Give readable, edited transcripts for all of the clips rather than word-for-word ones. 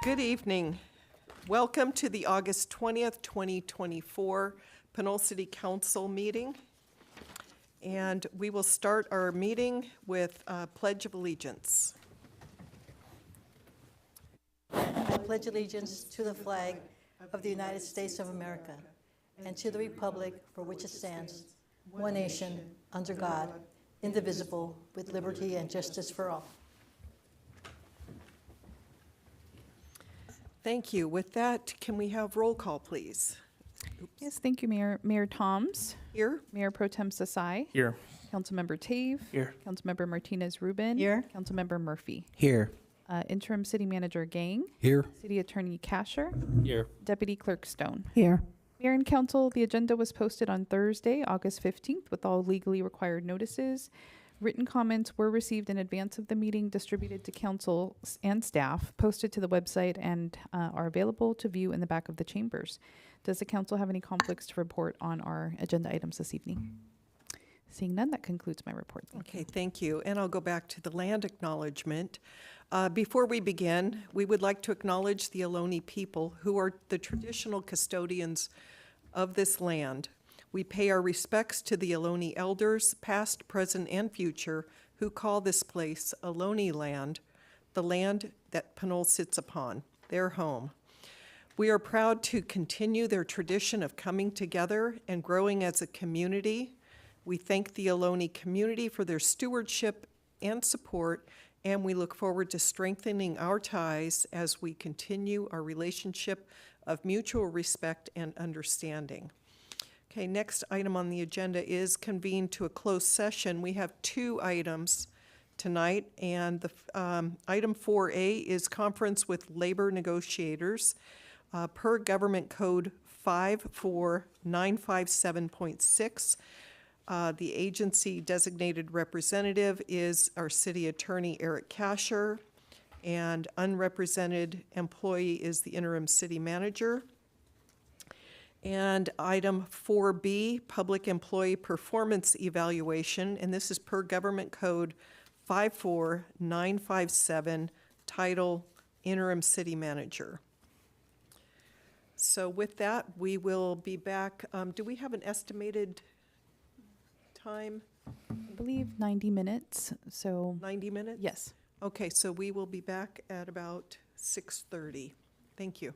Good evening. Welcome to the August 20th, 2024 Pinole City Council meeting. And we will start our meeting with a Pledge of Allegiance. I pledge allegiance to the flag of the United States of America and to the republic for which it stands, one nation, under God, indivisible, with liberty and justice for all. Thank you. With that, can we have roll call, please? Yes, thank you, Mayor. Mayor Toms. Here. Mayor Pro Tem Sasai. Here. Councilmember Tave. Here. Councilmember Martinez-Rubin. Here. Councilmember Murphy. Here. Interim City Manager Gang. Here. City Attorney Kasher. Here. Deputy Clerk Stone. Here. Mayor and Council, the agenda was posted on Thursday, August 15th, with all legally required notices. Written comments were received in advance of the meeting, distributed to council and staff, posted to the website, and are available to view in the back of the chambers. Does the council have any conflicts to report on our agenda items this evening? Seeing none, that concludes my report. Thank you. And I'll go back to the land acknowledgement. Before we begin, we would like to acknowledge the Ohlone people, who are the traditional custodians of this land. We pay our respects to the Ohlone elders, past, present, and future, who call this place Ohlone land, the land that Pinole sits upon, their home. We are proud to continue their tradition of coming together and growing as a community. We thank the Ohlone community for their stewardship and support, and we look forward to strengthening our ties as we continue our relationship of mutual respect and understanding. Okay, next item on the agenda is convene to a closed session. We have two items tonight, and the item 4A is conference with labor negotiators. Per Government Code 54957.6, the agency designated representative is our city attorney, Eric Kasher, and unrepresented employee is the interim city manager. And item 4B, public employee performance evaluation, and this is per Government Code 54957, title interim city manager. So with that, we will be back. Do we have an estimated time? I believe 90 minutes, so. 90 minutes? Yes. Okay, so we will be back at about 6:30. Thank you.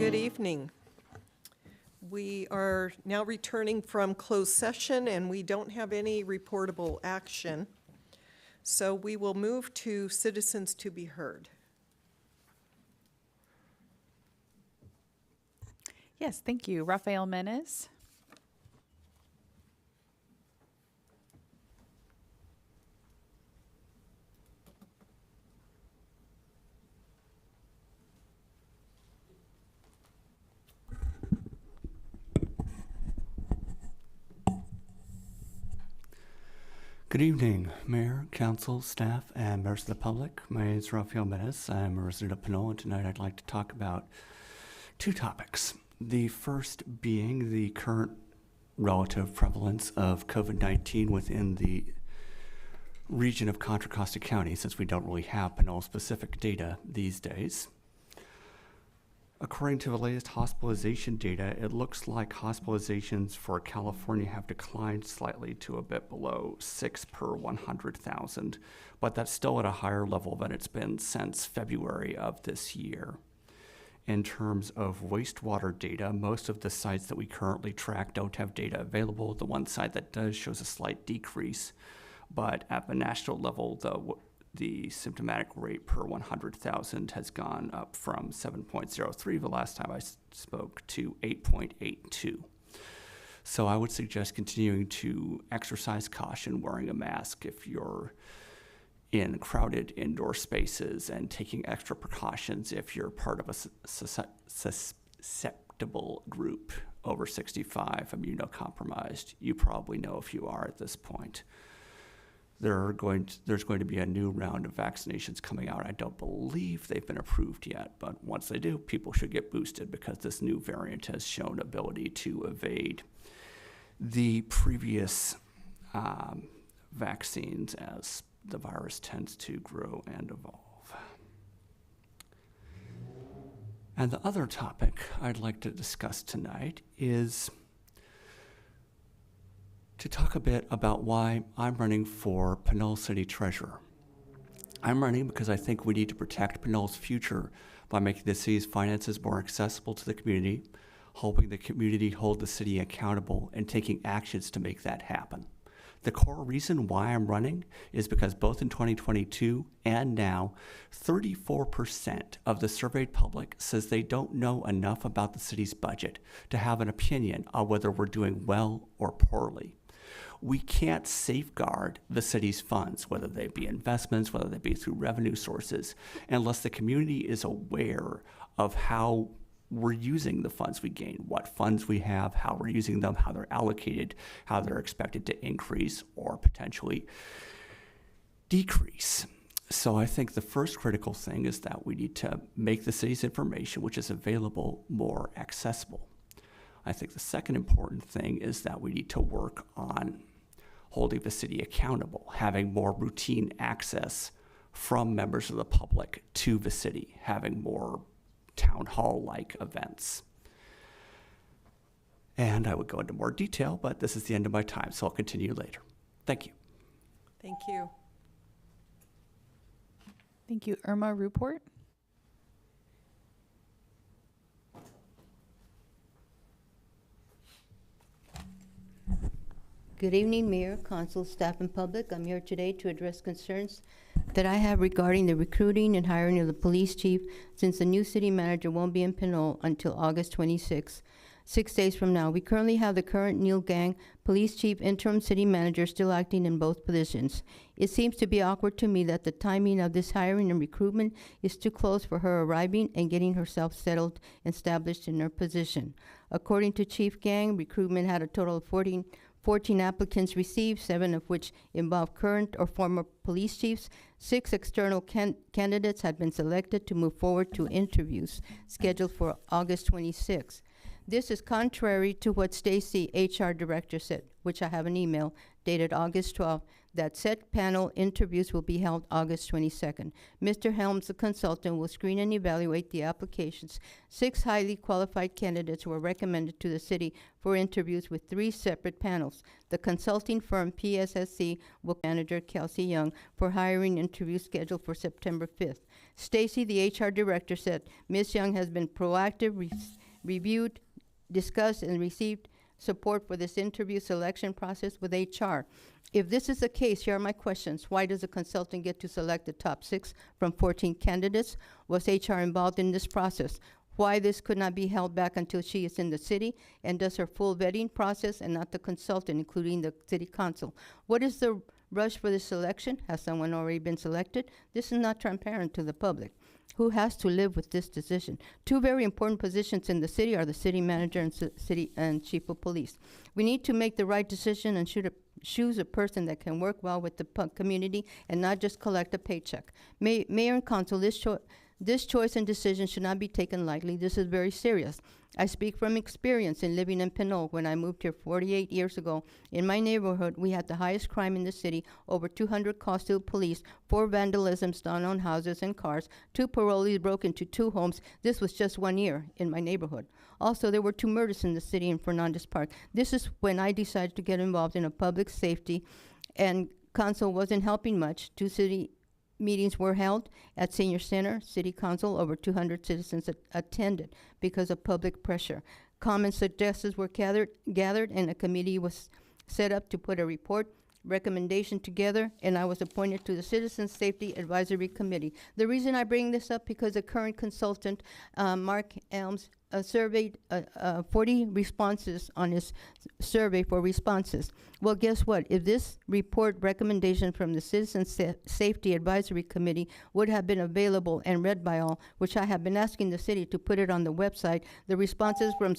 Good evening. We are now returning from closed session, and we don't have any reportable action. So we will move to citizens to be heard. Yes, thank you. Rafael Menes. Good evening, Mayor, Council, staff, and members of the public. My name is Rafael Menes. I'm a resident of Pinole, and tonight I'd like to talk about two topics. The first being the current relative prevalence of COVID-19 within the region of Contra Costa County, since we don't really have Pinole-specific data these days. According to the latest hospitalization data, it looks like hospitalizations for California have declined slightly to a bit below 6 per 100,000, but that's still at a higher level than it's been since February of this year. In terms of wastewater data, most of the sites that we currently track don't have data available. The one site that does shows a slight decrease, but at the national level, the symptomatic rate per 100,000 has gone up from 7.03 the last time I spoke to 8.82. So I would suggest continuing to exercise caution, wearing a mask if you're in crowded indoor spaces, and taking extra precautions if you're part of a susceptible group over 65, immunocompromised. You probably know if you are at this point. There's going to be a new round of vaccinations coming out. I don't believe they've been approved yet, but once they do, people should get boosted because this new variant has shown ability to evade the previous vaccines as the virus tends to grow and evolve. And the other topic I'd like to discuss tonight is to talk a bit about why I'm running for Pinole City Treasurer. I'm running because I think we need to protect Pinole's future by making the city's finances more accessible to the community, helping the community hold the city accountable, and taking actions to make that happen. The core reason why I'm running is because both in 2022 and now, 34% of the surveyed public says they don't know enough about the city's budget to have an opinion on whether we're doing well or poorly. We can't safeguard the city's funds, whether they be investments, whether they be through revenue sources, unless the community is aware of how we're using the funds we gain, what funds we have, how we're using them, how they're allocated, how they're expected to increase or potentially decrease. So I think the first critical thing is that we need to make the city's information, which is available, more accessible. I think the second important thing is that we need to work on holding the city accountable, having more routine access from members of the public to the city, having more town hall-like events. And I would go into more detail, but this is the end of my time, so I'll continue later. Thank you. Thank you. Thank you. Irma Ruport. Good evening, Mayor, Council, staff, and public. I'm here today to address concerns that I have regarding the recruiting and hiring of the police chief, since the new city manager won't be in Pinole until August 26, 6 days from now. We currently have the current Neil Gang police chief interim city manager still acting in both positions. It seems to be awkward to me that the timing of this hiring and recruitment is too close for her arriving and getting herself settled and established in her position. According to Chief Gang, recruitment had a total of 14 applicants received, 7 of which involve current or former police chiefs. 6 external candidates had been selected to move forward to interviews scheduled for August 26. This is contrary to what Stacy, HR director, said, which I have an email dated August 12, that said panel interviews will be held August 22nd. Mr. Helms, the consultant, will screen and evaluate the applications. 6 highly qualified candidates were recommended to the city for interviews with 3 separate panels. The consulting firm PSSC will manager Kelsey Young for hiring interview scheduled for September 5th. Stacy, the HR director, said Ms. Young has been proactive, reviewed, discussed, and received support for this interview selection process with HR. If this is the case, here are my questions. Why does a consultant get to select the top 6 from 14 candidates? Was HR involved in this process? Why this could not be held back until she is in the city? And does her full vetting process and not the consultant, including the city council? What is the rush for this selection? Has someone already been selected? This is not transparent to the public. Who has to live with this decision? 2 very important positions in the city are the city manager and city and chief of police. We need to make the right decision and choose a person that can work well with the community and not just collect a paycheck. Mayor and council, this choice and decision should not be taken lightly. This is very serious. I speak from experience in living in Pinole. When I moved here 48 years ago, in my neighborhood, we had the highest crime in the city, over 200 calls to the police, 4 vandalisms done on houses and cars, 2 parolees broke into 2 homes. This was just 1 year in my neighborhood. Also, there were 2 murders in the city in Fernandez Park. This is when I decided to get involved in a public safety, and council wasn't helping much. 2 city meetings were held at Senior Center, City Council. Over 200 citizens attended because of public pressure. Comments, suggestions were gathered, and a committee was set up to put a report recommendation together, and I was appointed to the Citizen Safety Advisory Committee. The reason I bring this up because the current consultant, Mark Elms, surveyed 40 responses on his survey for responses. Well, guess what? If this report recommendation from the Citizen Safety Advisory Committee would have been available and read by all, which I have been asking the city to put it on the website, the responses from,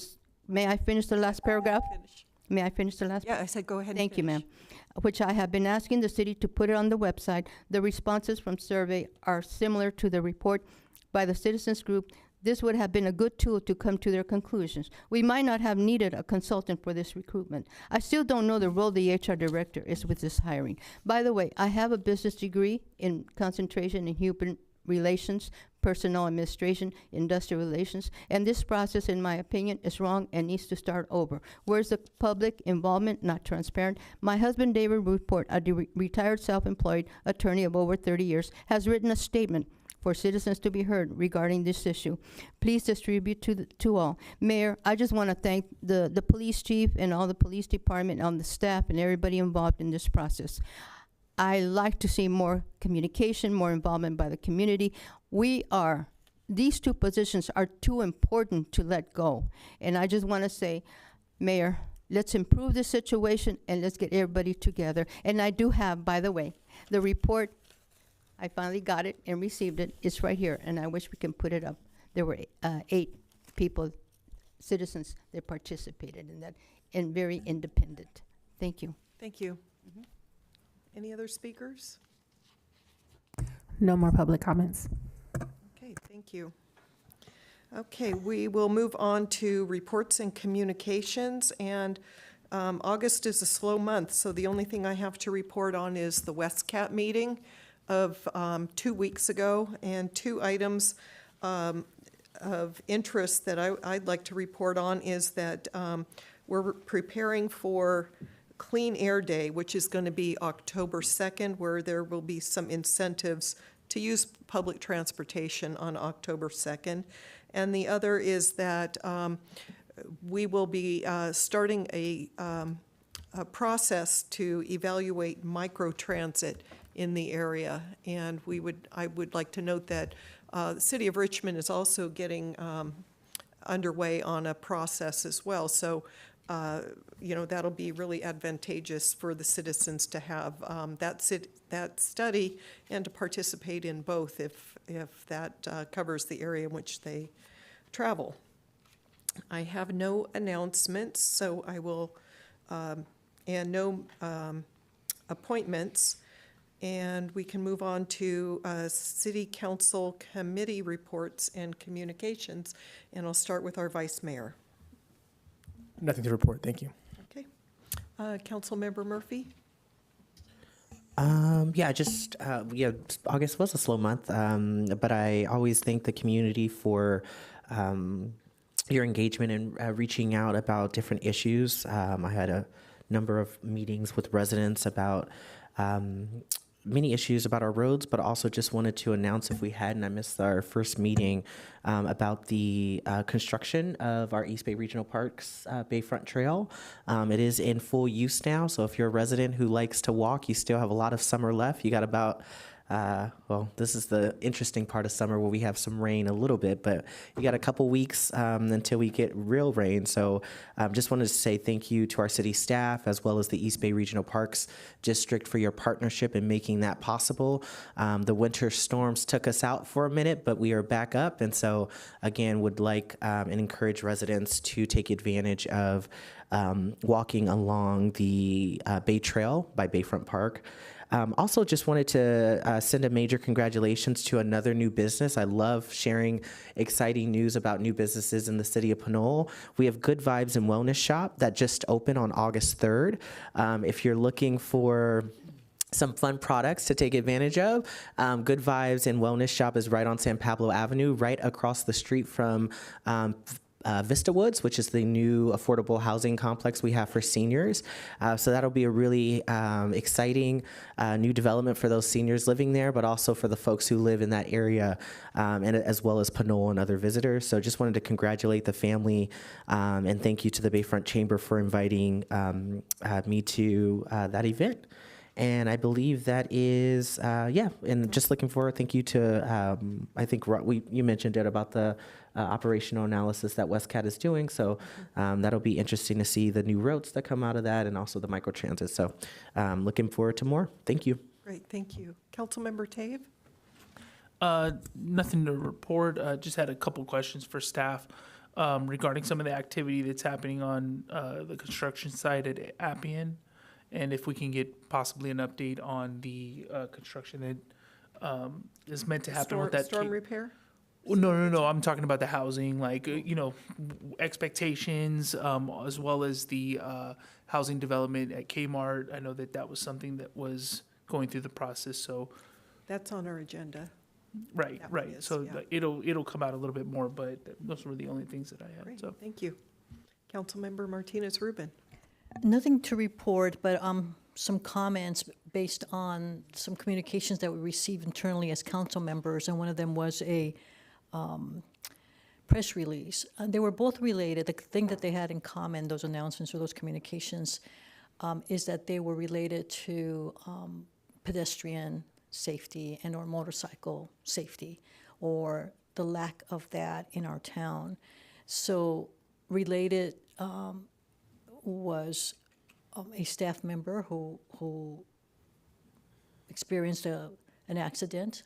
may I finish the last paragraph? Finish. May I finish the last? Yeah, I said go ahead and Thank you, finish. ma'am. Which I have been asking the city to put it on the website. The responses from survey are similar to the report by the citizens group. This would have been a good tool to come to their conclusions. We might not have needed a consultant for this recruitment. I still don't know the role the HR director is with this hiring. By the way, I have a business degree in concentration in human relations, personnel administration, industrial relations, and this process, in my opinion, is wrong and needs to start over. Where's the public involvement? Not transparent. My husband, David Report, a retired self-employed attorney of over 30 years, has written a statement for citizens to be heard regarding this issue. Please distribute to all. Mayor, I just want to thank the police chief and all the police department, and the staff, and everybody involved in this process. I like to see more communication, more involvement by the community. These 2 positions are too important to let go. And I just want to say, Mayor, let's improve the situation and let's get everybody together. And I do have, by the way, the report. I finally got it and received it. It's right here, and I wish we can put it up. There were 8 people, citizens, that participated in that, and very independent. Thank you. Thank you. Any other speakers? No more public comments. Okay, thank you. Okay, we will move on to reports and communications, and August is a slow month, so the only thing I have to report on is the WestCat meeting of 2 weeks ago, and 2 items of interest that I'd like to report on is that we're preparing for Clean Air Day, which is going to be October 2nd, where there will be some incentives to use public transportation on October 2nd. And the other is that we will be starting a process to evaluate microtransit in the area. And I would like to note that the City of Richmond is also getting underway on a process as well. So that'll be really advantageous for the citizens to have that study and to participate in both if that covers the area in which they travel. I have no announcements, so I will, and no appointments, and we can move on to City Council Committee reports and communications, and I'll start with our Vice Mayor. Nothing to report. Thank you. Okay. Councilmember Murphy? August was a slow month, but I always thank the community for your engagement and reaching out about different issues. I had a number of meetings with residents about many issues about our roads, but also just wanted to announce, if we hadn't, I missed our first meeting, about the construction of our East Bay Regional Parks Bayfront Trail. It is in full use now, so if you're a resident who likes to walk, you still have a lot of summer left. You got about this is the interesting part of summer where we have some rain a little bit, but you got a couple weeks until we get real rain. So just wanted to say thank you to our city staff as well as the East Bay Regional Parks District for your partnership in making that possible. The winter storms took us out for a minute, but we are back up. And so again, would like and encourage residents to take advantage of walking along the Bay Trail by Bayfront Park. Also, just wanted to send a major congratulations to another new business. I love sharing exciting news about new businesses in the city of Pinole. We have Good Vibes and Wellness Shop that just opened on August 3rd. If you're looking for some fun products to take advantage of, Good Vibes and Wellness Shop is right on San Pablo Avenue, right across the street from Vista Woods, which is the new affordable housing complex we have for seniors. So that'll be a really exciting new development for those seniors living there, but also for the folks who live in that area, and as well as Pinole and other visitors. So just wanted to congratulate the family and thank you to the Bayfront Chamber for inviting me to that event. And I believe that is, and just looking forward, thank you to, I think you mentioned it about the operational analysis that WestCat is doing. So that'll be interesting to see the new routes that come out of that and also the microtransit. So looking forward to more. Thank you. Great, thank you. Councilmember Tave? Nothing to report. Just had a couple questions for staff regarding some of the activity that's happening on the construction site at Appian. And if we can get possibly an update on the construction that is meant to happen with that. Storm repair? Well, no. I'm talking about the housing, like, expectations, as well as the housing development at Kmart. I know that was something that was going through the process, so. That's on our agenda. Right. Is, So yeah. it'll come out a little bit more, but those were the only things that I had, Great, so. thank you. Councilmember Martinez Rubin? Nothing to report, but some comments based on some communications that we received internally as council members, and one of them was a press release. They were both related. The thing that they had in common, those announcements or those communications, is that they were related to pedestrian safety and or motorcycle safety, or the lack of that in our town. So related was a staff member who experienced an accident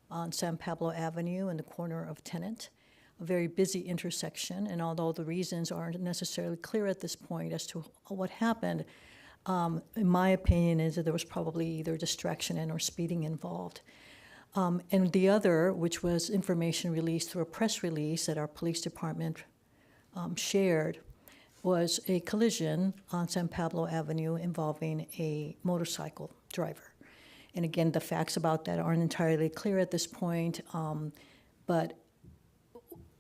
on San Pablo Avenue in the corner of Tenant, a very busy intersection. And although the reasons aren't necessarily clear at this point as to what happened, in my opinion is that there was probably either distraction and or speeding involved. And the other, which was information released through a press release that our police department shared, was a collision on San Pablo Avenue involving a motorcycle driver. And again, the facts about that aren't entirely clear at this point, but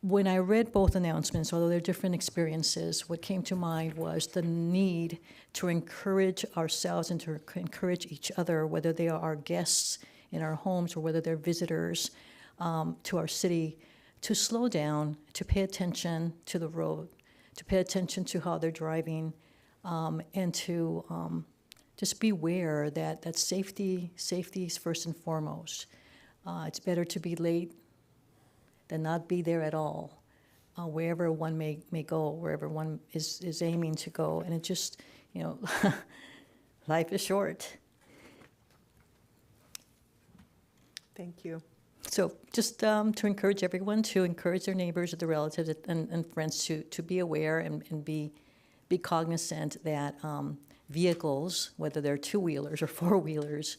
when I read both announcements, although they're different experiences, what came to mind was the need to encourage ourselves and to encourage each other, whether they are our guests in our homes or whether they're visitors to our city, to slow down, to pay attention to the road, to pay attention to how they're driving, and to just beware that safety is first and foremost. It's better to be late than not be there at all, wherever one may go, wherever one is aiming to go. And it just, life is short. Thank you. So just to encourage everyone, to encourage their neighbors, their relatives, and friends to be aware and be cognizant that vehicles, whether they're two-wheelers or four-wheelers,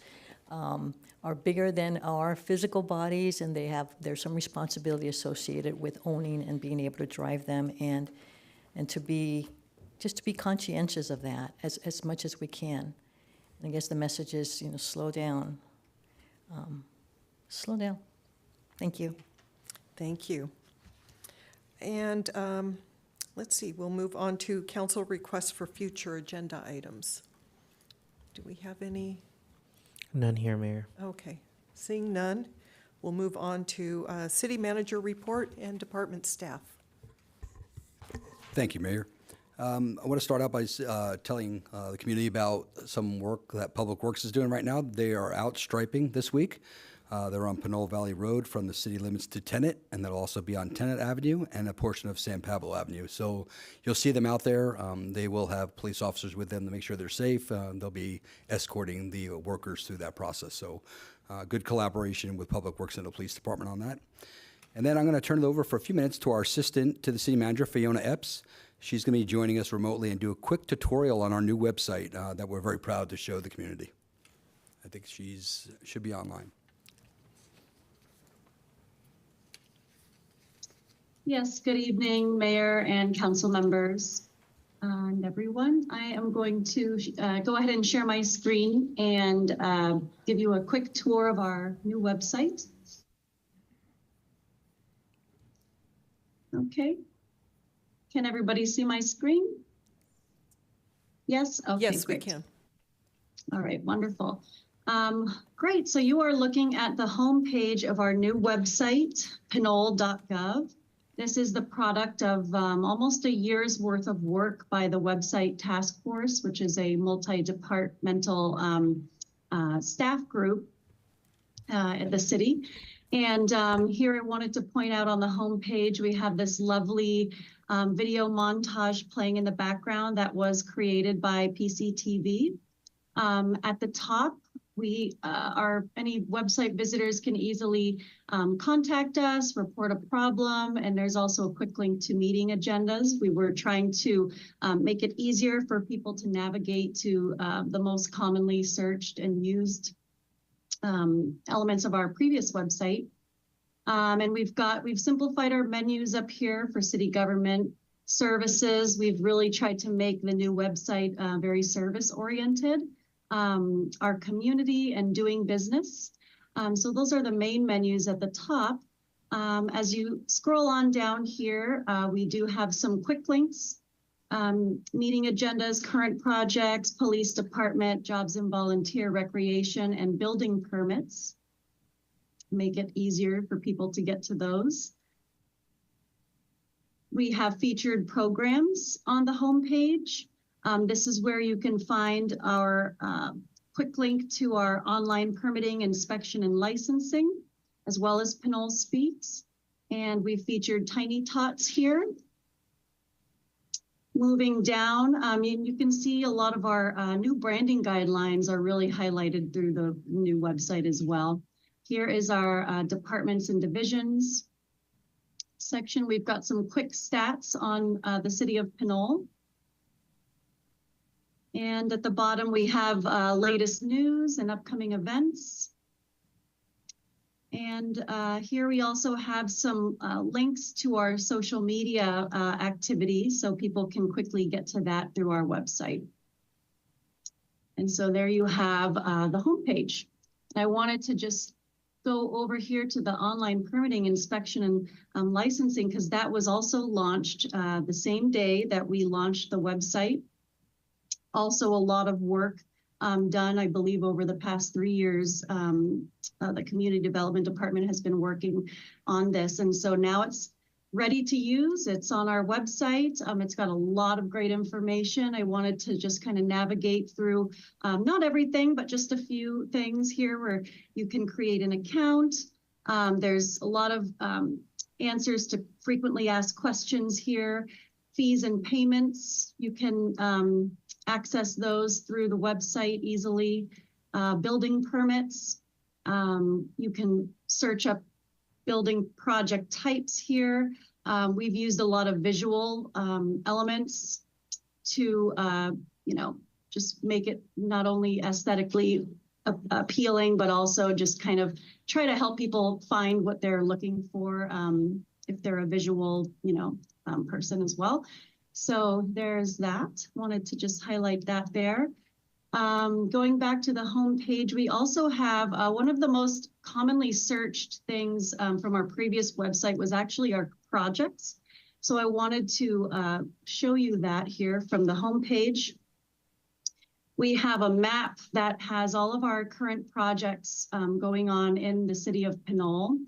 are bigger than our physical bodies, and there's some responsibility associated with owning and being able to drive them, and to be conscientious of that as much as we can. I guess the message is, slow down. Slow down. Thank you. Thank you. And let's see, we'll move on to council requests for future agenda items. Do we have any? None here, Mayor. Okay, seeing none, we'll move on to city manager report and department staff. Thank you, Mayor. I want to start out by telling the community about some work that Public Works is doing right now. They are out striping this week. They're on Pinole Valley Road from the city limits to Tenet, and they'll also be on Tenet Avenue and a portion of San Pablo Avenue. So you'll see them out there. They will have police officers with them to make sure they're safe. They'll be escorting the workers through that process. So good collaboration with Public Works and the police department on that. And then I'm going to turn it over for a few minutes to our assistant to the city manager, Fiona Epps. She's going to be joining us remotely and do a quick tutorial on our new website that we're very proud to show the community. I think should be online. Yes, good evening, Mayor and council members and everyone. I am going to go ahead and share my screen and give you a quick tour of our new website. Okay. Can everybody see my screen? Yes? Okay, Yes, great. we can. All right, wonderful. Great, so you are looking at the homepage of our new website, pinole.gov. This is the product of almost a year's worth of work by the website task force, which is a multi-departmental staff group at the city. And here I wanted to point out on the homepage, we have this lovely video montage playing in the background that was created by PCTV. At the top, any website visitors can easily contact us, report a problem, and there's also a quick link to meeting agendas. We were trying to make it easier for people to navigate to the most commonly searched and used elements of our previous website. And we've simplified our menus up here for city government services. We've really tried to make the new website very service oriented. Our community and doing business. So those are the main menus at the top. As you scroll on down here, we do have some quick links, meeting agendas, current projects, police department, jobs and volunteer, recreation, and building permits. Make it easier for people to get to those. We have featured programs on the homepage. This is where you can find our quick link to our online permitting, inspection, and licensing, as well as Pinole Speaks. And we featured Tiny Tots here. Moving down, you can see a lot of our new branding guidelines are really highlighted through the new website as well. Here is our departments and divisions section. We've got some quick stats on the city of Pinole. And at the bottom, we have latest news and upcoming events. And here we also have some links to our social media activities, so people can quickly get to that through our website. And so there you have the homepage. I wanted to just go over here to the online permitting, inspection, and licensing, because that was also launched the same day that we launched the website. Also a lot of work done, I believe, over the past 3 years. The Community Development Department has been working on this. And so now it's ready to use. It's on our website. It's got a lot of great information. I wanted to just kind of navigate through, not everything, but just a few things here where you can create an account. There's a lot of answers to frequently asked questions here. Fees and payments, you can access those through the website easily. Building permits, you can search up building project types here. We've used a lot of visual elements to, just make it not only aesthetically appealing, but also just kind of try to help people find what they're looking for if they're a visual, person as well. So there's that. Wanted to just highlight that there. Going back to the home page, we also have one of the most commonly searched things from our previous website was actually our projects. So I wanted to show you that here from the home page. We have a map that has all of our current projects going on in the city of Pinole.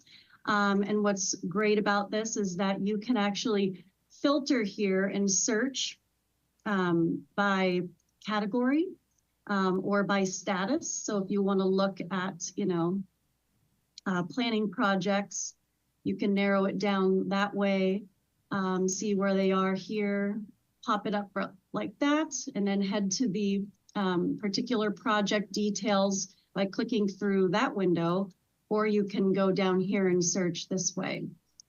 And what's great about this is that you can actually filter here and search by category or by status. So if you want to look at, planning projects, you can narrow it down that way, see where they are here, pop it up like that, and then head to the particular project details by clicking through that window, or you can go down here and search this way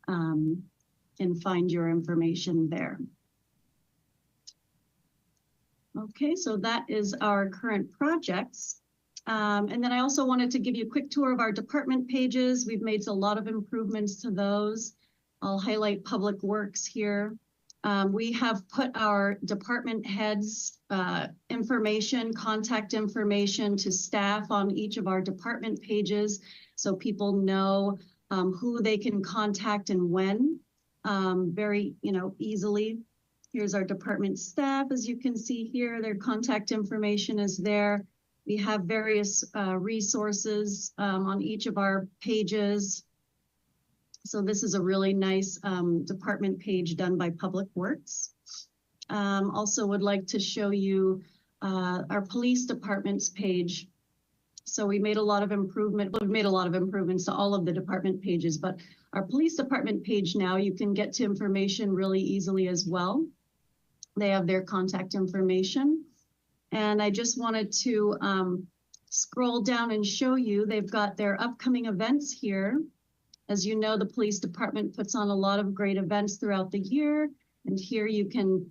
and find your information there. Okay, so that is our current projects. And then I also wanted to give you a quick tour of our department pages. We've made a lot of improvements to those. I'll highlight Public Works here. We have put our department heads information, contact information to staff on each of our department pages so people know who they can contact and when very easily. Here's our department staff. As you can see here, their contact information is there. We have various resources on each of our pages. So this is a really nice department page done by Public Works. Also would like to show you our police department's page. So we made a lot of improvement. We've made a lot of improvements to all of the department pages, but our police department page now, you can get to information really easily as well. They have their contact information. And I just wanted to scroll down and show you, they've got their upcoming events here. As you know, the police department puts on a lot of great events throughout the year. And here you can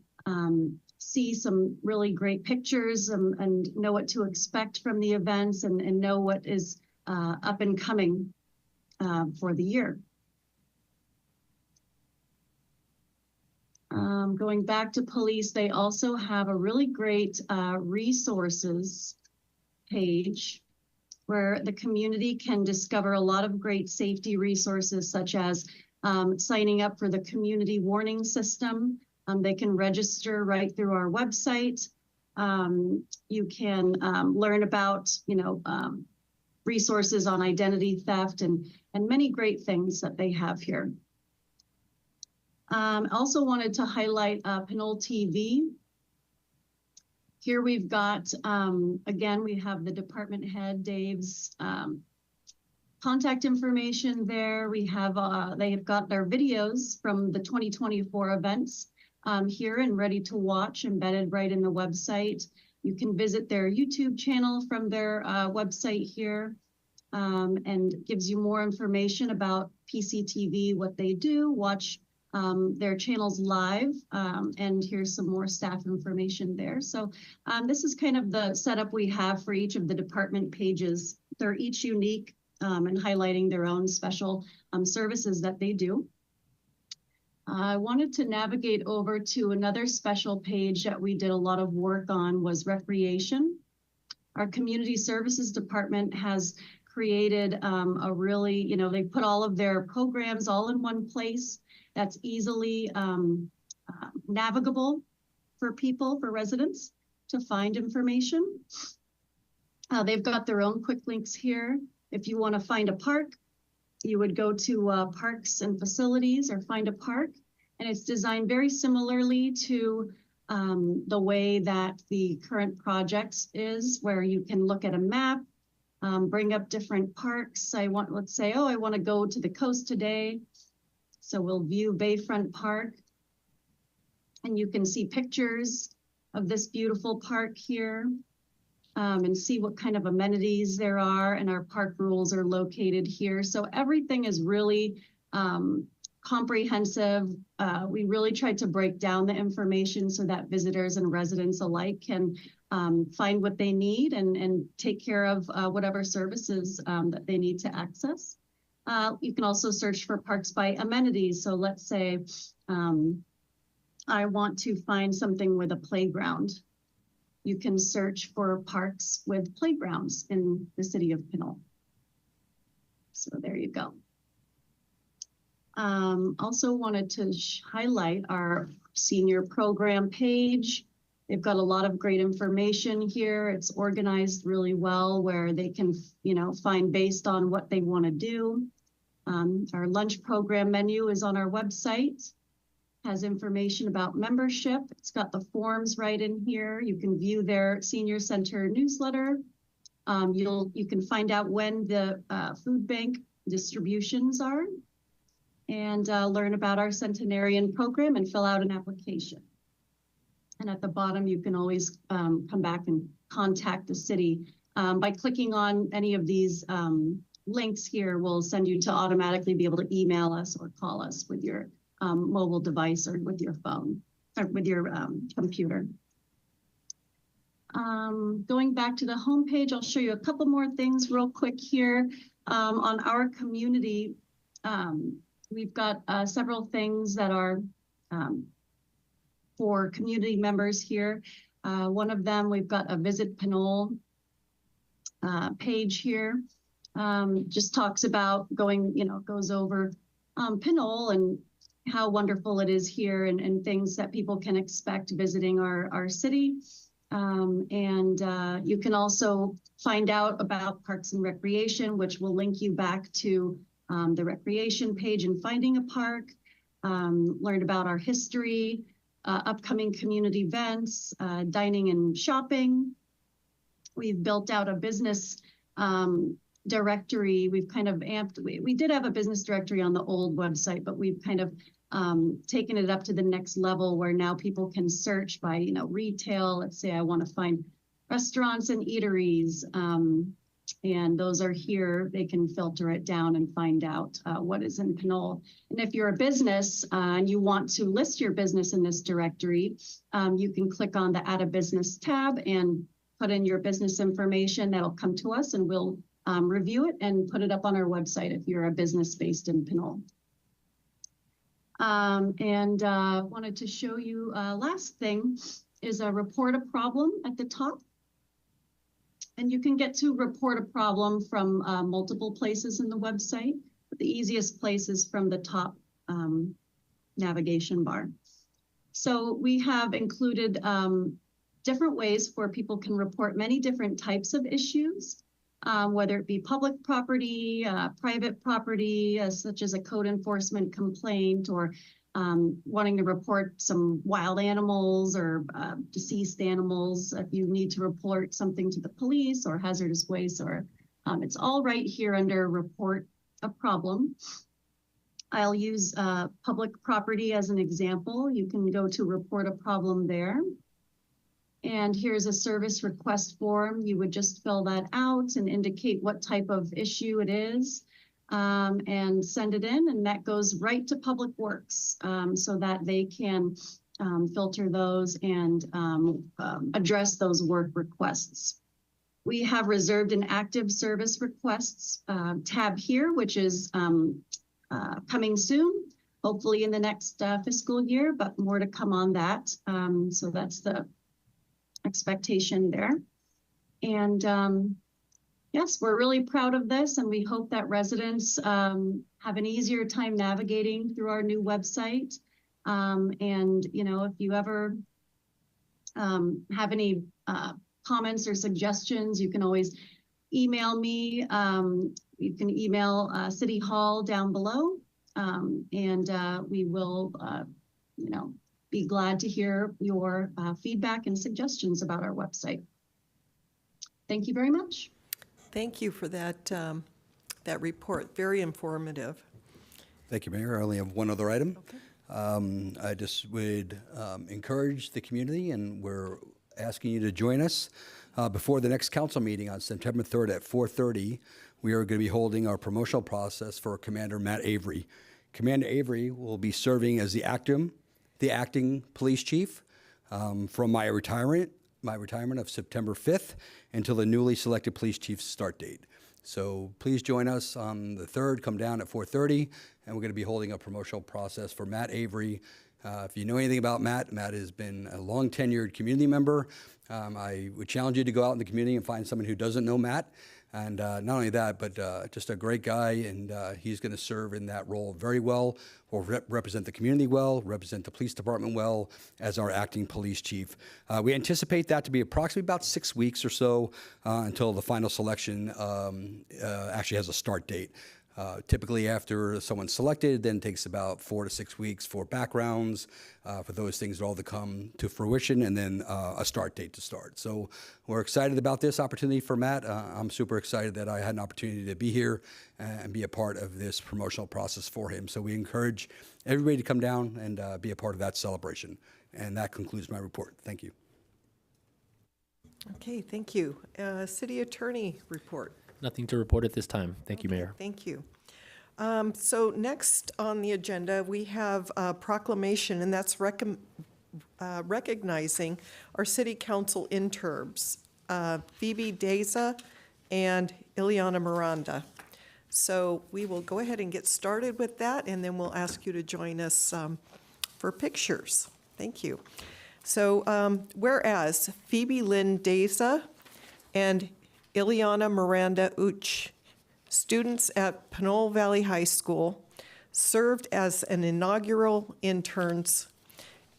see some really great pictures and know what to expect from the events and know what is up and coming for the year. Going back to police, they also have a really great resources page where the community can discover a lot of great safety resources, such as signing up for the community warning system. They can register right through our website. You can learn about, resources on identity theft and many great things that they have here. Also wanted to highlight Pinole TV. Here we've got, again, we have the department head, Dave's contact information there. We have, they have got their videos from the 2024 events here and ready to watch, embedded right in the website. You can visit their YouTube channel from their website here and gives you more information about PCTV, what they do, watch their channels live, and here's some more staff information there. So this is kind of the setup we have for each of the department pages. They're each unique and highlighting their own special services that they do. I wanted to navigate over to another special page that we did a lot of work on was recreation. Our community services department has created a really, they put all of their programs all in one place that's easily navigable for people, for residents to find information. They've got their own quick links here. If you want to find a park, you would go to parks and facilities or find a park. And it's designed very similarly to the way that the current projects is, where you can look at a map, bring up different parks. Let's say, I want to go to the coast today. So we'll view Bayfront Park, and you can see pictures of this beautiful park here and see what kind of amenities there are, and our park rules are located here. So everything is really comprehensive. We really tried to break down the information so that visitors and residents alike can find what they need and take care of whatever services that they need to access. You can also search for parks by amenities. So let's say I want to find something with a playground. you can search for parks with playgrounds in the city of Pinole. So there you go. Also wanted to highlight our senior program page. They've got a lot of great information here. It's organized really well where they can, find based on what they want to do. Our lunch program menu is on our website, has information about membership. It's got the forms right in here. You can view their senior center newsletter. You can find out when the food bank distributions are and learn about our centenarian program and fill out an application. And at the bottom, you can always come back and contact the city. By clicking on any of these links here, will send you to automatically be able to email us or call us with your mobile device or with your phone or with your computer. Going back to the homepage, I'll show you a couple more things real quick here. On our community, we've got several things that are for community members here. One of them, we've got a Visit Pinole page here. Just talks about goes over Pinole and how wonderful it is here and things that people can expect visiting our city. You can also find out about Parks and Recreation, which will link you back to the recreation page and finding a park, learn about our history, upcoming community events, dining and shopping. We've built out a business directory. We've kind of we did have a business directory on the old website, but we've kind of taken it up to the next level where now people can search by, retail. Let's say I want to find restaurants and eateries, and those are here. They can filter it down and find out what is in Pinole. And if you're a business and you want to list your business in this directory, you can click on the Add a Business tab and put in your business information. That'll come to us and we'll review it and put it up on our website if you're a business based in Pinole. Wanted to show you last thing is a report a problem at the top. And you can get to report a problem from multiple places in the website, but the easiest place is from the top navigation bar. So we have included different ways where people can report many different types of issues, whether it be public property, private property, such as a code enforcement complaint, or wanting to report some wild animals or deceased animals. If you need to report something to the police or hazardous waste, or it's all right here under report a problem. I'll use public property as an example. You can go to report a problem there. And here's a service request form. You would just fill that out and indicate what type of issue it is and send it in. And that goes right to Public Works so that they can filter those and address those work requests. We have reserved an active service requests tab here, which is coming soon, hopefully in the next fiscal year, but more to come on that. So that's the expectation there. And yes, we're really proud of this, and we hope that residents have an easier time navigating through our new website. And if you ever have any comments or suggestions, you can always email me. You can email City Hall down below, and we will be glad to hear your feedback and suggestions about our website. Thank you very much. Thank you for that, that report. Very informative. Thank you, Mayor. I only have one other item. Okay. I just would encourage the community, and we're asking you to join us before the next council meeting on September 3rd at 4:30. We are going to be holding our promotional process for Commander Matt Avery. Commander Avery will be serving as the acting police chief from my retirement of September 5th until the newly selected police chief's start date. So please join us on the 3rd, come down at 4:30, and we're going to be holding a promotional process for Matt Avery. If you know anything about Matt has been a long tenured community member. I would challenge you to go out in the community and find someone who doesn't know Matt. And not only that, but just a great guy, and he's going to serve in that role very well, will represent the community well, represent the police department well as our acting police chief. We anticipate that to be approximately about 6 weeks or so until the final selection actually has a start date. Typically after someone's selected, then it takes about 4 to 6 weeks for backgrounds, for those things all to come to fruition, and then a start date to start. So we're excited about this opportunity for Matt. I'm super excited that I had an opportunity to be here and be a part of this promotional process for him. So we encourage everybody to come down and be a part of that celebration. And that concludes my report. Thank you. Okay, thank you. City Attorney report. Nothing to report at this time. Thank you, Okay, Mayor. thank you. So next on the agenda, we have a proclamation, and that's recognizing our city council interns, Phoebe Deza and Ileana Miranda. So we will go ahead and get started with that, and then we'll ask you to join us for pictures. Thank you. So whereas Phoebe Lynn Deza and Ileana Miranda Uch, students at Pinole Valley High School, served as an inaugural interns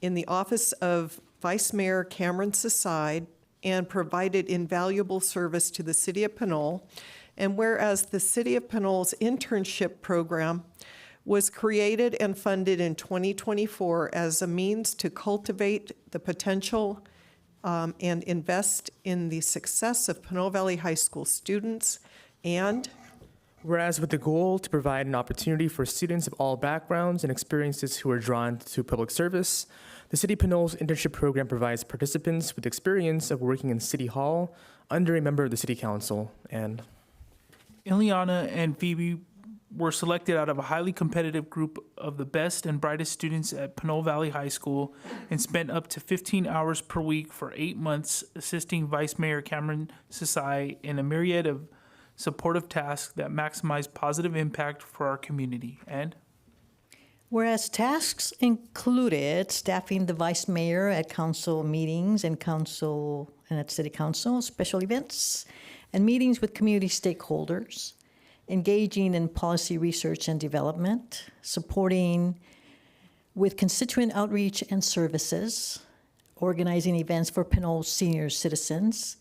in the office of Vice Mayor Cameron Saside and provided invaluable service to the city of Pinole. And whereas the city of Pinole's internship program was created and funded in 2024 as a means to cultivate the potential and invest in the success of Pinole Valley High School students, and whereas with the goal to provide an opportunity for students of all backgrounds and experiences who are drawn to public service, the City of Pinole's internship program provides participants with experience of working in City Hall under a member of the City Council, and Ileana and Phoebe were selected out of a highly competitive group of the best and brightest students at Pinole Valley High School and spent up to 15 hours per week for 8 months assisting Vice Mayor Cameron Sasai in a myriad of supportive tasks that maximize positive impact for our community. And Whereas tasks included staffing the vice mayor at council meetings and at city council, special events, and meetings with community stakeholders, engaging in policy research and development, supporting with constituent outreach and services, organizing events for Pinole senior citizens,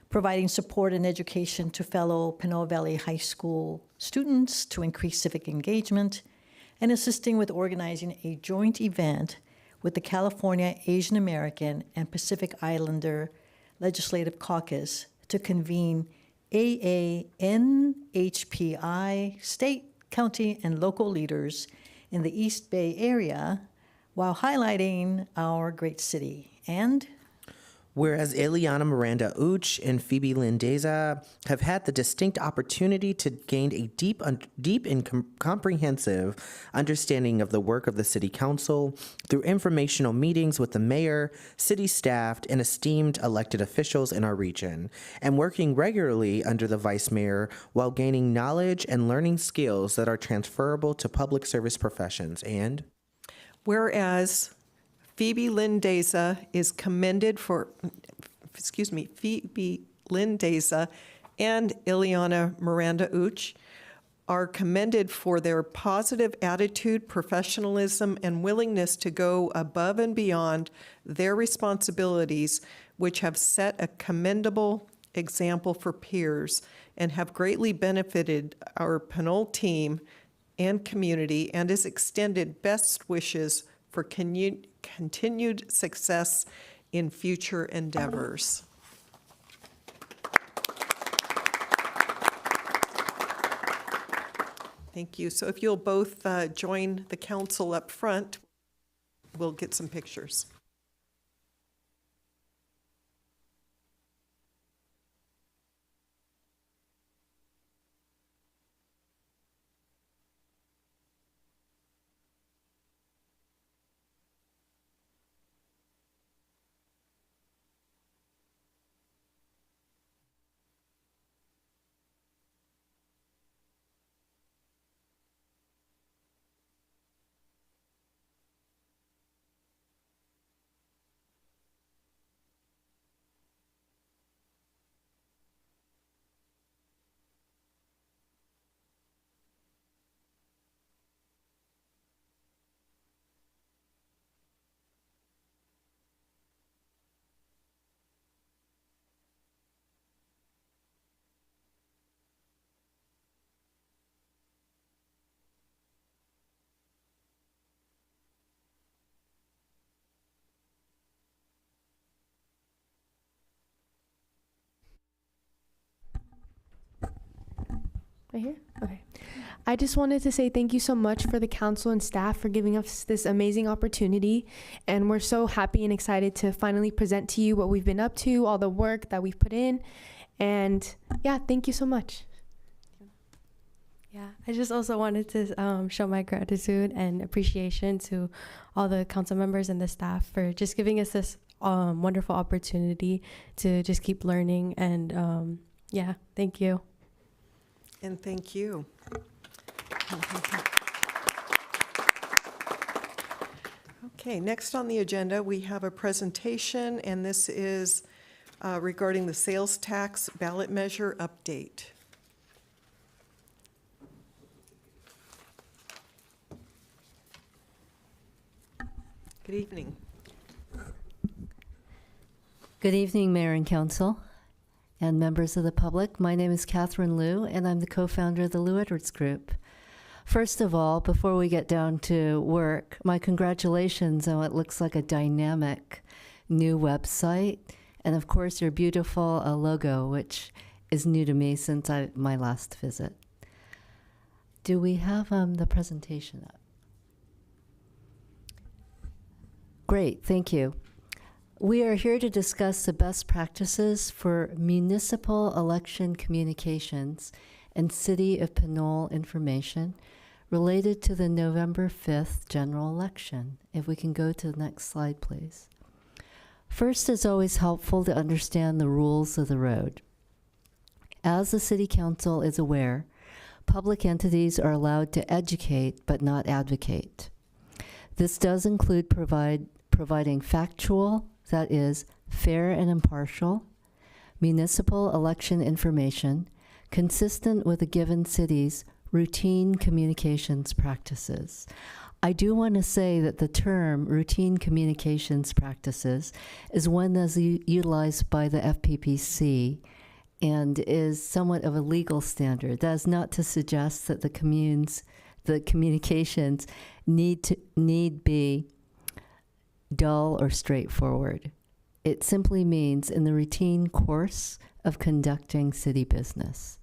providing support and education to fellow Pinole Valley High School students to increase civic engagement, and assisting with organizing a joint event with the California Asian American and Pacific Islander Legislative Caucus to convene AANHPI state, county, and local leaders in the East Bay area while highlighting our great city. And whereas Ileana Miranda Uch and Phoebe Lindeza have had the distinct opportunity to gain a deep and comprehensive understanding of the work of the City Council through informational meetings with the mayor, city staff, and esteemed elected officials in our region, and working regularly under the Vice Mayor while gaining knowledge and learning skills that are transferable to public service professions. And whereas Phoebe Lindeza is commended for, Phoebe Lindeza and Ileana Miranda Uch are commended for their positive attitude, professionalism, and willingness to go above and beyond their responsibilities, which have set a commendable example for peers and have greatly benefited our Pinole team and community, and has extended best wishes for continued success in future endeavors. Thank you. So if you'll both join the council up front, we'll get some pictures. Right here? Okay. I just wanted to say thank you so much for the council and staff for giving us this amazing opportunity. And we're so happy and excited to finally present to you what we've been up to, all the work that we've put in. And yeah, thank you so much. Yeah, I just also wanted to show my gratitude and appreciation to all the council members and the staff for just giving us this wonderful opportunity to just keep learning. And yeah, thank you. And thank you. Okay, next on the agenda, we have a presentation, and this is regarding the sales tax ballot measure update. Good evening. Good evening, Mayor and Council, and members of the public. My name is Catherine Liu, and I'm the co-founder of the Liu Edwards Group. First of all, before we get down to work, my congratulations on what looks like a dynamic new website, and of course your beautiful logo, which is new to me since my last visit. Do we have the presentation up? Great, thank you. We are here to discuss the best practices for municipal election communications and City of Pinole information related to the November 5th general election. If we can go to the next slide, please. First, it's always helpful to understand the rules of the road. As the City Council is aware, public entities are allowed to educate but not advocate. This does include providing factual, that is, fair and impartial, municipal election information consistent with a given city's routine communications practices. I do want to say that the term routine communications practices is one that's utilized by the FPPC and is somewhat of a legal standard. That is not to suggest that the communications need be dull or straightforward. It simply means in the routine course of conducting city business.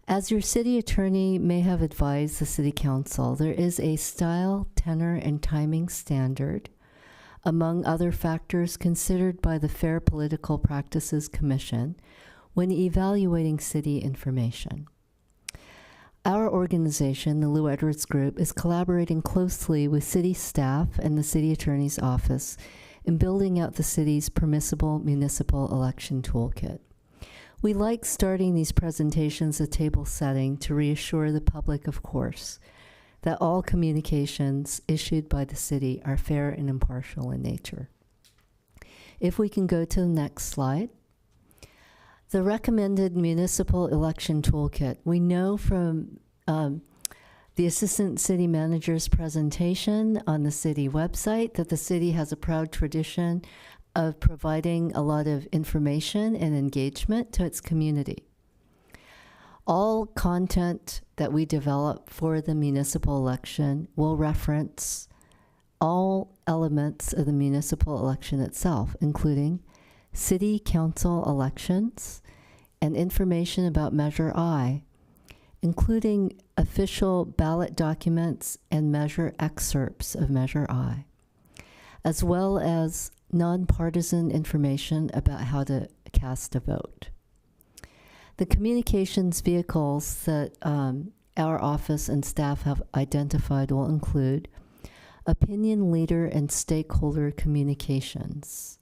As your city attorney may have advised the City Council, there is a style, tenor, and timing standard, among other factors considered by the Fair Political Practices Commission when evaluating city information. Our organization, the Liu Edwards Group, is collaborating closely with city staff and the city attorney's office in building out the city's permissible municipal election toolkit. We like starting these presentations at table setting to reassure the public, of course, that all communications issued by the city are fair and impartial in nature. If we can go to the next slide. The recommended municipal election toolkit. We know from the Assistant City Manager's presentation on the city website that the city has a proud tradition of providing a lot of information and engagement to its community. All content that we develop for the municipal election will reference all elements of the municipal election itself, including City Council elections and information about Measure I, including official ballot documents and measure excerpts of Measure I, as well as nonpartisan information about how to cast a vote. The communications vehicles that our office and staff have identified will include opinion leader and stakeholder communications,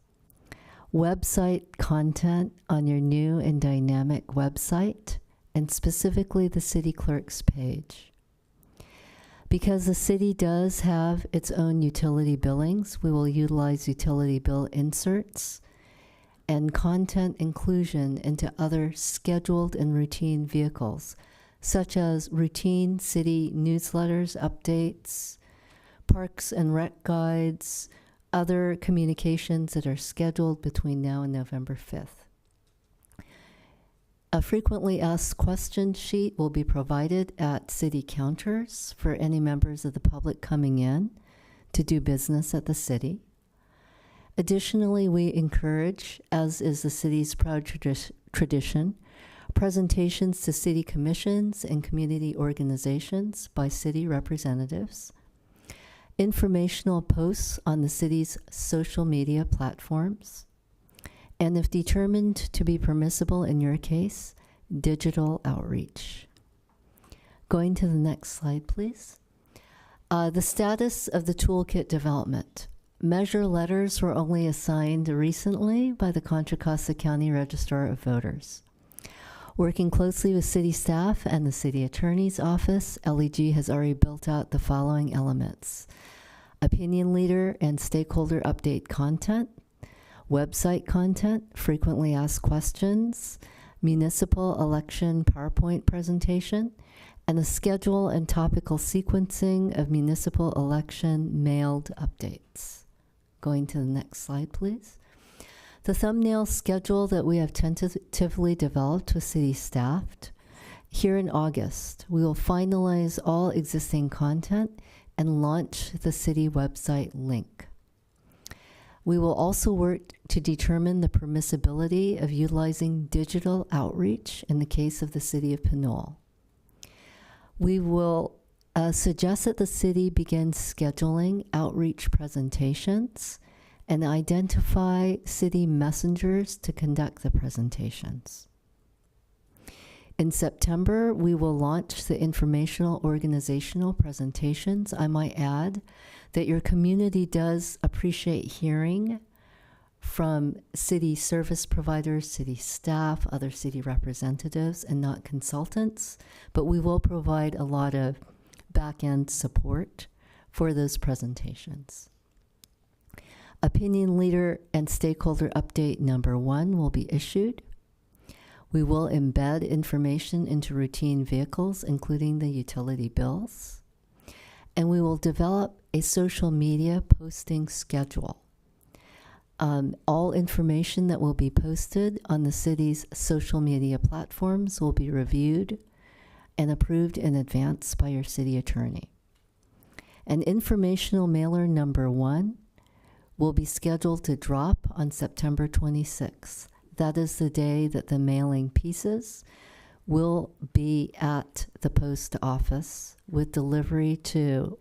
website content on your new and dynamic website, and specifically the city clerk's page. Because the city does have its own utility billings, we will utilize utility bill inserts and content inclusion into other scheduled and routine vehicles, such as routine city newsletters, updates, parks and rec guides, other communications that are scheduled between now and November 5th. A frequently asked questions sheet will be provided at city counters for any members of the public coming in to do business at the city. Additionally, we encourage, as is the city's proud tradition, presentations to city commissions and community organizations by city representatives, informational posts on the city's social media platforms, and if determined to be permissible in your case, digital outreach. Going to the next slide, please. The status of the toolkit development. Measure letters were only assigned recently by the Contra Costa County Registrar of Voters. Working closely with city staff and the city attorney's office, LEG has already built out the following elements: opinion leader and stakeholder update content, website content, frequently asked questions, municipal election PowerPoint presentation, and a schedule and topical sequencing of municipal election mailed updates. Going to the next slide, please. The thumbnail schedule that we have tentatively developed with city staff. Here in August, we will finalize all existing content and launch the city website link. We will also work to determine the permissibility of utilizing digital outreach in the case of the city of Pinole. We will suggest that the city begin scheduling outreach presentations and identify city messengers to conduct the presentations. In September, we will launch the informational organizational presentations. I might add that your community does appreciate hearing from city service providers, city staff, other city representatives, and not consultants, but we will provide a lot of back-end support for those presentations. Opinion leader and stakeholder update number 1 will be issued. We will embed information into routine vehicles, including the utility bills. And we will develop a social media posting schedule. All information that will be posted on the city's social media platforms will be reviewed and approved in advance by your city attorney. An informational mailer number 1 will be scheduled to drop on September 26th. That is the day that the mailing pieces will be at the post office with delivery to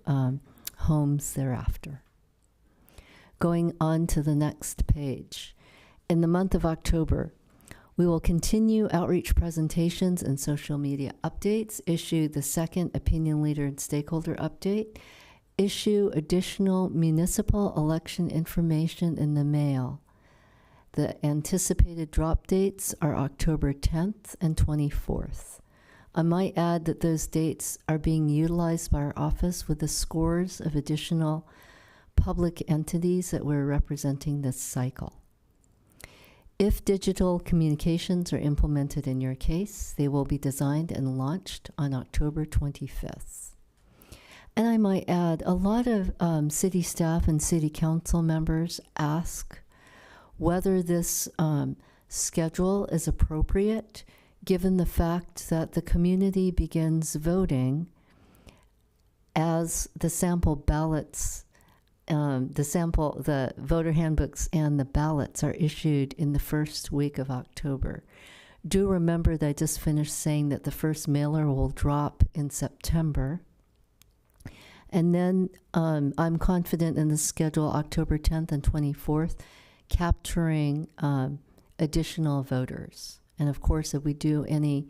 homes thereafter. Going on to the next page. In the month of October, we will continue outreach presentations and social media updates, issue the second opinion leader and stakeholder update, issue additional municipal election information in the mail. The anticipated drop dates are October 10th and 24th. I might add that those dates are being utilized by our office with the scores of additional public entities that we're representing this cycle. If digital communications are implemented in your case, they will be designed and launched on October 25th. And I might add, a lot of city staff and city council members ask whether this schedule is appropriate given the fact that the community begins voting as the sample ballots, the voter handbooks and the ballots are issued in the first week of October. Do remember that I just finished saying that the first mailer will drop in September. And then I'm confident in the schedule October 10th and 24th, capturing additional voters. And of course, if we do any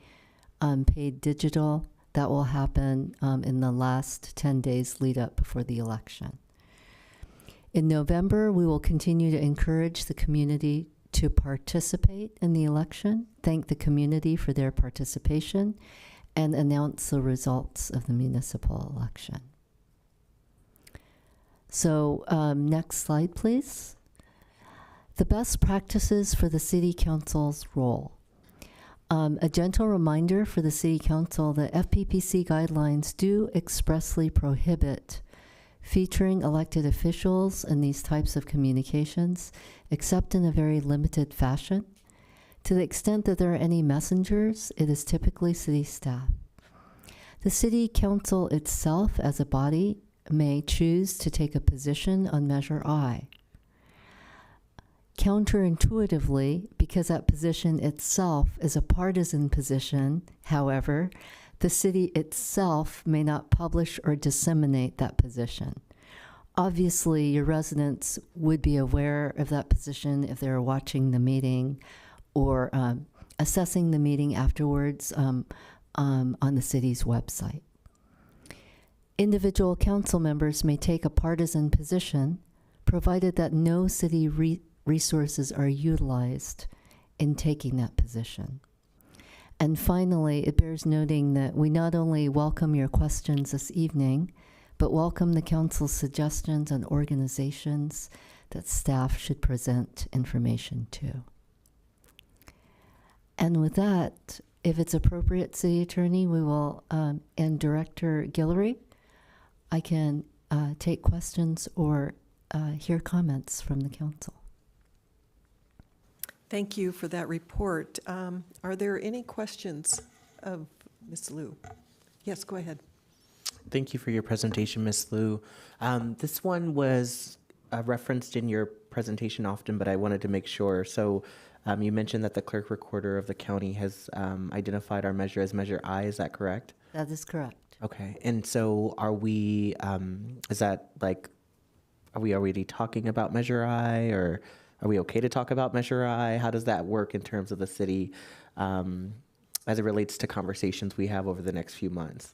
paid digital, that will happen in the last 10 days lead up before the election. In November, we will continue to encourage the community to participate in the election, thank the community for their participation, and announce the results of the municipal election. So next slide, please. The best practices for the City Council's role. A gentle reminder for the City Council that FPPC guidelines do expressly prohibit featuring elected officials in these types of communications, except in a very limited fashion. To the extent that there are any messengers, it is typically city staff. The City Council itself, as a body, may choose to take a position on Measure I. Counterintuitively, because that position itself is a partisan position, however, the city itself may not publish or disseminate that position. Obviously, your residents would be aware of that position if they were watching the meeting or assessing the meeting afterwards on the city's website. Individual council members may take a partisan position, provided that no city resources are utilized in taking that position. And finally, it bears noting that we not only welcome your questions this evening, but welcome the council's suggestions on organizations that staff should present information to. And with that, if it's appropriate, City Attorney, we will, and Director Guillory, I can take questions or hear comments from the council. Thank you for that report. Are there any questions of Ms. Liu? Yes, go ahead. Thank you for your presentation, Ms. Liu. This one was referenced in your presentation often, but I wanted to make sure. So you mentioned that the clerk recorder of the county has identified our measure as Measure I. Is that correct? That is correct. Okay. And so are we, is that like, are we already talking about Measure I, or are we okay to talk about Measure I? How does that work in terms of the city as it relates to conversations we have over the next few months?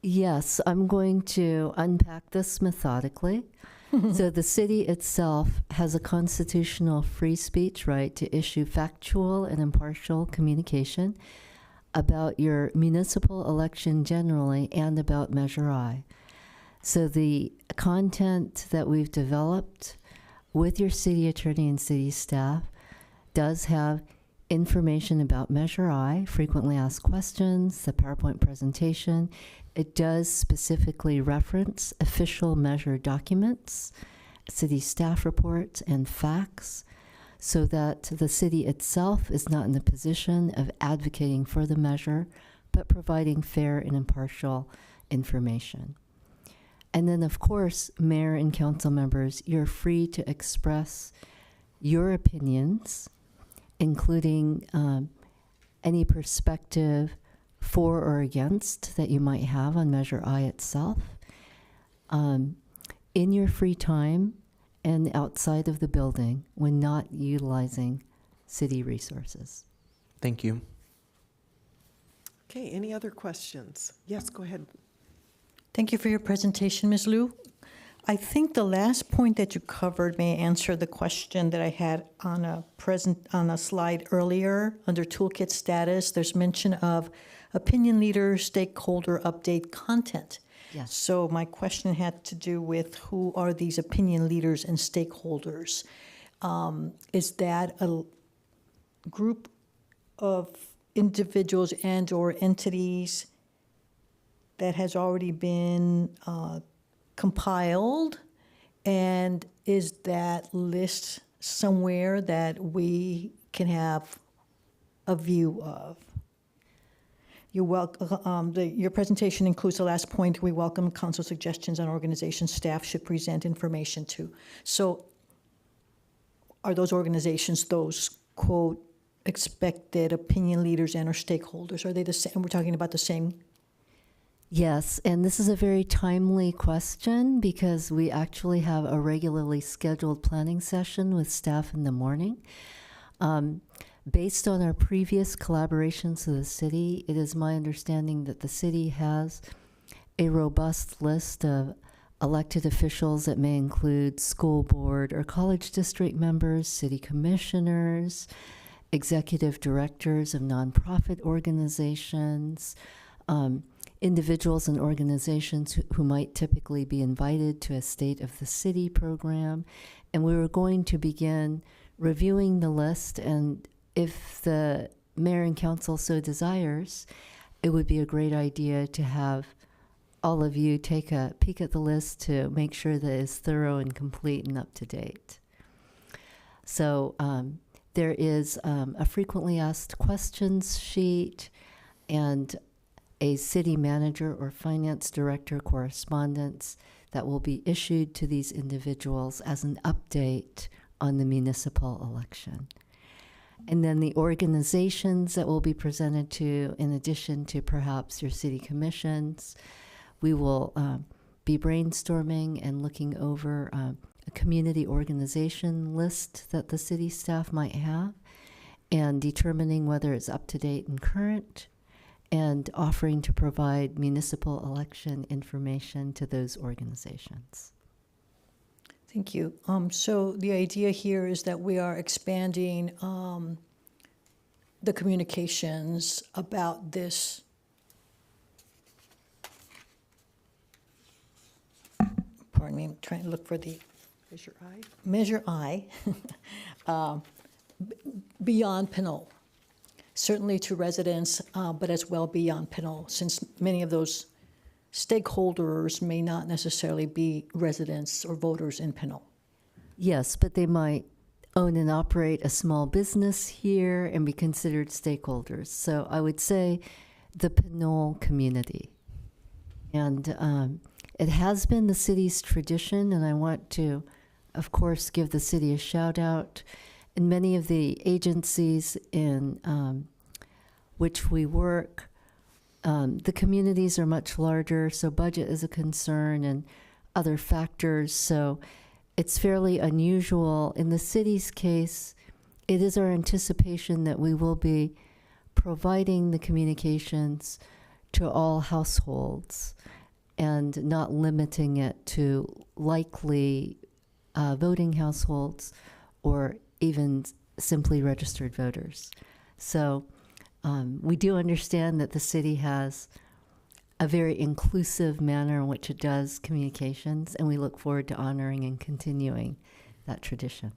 Yes, I'm going to unpack this methodically. So the city itself has a constitutional free speech right to issue factual and impartial communication about your municipal election generally and about Measure I. So the content that we've developed with your city attorney and city staff does have information about Measure I, frequently asked questions, the PowerPoint presentation. It does specifically reference official measure documents, city staff reports, and facts, so that the city itself is not in the position of advocating for the measure, but providing fair and impartial information. And then, of course, mayor and council members, you're free to express your opinions, including any perspective for or against that you might have on Measure I itself, in your free time and outside of the building when not utilizing city resources. Thank you. Okay, any other questions? Yes, go ahead. Thank you for your presentation, Ms. Liu. I think the last point that you covered may answer the question that I had on a slide earlier under toolkit status. There's mention of opinion leader, stakeholder update content. Yes. So my question had to do with who are these opinion leaders and stakeholders? Is that a group of individuals and or entities that has already been compiled, and is that list somewhere that we can have a view of? Your presentation includes the last point, we welcome council suggestions on organizations staff should present information to. So are those organizations those, quote, expected opinion leaders and or stakeholders? Are they the same? We're talking about the same? Yes, and this is a very timely question because we actually have a regularly scheduled planning session with staff in the morning. Based on our previous collaborations with the city, it is my understanding that the city has a robust list of elected officials that may include school board or college district members, city commissioners, executive directors of nonprofit organizations, individuals and organizations who might typically be invited to a State of the City program. And we were going to begin reviewing the list, and if the mayor and council so desires, it would be a great idea to have all of you take a peek at the list to make sure that it's thorough and complete and up to date. So there is a frequently asked questions sheet and a city manager or finance director correspondence that will be issued to these individuals as an update on the municipal election. And then the organizations that will be presented to, in addition to perhaps your city commissions, we will be brainstorming and looking over a community organization list that the city staff might have and determining whether it's up to date and current, and offering to provide municipal election information to those organizations. Thank you. So the idea here is that we are expanding the communications about this. Pardon me, I'm trying to look for the Measure I. Measure I beyond Pinole. Certainly to residents, but as well beyond Pinole, since many of those stakeholders may not necessarily be residents or voters in Pinole. Yes, but they might own and operate a small business here and be considered stakeholders. So I would say the Pinole community. And it has been the city's tradition, and I want to, of course, give the city a shout out. And many of the agencies in which we work, the communities are much larger, so budget is a concern and other factors. So it's fairly unusual. In the city's case, it is our anticipation that we will be providing the communications to all households and not limiting it to likely voting households or even simply registered voters. So we do understand that the city has a very inclusive manner in which it does communications, and we look forward to honoring and continuing that tradition.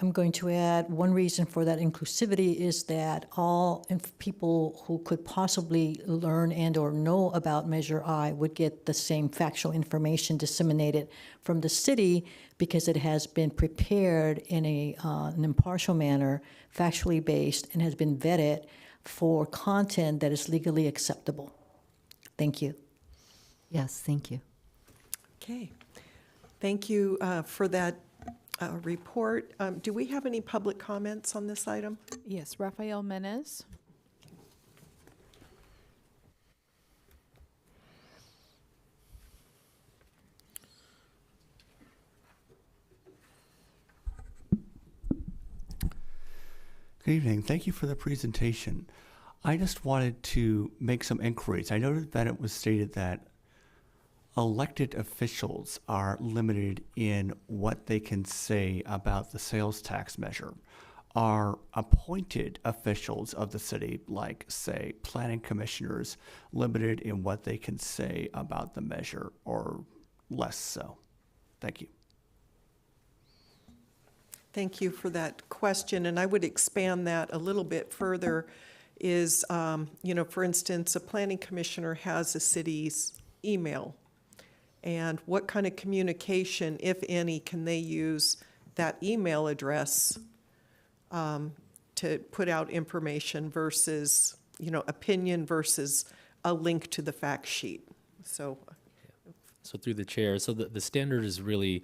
I'm going to add one reason for that inclusivity is that all people who could possibly learn and or know about Measure I would get the same factual information disseminated from the city because it has been prepared in an impartial manner, factually based, and has been vetted for content that is legally acceptable. Thank you. Yes, thank you. Okay. Thank you for that report. Do we have any public comments on this item? Yes, Rafael Menez. Good evening. Thank you for the presentation. I just wanted to make some inquiries. I noted that it was stated that elected officials are limited in what they can say about the sales tax measure. Are appointed officials of the city, like, say, planning commissioners, limited in what they can say about the measure, or less so? Thank you. Thank you for that question, and I would expand that a little bit further. Is, for instance, a planning commissioner has a city's email, and what kind of communication, if any, can they use that email address to put out information versus, opinion versus a link to the fact sheet? So through the chair, so the standard is really,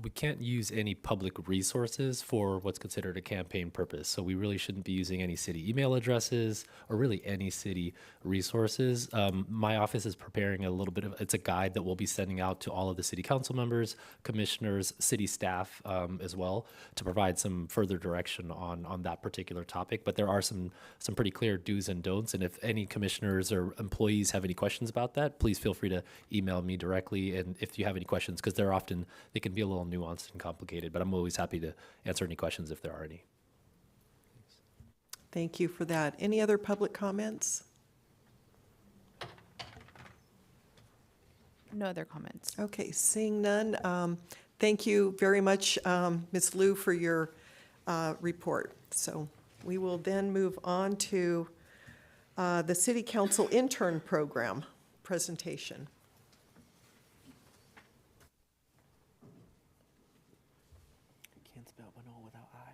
we can't use any public resources for what's considered a campaign purpose. So we really shouldn't be using any city email addresses or really any city resources. My office is preparing a little bit of, it's a guide that we'll be sending out to all of the city council members, commissioners, city staff as well, to provide some further direction on that particular topic. But there are some pretty clear do's and don'ts. And if any commissioners or employees have any questions about that, please feel free to email me directly. And if you have any questions, because they can be a little nuanced and complicated, but I'm always happy to answer any questions if there are any. Thank you for that. Any other public comments? No other comments. Okay, seeing none, thank you very much, Ms. Liu, for your report. So we will then move on to the City Council Intern Program presentation. Can't spell Pinole without I.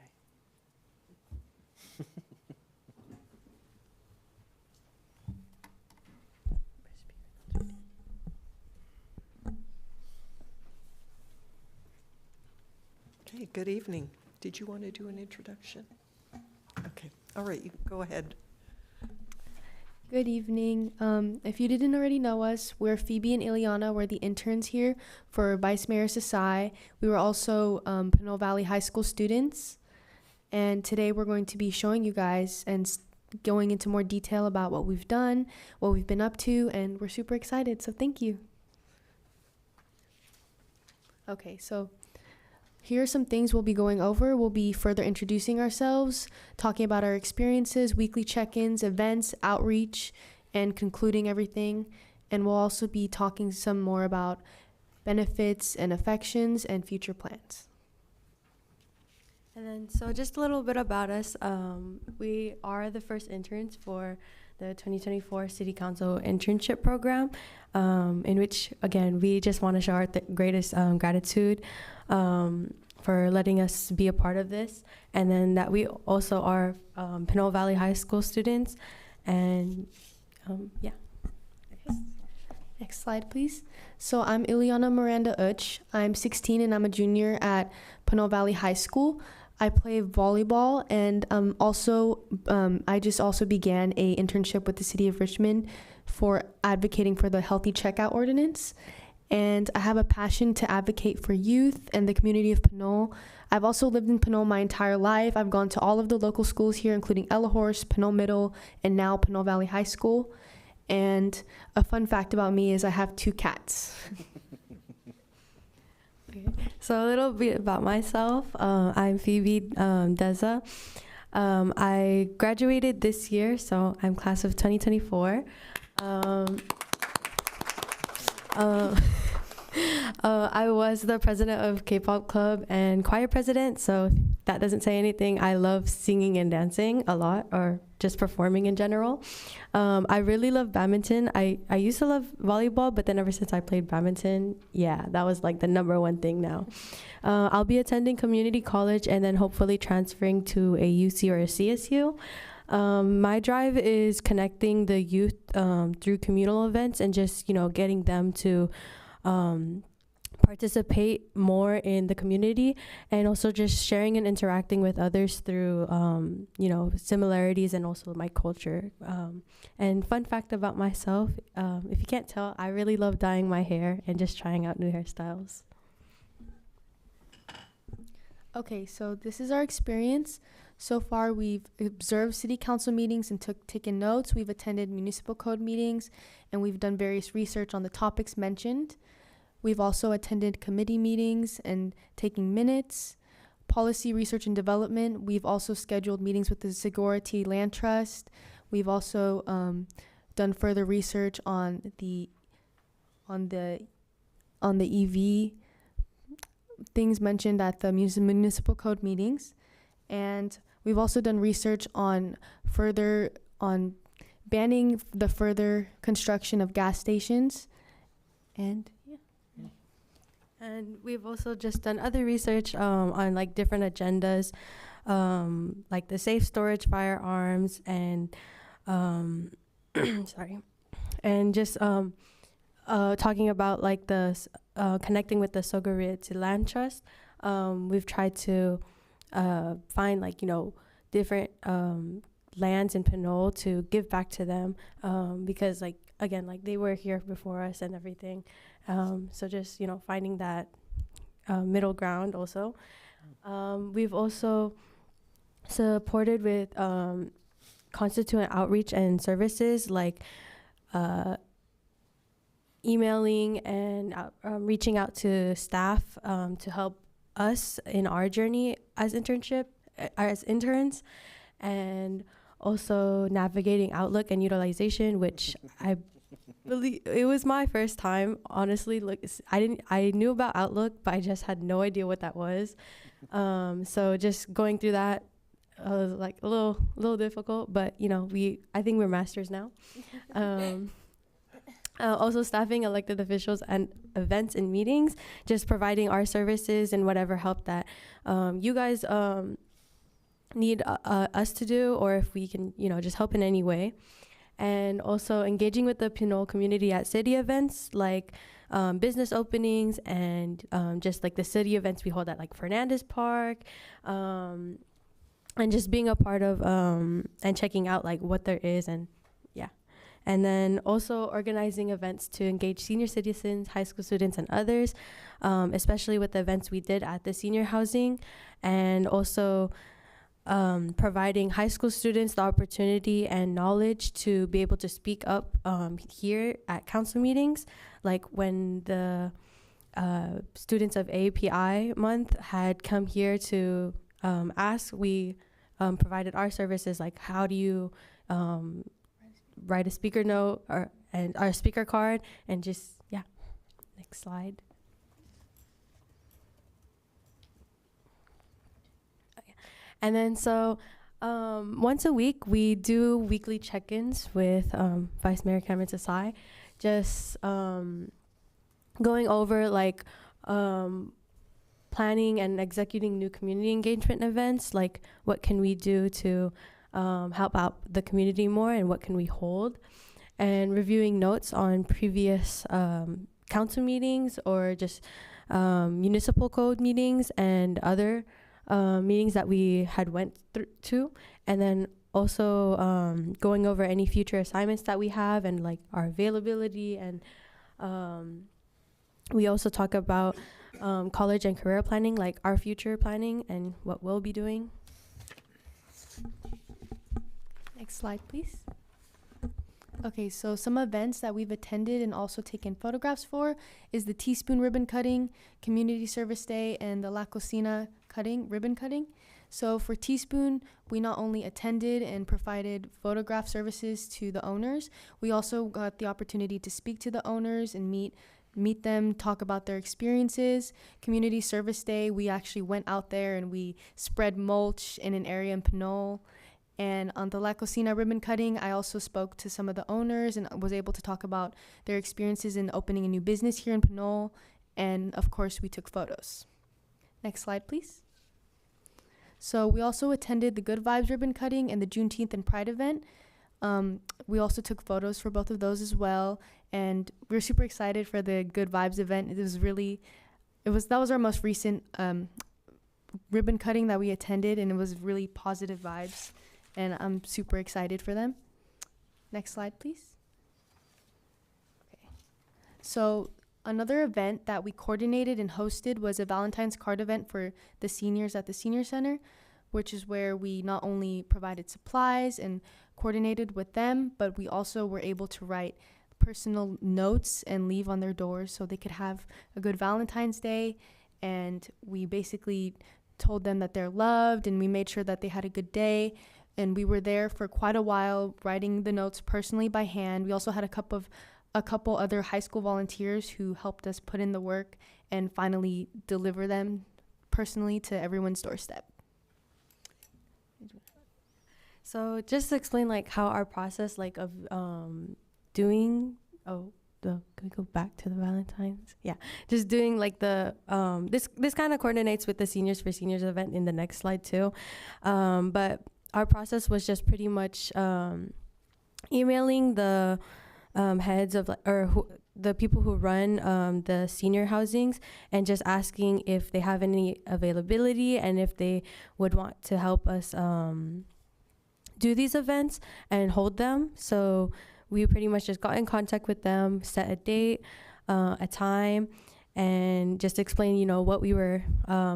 Okay, good evening. Did you want to do an introduction? Okay, all right, you go ahead. Good evening. If you didn't already know us, we're Phoebe and Ileana. We're the interns here for Vice Mayor Sasai. We were also Pinole Valley High School students. And today we're going to be showing you guys and going into more detail about what we've done, what we've been up to, and we're super excited. So thank you. Okay, so here are some things we'll be going over. We'll be further introducing ourselves, talking about our experiences, weekly check-ins, events, outreach, and concluding everything. And we'll also be talking some more about benefits and affections and future plans. And then, so just a little bit about us. We are the first interns for the 2024 City Council Internship Program, in which, again, we just want to show our greatest gratitude for letting us be a part of this. And then that we also are Pinole Valley High School students. And yeah. Next slide, please. So I'm Ileana Miranda Uch. I'm 16 and I'm a junior at Pinole Valley High School. I play volleyball, and I just also began a internship with the City of Richmond for advocating for the Healthy Checkout Ordinance. And I have a passion to advocate for youth and the community of Pinole. I've also lived in Pinole my entire life. I've gone to all of the local schools here, including Ellahorst, Pinole Middle, and now Pinole Valley High School. And a fun fact about me is I have 2 cats. Okay. So a little bit about myself. I'm Phoebe Deza. I graduated this year, so I'm class of 2024. I was the president of K-pop club and choir president, so if that doesn't say anything. I love singing and dancing a lot, or just performing in general. I really love badminton. I used to love volleyball, but then ever since I played badminton, yeah, that was like the #1 thing now. I'll be attending community college and then hopefully transferring to a UC or a CSU. My drive is connecting the youth through communal events and just, getting them to participate more in the community, and also just sharing and interacting with others through, similarities and also my culture. And fun fact about myself, if you can't tell, I really love dyeing my hair and just trying out new hairstyles. Okay, so this is our experience. So far, we've observed city council meetings and taken notes. We've attended municipal code meetings, and we've done various research on the topics mentioned. We've also attended committee meetings and taking minutes. Policy research and development. We've also scheduled meetings with the Segurity Land Trust. We've also done further research on the EV things mentioned at the municipal code meetings. And we've also done research on banning the further construction of gas stations. And yeah. And we've also just done other research on like different agendas, like the safe storage firearms and sorry, and just talking about like the connecting with the Segurity Land Trust. We've tried to find different lands in Pinole to give back to them, because again, they were here before us and everything. So just, finding that middle ground also. We've also supported with constituent outreach and services like emailing and reaching out to staff to help us in our journey as interns, and also navigating Outlook and utilization, which I believe it was my first time, honestly. I knew about Outlook, but I just had no idea what that was. So just going through that was a little difficult, but I think we're masters now. Also staffing elected officials and events and meetings, just providing our services and whatever help that you guys need us to do, or if we can, just help in any way. and also engaging with the Pinole community at city events like business openings and just like the city events we hold at like Fernandez Park, and just being a part of and checking out like what there is. And yeah, and then also organizing events to engage senior citizens, high school students, and others, especially with the events we did at the senior housing, and also providing high school students the opportunity and knowledge to be able to speak up here at council meetings. Like when the students of API month had come here to ask, we provided our services, like how do you write a speaker note and our speaker card, and just, yeah. Next slide. And then so once a week, we do weekly check-ins with Vice Mayor Cameron Desai, just going over like planning and executing new community engagement events, like what can we do to help out the community more and what can we hold, and reviewing notes on previous council meetings or just municipal code meetings and other meetings that we had went to, and then also going over any future assignments that we have and like our availability. And we also talk about college and career planning, like our future planning and what we'll be doing. Next slide, please. Okay, so some events that we've attended and also taken photographs for is the Teaspoon Ribbon Cutting, Community Service Day, and the La Cocina ribbon cutting. So for Teaspoon, we not only attended and provided photograph services to the owners, we also got the opportunity to speak to the owners and meet them, talk about their experiences. Community Service Day, we actually went out there and we spread mulch in an area in Pinole. And on the La Cocina ribbon cutting, I also spoke to some of the owners and was able to talk about their experiences in opening a new business here in Pinole. And of course, we took photos. Next slide, please. So we also attended the Good Vibes ribbon cutting and the Juneteenth and Pride event. We also took photos for both of those as well. And we were super excited for the Good Vibes event. That was our most recent ribbon cutting that we attended, and it was really positive vibes. And I'm super excited for them. Next slide, please. Okay. So another event that we coordinated and hosted was a Valentine's card event for the seniors at the Senior Center, which is where we not only provided supplies and coordinated with them, but we also were able to write personal notes and leave on their doors so they could have a good Valentine's Day. And we basically told them that they're loved, and we made sure that they had a good day. And we were there for quite a while, writing the notes personally by hand. We also had a couple other high school volunteers who helped us put in the work and finally deliver them personally to everyone's doorstep. So just to explain like how our process like of doing, can we go back to the Valentine's? Yeah, just doing like the, this kind of coordinates with the Seniors for Seniors event in the next slide too. But our process was just pretty much emailing the heads of the people who run the senior housings and just asking if they have any availability and if they would want to help us do these events and hold them. So we pretty much just got in contact with them, set a date, a time, and just explain, what we were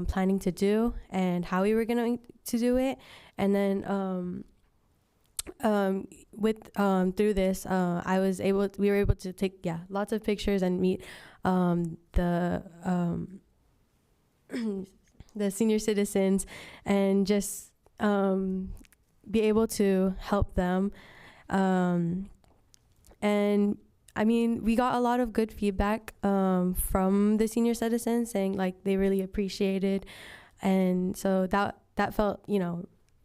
planning to do and how we were going to do it. And then through this, we were able to take lots of pictures and meet the senior citizens and just be able to help them. And I mean, we got a lot of good feedback from the senior citizens saying like they really appreciated, and so that felt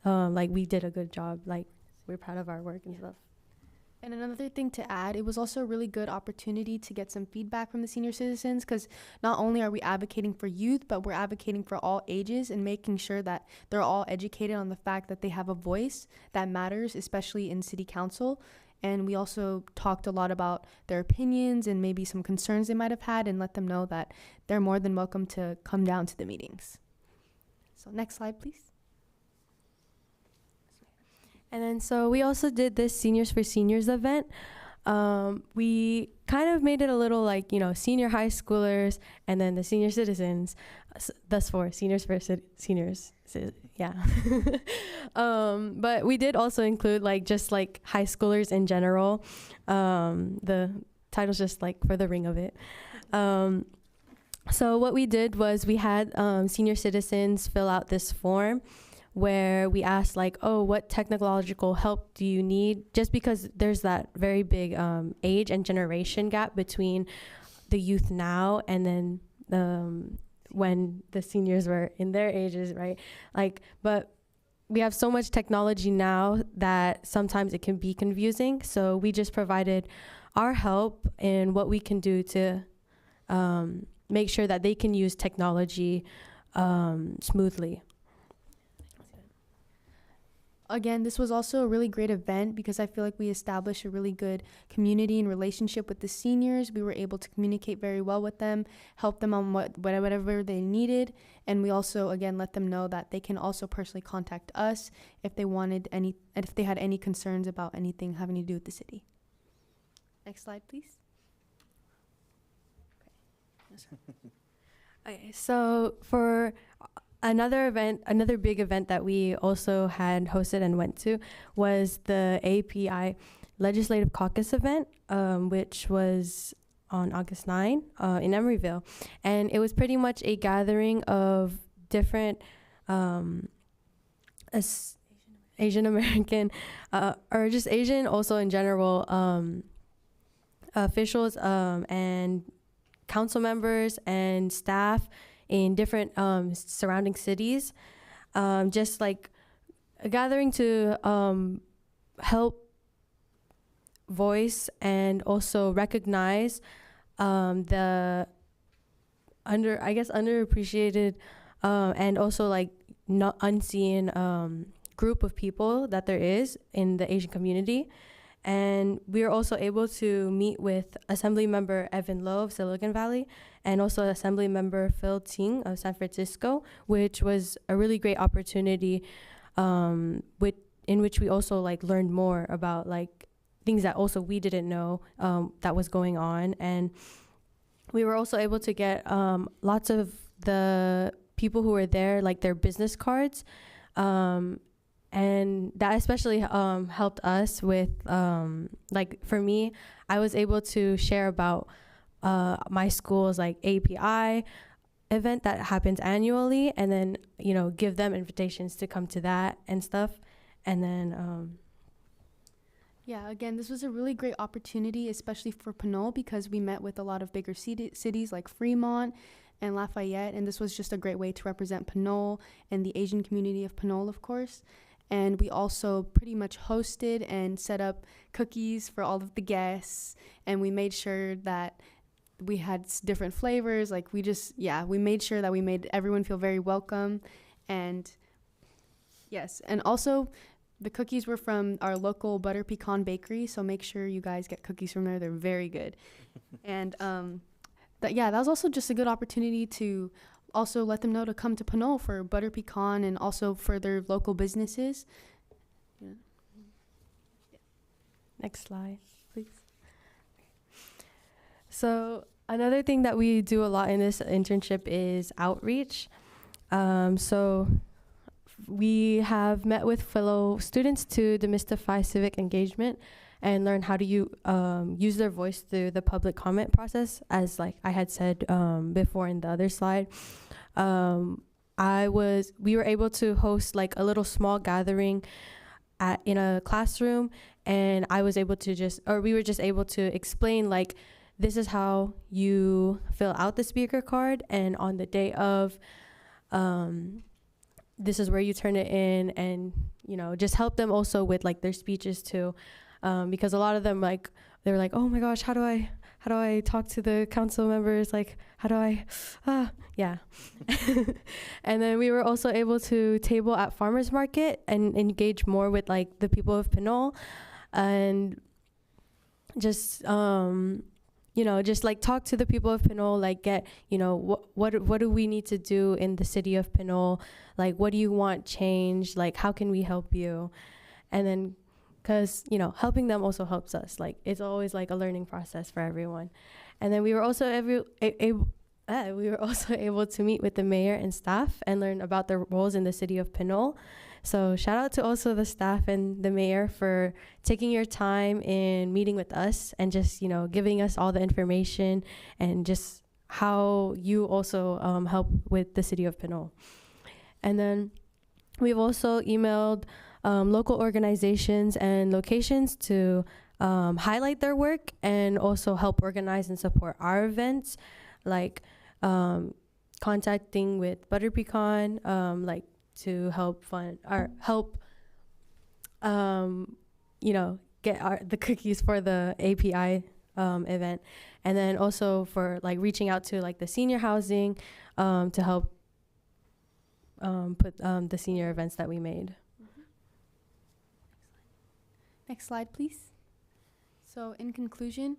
like we did a good job. Like we're proud of our work and stuff. And another thing to add, it was also a really good opportunity to get some feedback from the senior citizens, because not only are we advocating for youth, but we're advocating for all ages and making sure that they're all educated on the fact that they have a voice that matters, especially in city council. And we also talked a lot about their opinions and maybe some concerns they might have had, and let them know that they're more than welcome to come down to the meetings. So next slide, please. And then so we also did this Seniors for Seniors event. We kind of made it a little like, senior high schoolers and then the senior citizens, thus for seniors for seniors. Yeah. But we did also include just high schoolers in general. The title's just for the ring of it. So what we did was we had senior citizens fill out this form where we asked what technological help do you need? Just because there's that very big age and generation gap between the youth now and then when the seniors were in their ages, right? But we have so much technology now that sometimes it can be confusing. So we just provided our help in what we can do to make sure that they can use technology smoothly. Again, this was also a really great event because I feel like we established a really good community and relationship with the seniors. We were able to communicate very well with them, help them on whatever they needed. And we also, again, let them know that they can also personally contact us if they had any concerns about anything having to do with the city. Next slide, please. Okay, so for another big event that we also had hosted and went to was the API Legislative Caucus event, which was on August 9 in Emeryville. And it was pretty much a gathering of different Asian American, or just Asian also in general, officials and council members and staff in different surrounding cities, just a gathering to help voice and also recognize the underappreciated and also not unseen group of people that there is in the Asian community. And we were also able to meet with Assemblymember Evan Lowe of Silicon Valley and also Assemblymember Phil Ting of San Francisco, which was a really great opportunity in which we also learned more about things that also we didn't know that was going on. And we were also able to get lots of the people who were there, their business cards. And that especially helped us with, for me, I was able to share about my school's API event that happens annually, and then, give them invitations to come to that and stuff. And then, Yeah, again, this was a really great opportunity, especially for Pinole, because we met with a lot of bigger cities like Fremont and Lafayette, and this was just a great way to represent Pinole and the Asian community of Pinole, of course. And we also pretty much hosted and set up cookies for all of the guests. And we made sure that we had different flavors. We made sure that we made everyone feel very welcome. And yes, and also the cookies were from our local Butter Pecan Bakery. So make sure you guys get cookies from there. They're very good. And that was also just a good opportunity to also let them know to come to Pinole for Butter Pecan and also for their local businesses. Yeah. Next slide, please. So another thing that we do a lot in this internship is outreach. So we have met with fellow students to demystify civic engagement and learn how to use their voice through the public comment process, as I had said before in the other slide. We were able to host a little small gathering in a classroom, and we were just able to explain this is how you fill out the speaker card, and on the day of, this is where you turn it in, and just help them also with their speeches too. Because a lot of them they were oh my gosh, how do I talk to the council members? Yeah. And then we were also able to table at farmers market and engage more with the people of Pinole. And just just like talk to the people of Pinole, like get, what do we need to do in the city of Pinole? Like, what do you want changed? Like, how can we help you? And then, because, helping them also helps us. Like, it's always like a learning process for everyone. And then we were also able to meet with the mayor and staff and learn about their roles in the city of Pinole. So shout out to also the staff and the mayor for taking your time in meeting with us and just, giving us all the information and just how you also help with the city of Pinole. And then we've also emailed local organizations and locations to highlight their work and also help organize and support our events, like contacting with Butter Pecan, to help fund or help, get the cookies for the API event, and then also for like reaching out to like the senior housing to help put the senior events that we made. Next slide, please. So in conclusion,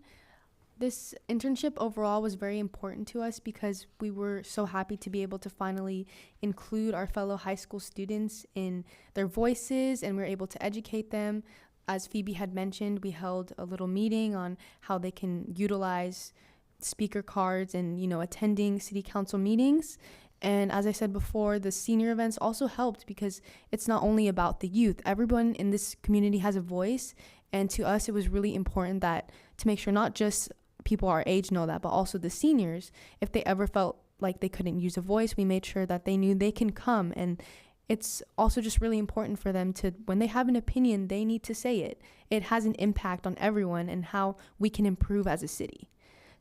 this internship overall was very important to us because we were so happy to be able to finally include our fellow high school students in their voices, and we were able to educate them. As Phoebe had mentioned, we held a little meeting on how they can utilize speaker cards and, attending city council meetings. And as I said before, the senior events also helped because it's not only about the youth. Everyone in this community has a voice. And to us, it was really important that to make sure not just people our age know that, but also the seniors, if they ever felt like they couldn't use a voice, we made sure that they knew they can come. And it's also just really important for them to, when they have an opinion, they need to say it. It has an impact on everyone and how we can improve as a city.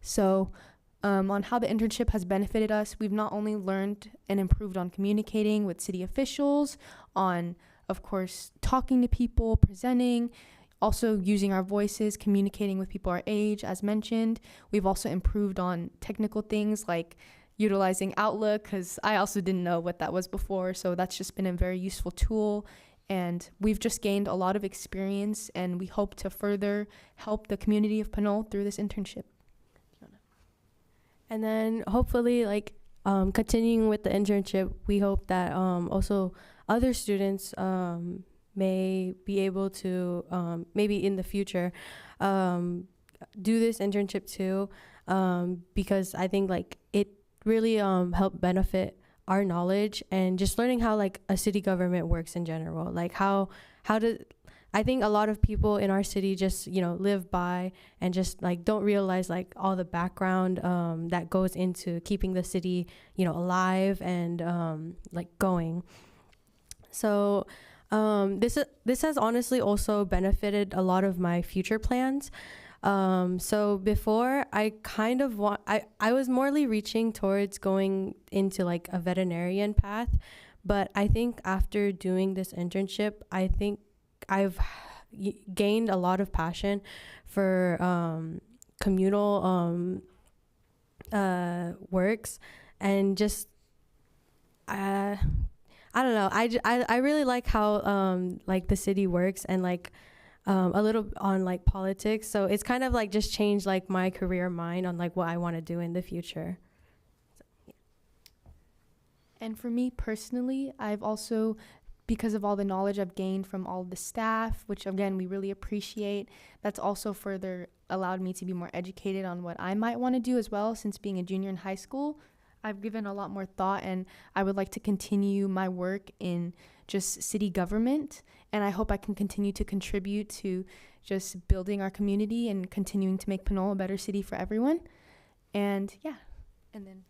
So on how the internship has benefited us, we've not only learned and improved on communicating with city officials, on, of course, talking to people, presenting, also using our voices, communicating with people our age, as mentioned. We've also improved on technical things like utilizing Outlook, because I also didn't know what that was before. So that's just been a very useful tool. And we've just gained a lot of experience, and we hope to further help the community of Pinole through this internship. And then hopefully, continuing with the internship, we hope that also other students may be able to, maybe in the future, do this internship too, because I think it really helped benefit our knowledge and just learning how a city government works in general. I think a lot of people in our city just live by and just don't realize all the background that goes into keeping the city alive and going. So this has honestly also benefited a lot of my future plans. So before, I kind of I was morely reaching towards going into a veterinarian path, but I think after doing this internship, I think I've gained a lot of passion for communal works, and just I don't know. I really like how the city works, and a little on politics. So it's kind of just changed my career mind on what I want to do in the future. So, yeah. And for me personally, I've also, because of all the knowledge I've gained from all the staff, which again, we really appreciate, that's also further allowed me to be more educated on what I might want to do as well. Since being a junior in high school, I've given a lot more thought, and I would like to continue my work in just city government. And I hope I can continue to contribute to just building our community and continuing to make Pinole a better city for everyone. And yeah, and then,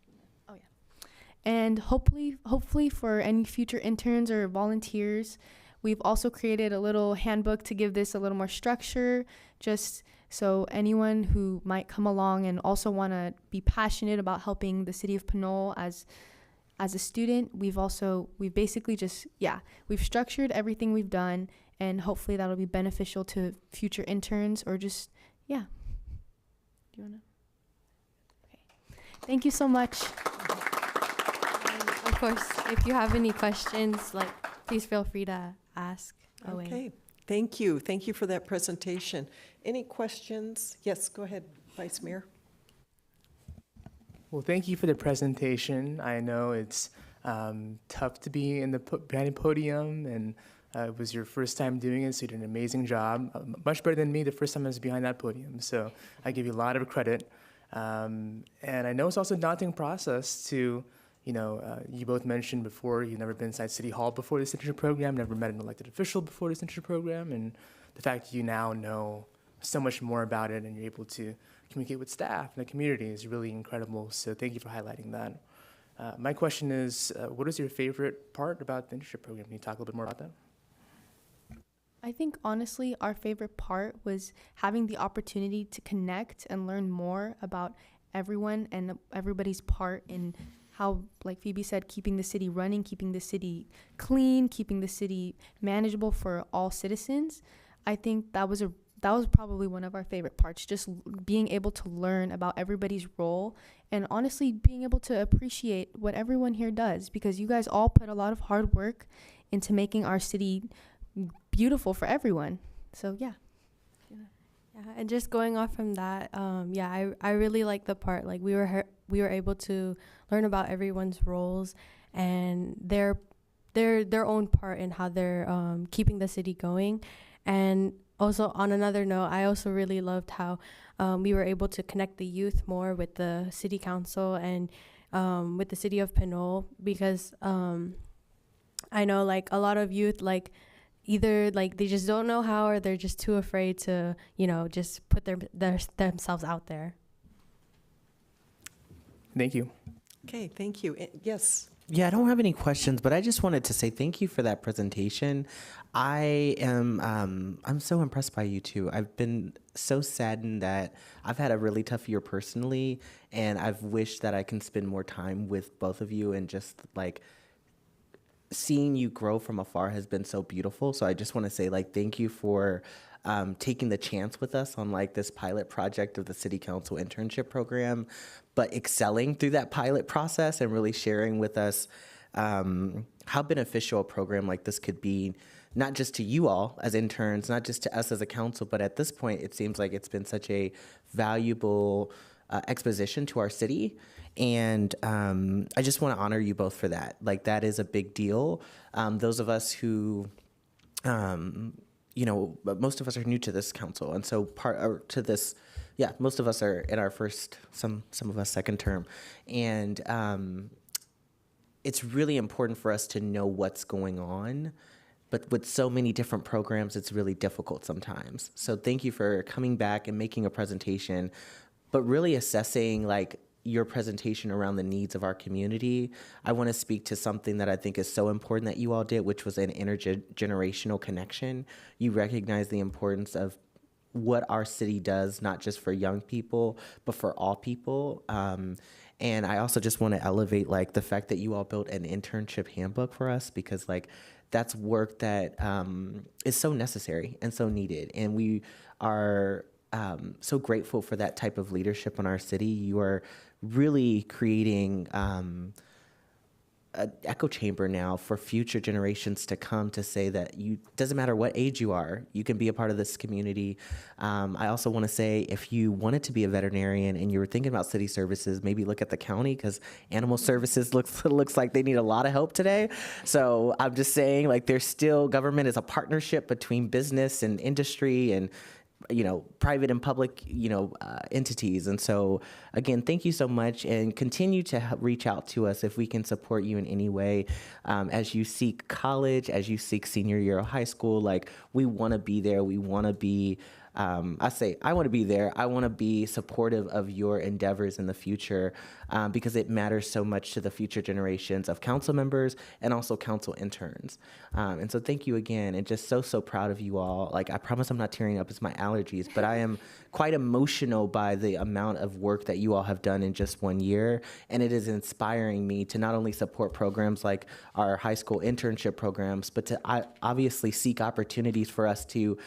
and hopefully for any future interns or volunteers, we've also created a little handbook to give this a little more structure, just so anyone who might come along and also want to be passionate about helping the city of Pinole as a student, we've basically just, we've structured everything we've done, and hopefully that'll be beneficial to future interns or just, Do you want to? Okay. Thank you so much. Of course, if you have any questions, please feel free to ask away. Okay. Thank you. Thank you for that presentation. Any questions? Yes, go ahead, Vice Mayor. Well, thank you for the presentation. I know it's tough to be in the behind the podium, and it was your first time doing it, so you did an amazing job. Much better than me the first time I was behind that podium, so I give you a lot of credit. And I know it's also a daunting process to, you both mentioned before you've never been inside City Hall before this internship program, never met an elected official before this internship program, and the fact that you now know so much more about it and you're able to communicate with staff and the community is really incredible. So thank you for highlighting that. My question is, what is your favorite part about the internship program? Can you talk a little bit more about that? I think honestly, our favorite part was having the opportunity to connect and learn more about everyone and everybody's part in how, like Phoebe said, keeping the city running, keeping the city clean, keeping the city manageable for all citizens. I think that was probably one of our favorite parts, just being able to learn about everybody's role and honestly being able to appreciate what everyone here does, because you guys all put a lot of hard work into making our city beautiful for everyone. So yeah, and just going off from that, I really like the part, like we were able to learn about everyone's roles and their own part in how they're keeping the city going. And also on another note, I also really loved how we were able to connect the youth more with the city council and with the city of Pinole, because I know like a lot of youth, like either like they just don't know how, or they're just too afraid to, just put themselves out there. Thank you. Okay, thank you. Yes. Yeah, I don't have any questions, but I just wanted to say thank you for that presentation. I'm so impressed by you two. I've been so saddened that I've had a really tough year personally, and I've wished that I can spend more time with both of you, and just like seeing you grow from afar has been so beautiful. So I just want to say like thank you for taking the chance with us on like this pilot project of the City Council internship program, but excelling through that pilot process and really sharing with us how beneficial a program like this could be, not just to you all as interns, not just to us as a council, but at this point, it seems like it's been such a valuable exposition to our city. And I just want to honor you both for that. Like, that is a big deal. Those of us who, most of us are new to this council. And so most of us are in our first, some of us second term. And it's really important for us to know what's going on. But with so many different programs, it's really difficult sometimes. So thank you for coming back and making a presentation, but really assessing like your presentation around the needs of our community. I want to speak to something that I think is so important that you all did, which was an intergenerational connection. You recognize the importance of what our city does, not just for young people, but for all people. And I also just want to elevate like the fact that you all built an internship handbook for us, because like that's work that is so necessary and so needed. And we are so grateful for that type of leadership in our city. You are really creating an echo chamber now for future generations to come, to say that doesn't matter what age you are, you can be a part of this community. I also want to say, if you wanted to be a veterinarian and you were thinking about city services, maybe look at the county, because animal services looks like they need a lot of help today. So I'm just saying, like, there's still, government is a partnership between business and industry and private and public, entities. And so again, thank you so much, and continue to reach out to us if we can support you in any way. As you seek college, as you seek senior year of high school, like, we want to be there. We want to be, I want to be there. I want to be supportive of your endeavors in the future, because it matters so much to the future generations of council members and also council interns. And so thank you again, and just so proud of you all. Like, I promise I'm not tearing up, it's my allergies, but I am quite emotional by the amount of work that you all have done in just 1 year. And it is inspiring me to not only support programs like our high school internship programs, but to obviously seek opportunities for us to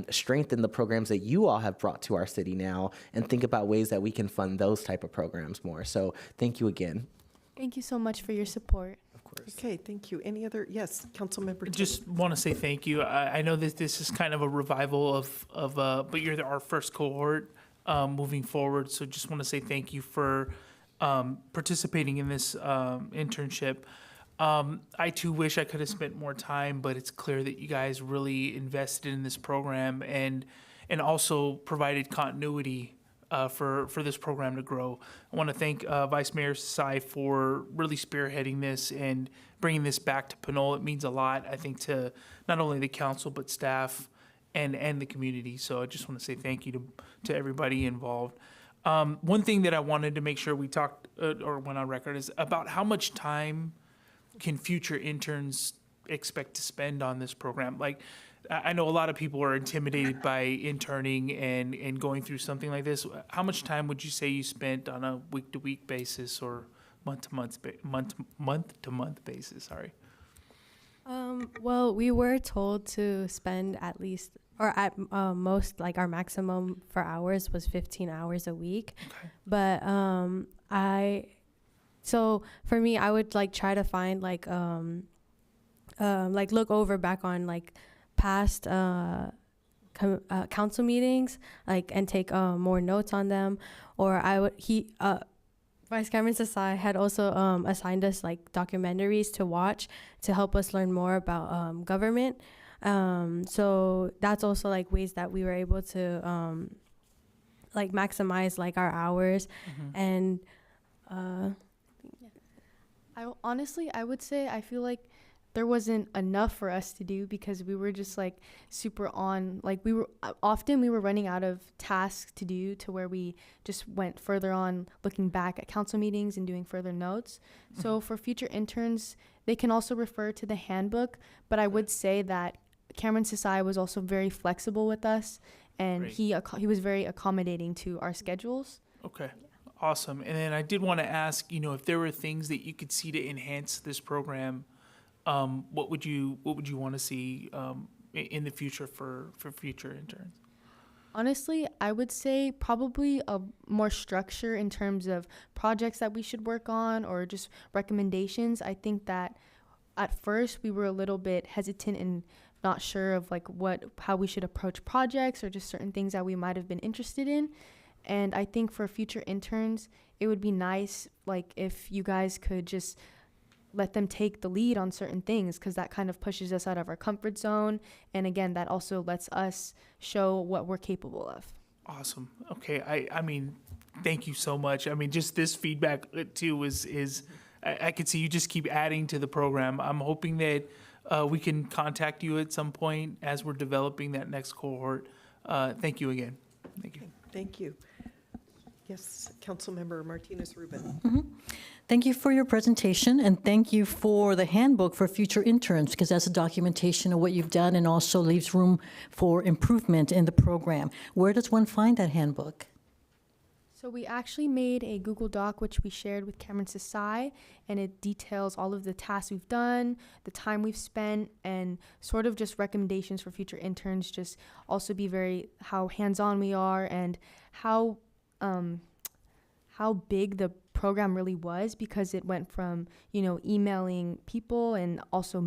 strengthen the programs that you all have brought to our city now, and think about ways that we can fund those type of programs more. So thank you again. Thank you so much for your support. Of course. course. Okay, thank you. Any other, yes, Councilmember Tilley. Just want to say thank you. I know that this is kind of a revival but you're our first cohort moving forward. So just want to say thank you for participating in this internship. I too wish I could have spent more time, but it's clear that you guys really invested in this program and also provided continuity for this program to grow. I want to thank Vice Mayor Sai for really spearheading this and bringing this back to Pinole. It means a lot, I think, to not only the council but staff and the community. So I just want to say thank you to everybody involved. One thing that I wanted to make sure we talked or went on record is about how much time can future interns expect to spend on this program? Like, I know a lot of people are intimidated by interning and going through something like this. How much time would you say you spent on a week-to-week basis or month-to-month basis? Sorry. Well, we were told to spend at least, or at most, like our maximum for hours was 15 hours a week. Okay. But so for me, I would like try to find like look over back on like past council meetings, like, and take more notes on them. Or Vice Chairman Sasai had also assigned us like documentaries to watch to help us learn more about government. So that's also like ways that we were able to like maximize like our hours. And I would say I feel like there wasn't enough for us to do because we were just like super on, like we were running out of tasks to do to where we just went further on looking back at council meetings and doing further notes. So for future interns, they can also refer to the handbook, but I would say that Cameron Sasai was also very flexible with us, and Great. he was very accommodating to our schedules. Okay. Awesome. And then I did want to ask, if there were things that you could see to enhance this program, what would you want to see in the future for future interns? Honestly, I would say probably a more structure in terms of projects that we should work on or just recommendations. I think that at first we were a little bit hesitant and not sure of like how we should approach projects or just certain things that we might have been interested in. And I think for future interns, it would be nice like if you guys could just let them take the lead on certain things, because that kind of pushes us out of our comfort zone. And again, that also lets us show what we're capable of. Awesome. Okay. I mean, thank you so much. I mean, just this feedback too is I could see you just keep adding to the program. I'm hoping that we can contact you at some point as we're developing that next cohort. Thank you again. Thank you. Okay, thank you. Yes, Councilmember Martinez-Rubin. Thank you for your presentation, and thank you for the handbook for future interns, because that's a documentation of what you've done and also leaves room for improvement in the program. Where does one find that handbook? So we actually made a Google Doc, which we shared with Cameron Sasai, and it details all of the tasks we've done, the time we've spent, and sort of just recommendations for future interns, just also be how hands-on we are and how big the program really was, because it went from, emailing people and also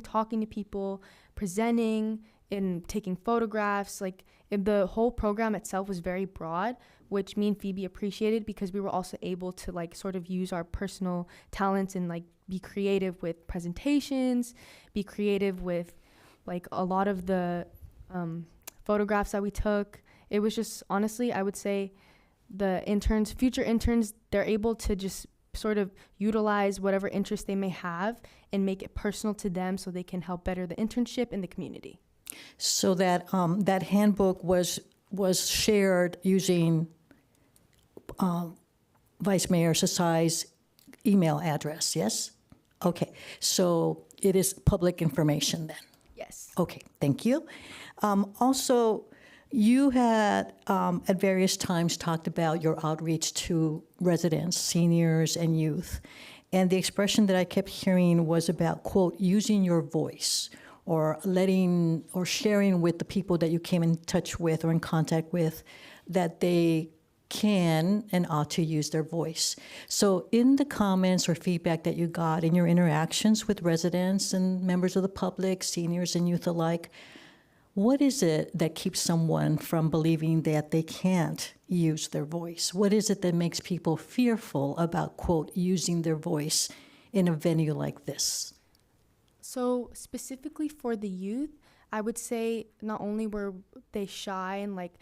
talking to people, presenting and taking photographs. Like the whole program itself was very broad, which me and Phoebe appreciated because we were also able to like sort of use our personal talents and like be creative with presentations, be creative with like a lot of the photographs that we took. It was just, honestly, I would say the future interns, they're able to just sort of utilize whatever interest they may have and make it personal to them so they can help better the internship in the community. So that that handbook was shared using Vice Mayor Sasai's email address, yes? Okay, so it is public information then? Yes. Okay, thank you. Also, you had at various times talked about your outreach to residents, seniors, and youth. And the expression that I kept hearing was about, quote, using your voice, or sharing with the people that you came in touch with or in contact with, that they can and ought to use their voice. So in the comments or feedback that you got in your interactions with residents and members of the public, seniors and youth alike, what is it that keeps someone from believing that they can't use their voice? What is it that makes people fearful about, quote, using their voice in a venue like this? So specifically for the youth, I would say not only were they shy and like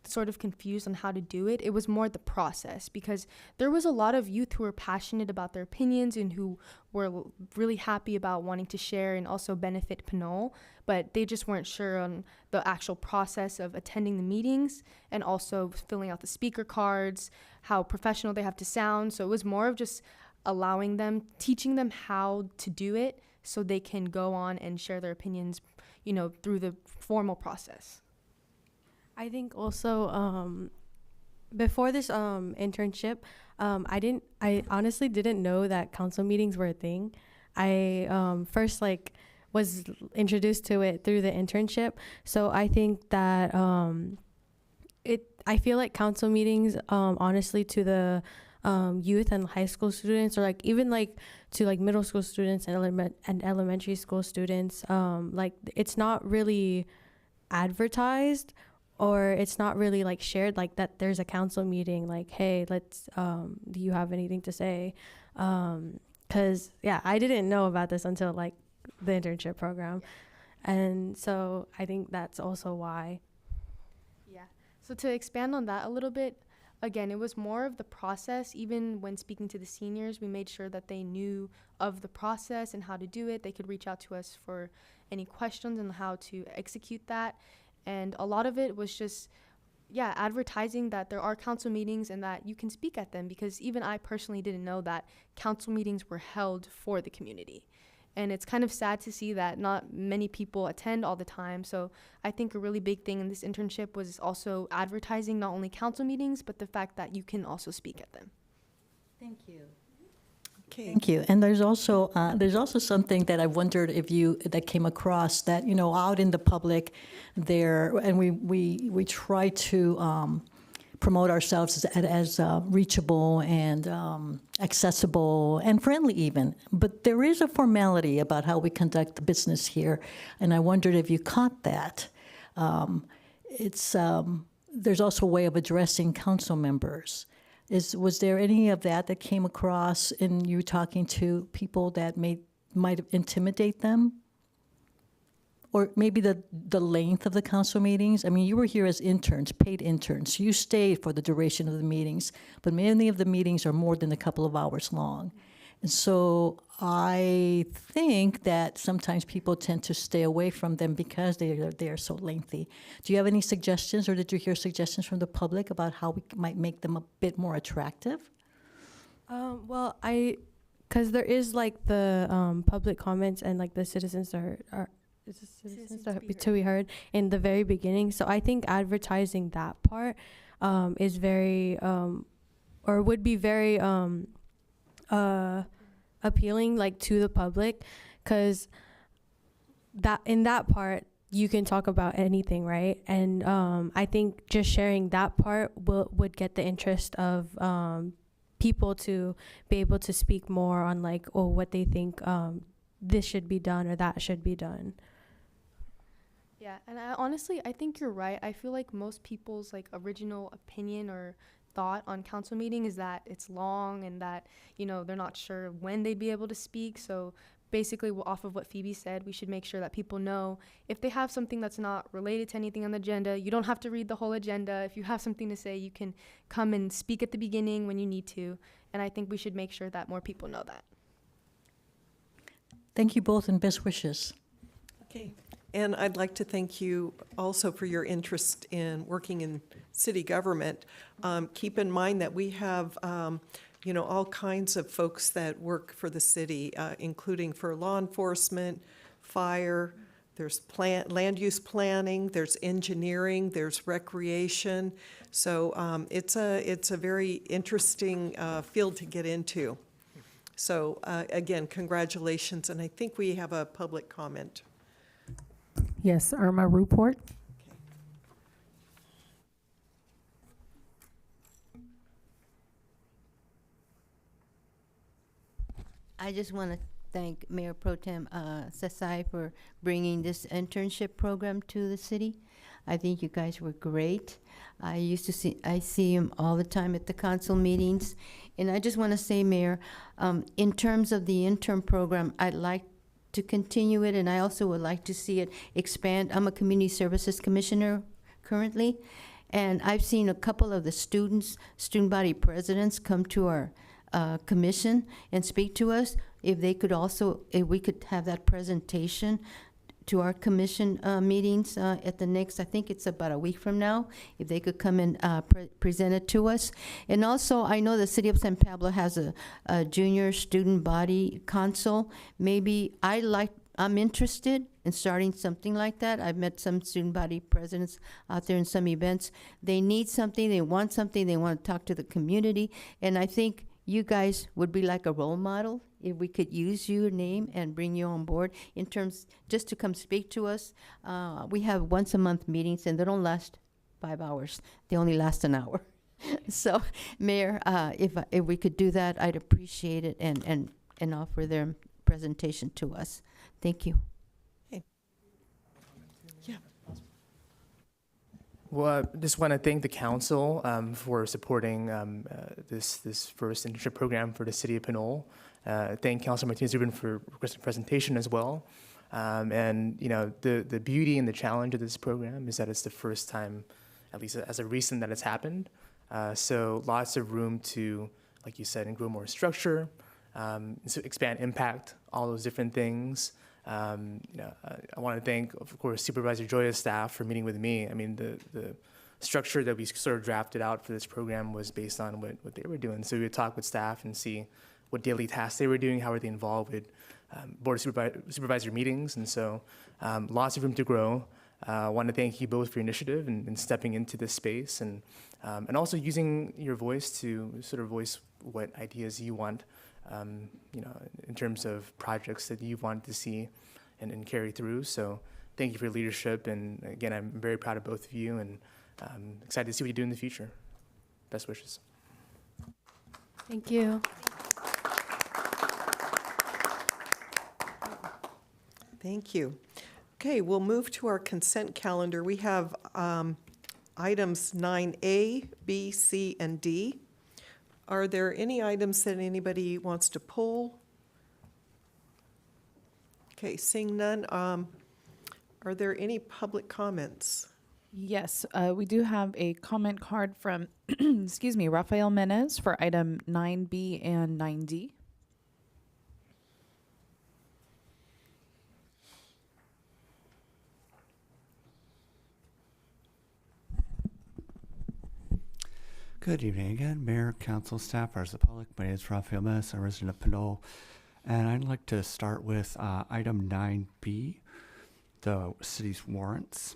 sort of confused on how to do it, it was more the process, because there was a lot of youth who were passionate about their opinions and who were really happy about wanting to share and also benefit Pinole, but they just weren't sure on the actual process of attending the meetings and also filling out the speaker cards, how professional they have to sound. So it was more of just allowing them, teaching them how to do it so they can go on and share their opinions, you know, through the formal process. I think also before this internship, I honestly didn't know that council meetings were a thing. I first was introduced to it through the internship. So I think that I feel like council meetings, honestly, to the youth and high school students, or even to middle school students and elementary school students, it's not really advertised, or it's not really shared that there's a council meeting, hey, let's do you have anything to say? Because I didn't know about this until the internship program. And so I think that's also why. Yeah. So to expand on that a little bit, again, it was more of the process. Even when speaking to the seniors, we made sure that they knew of the process and how to do it. They could reach out to us for any questions on how to execute that. And a lot of it was just, advertising that there are council meetings and that you can speak at them, because even I personally didn't know that council meetings were held for the community. And it's kind of sad to see that not many people attend all the time. So I think a really big thing in this internship was also advertising not only council meetings, but the fact that you can also speak at them. Thank you. Okay. Thank you. And there's also something that I wondered if that came across, that out in the public there, and we try to promote ourselves as reachable and accessible and friendly even. But there is a formality about how we conduct the business here, and I wondered if you caught that. There's also a way of addressing council members. Was there any of that came across in you talking to people that might intimidate them? Or maybe the length of the council meetings? I mean, you were here as interns, paid interns. You stayed for the duration of the meetings, but many of the meetings are more than a couple of hours long. And so I think that sometimes people tend to stay away from them because they are so lengthy. Do you have any suggestions, or did you hear suggestions from the public about how we might make them a bit more attractive? Well, because there is the public comments and the citizens to be heard in the very beginning. So I think advertising that part is very or would be very appealing to the public, because that in that part you can talk about anything, right? And I think just sharing that part would get the interest of people to be able to speak more on what they think this should be done or that should be done. Yeah, and I think you're right. I feel like most people's original opinion or thought on council meeting is that it's long and that they're not sure when they'd be able to speak. So basically, off of what Phoebe said, we should make sure that people know if they have something that's not related to anything on the agenda, you don't have to read the whole agenda. If you have something to say, you can come and speak at the beginning when you need to. And I think we should make sure that more people know that. Thank you both, and best wishes. Okay. And I'd like to thank you also for your interest in working in city government. Keep in mind that we have, all kinds of folks that work for the city, including for law enforcement, fire, there's land use planning, there's engineering, there's recreation. So it's a very interesting field to get into. So again, congratulations, and I think we have a public comment. Yes, Irma Ruport. I just want to thank Mayor Pro Tem Sasai for bringing this internship program to the city. I think you guys were great. I see him all the time at the council meetings. And I just want to say, Mayor, in terms of the intern program, I'd like to continue it, and I also would like to see it expand. I'm a community services commissioner currently, and I've seen a couple of the student body presidents come to our commission and speak to us. If we could have that presentation to our commission meetings at the next, I think it's about a week from now, if they could come and present it to us. And also, I know the city of San Pablo has a junior student body council. Maybe I'm interested in starting something like that. I've met some student body presidents out there in some events. They need something, they want something, they want to talk to the community. And I think you guys would be like a role model if we could use your name and bring you on board in terms, just to come speak to us. We have once a month meetings, and they don't last 5 hours. They only last an hour. So, Mayor, if we could do that, I'd appreciate it, and offer their presentation to us. Thank you. Well, I just want to thank the council for supporting this first internship program for the city of Pinole. Thank Councilor Martinez-Rubin for requesting a presentation as well. And the beauty and the challenge of this program is that it's the first time, at least as of recent, that it's happened. So lots of room to, like you said, and grow more structure, so expand impact, all those different things. I want to thank, of course, Supervisor Joya's staff for meeting with me. I mean, the structure that we sort of drafted out for this program was based on what they were doing. So we would talk with staff and see what daily tasks they were doing, how were they involved with board of supervisor meetings, and so lots of room to grow. I want to thank you both for your initiative and stepping into this space, and also using your voice to sort of voice what ideas you want, in terms of projects that you want to see and carry through. So thank you for your leadership, and again, I'm very proud of both of you, and excited to see what you do in the future. Best wishes. Thank you. Thank you. Okay, we'll move to our consent calendar. We have items 9A, B, C, and D. Are there any items that anybody wants to pull? Okay, seeing none, are there any public comments? Yes, we do have a comment card from, excuse me, Rafael Menez for item 9B and 9D. Good evening again, Mayor, Council, staff, members of the public. My name is Rafael Menez, I'm a resident of Pinole, and I'd like to start with item 9B, the city's warrants.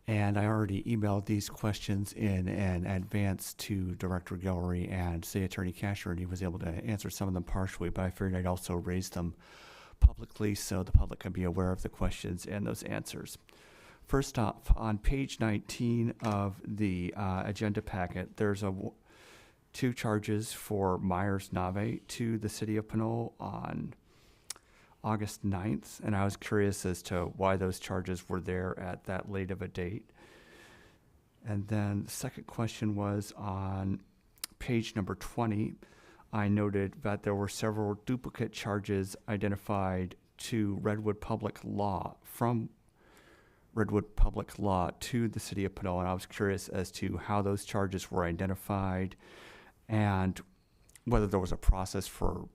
And I already emailed these questions in advance to Director Guillory and City Attorney Casher, and he was able to answer some of them partially, but I figured I'd also raise them publicly so the public can be aware of the questions and those answers. First off, on page 19 of the agenda packet, there's two charges for Myers Nave to the city of Pinole on August 9th, and I was curious as to why those charges were there at that late of a date. And then the second question was on page number 20. I noted that there were several duplicate charges identified to Redwood Public Law from Redwood Public Law to the city of Pinole, and I was curious as to how those charges were identified and whether there was a process for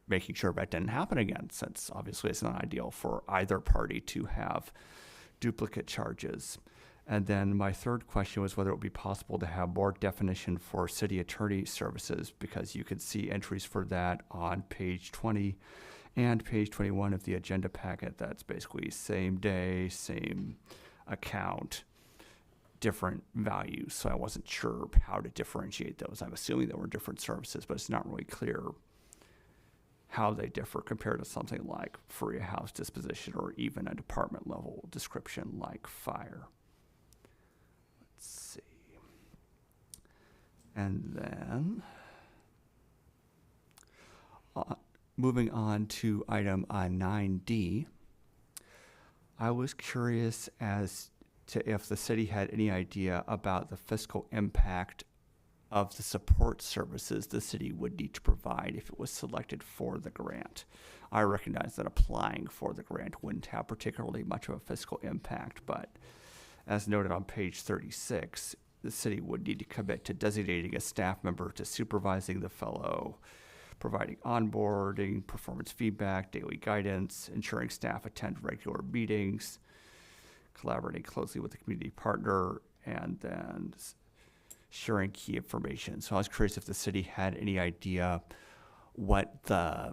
making sure that didn't happen again, since obviously it's not ideal for either party to have duplicate charges. And then my third question was whether it would be possible to have more definition for city attorney services, because you could see entries for that on page 20 and page 21 of the agenda packet. That's basically same day, same account, different values. So I wasn't sure how to differentiate those. I'm assuming there were different services, but it's not really clear how they differ compared to something like free house disposition or even a department level description like fire. Let's see. And then moving on to item 9D, I was curious as to if the city had any idea about the fiscal impact of the support services the city would need to provide if it was selected for the grant. I recognize that applying for the grant wouldn't have particularly much of a fiscal impact, but as noted on page 36, the city would need to commit to designating a staff member to supervising the fellow, providing onboarding, performance feedback, daily guidance, ensuring staff attend regular meetings, collaborating closely with the community partner, and then sharing key information. So I was curious if the city had any idea what the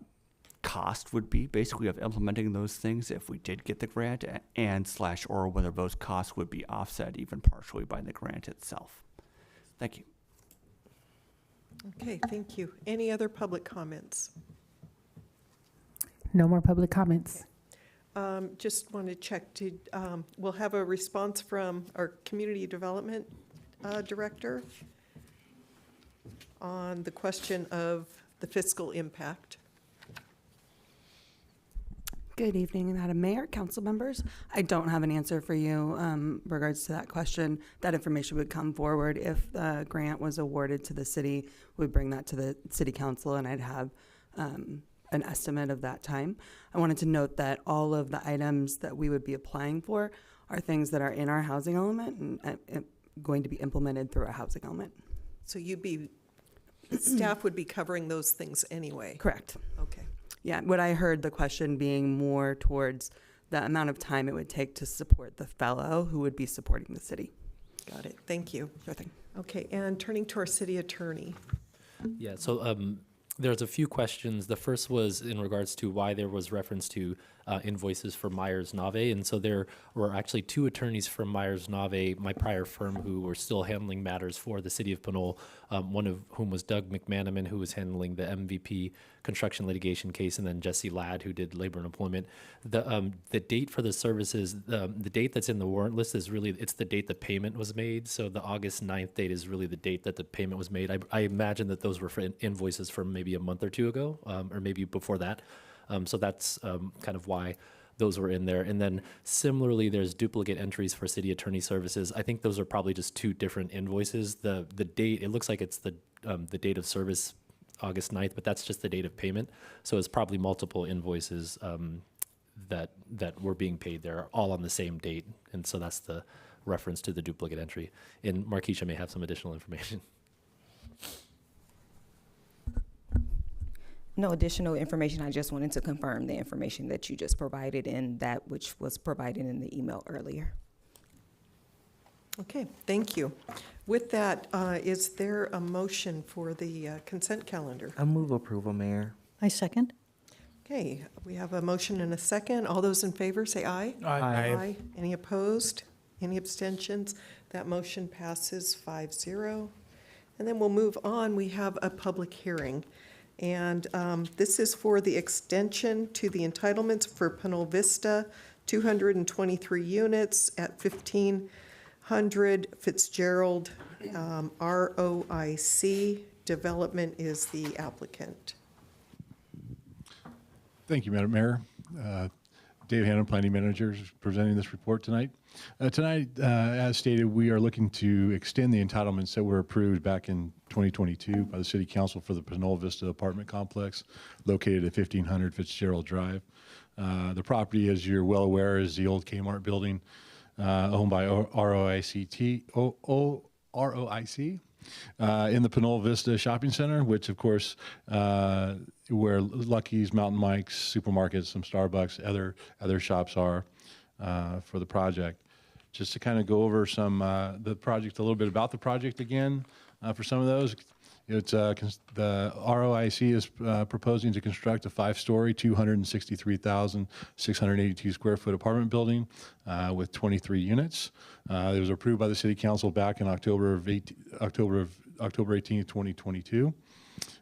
cost would be basically of implementing those things if we did get the grant, or whether those costs would be offset even partially by the grant itself. Thank you. Okay, thank you. Any other public comments? No more public comments. Just want to check, we'll have a response from our community development director on the question of the fiscal impact. Good evening, Madam Mayor, council members. I don't have an answer for you regards to that question. That information would come forward if the grant was awarded to the city. We'd bring that to the city council, and I'd have an estimate of that time. I wanted to note that all of the items that we would be applying for are things that are in our housing element and going to be implemented through a housing element. So staff would be covering those things anyway? Correct. Okay. Yeah, what I heard the question being more towards the amount of time it would take to support the fellow who would be supporting the city. Got it. Thank you. Sure thing. Okay, and turning to our city attorney. Yeah, so there's a few questions. The first was in regards to why there was reference to invoices for Myers-Nave. And so there were actually two attorneys from Myers-Nave, my prior firm, who were still handling matters for the city of Pinole, one of whom was Doug McManaman, who was handling the MVP construction litigation case, and then Jesse Ladd, who did labor and employment. The date for the services, the date that's in the warrant list is really, it's the date the payment was made. So the August 9th date is really the date that the payment was made. I imagine that those were for invoices from maybe a month or two ago, or maybe before that. So that's kind of why those were in there. And then similarly, there's duplicate entries for city attorney services. I think those are probably just two different invoices. The date, it looks like it's the date of service, August 9th, but that's just the date of payment. So it's probably multiple invoices that were being paid there, all on the same date. And so that's the reference to the duplicate entry. And Markeisha may have some additional information. No additional information. I just wanted to confirm the information that you just provided and that which was provided in the email earlier. Okay, thank you. With that, is there a motion for the consent calendar? I move approval, Mayor. I second. Okay, we have a motion and a second. All those in favor, say aye. Aye. Any opposed? Any abstentions? That motion passes 5-0. And then we'll move on. We have a public hearing. And this is for the extension to the entitlements for Pinole Vista, 223 units at 1500 Fitzgerald. ROIC Development is the applicant. Thank you, Madam Mayor. Dave Hannon, Planning Manager, is presenting this report tonight. As stated, we are looking to extend the entitlements that were approved back in 2022 by the City Council for the Pinole Vista apartment complex located at 1500 Fitzgerald Drive. The property, as you're well aware, is the old Kmart building owned by ROIC in the Pinole Vista Shopping Center, which, of course, where Lucky's, Mountain Mike's, supermarkets, some Starbucks, other shops are for the project. Just to kind of go over some the project, a little bit about the project again. For some of those, it's the ROIC is proposing to construct a 5-story, 263,682 square foot apartment building with 23 units. It was approved by the City Council back in October 18th, 2022.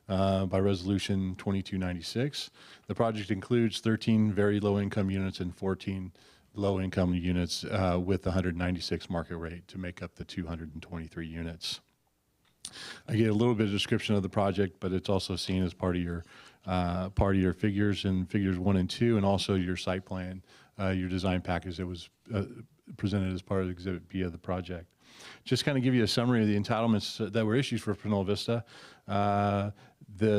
By Resolution 2296. The project includes 13 very low-income units and 14 low-income units with 196 market rate to make up the 223 units. I get a little bit of description of the project, but it's also seen as part of your figures in figures 1 and 2, and also your site plan, your design package that was presented as part of Exhibit B of the project. Just kind of give you a summary of the entitlements that were issued for Pinole Vista. The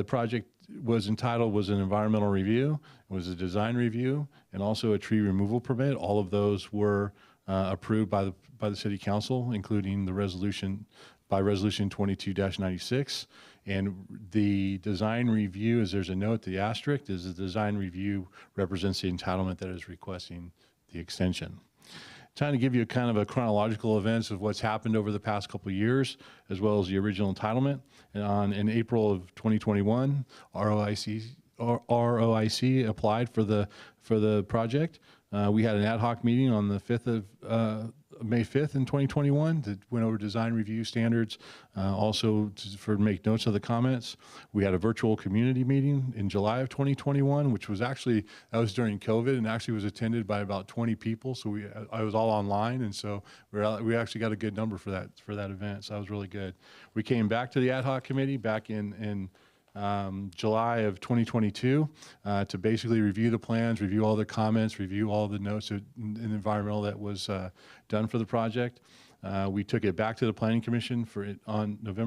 project was an environmental review, it was a design review, and also a tree removal permit. All of those were approved by the City Council, including the resolution 22-96. And the design review, as there's a note, the asterisk, is the design review represents the entitlement that is requesting the extension. Trying to give you kind of a chronological events of what's happened over the past couple of years, as well as the original entitlement. And in April of 2021, ROIC applied for the project. We had an ad hoc meeting on the May 5th in 2021 that went over design review standards, also to make notes of the comments. We had a virtual community meeting in July of 2021, which was that was during COVID, and actually was attended by about 20 people. So I was all online, and so we actually got a good number for that event. So that was really good. We came back to the ad hoc committee back in July of 2022 to basically review the plans, review all the comments, review all the notes in environmental that was done for the project. We took it back to the Planning Commission on July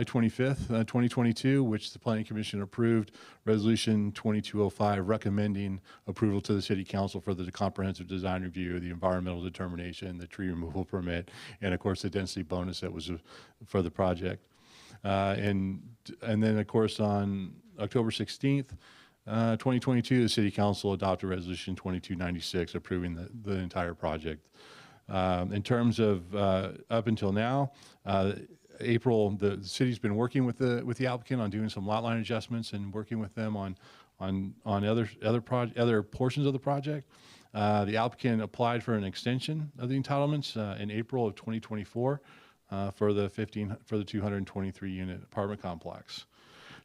25th, 2022, which the Planning Commission approved Resolution 2205 recommending approval to the City Council for the comprehensive design review, the environmental determination, the tree removal permit, and of course the density bonus that was for the project. And then, of course, on October 16th, 2022, the City Council adopted Resolution 2296, approving the entire project. In terms of up until now, April, the city's been working with the applicant on doing some lot line adjustments and working with them on other portions of the project. The applicant applied for an extension of the entitlements in April of 2024. For the 223 unit apartment complex.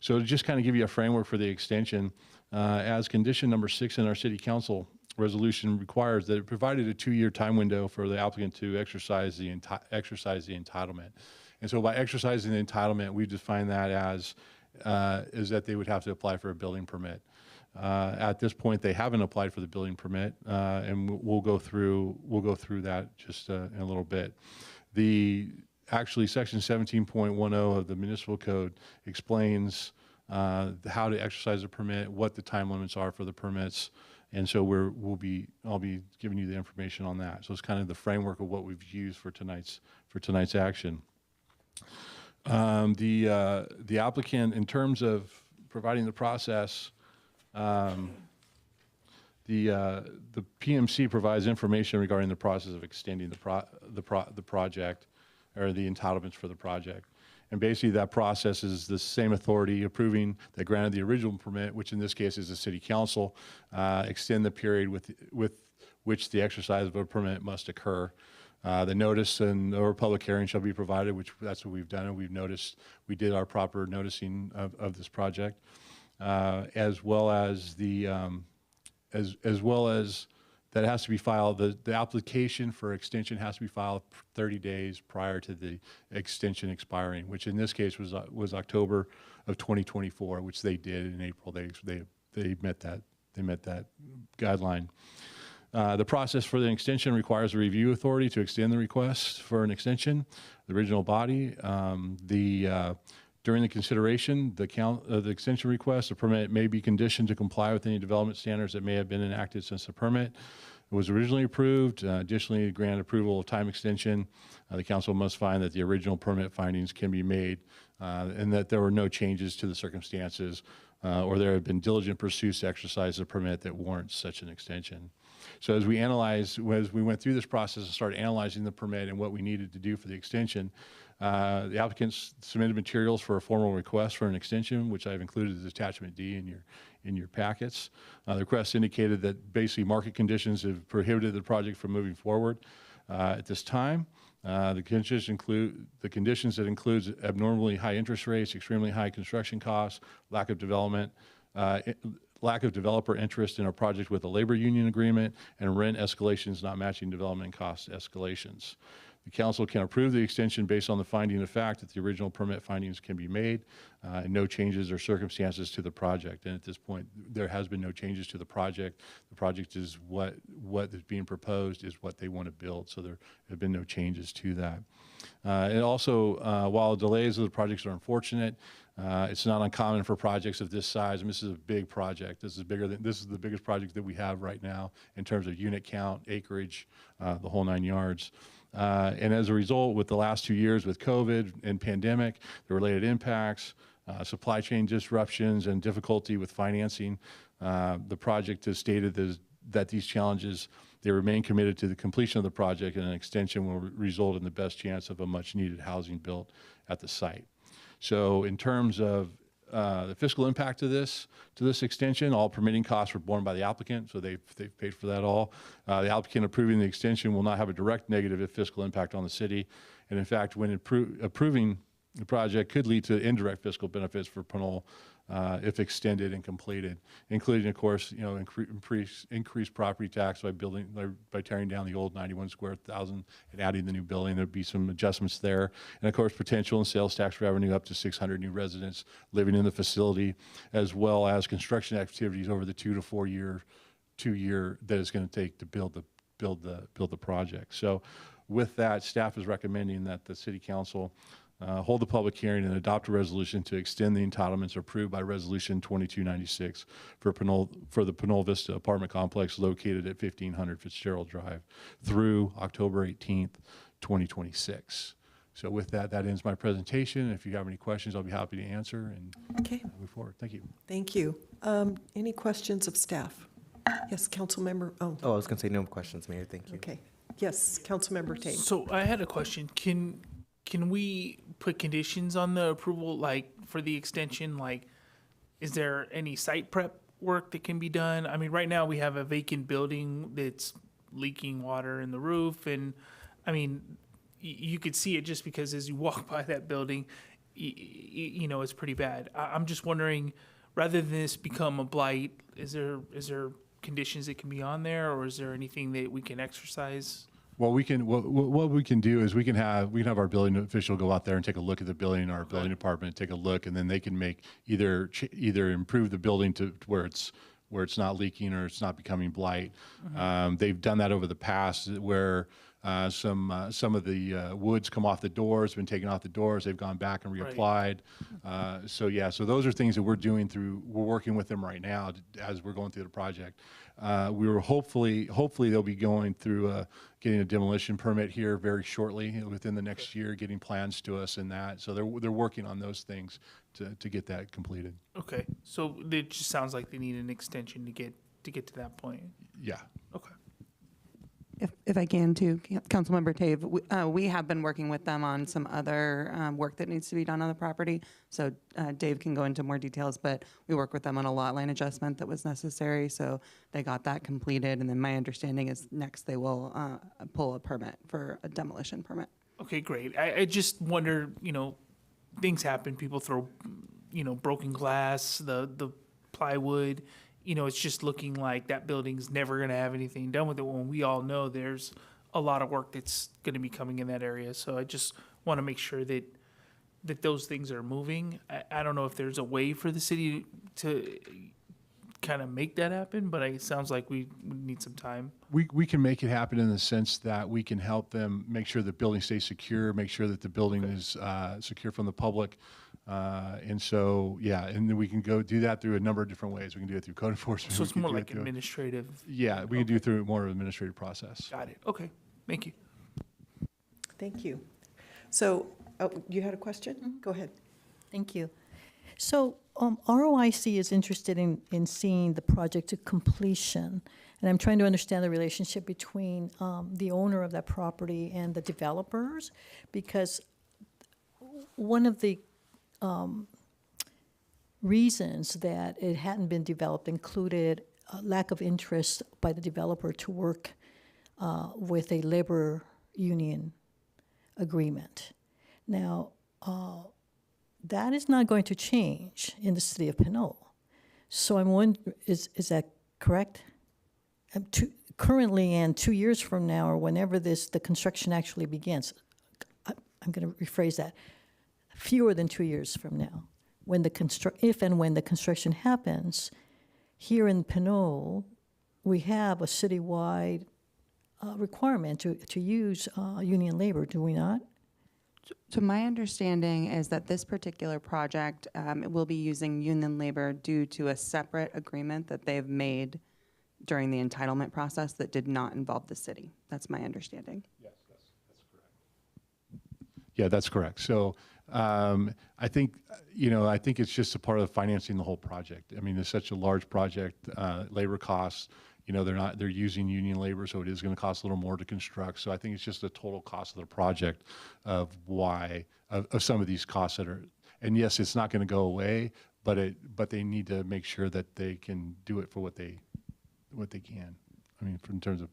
So to just kind of give you a framework for the extension, as condition number 6 in our City Council resolution requires that it provided a 2-year time window for the applicant to exercise the entitlement. And so by exercising the entitlement, we define that as is that they would have to apply for a building permit. At this point, they haven't applied for the building permit, and we'll go through that just in a little bit. Actually, Section 17.10 of the Municipal Code explains how to exercise a permit, what the time limits are for the permits, and so I'll be giving you the information on that. So it's kind of the framework of what we've used for tonight's action. The applicant, in terms of providing the process, the PMC provides information regarding the process of extending the project, or the entitlements for the project. And basically that process is the same authority approving that granted the original permit, which in this case is the City Council, extend the period with which the exercise of a permit must occur. The notice or public hearing shall be provided, which that's what we've done, and we did our proper noticing of this project, as well as that has to be filed. The application for extension has to be filed 30 days prior to the extension expiring, which in this case was October of 2024, which they did in April. They met that guideline. The process for the extension requires a review authority to extend the request for an extension. The original body, during the consideration, the extension request, the permit may be conditioned to comply with any development standards that may have been enacted since the permit was originally approved. Additionally, to grant approval of time extension, the council must find that the original permit findings can be made and that there were no changes to the circumstances or there have been diligent pursuits to exercise the permit that warrants such an extension. So as we went through this process and started analyzing the permit and what we needed to do for the extension, the applicants submitted materials for a formal request for an extension, which I've included as attachment D in your packets. The request indicated that basically market conditions have prohibited the project from moving forward at this time. The conditions that includes abnormally high interest rates, extremely high construction costs, lack of developer interest in a project with a labor union agreement, and rent escalations not matching development cost escalations. The council can approve the extension based on the finding of fact that the original permit findings can be made and no changes or circumstances to the project. And at this point, there has been no changes to the project. The project is what is being proposed is what they want to build. So there have been no changes to that. And also, while delays of the projects are unfortunate, it's not uncommon for projects of this size. And this is a big project. This is the biggest project that we have right now in terms of unit count, acreage, the whole 9 yards. And as a result, with the last 2 years with COVID and pandemic, the related impacts, supply chain disruptions, and difficulty with financing, the project has stated that these challenges, they remain committed to the completion of the project, and an extension will result in the best chance of a much-needed housing built at the site. So in terms of the fiscal impact of this extension, all permitting costs were borne by the applicant, so they've paid for that all. The applicant approving the extension will not have a direct negative fiscal impact on the city, and in fact, when approving the project could lead to indirect fiscal benefits for Pinole if extended and completed, including, of course, increased property tax by tearing down the old 91 square thousand and adding the new building. There'd be some adjustments there, and of course, potential and sales tax revenue up to 600 new residents living in the facility, as well as construction activities over the 2 to 4 year that it's going to take to build the project. So, with that, staff is recommending that the City Council hold the public hearing and adopt a resolution to extend the entitlements approved by Resolution 2296 for the Pinole Vista apartment complex located at 1500 Fitzgerald Drive through October 18th, 2026. So with that ends my presentation. If you have any questions, I'll be happy to answer and move forward. Thank you. Thank you. Any questions of staff? Yes, Councilmember. Oh, I was going to say no questions, Mayor. Thank you. Okay. Yes, Councilmember Tate. So I had a question. Can we put conditions on the approval, like for the extension? Like, is there any site prep work that can be done? I mean, right now we have a vacant building that's leaking water in the roof, and I mean, you could see it just because as you walk by that building, it's pretty bad. I'm just wondering, rather than this become a blight, is there conditions that can be on there, or is there anything that we can exercise? Well, what we can do is we can have our building official go out there and take a look at the building, our building department take a look, and then they can make either improve the building to where it's not leaking or it's not becoming blight. Mm-hmm. They've done that over the past where some of the woods come off the doors, been taken off the doors. They've gone back and reapplied. So those are things that we're doing we're working with them right now as we're going through the project. We were hopefully they'll be going through getting a demolition permit here very shortly within the next year, getting plans to us and that. So they're working on those things to get that completed. Okay, so it just sounds like they need an extension to get to that point. Yeah. Okay. If I can too, Councilmember Tave, we have been working with them on some other work that needs to be done on the property. So Dave can go into more details, but we work with them on a lot line adjustment that was necessary. So they got that completed. And then my understanding is next they will pull a permit for a demolition permit. Okay, great. I just wonder, things happen. People throw, broken glass, the plywood. It's just looking like that building's never going to have anything done with it when we all know there's a lot of work that's going to be coming in that area. So I just want to make sure that those things are moving. I don't know if there's a way for the city to kind of make that happen, but it sounds like we need some time. We can make it happen in the sense that we can help them make sure the building stays secure, make sure that the building is secure from the public. And so, and then we can go do that through a number of different ways. We can do it through code enforcement. So it's more like administrative. Yeah, we can do it through more of an administrative process. Got it. Okay. Thank you. Thank you. So, you had a question? Mm-hmm. Go ahead. Thank you. So ROIC is interested in seeing the project to completion, and I'm trying to understand the relationship between the owner of that property and the developers, because one of the reasons that it hadn't been developed included a lack of interest by the developer to work with a labor union agreement. Now, that is not going to change in the city of Pinole. So I'm wondering, is that correct? currently and 2 years from now, or whenever the construction actually begins, I'm going to rephrase that, fewer than 2 years from now, if and when the construction happens, here in Pinole, we have a citywide requirement to use union labor, do we not? So my understanding is that this particular project will be using union labor due to a separate agreement that they've made during the entitlement process that did not involve the city. That's my understanding. Yes, that's correct. Yeah, that's correct. So I think, I think it's just a part of financing the whole project. I mean, it's such a large project, labor costs, they're using union labor, so it is going to cost a little more to construct. So I think it's just the total cost of the project of some of these costs that are, and yes, it's not going to go away, but they need to make sure that they can do it for what they can. I mean, in terms of.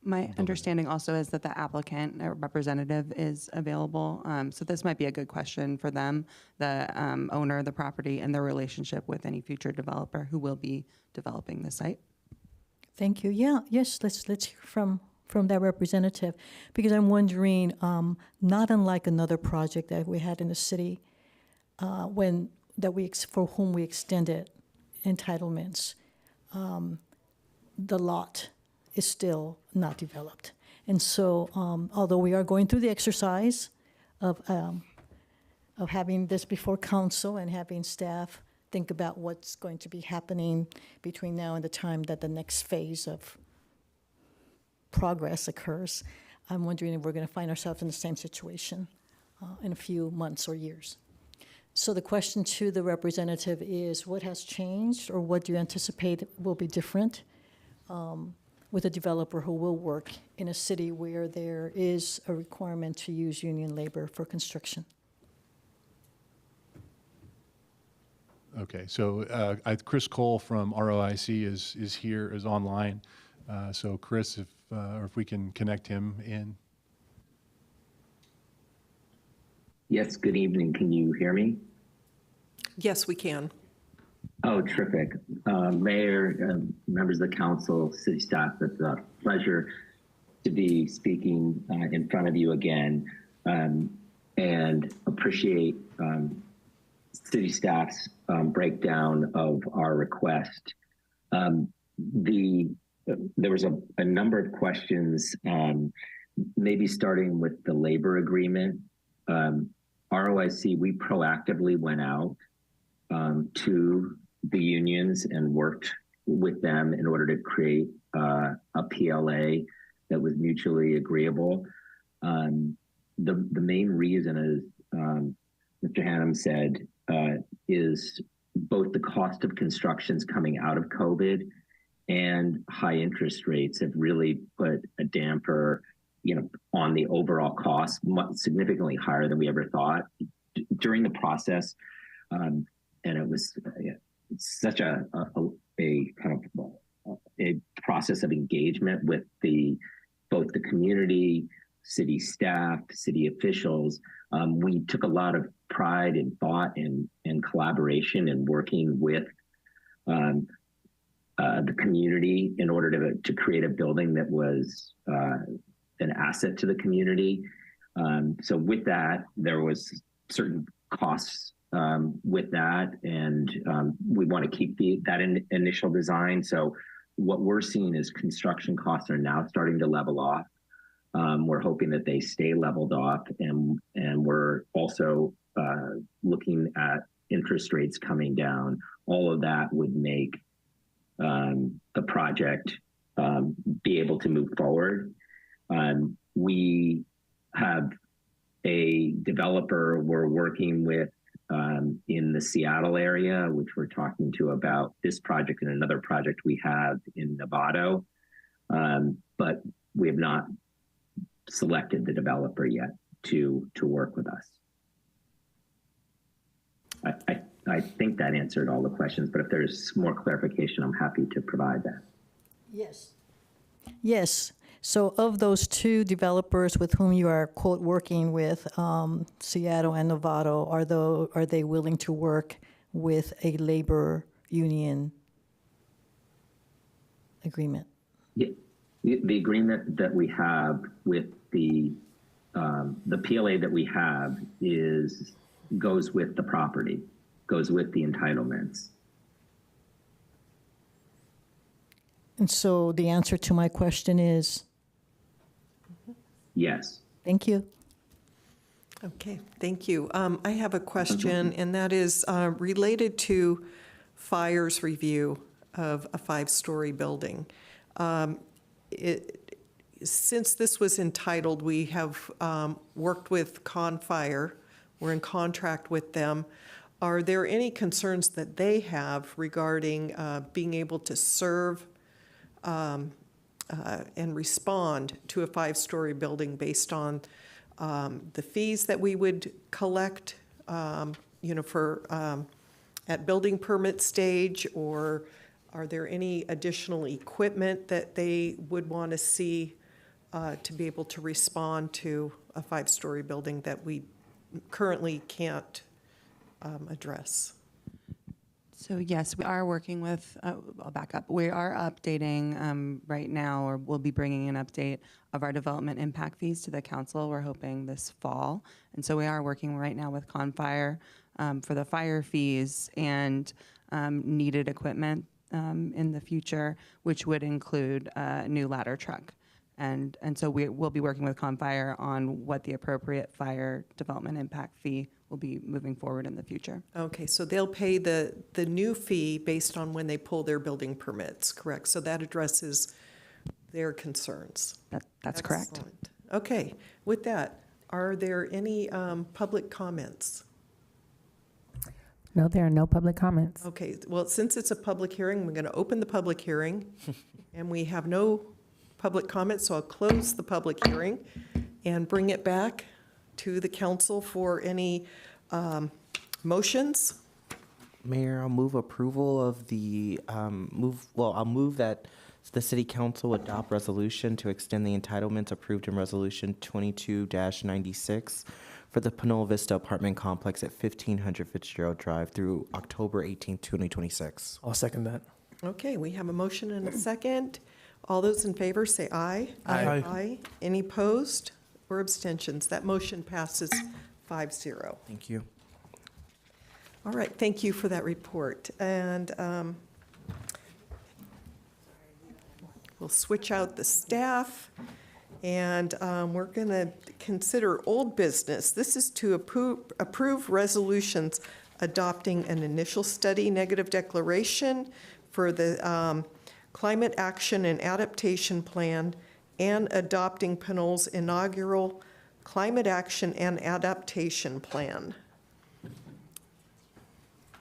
My understanding also is that the applicant or representative is available. So this might be a good question for them, the owner of the property, and their relationship with any future developer who will be developing the site. Thank you. Yes, let's hear from that representative, because I'm wondering, not unlike another project that we had in the city, for whom we extended entitlements, the lot is still not developed, and so although we are going through the exercise of having this before council and having staff think about what's going to be happening between now and the time that the next phase of progress occurs, I'm wondering if we're going to find ourselves in the same situation in a few months or years. So the question to the representative is, what has changed, or what do you anticipate will be different with a developer who will work in a city where there is a requirement to use union labor for construction? Okay, so Chris Cole from ROIC is here, is online. So Chris, if we can connect him in. Yes, good evening. Can you hear me? Yes, we can. Oh, terrific. Mayor, members of the council, city staff, it's a pleasure to be speaking in front of you again, and appreciate city staff's breakdown of our request. There was a number of questions, maybe starting with the labor agreement. ROIC, we proactively went out to the unions and worked with them in order to create a PLA that was mutually agreeable. The main reason, as Mr. Hannum said, is both the cost of constructions coming out of COVID and high interest rates have really put a damper, on the overall cost, significantly higher than we ever thought during the process. And it was such a kind of a process of engagement with both the community, city staff, city officials. We took a lot of pride and thought and collaboration in working with the community in order to create a building that was an asset to the community. So with that, there was certain costs with that, and we want to keep that initial design. So what we're seeing is construction costs are now starting to level off. We're hoping that they stay leveled off, and we're also looking at interest rates coming down. All of that would make the project be able to move forward. We have a developer we're working with in the Seattle area, which we're talking to about this project and another project we have in Novato, but we have not selected the developer yet to work with us. I think that answered all the questions, but if there's more clarification, I'm happy to provide that. Yes. So of those two developers with whom you are, quote, working with, Seattle and Novato, are they willing to work with a labor union agreement? The agreement that we have with the PLA that we have goes with the property, goes with the entitlements. And so the answer to my question is yes. thank you. Okay, thank you. I have a question, and that is related to fire's review of a 5-story building. Since this was entitled, we have worked with Confire. We're in contract with them. Are there any concerns that they have regarding being able to serve and respond to a 5-story building based on the fees that we would collect, for at building permit stage, or are there any additional equipment that they would want to see to be able to respond to a 5-story building that we currently can't address? So yes, we are working with, I'll back up. We are updating right now, or we'll be bringing an update of our development impact fees to the council. We're hoping this fall. And so we are working right now with Confire for the fire fees and needed equipment in the future, which would include a new ladder truck. And so we will be working with Confire on what the appropriate fire development impact fee will be moving forward in the future. Okay, so they'll pay the new fee based on when they pull their building permits, correct? So that addresses their concerns. That's correct. Excellent. Okay, with that, are there any public comments? No, there are no public comments. Okay, well, since it's a public hearing, we're going to open the public hearing, and we have no public comments, so I'll close the public hearing and bring it back to the council for any motions. Mayor, I'll move approval of the I'll move that the city council adopt resolution to extend the entitlements approved in resolution 22-96 for the Pinole Vista apartment complex at 1500 Fitzgerald Drive through October 18th, 2026. I'll second that. Okay, we have a motion and a second. All those in favor say aye. Aye. Aye. Any opposed or abstentions? That motion passes 5-0. Thank you. All right, thank you for that report. And we'll switch out the staff, and we're going to consider old business. This is to approve resolutions adopting an initial study negative declaration for the Climate Action and Adaptation Plan and adopting Pinole's inaugural Climate Action and Adaptation Plan.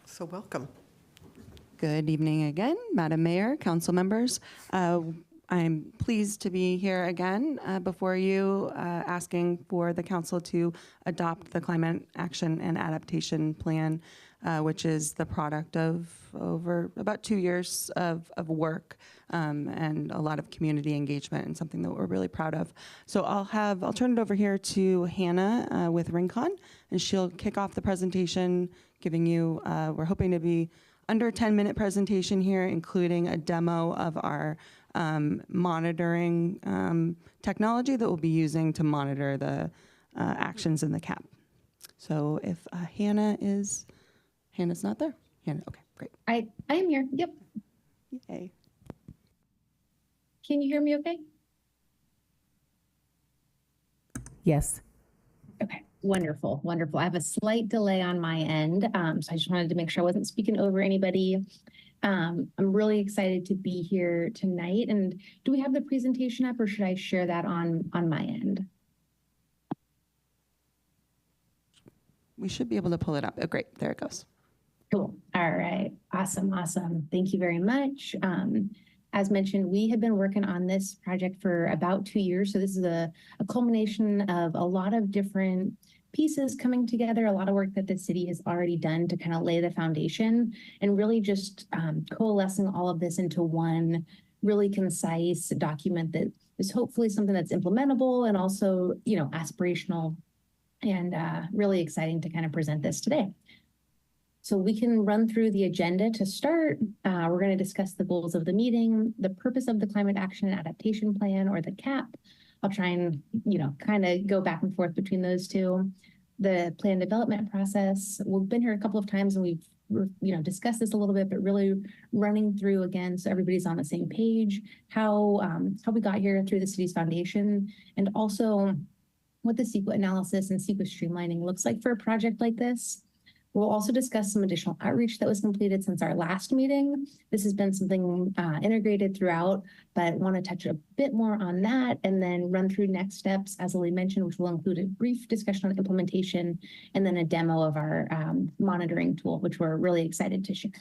So welcome. Good evening again, Madam Mayor, council members. I'm pleased to be here again before you, asking for the council to adopt the Climate Action and Adaptation Plan, which is the product of over about 2 years of work and a lot of community engagement, and something that we're really proud of. So I'll turn it over here to Hannah with Rincon, and she'll kick off the presentation, giving you, we're hoping to be under a 10-minute presentation here, including a demo of our monitoring technology that we'll be using to monitor the actions in the CAP. So if Hannah's not there? Hannah, okay, great. I am here, yep. Yay. Can you hear me okay? Yes. Okay, wonderful, wonderful. I have a slight delay on my end, so I just wanted to make sure I wasn't speaking over anybody. I'm really excited to be here tonight. And do we have the presentation up, or should I share that on my end? We should be able to pull it up. Oh, great, there it goes. Cool. All right. Awesome. Awesome. Thank you very much. As mentioned, we have been working on this project for about 2 years. So this is a culmination of a lot of different pieces coming together, a lot of work that the city has already done to kind of lay the foundation, and really just coalescing all of this into one really concise document that is hopefully something that's implementable and also, you know, aspirational, and really exciting to kind of present this today. So we can run through the agenda to start. We're going to discuss the goals of the meeting, the purpose of the Climate Action and Adaptation Plan, or the CAP. I'll try and, kind of go back and forth between those two. The plan development process. We've been here a couple of times and we've, discussed this a little bit, but really running through again so everybody's on the same page, how we got here through the city's foundation, and also what the CEQA analysis and CEQA streamlining looks like for a project like this. We'll also discuss some additional outreach that was completed since our last meeting. This has been something integrated throughout, but want to touch a bit more on that and then run through next steps, as Lily mentioned, which will include a brief discussion on implementation and then a demo of our monitoring tool, which we're really excited to share.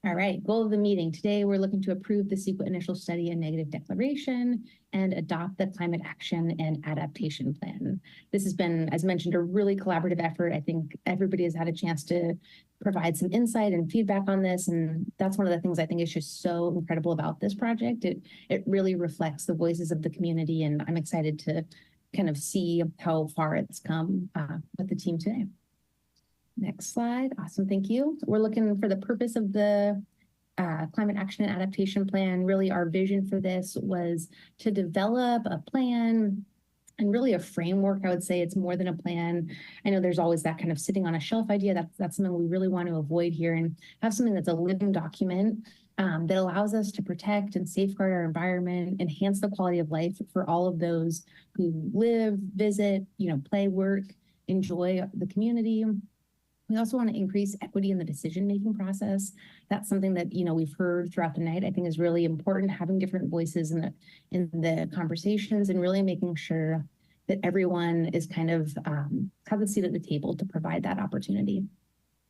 All right, goal of the meeting. Today, we're looking to approve the CEQA initial study and negative declaration and adopt the Climate Action and Adaptation Plan. This has been, as mentioned, a really collaborative effort. I think everybody has had a chance to provide some insight and feedback on this. And that's one of the things I think is just so incredible about this project. It really reflects the voices of the community. And I'm excited to kind of see how far it's come with the team today. Next slide. Awesome. Thank you. We're looking for the purpose of the Climate Action and Adaptation Plan. Really, our vision for this was to develop a plan and really a framework. I would say it's more than a plan. I know there's always that kind of sitting on a shelf idea. That's something we really want to avoid here and have something that's a living document that allows us to protect and safeguard our environment, enhance the quality of life for all of those who live, visit, play, work, enjoy the community. We also want to increase equity in the decision-making process. That's something that, we've heard throughout the night, I think is really important, having different voices in the conversations and really making sure that everyone is kind of has a seat at the table to provide that opportunity.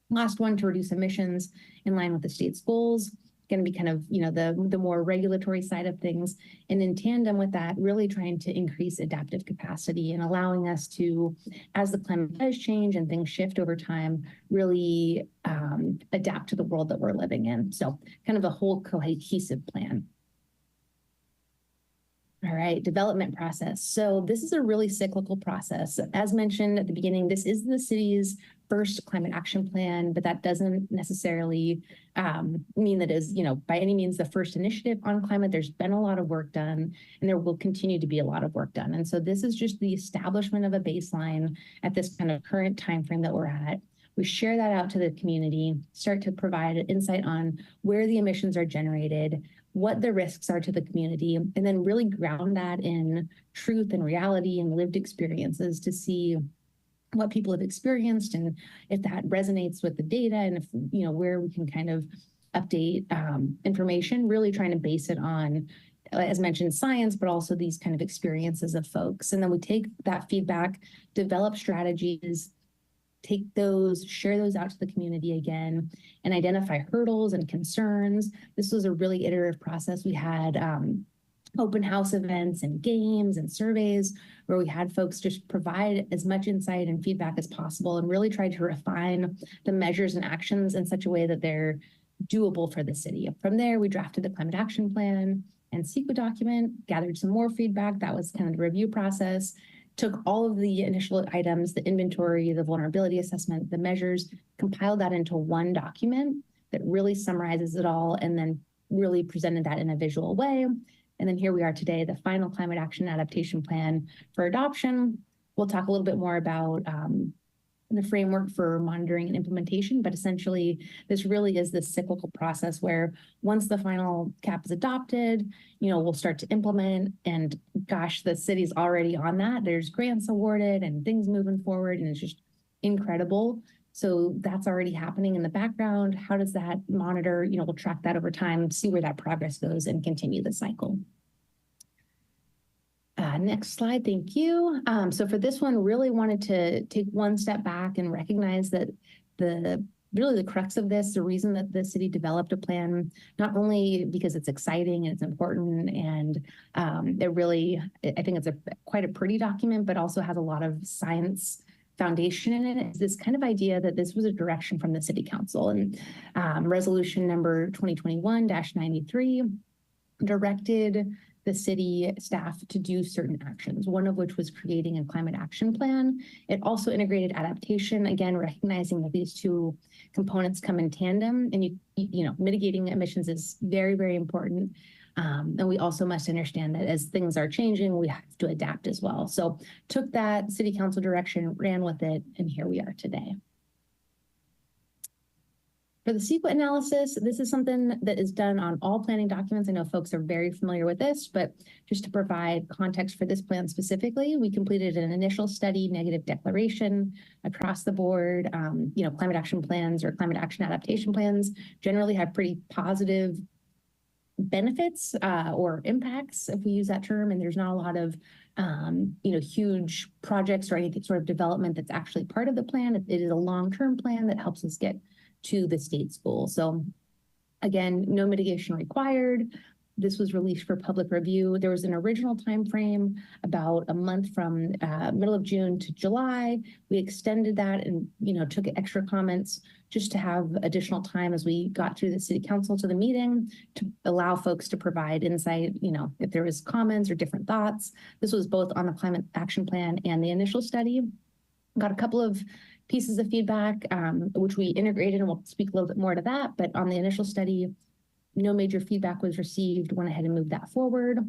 Last one, to reduce emissions in line with the state's goals. Going to be kind of, the more regulatory side of things. And in tandem with that, really trying to increase adaptive capacity and allowing us to, as the climate does change and things shift over time, really adapt to the world that we're living in. So kind of a whole cohesive plan. All right, development process. So this is a really cyclical process. As mentioned at the beginning, this is the city's first climate action plan, but that doesn't necessarily mean that is, by any means the first initiative on climate. There's been a lot of work done and there will continue to be a lot of work done. And so this is just the establishment of a baseline at this kind of current timeframe that we're at. We share that out to the community, start to provide insight on where the emissions are generated, what the risks are to the community, and then really ground that in truth and reality and lived experiences to see what people have experienced and if that resonates with the data and if, where we can kind of update information, really trying to base it on, as mentioned, science, but also these kind of experiences of folks. And then we take that feedback, develop strategies, take those, share those out to the community again, and identify hurdles and concerns. This was a really iterative process. We had open house events and games and surveys where we had folks just provide as much insight and feedback as possible and really try to refine the measures and actions in such a way that they're doable for the city. From there, we drafted the climate action plan and CEQA document, gathered some more feedback. That was kind of the review process. Took all of the initial items, the inventory, the vulnerability assessment, the measures, compiled that into one document that really summarizes it all, and then really presented that in a visual way. And then here we are today, the final climate action adaptation plan for adoption. We'll talk a little bit more about the framework for monitoring and implementation, but essentially this really is this cyclical process where once the final cap is adopted, we'll start to implement, and gosh, the city's already on that. There's grants awarded and things moving forward, and it's just incredible. So that's already happening in the background. How does that monitor? We'll track that over time, see where that progress goes, and continue the cycle. Next slide, thank you. So for this one, really wanted to take one step back and recognize that really the crux of this, the reason that the city developed a plan, not only because it's exciting and it's important and it really, I think it's quite a pretty document, but also has a lot of science foundation in it, is this kind of idea that this was a direction from the city council, and resolution number 2021-93 directed the city staff to do certain actions, one of which was creating a climate action plan. It also integrated adaptation, again, recognizing that these two components come in tandem, and you know, mitigating emissions is very, very important. And we also must understand that as things are changing, we have to adapt as well. So took that city council direction, ran with it, and here we are today. For the CEQA analysis, this is something that is done on all planning documents. I know folks are very familiar with this, but just to provide context for this plan specifically, we completed an initial study, negative declaration across the board. You know, climate action plans or climate action adaptation plans generally have pretty positive benefits or impacts, if we use that term, and there's not a lot of you know, huge projects or any sort of development that's actually part of the plan. It is a long-term plan that helps us get to the state's goal. So again, no mitigation required. This was released for public review. There was an original time frame about a month from middle of June to July. We extended that and, you know, took extra comments just to have additional time as we got through the city council to the meeting to allow folks to provide insight, you know, if there was comments or different thoughts. This was both on the climate action plan and the initial study. Got a couple of pieces of feedback, which we integrated, and we'll speak a little bit more to that. But on the initial study, no major feedback was received, went ahead and moved that forward.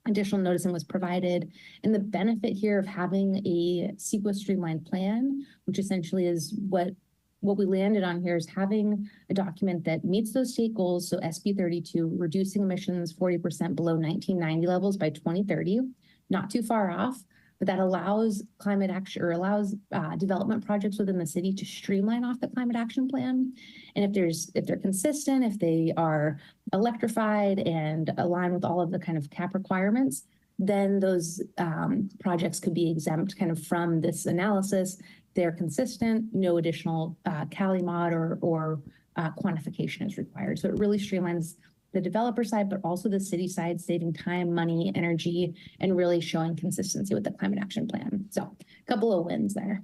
Additional noticing was provided. And the benefit here of having a CEQA streamlined plan, which essentially is what we landed on here, is having a document that meets those state goals. So SB 32, reducing emissions 40% below 1990 levels by 2030, not too far off. But that allows climate action, or allows development projects within the city to streamline off the climate action plan. And if they're consistent, if they are electrified and align with all of the kind of cap requirements, then those projects could be exempt kind of from this analysis. They're consistent, no additional Cali mod or quantification is required. So it really streamlines the developer side, but also the city side, saving time, money, energy, and really showing consistency with the climate action plan. So a couple of wins there.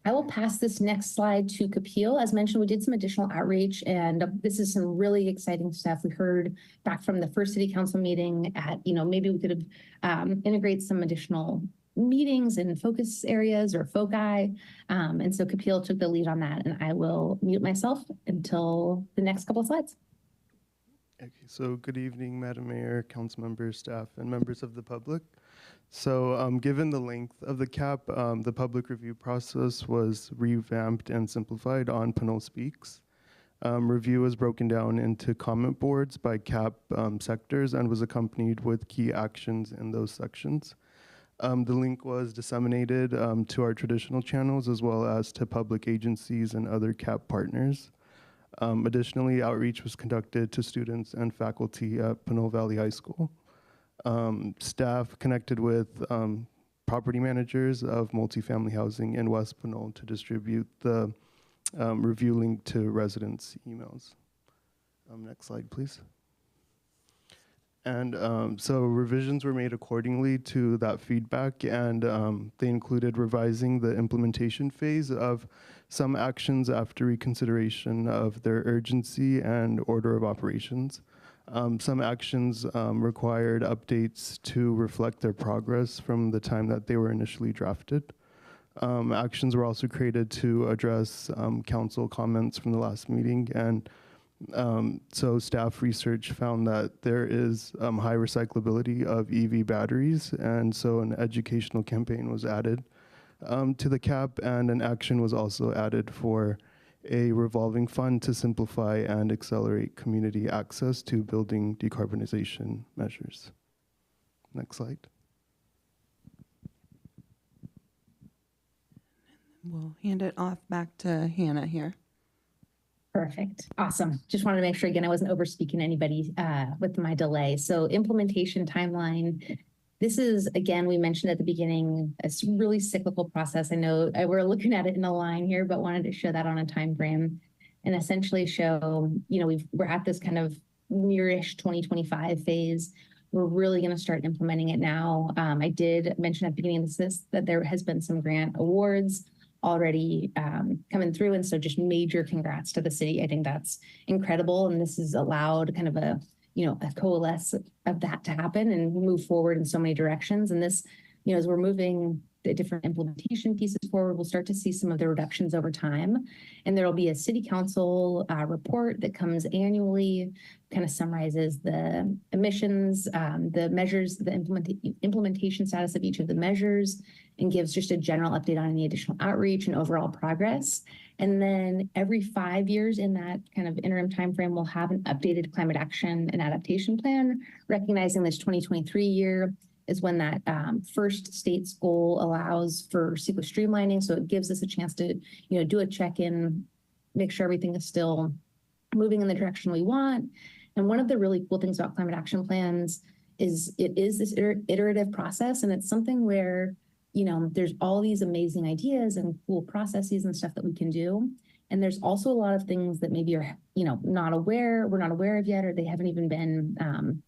I will pass this next slide to Kapil. As mentioned, we did some additional outreach, and this is some really exciting stuff. We heard back from the first city council meeting at, you know, maybe we could have integrate some additional meetings and focus areas or foci. And so Kapil took the lead on that, and I will mute myself until the next couple of slides. Okay, so good evening, Madam Mayor, council members, staff, and members of the public. So given the length of the CAP, the public review process was revamped and simplified on Pinole Speaks. Review was broken down into comment boards by CAP sectors and was accompanied with key actions in those sections. The link was disseminated to our traditional channels as well as to public agencies and other CAP partners. Additionally, outreach was conducted to students and faculty at Pinole Valley High School. Staff connected with property managers of multifamily housing in West Pinole to distribute the review link to residents' emails. Next slide, please. And so revisions were made accordingly to that feedback, and they included revising the implementation phase of some actions after reconsideration of their urgency and order of operations. Some actions required updates to reflect their progress from the time that they were initially drafted. Actions were also created to address council comments from the last meeting, and so staff research found that there is high recyclability of EV batteries, and so an educational campaign was added to the CAP, and an action was also added for a revolving fund to simplify and accelerate community access to building decarbonization measures. Next slide. We'll hand it off back to Hannah here. Perfect. Awesome. Just wanted to make sure, again, I wasn't over speaking anybody with my delay. So implementation timeline. This is, again, we mentioned at the beginning, a really cyclical process. I know we're looking at it in a line here, but wanted to show that on a time frame and essentially show, you know, we're at this kind of nearish 2025 phase. We're really going to start implementing it now. I did mention at the beginning of this that there has been some grant awards already coming through. And so just major congrats to the city. I think that's incredible. And this has allowed kind of a a coalesce of that to happen and move forward in so many directions. And this, as we're moving the different implementation pieces forward, we'll start to see some of the reductions over time. And there'll be a city council report that comes annually, kind of summarizes the emissions, the measures, the implementation status of each of the measures, and gives just a general update on any additional outreach and overall progress. And then every 5 years in that kind of interim timeframe, we'll have an updated climate action and adaptation plan, recognizing this 2023 year is when that first state's goal allows for CEQA streamlining. So it gives us a chance to, do a check-in, make sure everything is still moving in the direction we want. And one of the really cool things about climate action plans is it is this iterative process. And it's something where, there's all these amazing ideas and cool processes and stuff that we can do. And there's also a lot of things that maybe are, we're not aware of yet, or they haven't even been,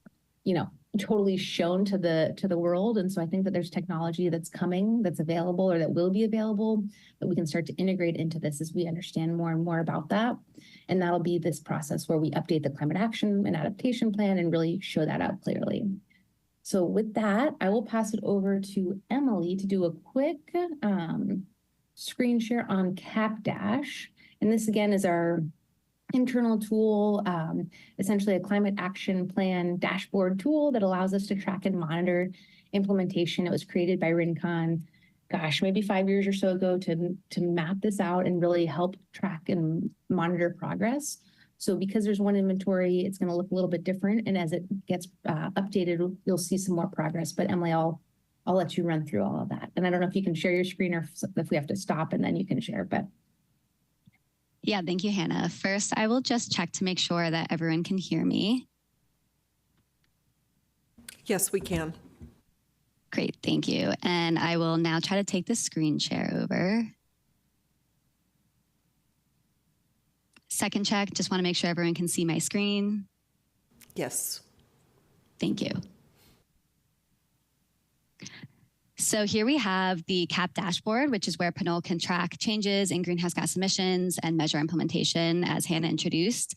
totally shown to the world. And so I think that there's technology that's coming, that's available, or that will be available, that we can start to integrate into this as we understand more and more about that. And that'll be this process where we update the climate action and adaptation plan and really show that out clearly. So with that, I will pass it over to Emily to do a quick screen share on CapDash. And this again is our internal tool, essentially a climate action plan dashboard tool that allows us to track and monitor implementation. It was created by Rincon, maybe 5 years or so ago to map this out and really help track and monitor progress. So because there's one inventory, it's going to look a little bit different. And as it gets updated, you'll see some more progress. But Emily, I'll let you run through all of that. And I don't know if you can share your screen or if we have to stop and then you can share, but. Yeah, thank you, Hannah. First, I will just check to make sure that everyone can hear me. Yes, we can. Great, thank you. And I will now try to take the screen share over. Second check, just want to make sure everyone can see my screen. Yes. Thank you. So here we have the CAP dashboard, which is where Pinole can track changes in greenhouse gas emissions and measure implementation, as Hannah introduced,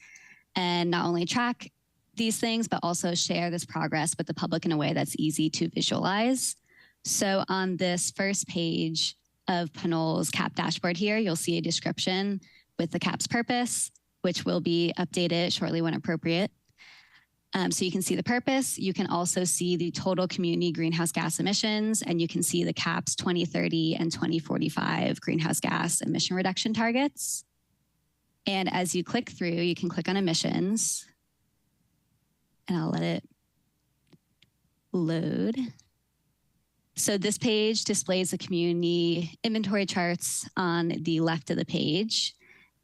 and not only track these things, but also share this progress with the public in a way that's easy to visualize. So on this first page of Pinole's CAP dashboard here, you'll see a description with the CAP's purpose, which will be updated shortly when appropriate. So you can see the purpose. You can also see the total community greenhouse gas emissions, and you can see the CAP's 2030 and 2045 greenhouse gas emission reduction targets. And as you click through, you can click on emissions, and I'll let it load. So this page displays the community inventory charts on the left of the page.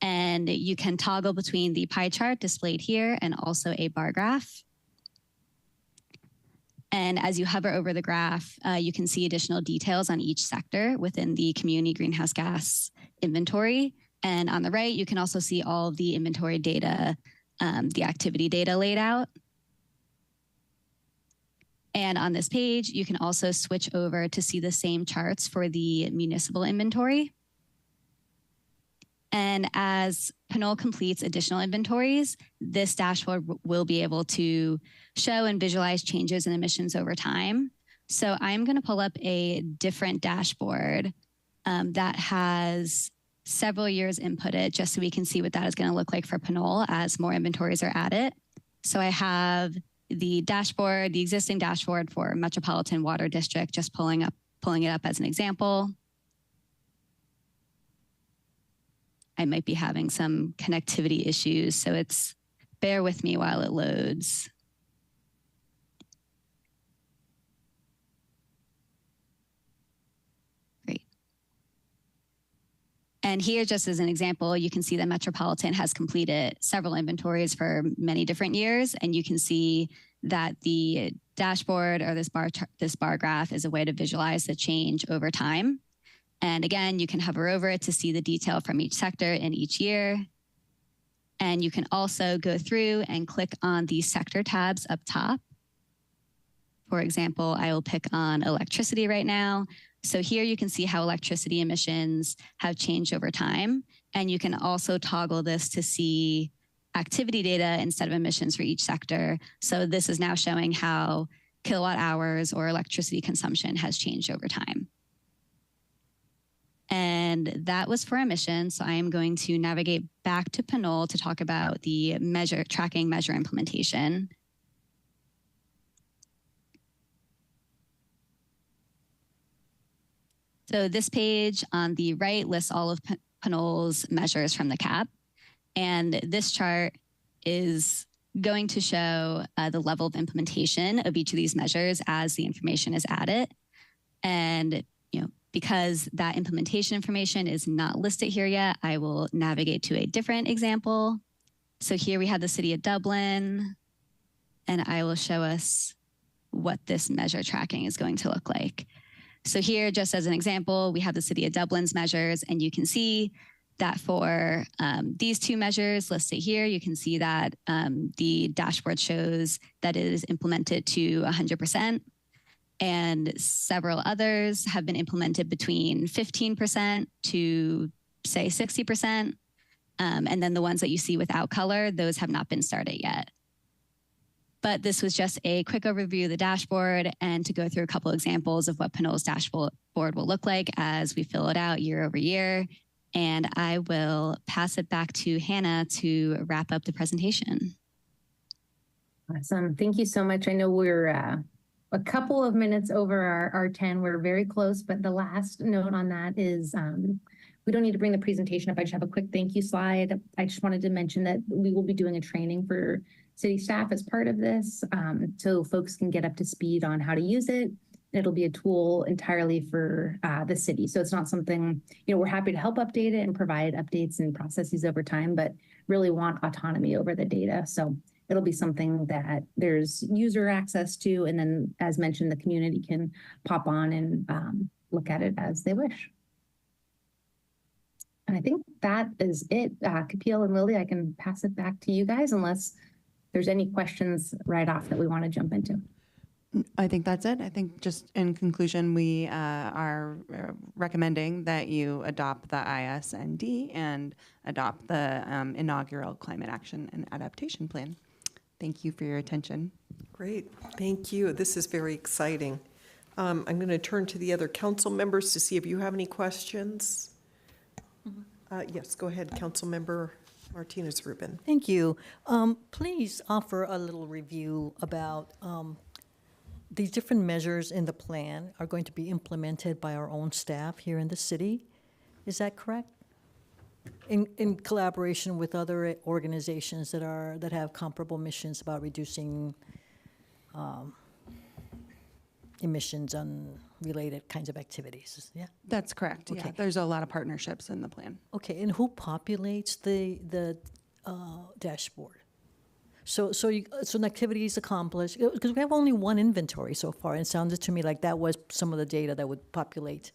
And you can toggle between the pie chart displayed here and also a bar graph. And as you hover over the graph, you can see additional details on each sector within the community greenhouse gas inventory. And on the right, you can also see all of the inventory data, the activity data laid out. And on this page, you can also switch over to see the same charts for the municipal inventory. And as Pinole completes additional inventories, this dashboard will be able to show and visualize changes in emissions over time. So I'm going to pull up a different dashboard that has several years inputted, just so we can see what that is going to look like for Pinole as more inventories are added. So I have the dashboard, the existing dashboard for Metropolitan Water District, just pulling it up as an example. I might be having some connectivity issues, so bear with me while it loads. Great. And here, just as an example, you can see that Metropolitan has completed several inventories for many different years, and you can see that the dashboard or this bar graph is a way to visualize the change over time. And again, you can hover over it to see the detail from each sector in each year. And you can also go through and click on the sector tabs up top. For example, I will pick on electricity right now. So here you can see how electricity emissions have changed over time. And you can also toggle this to see activity data instead of emissions for each sector. So this is now showing how kilowatt hours or electricity consumption has changed over time. And that was for emissions. So I am going to navigate back to Pinole to talk about the tracking measure implementation. So this page on the right lists all of Pinole's measures from the CAP. And this chart is going to show the level of implementation of each of these measures as the information is added. And because that implementation information is not listed here yet, I will navigate to a different example. So here we have the City of Dublin, and I will show us what this measure tracking is going to look like. So here, just as an example, we have the City of Dublin's measures, and you can see that for these two measures listed here, you can see that the dashboard shows that it is implemented to 100%. And several others have been implemented between 15% to, say, 60%. And then the ones that you see without color, those have not been started yet. But this was just a quick overview of the dashboard and to go through a couple examples of what Pinole's dashboard will look like as we fill it out year over year. And I will pass it back to Hannah to wrap up the presentation. Awesome. Thank you so much. I know we're a couple of minutes over our 10. We're very close, but the last note on that is we don't need to bring the presentation up. I just have a quick thank you slide. I just wanted to mention that we will be doing a training for city staff as part of this, so folks can get up to speed on how to use it. It'll be a tool entirely for the city. So it's not something, we're happy to help update it and provide updates and processes over time, but really want autonomy over the data. So it'll be something that there's user access to, and then, as mentioned, the community can pop on and look at it as they wish. And I think that is it. Kapil and Lily, I can pass it back to you guys unless there's any questions right off that we want to jump into. I think that's it. I think just in conclusion, we are recommending that you adopt the ISND and adopt the inaugural Climate Action and Adaptation Plan. Thank you for your attention. Great, thank you. This is very exciting. I'm going to turn to the other council members to see if you have any questions. Yes, go ahead, Council Member Martinez-Rubin. Thank you. Please offer a little review about these different measures in the plan are going to be implemented by our own staff here in the city. Is that correct? In collaboration with other organizations that have comparable missions about reducing emissions on related kinds of activities. Yeah. That's correct. Okay. Yeah, there's a lot of partnerships in the plan. Okay, and who populates the dashboard? So an activity is accomplished, because we have only one inventory so far, and it sounded to me like that was some of the data that would populate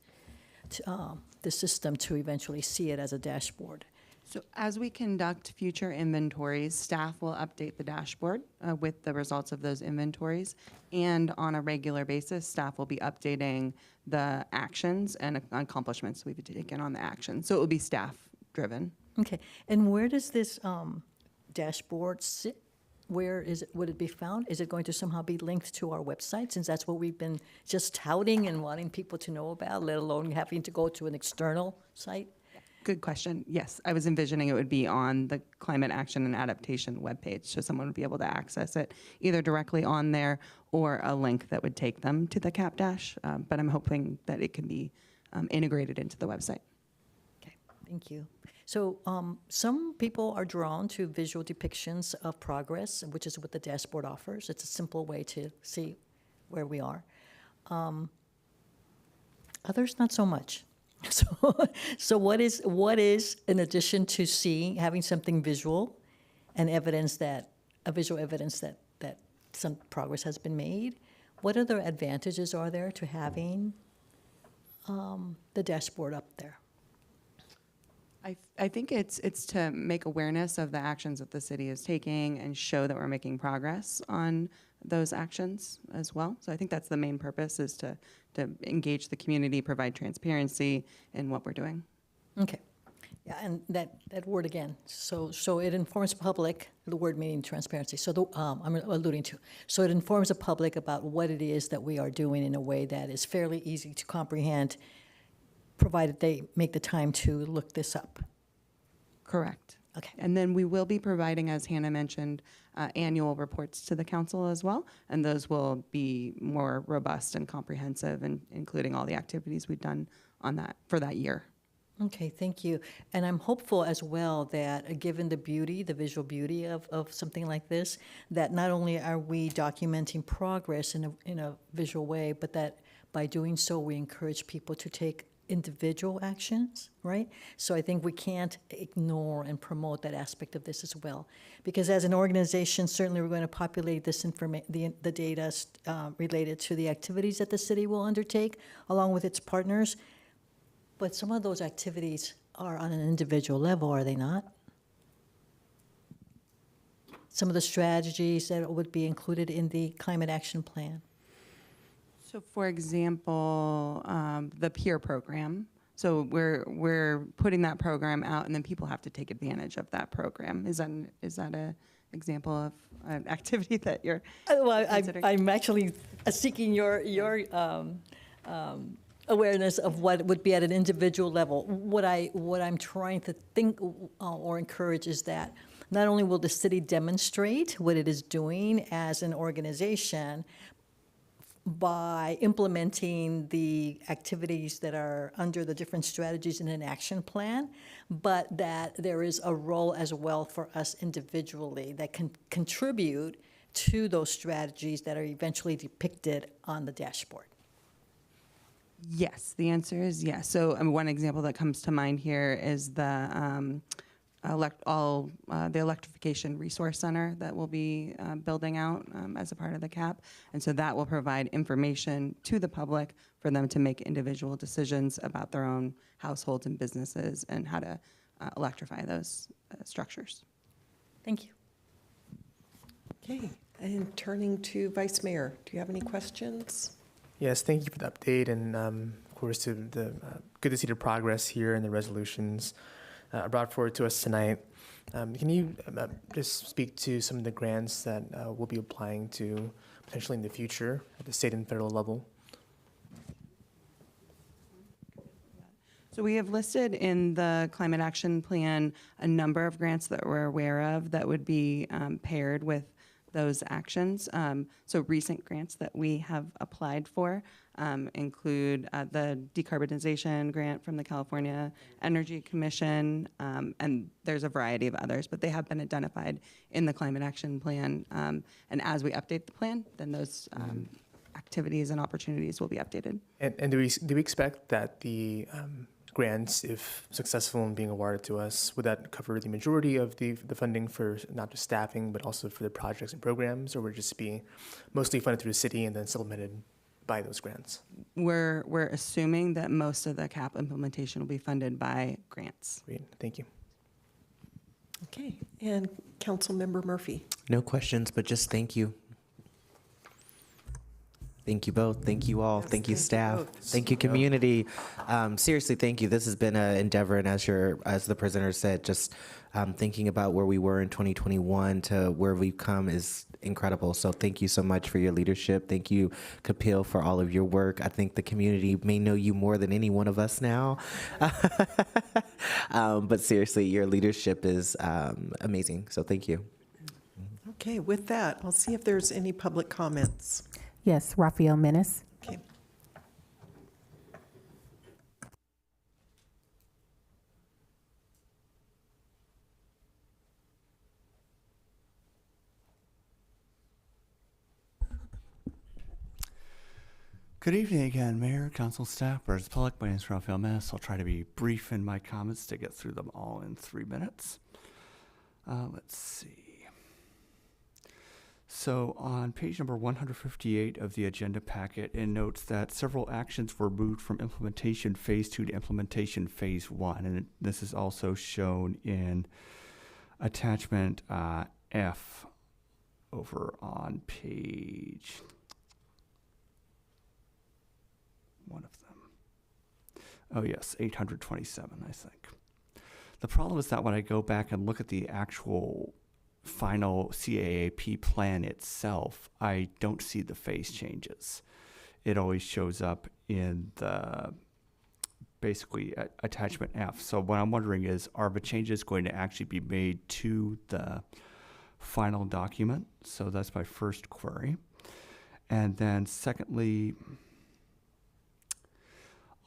the system to eventually see it as a dashboard. So as we conduct future inventories, staff will update the dashboard with the results of those inventories. And on a regular basis, staff will be updating the actions and accomplishments we've taken on the action. So it will be staff driven. Okay, and where does this dashboard sit? Where would it be found? Is it going to somehow be linked to our website, since that's what we've been just touting and wanting people to know about, let alone having to go to an external site? Good question. Yes, I was envisioning it would be on the Climate Action and Adaptation webpage, so someone would be able to access it either directly on there or a link that would take them to the CAP Dash. But I'm hoping that it can be integrated into the website. Okay, thank you. So some people are drawn to visual depictions of progress, which is what the dashboard offers. It's a simple way to see where we are. Others, not so much. So what is in addition to having something visual and visual evidence that some progress has been made, what other advantages are there to having the dashboard up there? I think it's to make awareness of the actions that the city is taking and show that we're making progress on those actions as well. So I think that's the main purpose, is to engage the community, provide transparency in what we're doing. Okay. Yeah, and that word again, so it informs public, the word meaning transparency, so I'm alluding to. So it informs the public about what it is that we are doing in a way that is fairly easy to comprehend, provided they make the time to look this up. Correct. Okay. And then we will be providing, as Hannah mentioned, annual reports to the council as well, and those will be more robust and comprehensive, and including all the activities we've done on that for that year. Okay, thank you. And I'm hopeful as well that, given the beauty, the visual beauty of something like this, that not only are we documenting progress in a visual way, but that by doing so, we encourage people to take individual actions, right? So I think we can't ignore and promote that aspect of this as well. Because as an organization, certainly we're going to populate this the data related to the activities that the city will undertake, along with its partners. But some of those activities are on an individual level, are they not? Some of the strategies that would be included in the climate action plan. So, for example, the peer program. So we're putting that program out, and then people have to take advantage of that program. Is that a example of an activity that you're considering? I'm actually seeking your awareness of what would be at an individual level. What I'm trying to think or encourage is that not only will the city demonstrate what it is doing as an organization by implementing the activities that are under the different strategies in an action plan, but that there is a role as well for us individually that can contribute to those strategies that are eventually depicted on the dashboard. Yes, the answer is yes. So one example that comes to mind here is the electrification resource center that we'll be building out as a part of the CAP. And so that will provide information to the public for them to make individual decisions about their own households and businesses and how to electrify those structures. Thank you. Okay, and turning to Vice Mayor, do you have any questions? Yes, thank you for the update, and of course, good to see the progress here and the resolutions brought forward to us tonight. Can you just speak to some of the grants that we'll be applying to potentially in the future at the state and federal level? So we have listed in the Climate Action Plan a number of grants that we're aware of that would be paired with those actions. So recent grants that we have applied for include the decarbonization grant from the California Energy Commission, and there's a variety of others, but they have been identified in the Climate Action Plan. And as we update the plan, then those activities and opportunities will be updated. And do we expect that the grants, if successful in being awarded to us, would that cover the majority of the funding for not just staffing, but also for the projects and programs, or would it just be mostly funded through the city and then supplemented by those grants? We're assuming that most of the CAP implementation will be funded by grants. Great, thank you. Okay, and Councilmember Murphy. No questions, but just thank you. Thank you both. Thank you all. Yes, thank you, thank you staff. both. Thank you, community. Seriously, thank you. This has been an endeavor, and as the presenter said, just thinking about where we were in 2021 to where we've come is incredible. So thank you so much for your leadership. Thank you, Kapil, for all of your work. I think the community may know you more than any one of us now. But seriously, your leadership is amazing. So thank you. Okay, with that, I'll see if there's any public comments. Yes, Rafael Menace. Okay. Good evening again, Mayor, Council staff, members of the public. My name is Rafael Menace. I'll try to be brief in my comments to get through them all in 3 minutes. Let's see. So on page number 158 of the agenda packet, it notes that several actions were moved from implementation phase 2 to implementation phase 1. And this is also shown in attachment F over on page one of them. Oh yes, 827, I think. The problem is that when I go back and look at the actual final CAAP plan itself, I don't see the phase changes. It always shows up in the basically attachment F. So what I'm wondering is, are the changes going to actually be made to the final document? So that's my first query. And then secondly,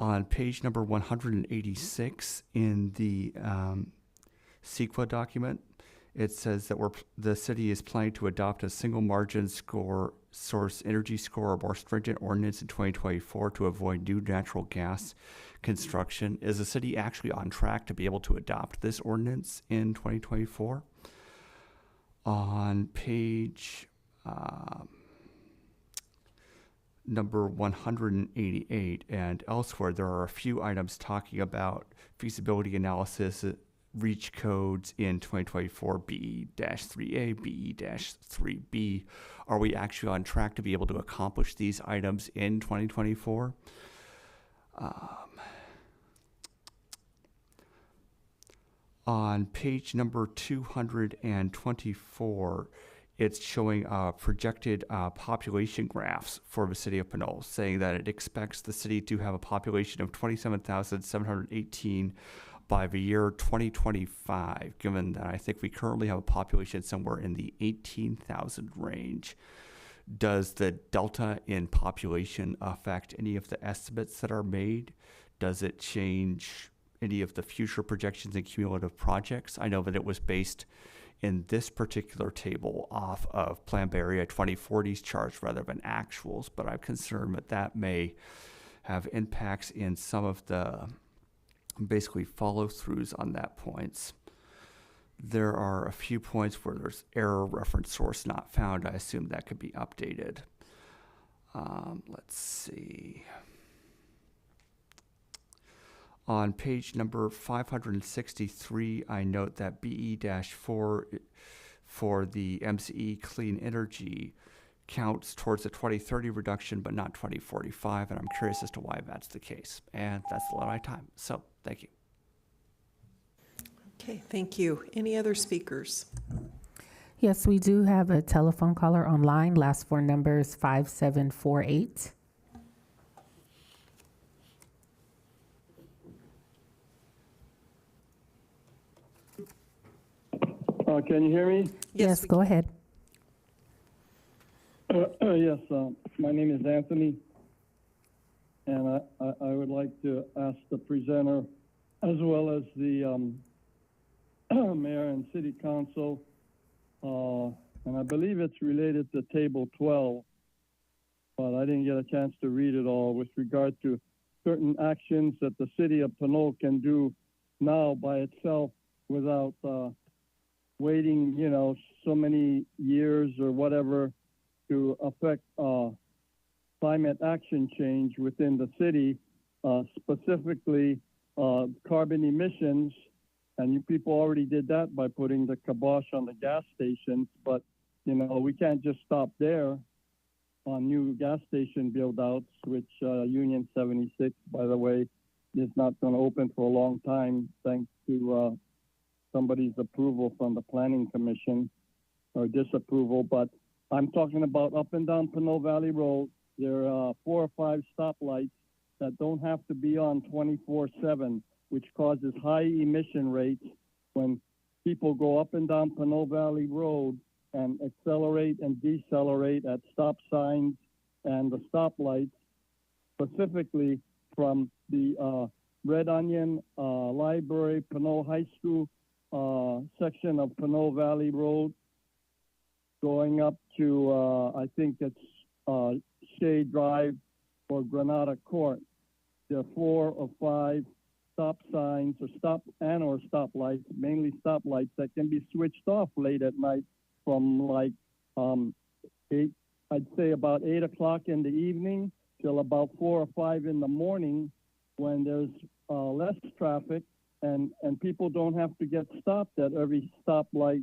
on page number 186 in the CEQA document, it says that the city is planning to adopt a single margin source energy score or more stringent ordinance in 2024 to avoid new natural gas construction. Is the city actually on track to be able to adopt this ordinance in 2024? On page number 188 and elsewhere, there are a few items talking about feasibility analysis, reach codes in 2024, BE-3A, BE-3B. Are we actually on track to be able to accomplish these items in 2024? On page number 224, it's showing projected population graphs for the city of Pinole, saying that it expects the city to have a population of 27,718 by the year 2025, given that I think we currently have a population somewhere in the 18,000 range. Does the delta in population affect any of the estimates that are made? Does it change any of the future projections and cumulative projects? I know that it was based in this particular table off of Plan Bay Area 2040's charts rather than actuals, but I'm concerned that that may have impacts in some of the basically follow-throughs on that points. There are a few points where there's error reference source not found. I assume that could be updated. Let's see. On page number 563, I note that BE-4 for the MCE clean energy counts towards a 2030 reduction, but not 2045, and I'm curious as to why that's the case. And that's a lot of my time, so thank you. Okay, thank you. Any other speakers? Yes, we do have a telephone caller online. Last four numbers 5748. Can you hear me? Yes, go ahead. Yes, my name is Anthony, and I would like to ask the presenter, as well as the mayor and city council, and I believe it's related to table 12, but I didn't get a chance to read it all, with regard to certain actions that the city of Pinole can do now by itself without waiting, so many years or whatever to affect climate action change within the city, specifically carbon emissions. And you people already did that by putting the kibosh on the gas stations, but we can't just stop there on new gas station build-outs, which Union 76, by the way, is not going to open for a long time, thanks to somebody's approval from the Planning Commission, or disapproval. But I'm talking about up and down Pinole Valley Road. There are 4 or 5 stoplights that don't have to be on 24/7, which causes high emission rates when people go up and down Pinole Valley Road and accelerate and decelerate at stop signs and the stoplights, specifically from the Red Onion Library, Pinole High School section of Pinole Valley Road, going up to, I think it's Shea Drive or Granada Court. There are 4 or 5 stop signs or stoplights, mainly stoplights, that can be switched off late at night from like 8, I'd say about 8 o'clock in the evening till about 4 or 5 in the morning, when there's less traffic and people don't have to get stopped at every stoplight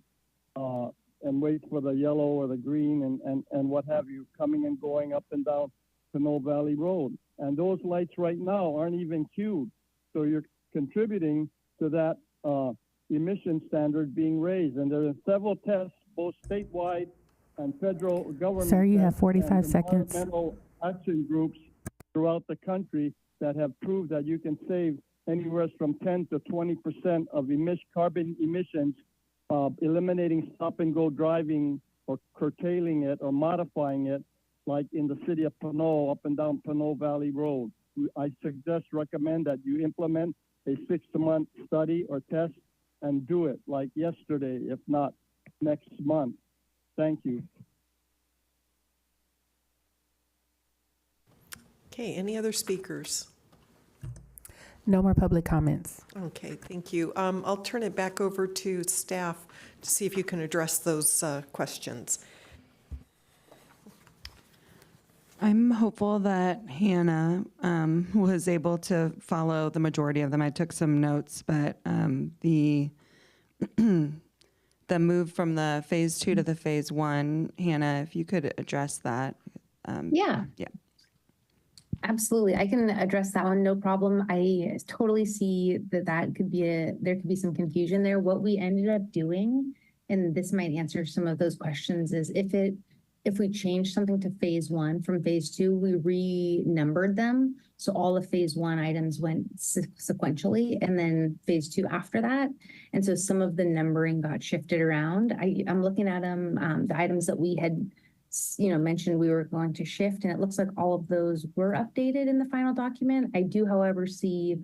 and wait for the yellow or the green and what have you, coming and going up and down Pinole Valley Road. And those lights right now aren't even queued. So you're contributing to that emission standard being raised. And there are several tests, both statewide and federal government. Sir, you have tests 45 and seconds. environmental action groups throughout the country that have proved that you can save anywhere from 10 to 20% of carbon emissions, eliminating stop-and-go driving or curtailing it or modifying it, like in the city of Pinole, up and down Pinole Valley Road. I recommend that you implement a 6-month study or test and do it like yesterday, if not next month. Thank you. Okay, any other speakers? No more public comments. Okay, thank you. I'll turn it back over to staff to see if you can address those questions. I'm hopeful that Hannah was able to follow the majority of them. I took some notes, but the the move from the phase 2 to the phase 1, Hannah, if you could address that. Yeah. Absolutely. I can address that one, no problem. I totally see that there could be some confusion there. What we ended up doing, and this might answer some of those questions, is if we changed something to phase 1 from phase 2, we renumbered them. So all the phase 1 items went sequentially, and then phase 2 after that. And so some of the numbering got shifted around. I'm looking at them, the items that we had mentioned we were going to shift, and it looks like all of those were updated in the final document. I do, however, see,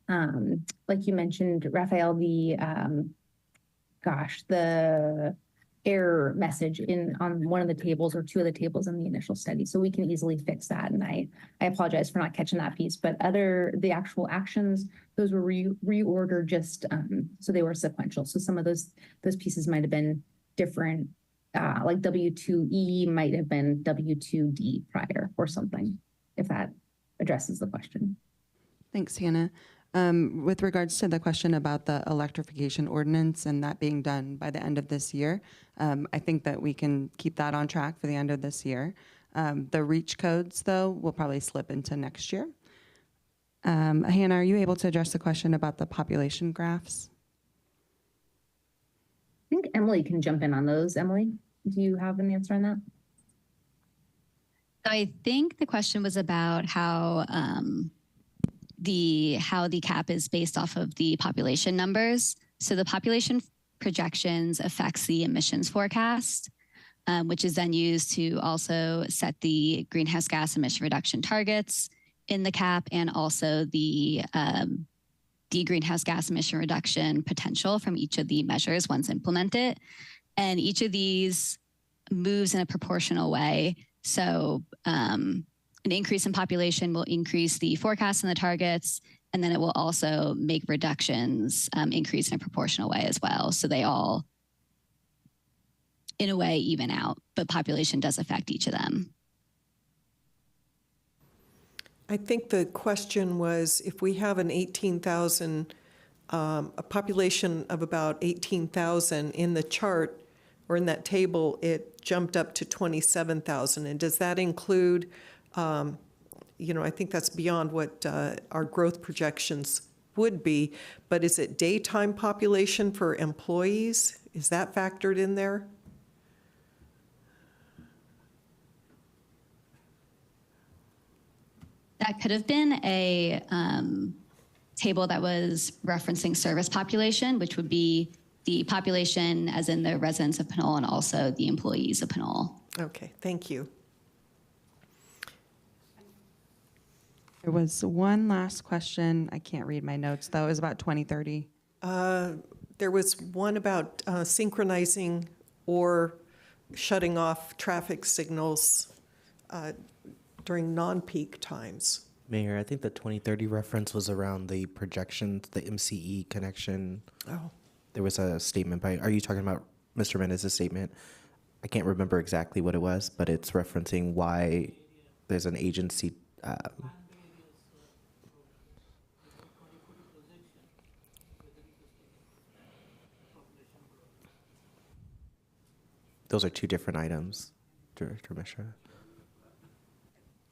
like you mentioned, Raphael, the error message on one of the tables or 2 of the tables in the initial study. So we can easily fix that. And I apologize for not catching that piece, but the actual actions, those were reordered just so they were sequential. So some of those pieces might have been different. Like W2E might have been W2D prior or something, if that addresses the question. Thanks, Hannah. With regards to the question about the electrification ordinance and that being done by the end of this year, I think that we can keep that on track for the end of this year. The REACH codes, though, will probably slip into next year. Hannah, are you able to address the question about the population graphs? I think Emily can jump in on those. Emily, do you have an answer on that? So I think the question was about how the cap is based off of the population numbers. So the population projections affects the emissions forecast, which is then used to also set the greenhouse gas emission reduction targets in the cap, and also the greenhouse gas emission reduction potential from each of the measures once implemented. And each of these moves in a proportional way. So an increase in population will increase the forecast and the targets, and then it will also make reductions increase in a proportional way as well. So they all, in a way, even out, but population does affect each of them. I think the question was, if we have an 18,000, a population of about 18,000 in the chart or in that table, it jumped up to 27,000. And does that include, I think that's beyond what our growth projections would be, but is it daytime population for employees? Is that factored in there? That could have been a table that was referencing service population, which would be the population as in the residents of Pinole and also the employees of Pinole. Okay, thank you. There was one last question. I can't read my notes, though. It was about 2030. There was one about synchronizing or shutting off traffic signals during non-peak times. Mayor, I think the 2030 reference was around the projections, the MCE connection. Oh. There was a statement are you talking about Mr. Menez's statement? I can't remember exactly what it was, but it's referencing why there's an agency. Those are 2 different items, Director Mishra.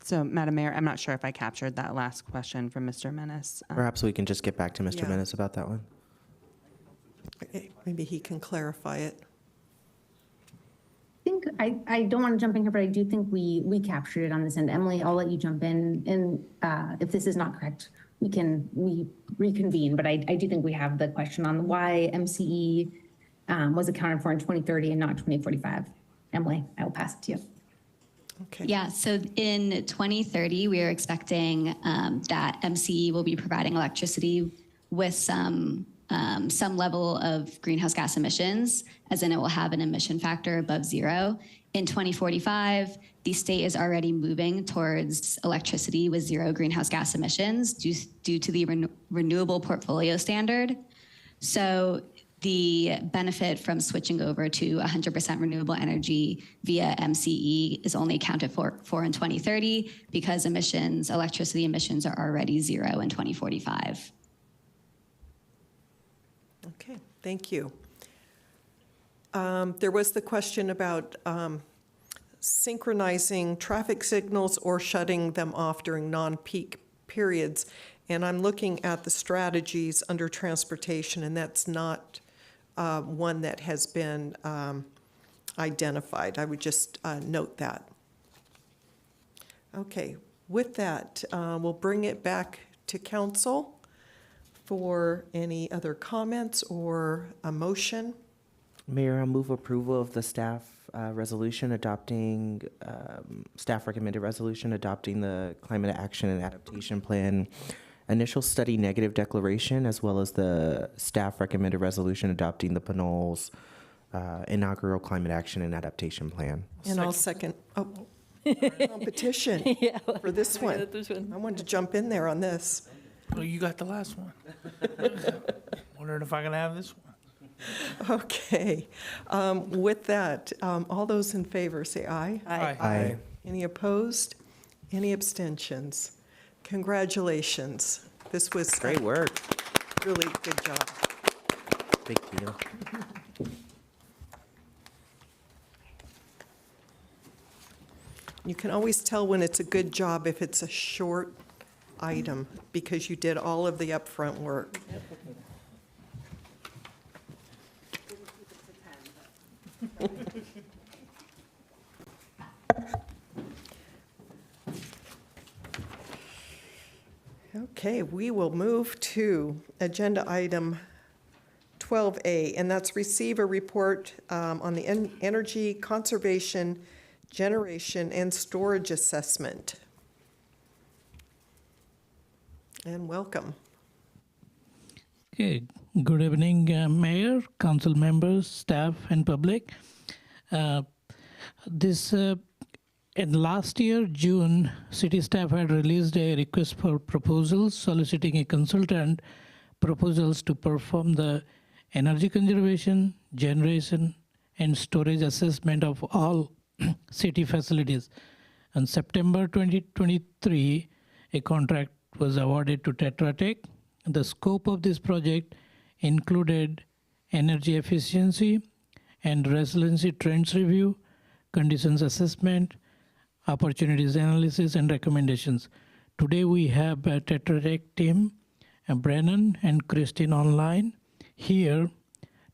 So, Madam Mayor, I'm not sure if I captured that last question from Mr. Menes. Perhaps we can just get back to Mr. Yeah. Menez about that one. Okay, maybe he can clarify it. I don't want to jump in here, but I do think we captured it on this end. Emily, I'll let you jump in, and if this is not correct, we reconvene. But I do think we have the question on why MCE was accounted for in 2030 and not 2045. Emily, I will pass it to you. Okay. Yeah, so in 2030, we are expecting that MCE will be providing electricity with some level of greenhouse gas emissions, as in it will have an emission factor above 0. In 2045, the state is already moving towards electricity with 0 greenhouse gas emissions due to the renewable portfolio standard. So the benefit from switching over to 100% renewable energy via MCE is only accounted for in 2030 because electricity emissions are already 0 in 2045. Okay, thank you. There was the question about synchronizing traffic signals or shutting them off during non-peak periods. And I'm looking at the strategies under transportation, and that's not one that has been identified. I would just note that. Okay, with that, we'll bring it back to council for any other comments or a motion. Mayor, I move approval of the staff resolution adopting, staff recommended resolution adopting the Climate Action and Adaptation Plan initial study negative declaration, as well as the staff recommended resolution adopting the Pinole's inaugural Climate Action and Adaptation Plan. And I'll second. Oh, competition for this one. I wanted to jump in there on this. Oh, you got the last one. Wondering if I can have this one. Okay. With that, all those in favor say aye. Aye. Aye. Any opposed? Any abstentions? Congratulations. This was Great work. really good job. Big deal. You can always tell when it's a good job if it's a short item because you did all of the upfront work. Okay, we will move to agenda item 12A, and that's receive a report on the energy conservation, generation, and storage assessment. And welcome. Okay, good evening, Mayor, council members, staff, and public. In last year, June, city staff had released a request for proposals soliciting a consultant proposals to perform the energy conservation, generation, and storage assessment of all city facilities. In September 2023, a contract was awarded to Tetra Tech. The scope of this project included energy efficiency and resiliency trends review, conditions assessment, opportunities analysis, and recommendations. Today we have a Tetra Tech team, Brennan and Christine online here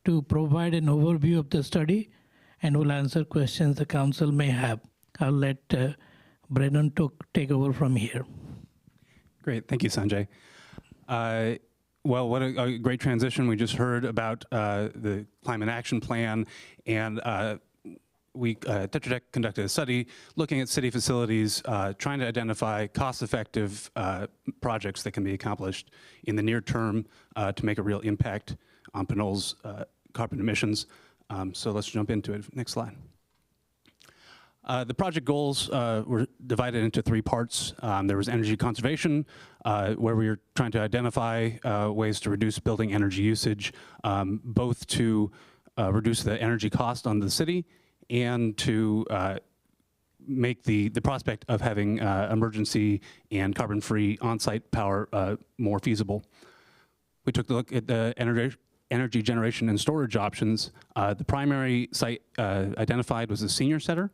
to provide an overview of the study and will answer questions the council may have. I'll let Brennan take over from here. Great, thank you, Sanjay. Well, what a great transition. We just heard about the Climate Action Plan, and Tetra Tech conducted a study looking at city facilities, trying to identify cost-effective projects that can be accomplished in the near term to make a real impact on Pinole's carbon emissions. So let's jump into it. Next slide. The project goals were divided into 3 parts. There was energy conservation, where we were trying to identify ways to reduce building energy usage, both to reduce the energy cost on the city and to make the prospect of having emergency and carbon-free on-site power more feasible. We took a look at the energy generation and storage options. The primary site identified was the senior center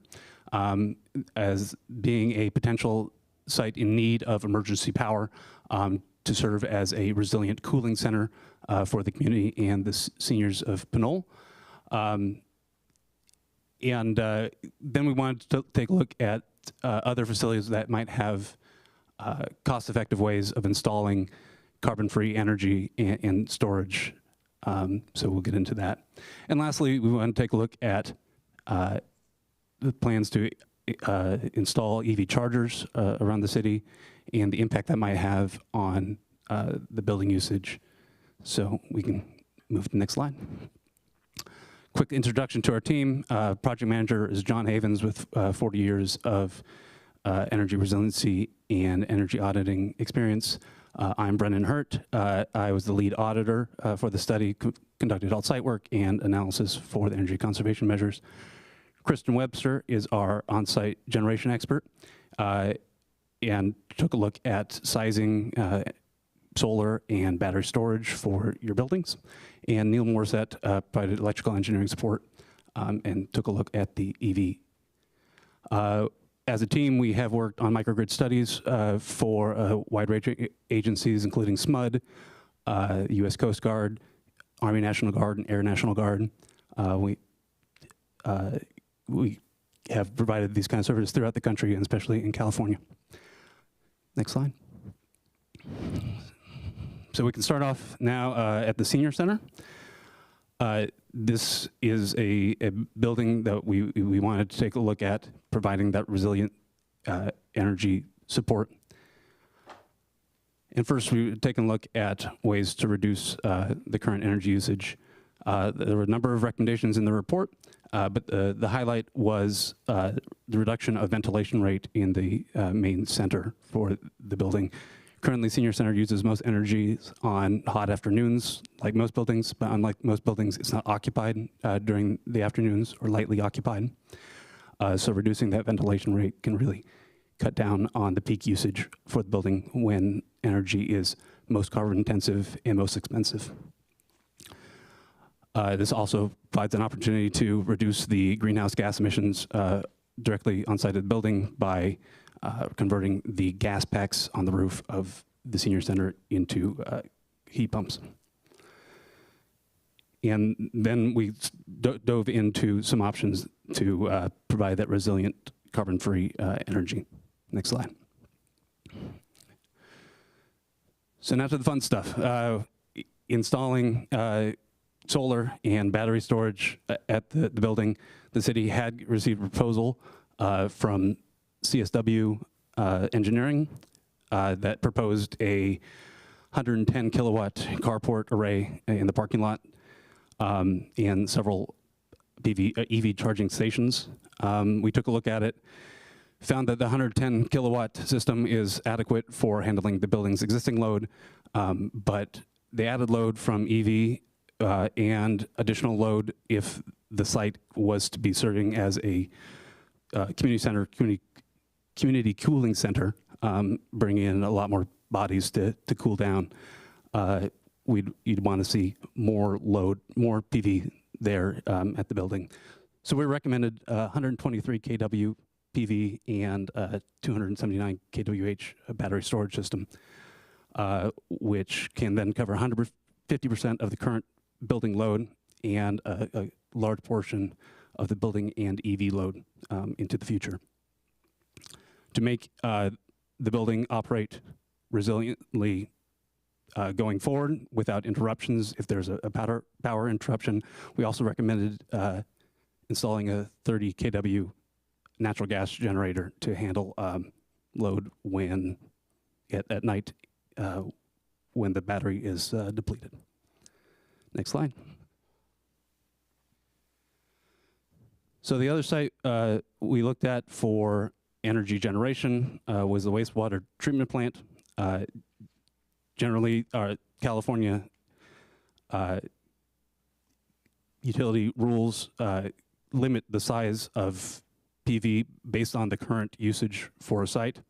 as being a potential site in need of emergency power to serve as a resilient cooling center for the community and the seniors of Pinole. And then we wanted to take a look at other facilities that might have cost-effective ways of installing carbon-free energy and storage. So we'll get into that. And lastly, we want to take a look at the plans to install EV chargers around the city and the impact that might have on the building usage. So we can move to the next slide. Quick introduction to our team. Project manager is John Havens with 40 years of energy resiliency and energy auditing experience. I'm Brennan Hurt. I was the lead auditor for the study, conducted all site work and analysis for the energy conservation measures. Kristen Webster is our on-site generation expert and took a look at sizing solar and battery storage for your buildings. And Neil Morissette provided electrical engineering support and took a look at the EV. As a team, we have worked on microgrid studies for a wide range of agencies, including SMUD, U.S. Coast Guard, Army National Guard, and Air National Guard. We have provided these kind of services throughout the country, and especially in California. Next slide. So we can start off now at the Senior Center. This is a building that we wanted to take a look at, providing that resilient energy support. And first, we were taking a look at ways to reduce the current energy usage. There were a number of recommendations in the report, but the highlight was the reduction of ventilation rate in the main center for the building. Currently, Senior Center uses most energy on hot afternoons, like most buildings, but unlike most buildings, it's not occupied during the afternoons or lightly occupied. So reducing that ventilation rate can really cut down on the peak usage for the building when energy is most carbon intensive and most expensive. This also provides an opportunity to reduce the greenhouse gas emissions directly on site of the building by converting the gas packs on the roof of the Senior Center into heat pumps. And then we dove into some options to provide that resilient carbon-free energy. Next slide. So now to the fun stuff. Installing solar and battery storage at the building. The city had received a proposal from CSW Engineering that proposed a 110 kilowatt carport array in the parking lot and several EV charging stations. We took a look at it, found that the 110 kilowatt system is adequate for handling the building's existing load, but the added load from EV and additional load if the site was to be serving as a community cooling center, bringing in a lot more bodies to cool down. You'd want to see more load, more PV there at the building. So we recommended 123 kW PV and 279 kWh battery storage system, which can then cover 150% of the current building load and a large portion of the building and EV load into the future. To make the building operate resiliently going forward without interruptions, if there's a power interruption, we also recommended installing a 30 kW natural gas generator to handle load when at night when the battery is depleted. Next slide. So the other site we looked at for energy generation was the wastewater treatment plant. Generally, California utility rules limit the size of PV based on the current usage for a site.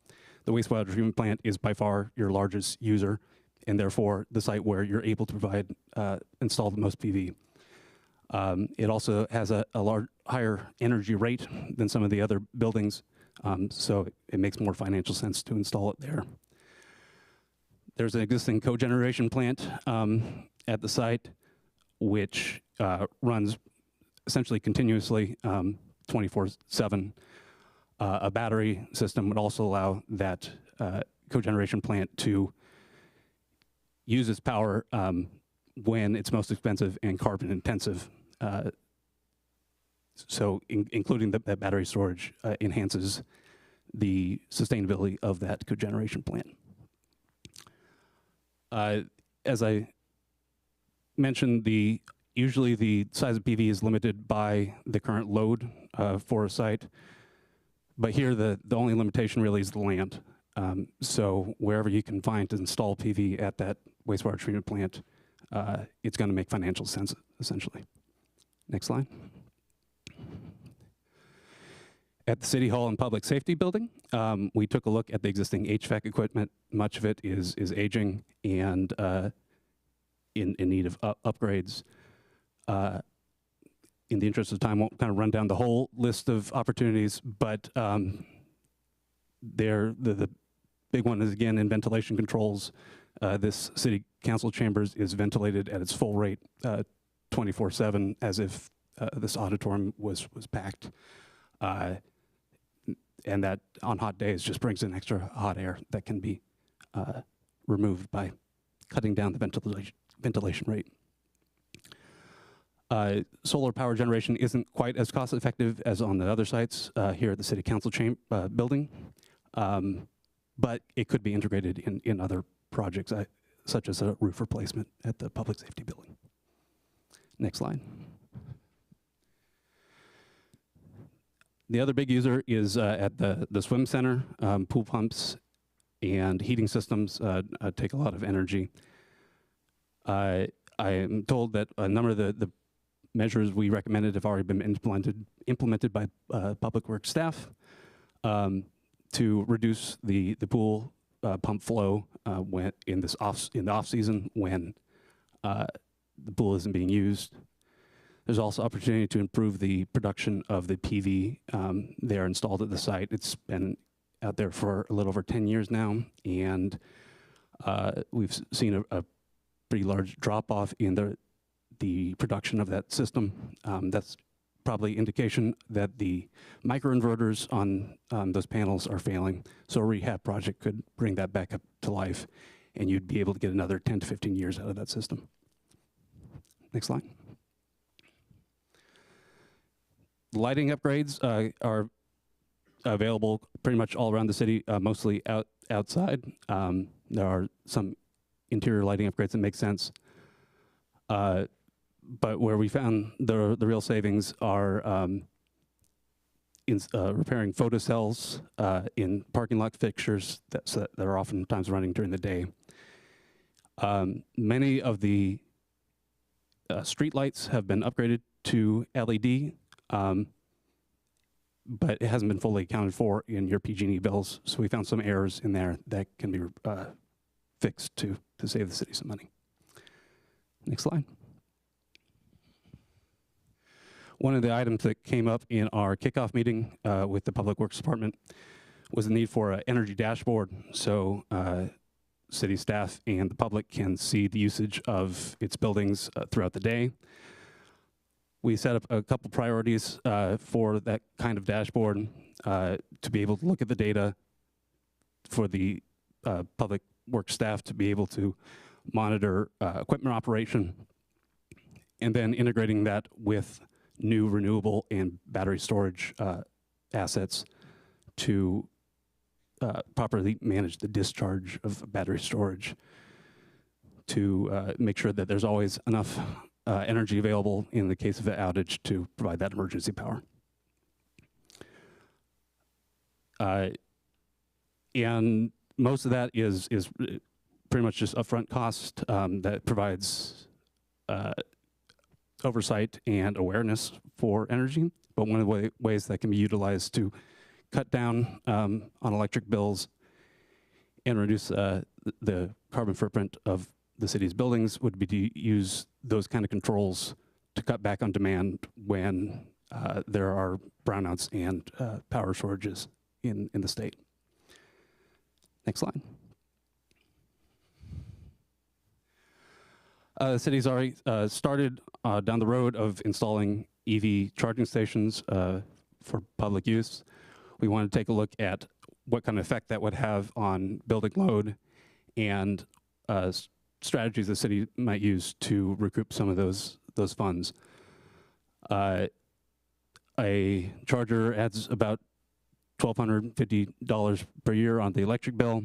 The wastewater treatment plant is by far your largest user, and therefore the site where you're able to provide install the most PV. It also has a higher energy rate than some of the other buildings, so it makes more financial sense to install it there. there's an existing cogeneration plant at the site, which runs essentially continuously 24/7. A battery system would also allow that cogeneration plant to use its power when it's most expensive and carbon intensive. So including that battery storage enhances the sustainability of that cogeneration plant. As I mentioned, usually the size of PV is limited by the current load for a site, but here the only limitation really is the land. So wherever you can find to install PV at that wastewater treatment plant, it's going to make financial sense, essentially. Next slide. At the City Hall and Public Safety Building, we took a look at the existing HVAC equipment. Much of it is aging and in need of upgrades. In the interest of time, won't kind of run down the whole list of opportunities, but the big one is, again, in ventilation controls. This City Council chambers is ventilated at its full rate 24/7, as if this auditorium was packed. And that on hot days just brings in extra hot air that can be removed by cutting down the ventilation rate. Solar power generation isn't quite as cost effective as on the other sites here at the City Council building, but it could be integrated in other projects, such as a roof replacement at the Public Safety Building. Next slide. The other big user is at the swim center. Pool pumps and heating systems take a lot of energy. I am told that a number of the measures we recommended have already been implemented by Public Works staff to reduce the pool pump flow when in the off season when the pool isn't being used. There's also opportunity to improve the production of the PV there installed at the site. It's been out there for a little over 10 years now, and we've seen a pretty large drop off in the production of that system. That's probably indication that the microinverters on those panels are failing. So a rehab project could bring that back up to life, and you'd be able to get another 10 to 15 years out of that system. Next slide. Lighting upgrades are available pretty much all around the city, mostly outside. There are some interior lighting upgrades that make sense. But where we found the real savings are in repairing photocells in parking lot fixtures that are oftentimes running during the day. Many of the street lights have been upgraded to LED, but it hasn't been fully accounted for in your PG&E bills. So we found some errors in there that can be fixed to save the city some money. Next slide. One of the items that came up in our kickoff meeting with the Public Works Department was the need for an energy dashboard so city staff and the public can see the usage of its buildings throughout the day. We set up a couple priorities for that kind of dashboard to be able to look at the data for the public works staff to be able to monitor equipment operation, and then integrating that with new renewable and battery storage assets to properly manage the discharge of battery storage to make sure that there's always enough energy available in the case of an outage to provide that emergency power. And most of that is pretty much just upfront cost that provides oversight and awareness for energy. But one of the ways that can be utilized to cut down on electric bills and reduce the carbon footprint of the city's buildings would be to use those kind of controls to cut back on demand when there are brownouts and power shortages in the state. Next slide. The city's already started down the road of installing EV charging stations for public use. We want to take a look at what kind of effect that would have on building load and strategies the city might use to recoup some of those funds. A charger adds about $1,250 per year on the electric bill.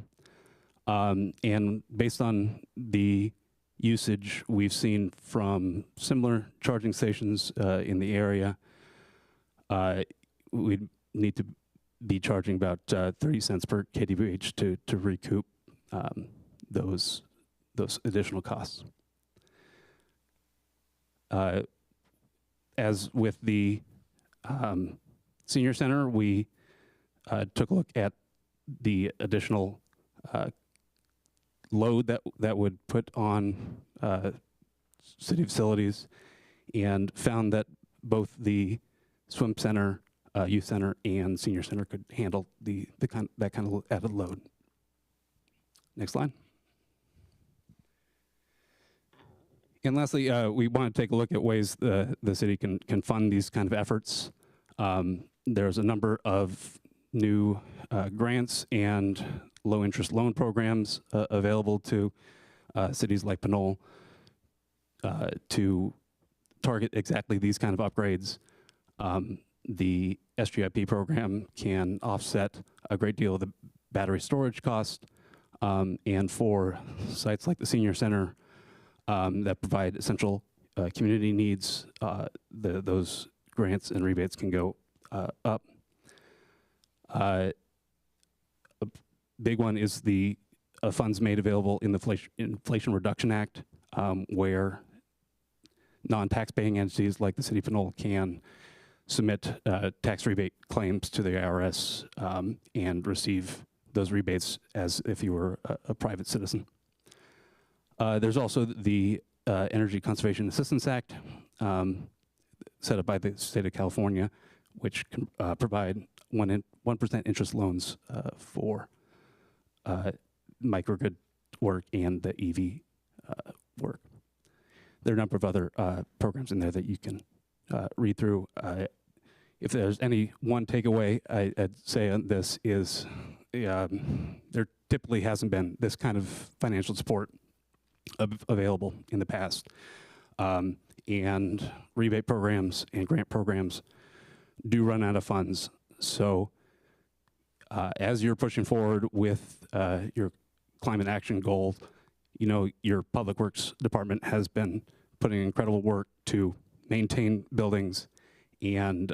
And based on the usage we've seen from similar charging stations in the area, we'd need to be charging about 30 cents per kWh to recoup those additional costs. As with the senior center, we took a look at the additional load that would put on city facilities, and found that both the swim center, youth center, and senior center could handle that kind of added load. Next slide. And lastly, we want to take a look at ways the city can fund these kind of efforts. There's a number of new grants and low-interest loan programs available to cities like Pinole to target exactly these kind of upgrades. The SGIP program can offset a great deal of the battery storage cost, and for sites like the senior center that provide essential community needs, those grants and rebates can go up. A big one is the funds made available in the Inflation Reduction Act, where non-tax-paying entities like the City of Pinole can submit tax rebate claims to the IRS and receive those rebates as if you were a private citizen. There's also the Energy Conservation Assistance Act, set up by the state of California, which can provide 1% interest loans for microgrid work and the EV work. There are a number of other programs in there that you can read through. If there's any one takeaway I'd say on this is there typically hasn't been this kind of financial support available in the past. And rebate programs and grant programs do run out of funds. So as you're pushing forward with your climate action goal, your public works department has been putting incredible work to maintain buildings and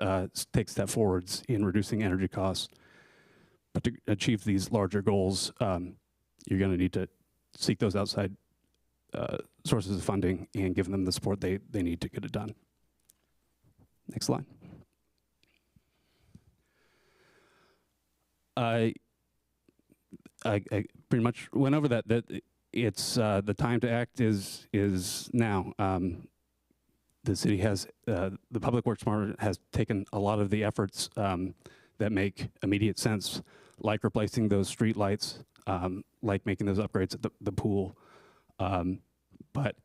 take step forwards in reducing energy costs. But to achieve these larger goals, you're going to need to seek those outside sources of funding and give them the support they need to get it done. Next slide. I pretty much went over that it's the time to act is now. The city has, the Public Works Department has taken a lot of the efforts that make immediate sense, like replacing those street lights, like making those upgrades at the pool. But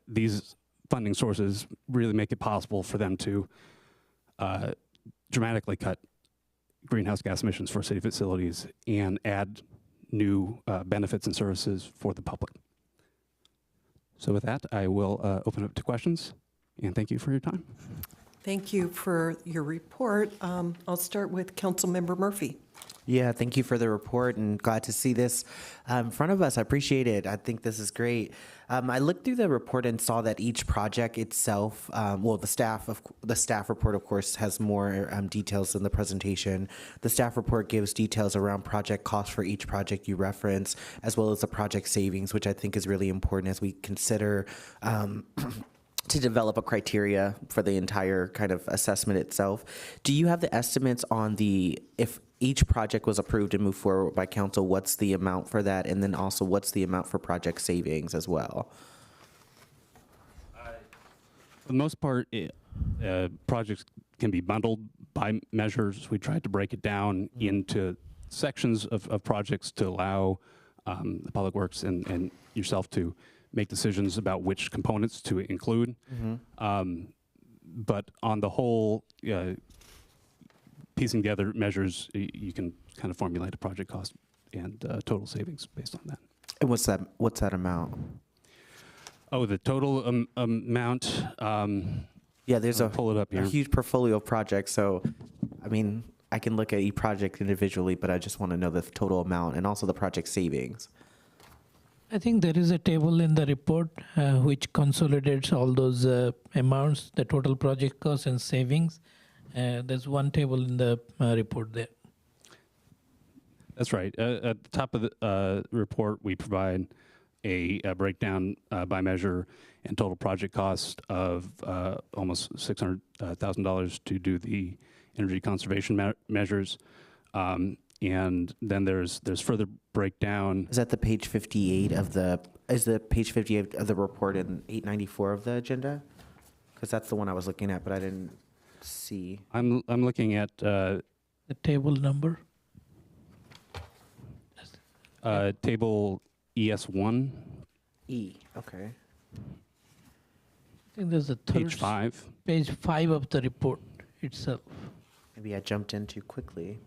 these funding sources really make it possible for them to dramatically cut greenhouse gas emissions for city facilities and add new benefits and services for the public. So with that, I will open up to questions, and thank you for your time. Thank you for your report. I'll start with Councilmember Murphy. Yeah, thank you for the report, and glad to see this in front of us. I appreciate it. I think this is great. I looked through the report and saw that each project itself, the staff report, of course, has more details than the presentation. The staff report gives details around project costs for each project you reference, as well as the project savings, which I think is really important as we consider to develop a criteria for the entire kind of assessment itself. Do you have the estimates on if each project was approved and moved forward by council, what's the amount for that? And then also what's the amount for project savings as well? For the most part, projects can be bundled by measures. We tried to break it down into sections of projects to allow the Public Works and yourself to make decisions about which components to include. But on the whole, piecing together measures, you can kind of formulate a project cost and total savings based on that. And what's that amount? Oh, the total amount. Yeah, there's pull it up here. a huge portfolio of projects. So, I mean, I can look at each project individually, but I just want to know the total amount and also the project savings. I think there is a table in the report which consolidates all those amounts, the total project cost and savings. There's one table in the report there. That's right. At the top of the report, we provide a breakdown by measure and total project cost of almost $600,000 to do the energy conservation measures. And then there's further breakdown. Is that the page 58 of the page 58 of the report and 894 of the agenda? Because that's the one I was looking at, but I didn't see. I'm looking at The table number. table ES1. E, okay. I think there's a third Page 5. Page 5 of the report itself. Maybe I jumped in too quickly.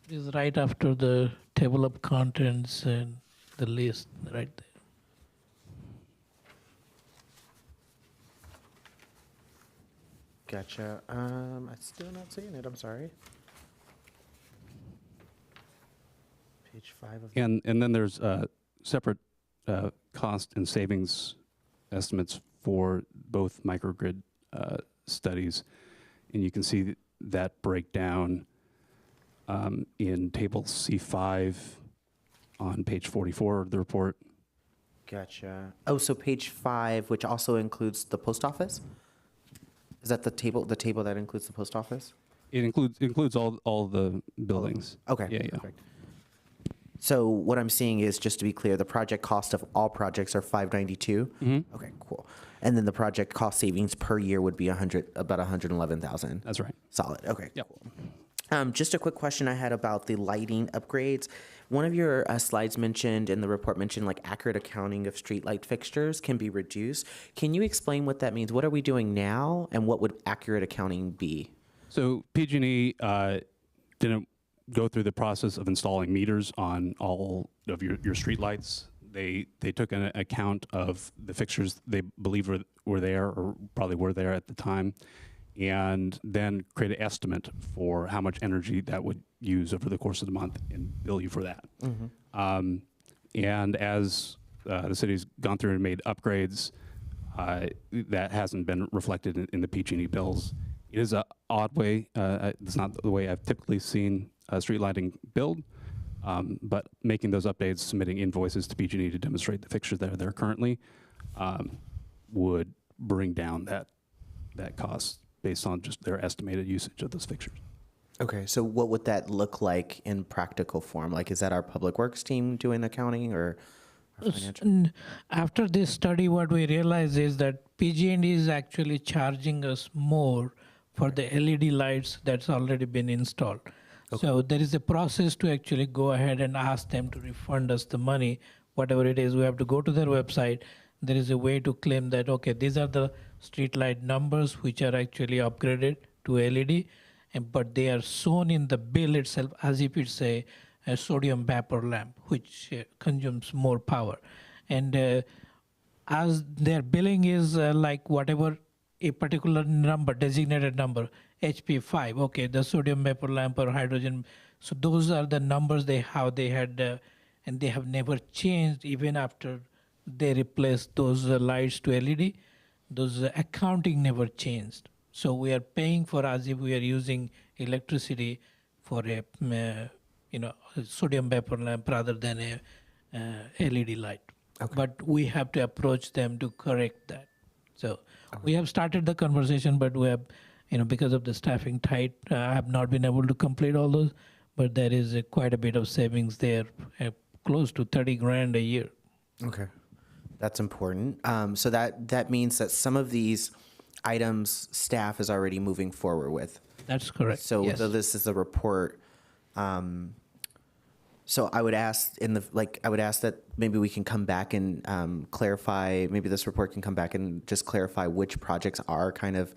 It is right after the table of contents and the list right there. Gotcha. I'm still not seeing it. I'm sorry. Page 5 of And then there's separate cost and savings estimates for both microgrid studies. And you can see that breakdown in table C5 on page 44 of the report. Gotcha. Oh, so page 5, which also includes the post office? Is that the table that includes the post office? It includes all the buildings. Okay. Yeah, yeah. Perfect. So what I'm seeing is, just to be clear, the project cost of all projects are $592. Okay, cool. And then the project cost savings per year would be about $111,000. That's right. Solid. Okay. Yep. Cool. Just a quick question I had about the lighting upgrades. One of your slides mentioned, in the report mentioned, like accurate accounting of streetlight fixtures can be reduced. Can you explain what that means? What are we doing now, and what would accurate accounting be? So PG&E didn't go through the process of installing meters on all of your streetlights. They took an account of the fixtures they believe were there, or probably were there at the time, and then create an estimate for how much energy that would use over the course of the month and bill you for that. And as the city's gone through and made upgrades, that hasn't been reflected in the PG&E bills. It is an odd way. It's not the way I've typically seen street lighting billed, but making those updates, submitting invoices to PG&E to demonstrate the fixtures that are there currently would bring down that cost based on just their estimated usage of those fixtures. Okay, so what would that look like in practical form? Like, is that our public works team doing accounting, or our financial? After this study, what we realized is that PG&E is actually charging us more for the LED lights that's already been installed. Okay. So there is a process to actually go ahead and ask them to refund us the money, whatever it is. We have to go to their website. There is a way to claim that, okay, these are the street light numbers which are actually upgraded to LED, but they are shown in the bill itself as if it's a sodium vapor lamp, which consumes more power. And as their billing is like whatever a particular number, designated number, HP5, okay, the sodium vapor lamp or hydrogen. So those are the numbers they had, and they have never changed even after they replaced those lights to LED. Those accounting never changed. So we are paying for as if we are using electricity for a sodium vapor lamp rather than a LED light. Okay. But we have to approach them to correct that. So we have started the conversation, but we have, because of the staffing tight, I have not been able to complete all those. But there is quite a bit of savings there, close to $30,000 a year. Okay, that's important. So that means that some of these items staff is already moving forward with. That's correct. So yes. this is a report. So I would ask I would ask that maybe we can come back and clarify, maybe this report can come back and just clarify which projects are kind of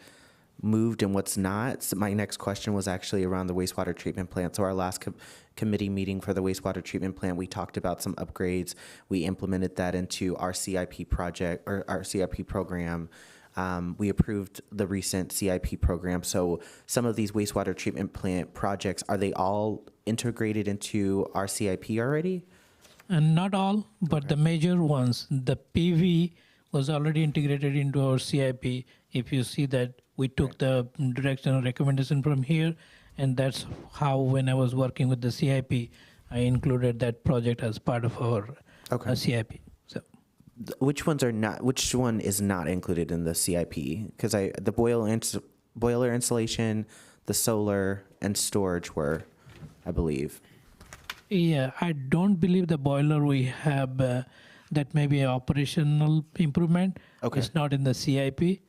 moved and what's not. So my next question was actually around the wastewater treatment plant. So our last committee meeting for the wastewater treatment plant, we talked about some upgrades. We implemented that into our CIP project or our CIP program. We approved the recent CIP program. So some of these wastewater treatment plant projects, are they all integrated into our CIP already? And not all, but the major ones. The PV was already integrated into our CIP. If you see that, we took the direction and recommendation from here, and that's how, when I was working with the CIP, I included that project as part of our CIP. So, which ones are not? Which one is not included in the CIP? Because the boiler installation, the solar, and storage were, I believe. yeah, I don't believe the boiler we have. That may be an operational improvement. Okay. It's not in the CIP.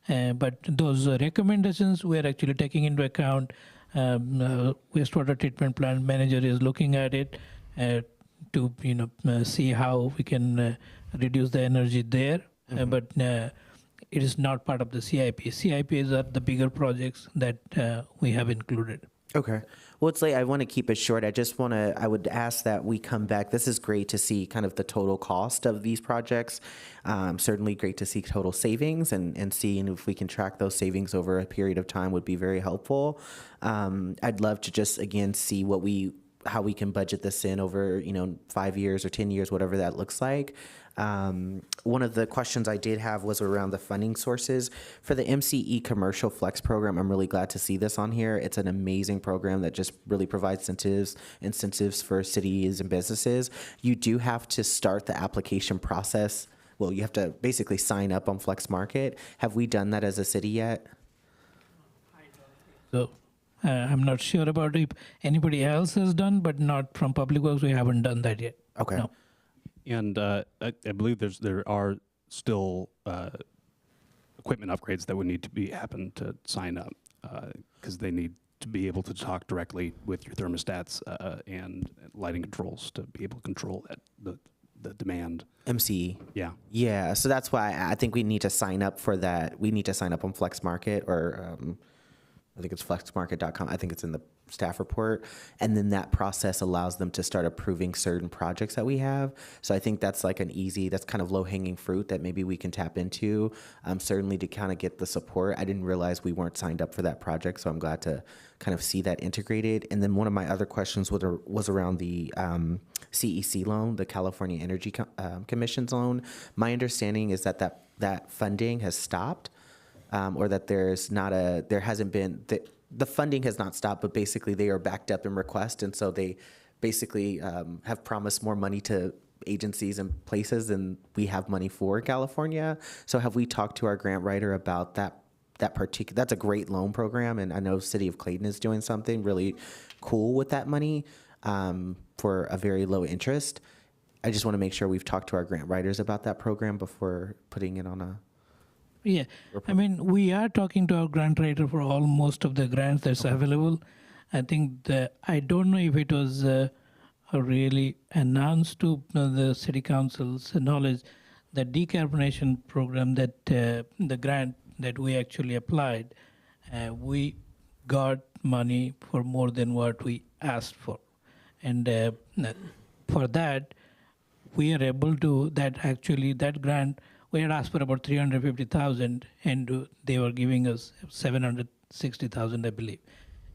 But those recommendations we're actually taking into account. Wastewater treatment plant manager is looking at it to see how we can reduce the energy there. But it is not part of the CIP. CIPs are the bigger projects that we have included. Okay. Well, it's late. I want to keep it short. I would ask that we come back. This is great to see kind of the total cost of these projects. Certainly great to see total savings and seeing if we can track those savings over a period of time would be very helpful. I'd love to just, again, see how we can budget this in over, 5 years or 10 years, whatever that looks like. One of the questions I did have was around the funding sources for the MCE Commercial Flex program. I'm really glad to see this on here. It's an amazing program that just really provides incentives for cities and businesses. You do have to start the application process. Well, you have to basically sign up on Flex Market. Have we done that as a city yet? So I'm not sure about if anybody else has done, but not from Public Works. We haven't done that yet. Okay. No. And I believe there are still equipment upgrades that would need to happen to sign up because they need to be able to talk directly with your thermostats and lighting controls to be able to control the demand. MCE. Yeah. Yeah. So that's why I think we need to sign up for that. We need to sign up on Flex Market or I think it's flexmarket.com. I think it's in the staff report. And then that process allows them to start approving certain projects that we have. So I think that's like that's kind of low hanging fruit that maybe we can tap into, certainly to kind of get the support. I didn't realize we weren't signed up for that project. So I'm glad to kind of see that integrated. And then one of my other questions was around the CEC loan, the California Energy Commission's loan. My understanding is that funding has stopped. Or that the funding has not stopped, but basically they are backed up in request. And so they basically have promised more money to agencies and places than we have money for California. So have we talked to our grant writer about that particular, that's a great loan program. And I know City of Clayton is doing something really cool with that money for a very low interest. I just want to make sure we've talked to our grant writers about that program before putting it on a... Yeah, I mean, we are talking to our grant writer for most of the grants that's available. I think I don't know if it was really announced to the city council's knowledge, the decarbonization program that the grant that we actually applied, we got money for more than what we asked for. And for that, we are able to, that grant, we had asked for about $350,000, and they were giving us $760,000, I believe,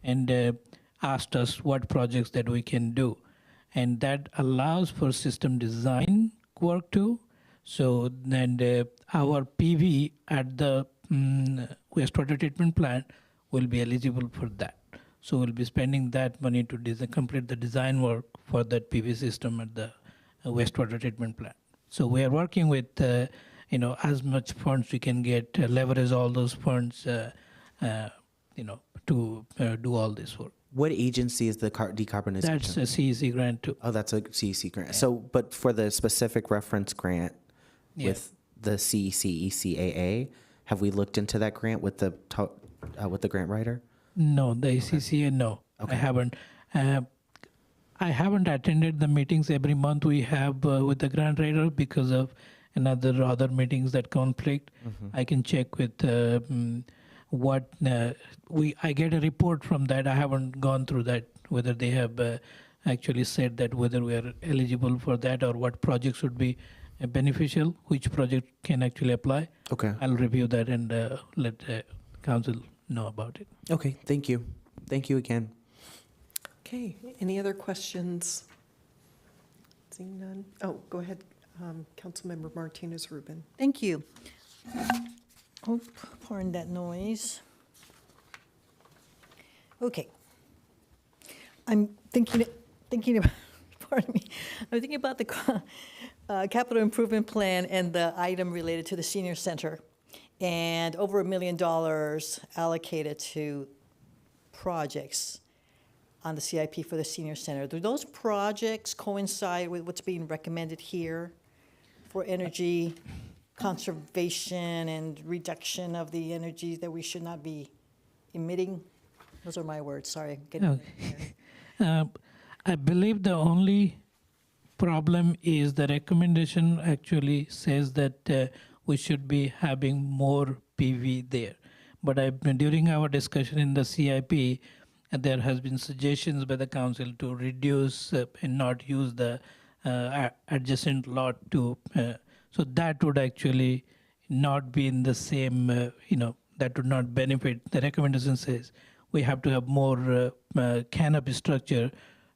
and asked us what projects that we can do, and that allows for system design work too. So then our PV at the wastewater treatment plant will be eligible for that. So we'll be spending that money to complete the design work for that PV system at the wastewater treatment plant. So we are working with as much funds we can get, leverage all those funds, to do all this work. What agency is the decarbonization? That's a CEC grant too. Oh, that's a CEC grant. Yeah. So, but for the specific reference grant with the CEC ECAA, have we looked into that grant with the grant writer? No, the ACCA, no, okay. I haven't. I haven't attended the meetings every month we have with the grant writer because of other meetings that conflict. I can check with what I get a report from that. I haven't gone through that, whether they have actually said that whether we are eligible for that or what projects would be beneficial, which project can actually apply. Okay. I'll review that and let council know about it. Okay, thank you. Thank you again. Okay, any other questions? Seeing none. Oh, go ahead, Councilmember Martinez Rubin. Thank you. Oh, pardon that noise. Okay. I'm thinking about, pardon me, I'm thinking about the capital improvement plan and the item related to the senior center, and over $1 million allocated to projects on the CIP for the senior center. Do those projects coincide with what's being recommended here for energy conservation and reduction of the energy that we should not be emitting? Those are my words, sorry. I believe the only problem is the recommendation actually says that we should be having more PV there. But during our discussion in the CIP, there has been suggestions by the council to reduce and not use the adjacent lot to, so that would actually not be in the same, that would not benefit. The recommendation says we have to have more canopy structure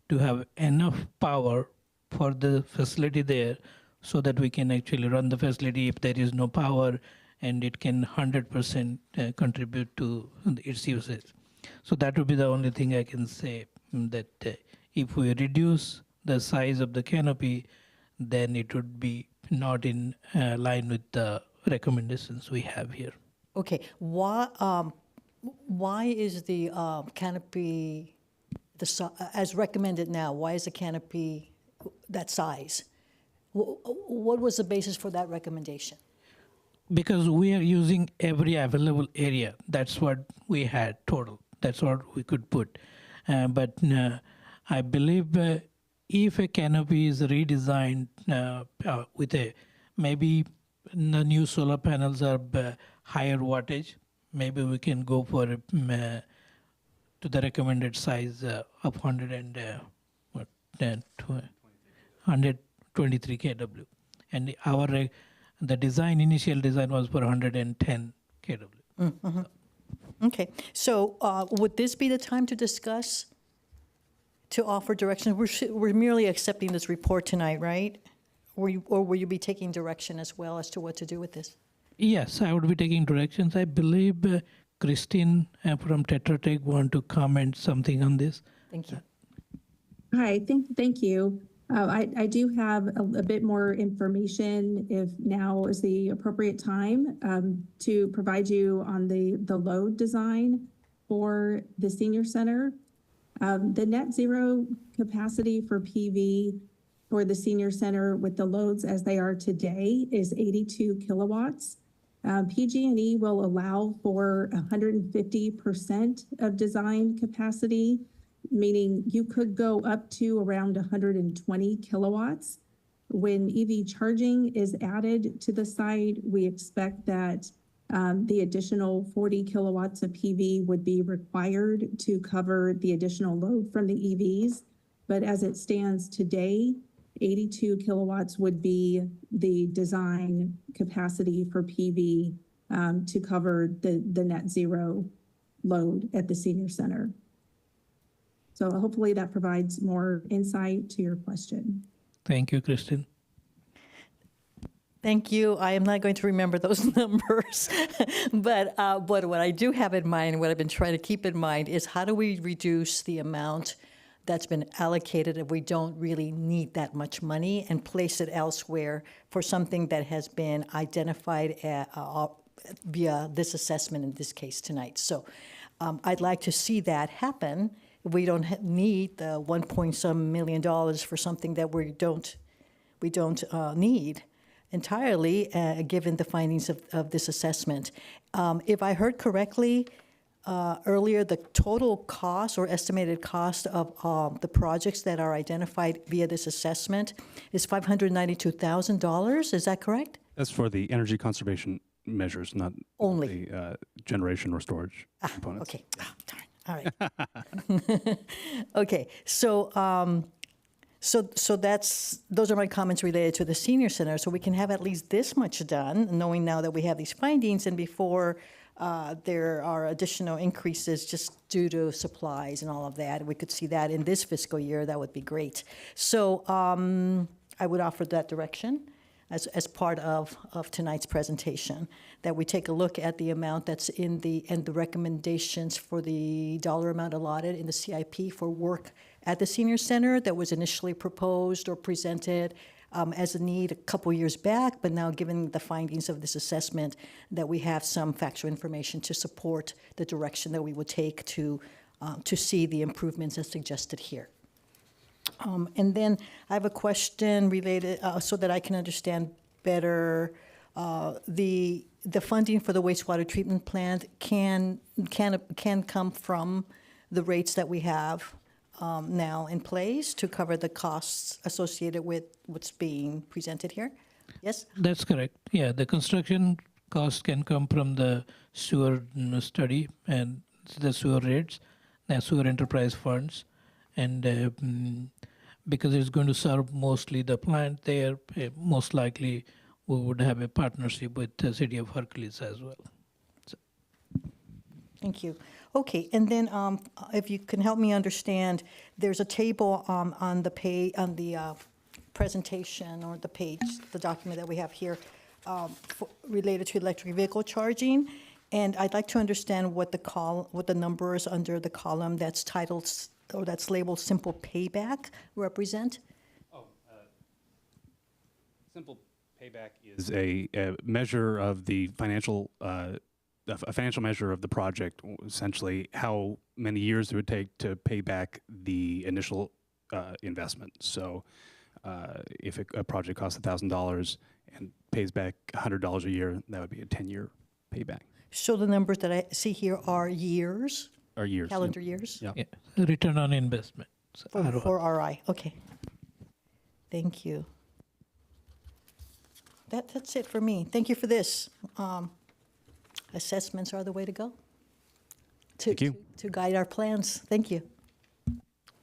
to have enough power for the facility there so that we can actually run the facility if there is no power, and it can 100% contribute to its usage. So that would be the only thing I can say, that if we reduce the size of the canopy, then it would be not in line with the recommendations we have here. Okay, why is the canopy as recommended now? Why is the canopy that size? What was the basis for that recommendation? Because we are using every available area. That's what we had total. That's what we could put. But I believe if a canopy is redesigned with maybe the new solar panels are higher wattage, maybe we can go for to the recommended size of 123 kW. And the initial design was for 110 kW. Mm-hmm. Okay, so would this be the time to discuss, to offer direction? We're merely accepting this report tonight, right? Or will you be taking direction as well as to what to do with this? Yes, I would be taking directions. I believe Christine from Tetra Tech want to comment something on this. Thank you. Hi, thank you. I do have a bit more information, if now is the appropriate time, to provide you on the load design for the senior center. The net zero capacity for PV for the senior center with the loads as they are today is 82 kilowatts. PG&E will allow for 150% of design capacity, meaning you could go up to around 120 kilowatts. When EV charging is added to the site, we expect that the additional 40 kilowatts of PV would be required to cover the additional load from the EVs. But as it stands today, 82 kilowatts would be the design capacity for PV to cover the net zero load at the senior center. So hopefully that provides more insight to your question. Thank you, Kristen. Thank you. I am not going to remember those numbers, but what I do have in mind, what I've been trying to keep in mind, is how do we reduce the amount that's been allocated if we don't really need that much money and place it elsewhere for something that has been identified via this assessment in this case tonight. So I'd like to see that happen. We don't need the $1.some million for something that we don't need entirely, given the findings of this assessment. If I heard correctly, earlier, the total cost or estimated cost of the projects that are identified via this assessment is $592,000. Is that correct? That's for the energy conservation measures, not Only. the generation or storage components. Okay. Oh, darn. All right. Okay. So, so those are my comments related to the senior center. So we can have at least this much done, knowing now that we have these findings, and before there are additional increases just due to supplies and all of that. We could see that in this fiscal year. That would be great. So I would offer that direction as part of tonight's presentation, that we take a look at the amount that's in the recommendations for the dollar amount allotted in the CIP for work at the senior center that was initially proposed or presented as a need a couple years back, but now given the findings of this assessment, that we have some factual information to support the direction that we would take to see the improvements as suggested here. And then I have a question related, so that I can understand better, the funding for the wastewater treatment plant can come from the rates that we have now in place to cover the costs associated with what's being presented here? Yes? That's correct. Yeah, the construction cost can come from the sewer study and the sewer rates, the sewer enterprise funds, and because it's going to serve mostly the plant there, most likely we would have a partnership with the city of Hercules as well. So. Thank you. Okay, and then if you can help me understand, there's a table on the presentation or the page, the document that we have here, related to electric vehicle charging, and I'd like to understand what the numbers under the column that's titled or that's labeled "Simple Payback" represent. Simple payback is a measure of the financial. A financial measure of the project, essentially how many years it would take to pay back the initial investment. So if a project costs $1,000 and pays back $100 a year, that would be a 10-year payback. So the numbers that I see here are years? Or years. Calendar years? Yeah. Yeah. Return on investment. For RI, okay. Thank you. That's it for me. Thank you for this. Assessments are the way to go. Thank you. To guide our plans. Thank you.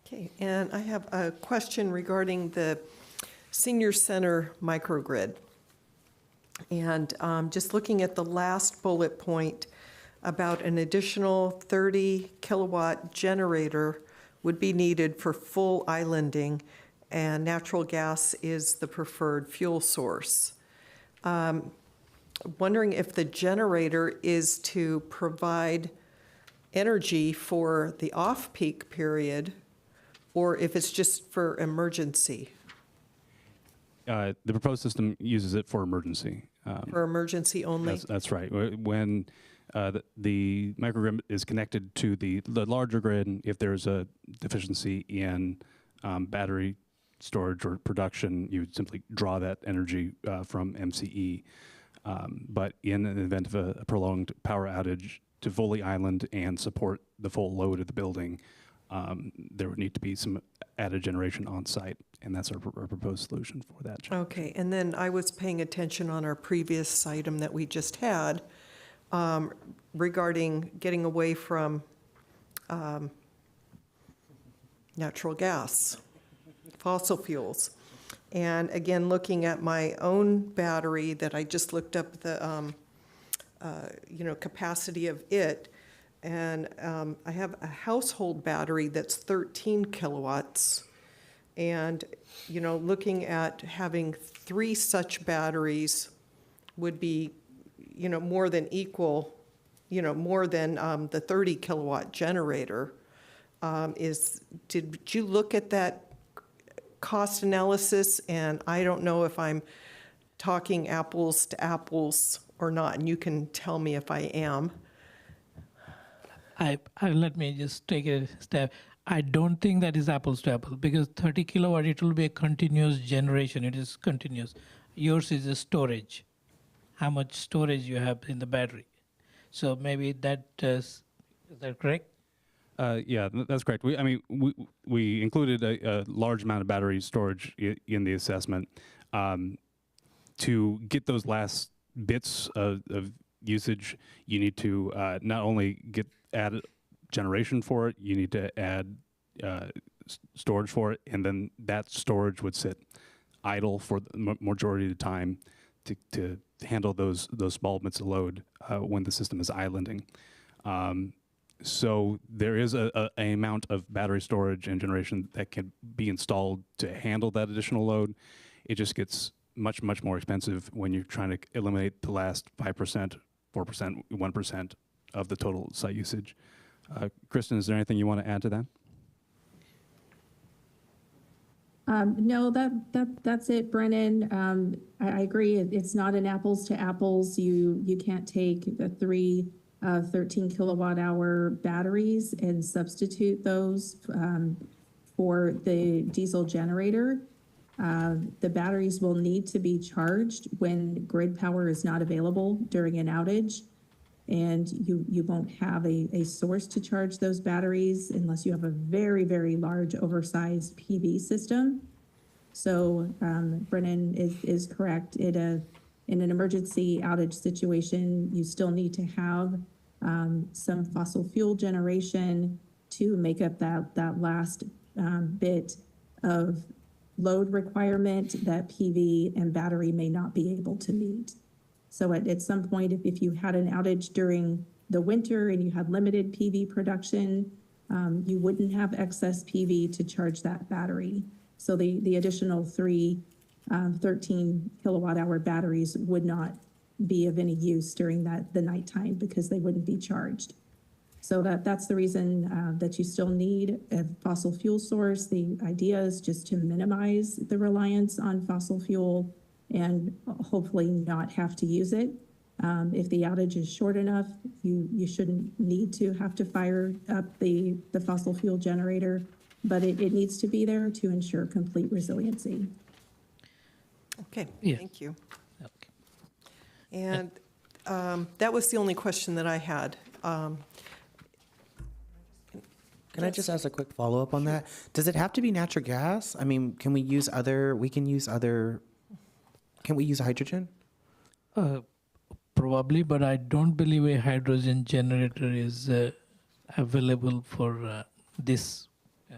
Okay, and I have a question regarding the senior center microgrid. And just looking at the last bullet point about an additional 30 kilowatt generator would be needed for full islanding, and natural gas is the preferred fuel source. Wondering if the generator is to provide energy for the off-peak period, or if it's just for emergency. The proposed system uses it for emergency. For emergency only? That's right. When the microgrid is connected to the larger grid, if there's a deficiency in battery storage or production, you would simply draw that energy from MCE. But in an event of a prolonged power outage to fully island and support the full load of the building, there would need to be some added generation on site, and that's our proposed solution for that. Okay, and then I was paying attention on our previous item that we just had regarding getting away from natural gas, fossil fuels. And again, looking at my own battery that I just looked up the capacity of it, and I have a household battery that's 13 kilowatts. And, looking at having 3 such batteries would be, more than equal, more than the 30 kilowatt generator. Did you look at that cost analysis? And I don't know if I'm talking apples to apples or not, and you can tell me if I am. I let me just take a step. I don't think that is apples to apples, because 30 kilowatt, it will be a continuous generation. It is continuous. Yours is a storage. How much storage you have in the battery. So maybe that Is that correct? Yeah, that's correct. We included a large amount of battery storage in the assessment. To get those last bits of usage, you need to not only add generation for it, you need to add storage for it, and then that storage would sit idle for the majority of the time to handle those small bits of load when the system is islanding. So there is a amount of battery storage and generation that can be installed to handle that additional load. It just gets much more expensive when you're trying to eliminate the last 5%, 4%, 1% of the total site usage. Kristen, is there anything you want to add to that? No, that's it, Brennan. I agree. It's not an apples to apples. You can't take the three 13 kilowatt hour batteries and substitute those for the diesel generator. The batteries will need to be charged when grid power is not available during an outage. And you won't have a source to charge those batteries unless you have a very, very large oversized PV system. So Brennan is correct. In an emergency outage situation, you still need to have some fossil fuel generation to make up that last bit of load requirement that PV and battery may not be able to meet. So at some point, if you had an outage during the winter and you had limited PV production, you wouldn't have excess PV to charge that battery. So the additional three 13 kilowatt hour batteries would not be of any use during the nighttime because they wouldn't be charged. So that's the reason that you still need a fossil fuel source. The idea is just to minimize the reliance on fossil fuel and hopefully not have to use it. If the outage is short enough, you shouldn't need to have to fire up the fossil fuel generator, but it needs to be there to ensure complete resiliency. Okay, Yeah. thank you. And that was the only question that I had. Can I just ask a quick follow-up on that? Does it have to be natural gas? I mean, can we use hydrogen? Probably, but I don't believe a hydrogen generator is available for this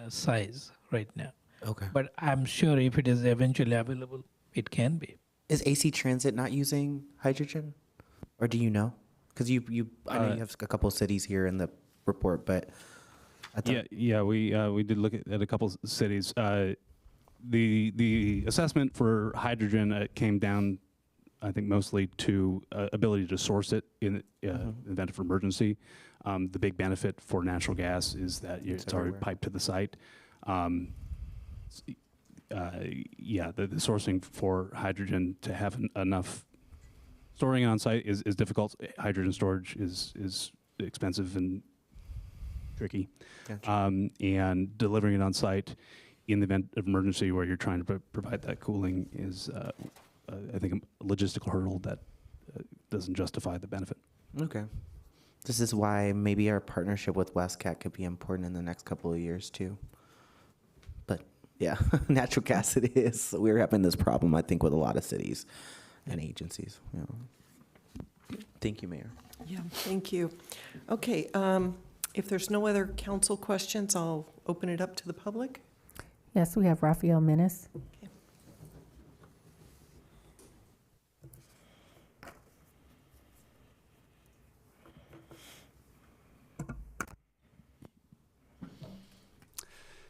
size right now. Okay. But I'm sure if it is eventually available, it can be. Is AC Transit not using hydrogen? Or do you know? Because I know you have a couple of cities here in the report, but I thought... we did look at a couple cities. The assessment for hydrogen came down, I think, mostly to ability to source it in event of emergency. The big benefit for natural gas is that it's already piped to the site. The sourcing for hydrogen to have enough storing on site is difficult. Hydrogen storage is expensive and tricky. Gotcha. And delivering it on site in the event of emergency where you're trying to provide that cooling is, I think, a logistical hurdle that doesn't justify the benefit. Okay. This is why maybe our partnership with WestCat could be important in the next couple of years too. But yeah, natural gas it is. We're having this problem, I think, with a lot of cities and agencies. Yeah. Thank you, Mayor. Yeah, thank you. Okay, if there's no other council questions, I'll open it up to the public. Yes, we have Rafael Menace.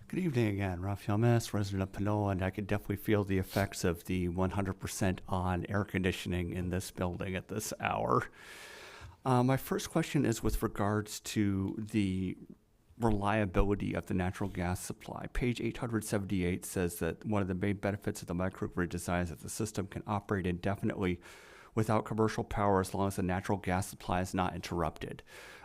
Good evening again, Rafael Mess, resident of Pinole, and I could definitely feel the effects of the 100% on air conditioning in this building at this hour. My first question is with regards to the reliability of the natural gas supply. Page 878 says that one of the main benefits of the microgrid design is that the system can operate indefinitely without commercial power as long as the natural gas supply is not interrupted.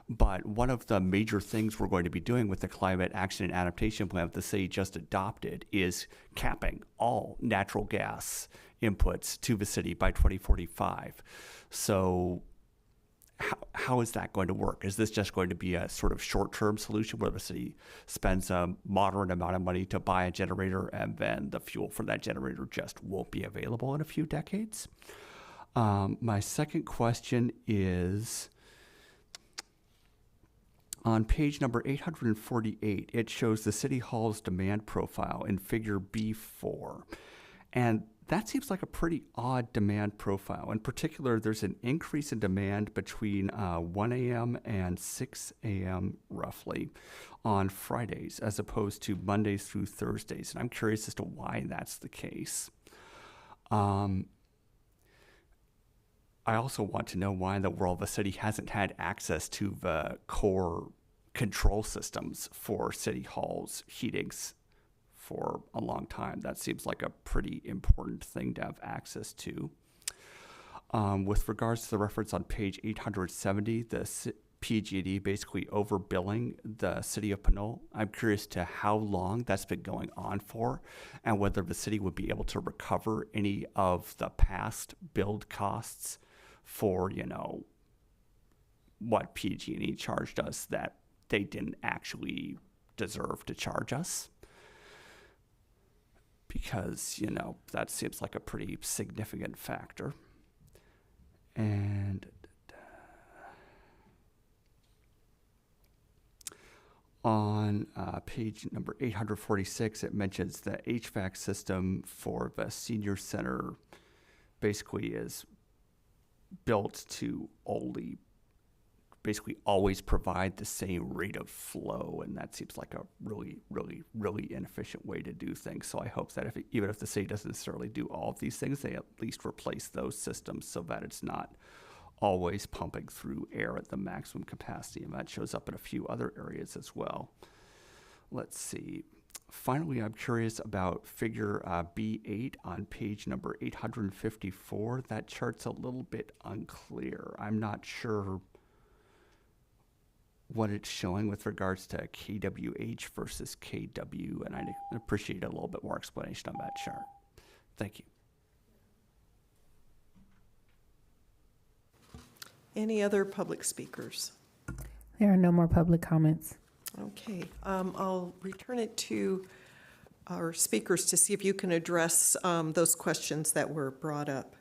But one of the major things we're going to be doing with the Climate Action and Adaptation Plan that the city just adopted is capping all natural gas inputs to the city by 2045. So how is that going to work? Is this just going to be a sort of short-term solution where the city spends a moderate amount of money to buy a generator and then the fuel for that generator just won't be available in a few decades? My second question is, on page number 848, it shows the City Hall's demand profile in figure B4. And that seems like a pretty odd demand profile. In particular, there's an increase in demand between 1 a.m. and 6 a.m. roughly on Fridays, as opposed to Mondays through Thursdays. And I'm curious as to why that's the case. I also want to know why in the world the city hasn't had access to the core control systems for City Hall's heatings for a long time. That seems like a pretty important thing to have access to. With regards to the reference on page 870, the PG&E basically overbilling the city of Pinole, I'm curious to how long that's been going on for and whether the city would be able to recover any of the past build costs for, what PG&E charged us that they didn't actually deserve to charge us. Because, that seems like a pretty significant factor. And on page number 846, it mentions the HVAC system for the senior center basically is built to only basically always provide the same rate of flow, and that seems like a really, really, really inefficient way to do things. So I hope that even if the city doesn't necessarily do all of these things, they at least replace those systems so that it's not always pumping through air at the maximum capacity, and that shows up in a few other areas as well. Let's see. Finally, I'm curious about figure B8 on page number 854. That chart's a little bit unclear. I'm not sure what it's showing with regards to KWH versus KW, and I'd appreciate a little bit more explanation on that chart. Thank you. Any other public speakers? There are no more public comments. Okay, I'll return it to our speakers to see if you can address those questions that were brought up.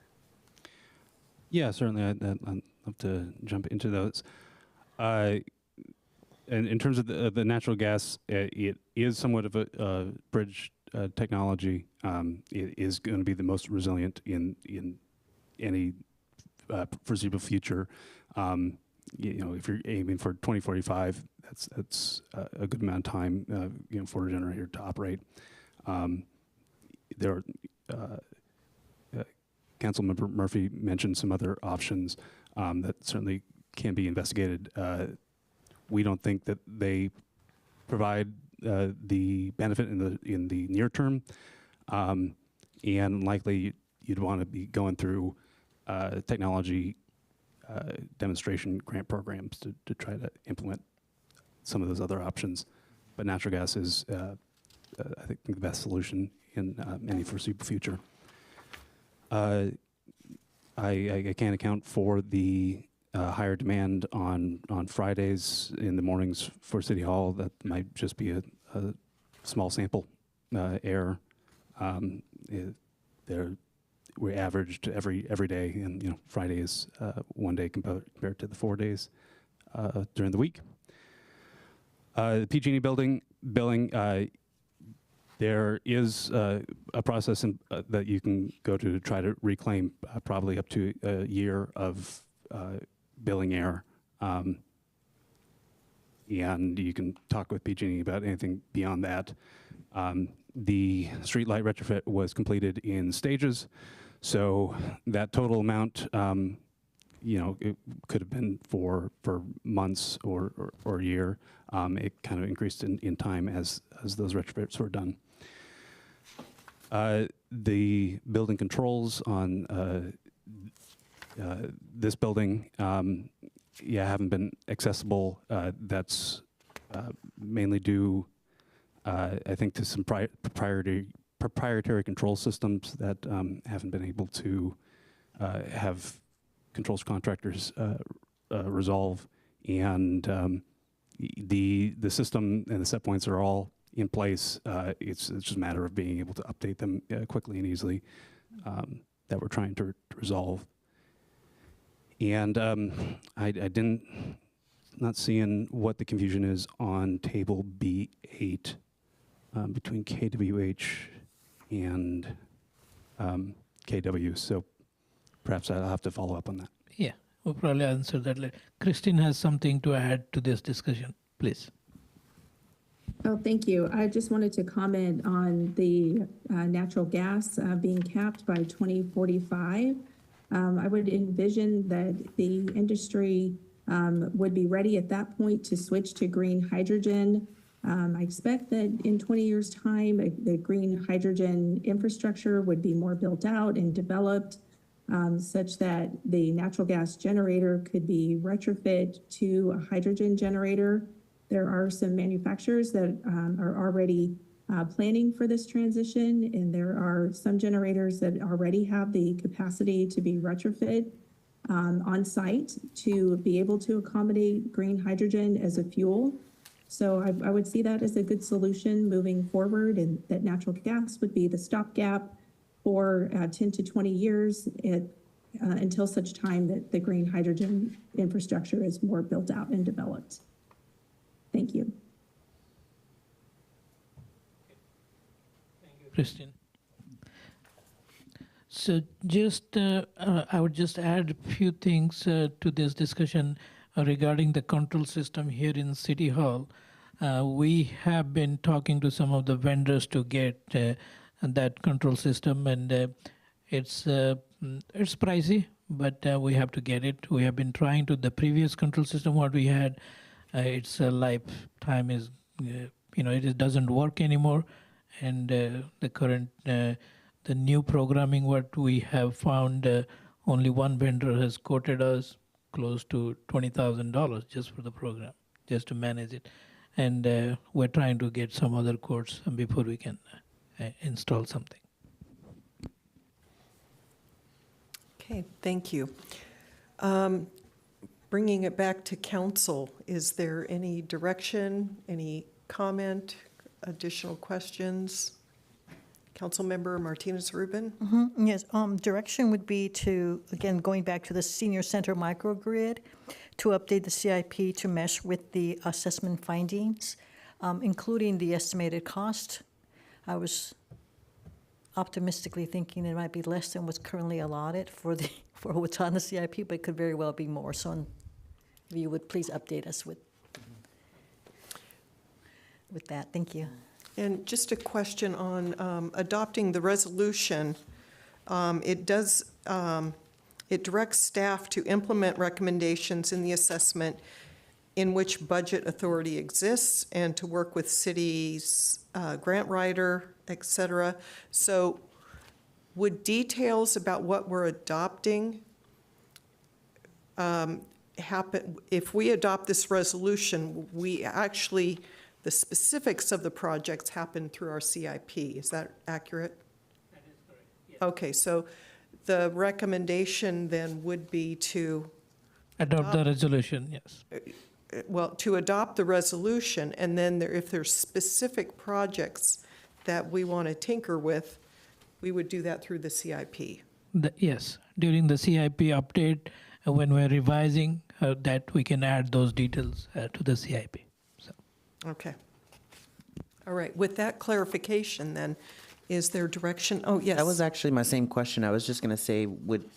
Yeah, certainly. I'd love to jump into those. And in terms of the natural gas, it is somewhat of a bridge technology. It is going to be the most resilient in any foreseeable future. If you're aiming for 2045, that's a good amount of time, for a generator to operate. Councilmember Murphy mentioned some other options that certainly can be investigated. We don't think that they provide the benefit in the near term, and likely you'd want to be going through technology demonstration grant programs to try to implement some of those other options. But natural gas is, I think, the best solution in any foreseeable future. I can't account for the higher demand on Fridays in the mornings for City Hall. That might just be a small sample error. We averaged every day, and Friday is 1 day compared to the 4 days during the week. The PG&E billing, there is a process that you can go to try to reclaim probably up to a year of billing error. And you can talk with PG&E about anything beyond that. The streetlight retrofit was completed in stages, so that total amount, it could have been for months or a year. It kind of increased in time as those retrofits were done. The building controls on this building, haven't been accessible. That's mainly due, I think, to some proprietary control systems that haven't been able to have controls contractors resolve. And the system and the set points are all in place. It's just a matter of being able to update them quickly and easily that we're trying to resolve. And I didn't, not seeing what the confusion is on table B8 between KWH and KW. So perhaps I'll have to follow up on that. Yeah, we'll probably answer that later. Christine has something to add to this discussion, please. Oh, thank you. I just wanted to comment on the natural gas being capped by 2045. I would envision that the industry would be ready at that point to switch to green hydrogen. I expect that in 20 years' time, the green hydrogen infrastructure would be more built out and developed such that the natural gas generator could be retrofit to a hydrogen generator. There are some manufacturers that are already planning for this transition, and there are some generators that already have the capacity to be retrofit on site to be able to accommodate green hydrogen as a fuel. So I would see that as a good solution moving forward, and that natural gas would be the stopgap for 10 to 20 years until such time that the green hydrogen infrastructure is more built out and developed. Thank you. Christine. So just, I would just add a few things to this discussion regarding the control system here in City Hall. We have been talking to some of the vendors to get that control system, and it's pricey, but we have to get it. We have been trying to the previous control system what we had. Its lifetime is, it doesn't work anymore, and the current the new programming what we have found, only one vendor has quoted us close to $20,000 just for the program, just to manage it. And we're trying to get some other quotes before we can install something. Okay, thank you. Bringing it back to council, is there any direction, any comment, additional questions? Councilmember Martinez-Rubin? Yes, direction would be to, again, going back to the senior center microgrid, to update the CIP to mesh with the assessment findings, including the estimated cost. I was optimistically thinking it might be less than what's currently allotted for what's on the CIP, but it could very well be more. So if you would please update us with that. Thank you. And just a question on adopting the resolution. It directs staff to implement recommendations in the assessment in which budget authority exists and to work with cities, grant writer, et cetera. So would details about what we're adopting happen, if we adopt this resolution, we actually, the specifics of the projects happen through our CIP. Is that accurate? That is correct. Yes. Okay, so the recommendation then would be to Adopt the resolution, yes. Well, to adopt the resolution, and then if there's specific projects that we want to tinker with, we would do that through the CIP. Yes, during the CIP update, when we're revising, that we can add those details to the CIP. So. Okay. All right, with that clarification then, is there direction? Oh, yes. That was actually my same question. I was just going to say, would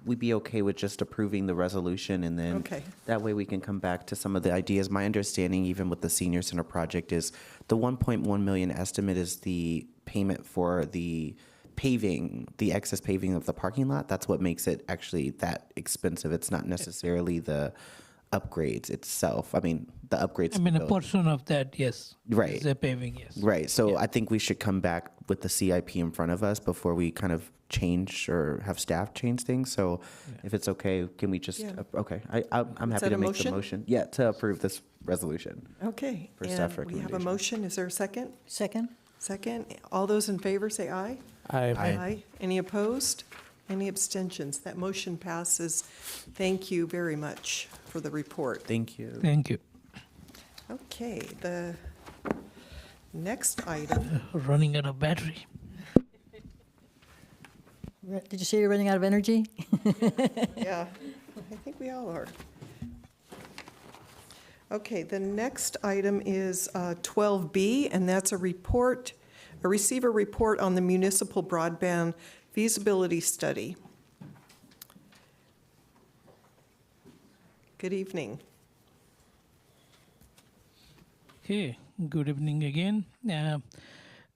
we be okay with just approving the resolution, and then that way we can come back to some of the ideas? My understanding, even with the senior center project, is the 1.1 million estimate is the payment for the paving, the excess paving of the parking lot. That's what makes it actually that expensive. It's not necessarily the upgrades itself. I mean, the upgrades. I mean, a portion of that, yes. Right. Is the paving, yes. Right. So I think we should come back with the CIP in front of us before we kind of change or have staff change things. So if it's okay, can we just, okay. I'm happy to make the motion. Yeah, to approve this resolution. Okay. For and staff we recommendation. have a motion. Is there a second? Second. Second. All those in favor say aye. Aye. Aye. Any opposed? Any abstentions? That motion passes. Thank you very much for the report. Thank you. Thank you. Okay, the next item. Running out of battery. Did you say you're running out of energy? Yeah, I think we all are. Okay, the next item is 12B, and that's a receive a report on the municipal broadband feasibility study. Good evening. Okay, good evening again.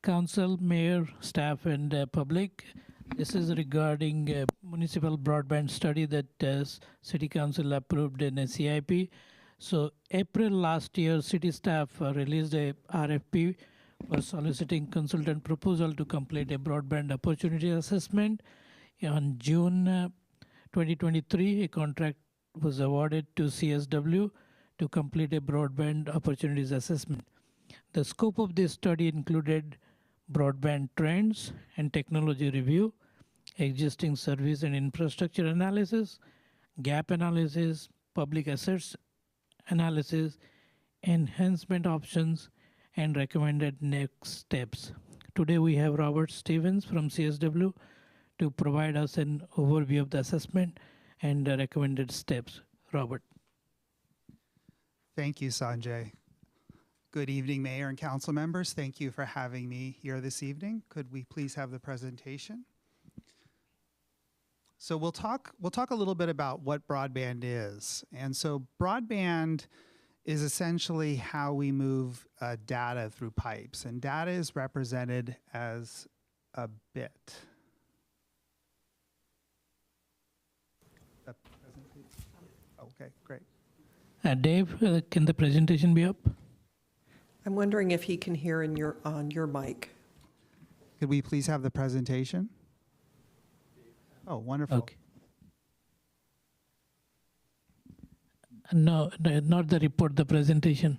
Council, mayor, staff, and public. This is regarding a municipal broadband study that City Council approved in a CIP. So April last year, city staff released a RFP for soliciting consultant proposal to complete a broadband opportunity assessment. On June 2023, a contract was awarded to CSW to complete a broadband opportunities assessment. The scope of this study included broadband trends and technology review, existing service and infrastructure analysis, gap analysis, public assets analysis, enhancement options, and recommended next steps. Today we have Robert Stevens from CSW to provide us an overview of the assessment and the recommended steps. Robert. Thank you, Sanjay. Good evening, Mayor and Council members. Thank you for having me here this evening. Could we please have the presentation? So we'll talk a little bit about what broadband is. And so broadband is essentially how we move data through pipes. And data is represented as a bit. Okay, great. Dave, can the presentation be up? I'm wondering if he can hear on your mic. Could we please have the presentation? Oh, wonderful. Okay. No, not the report, the presentation.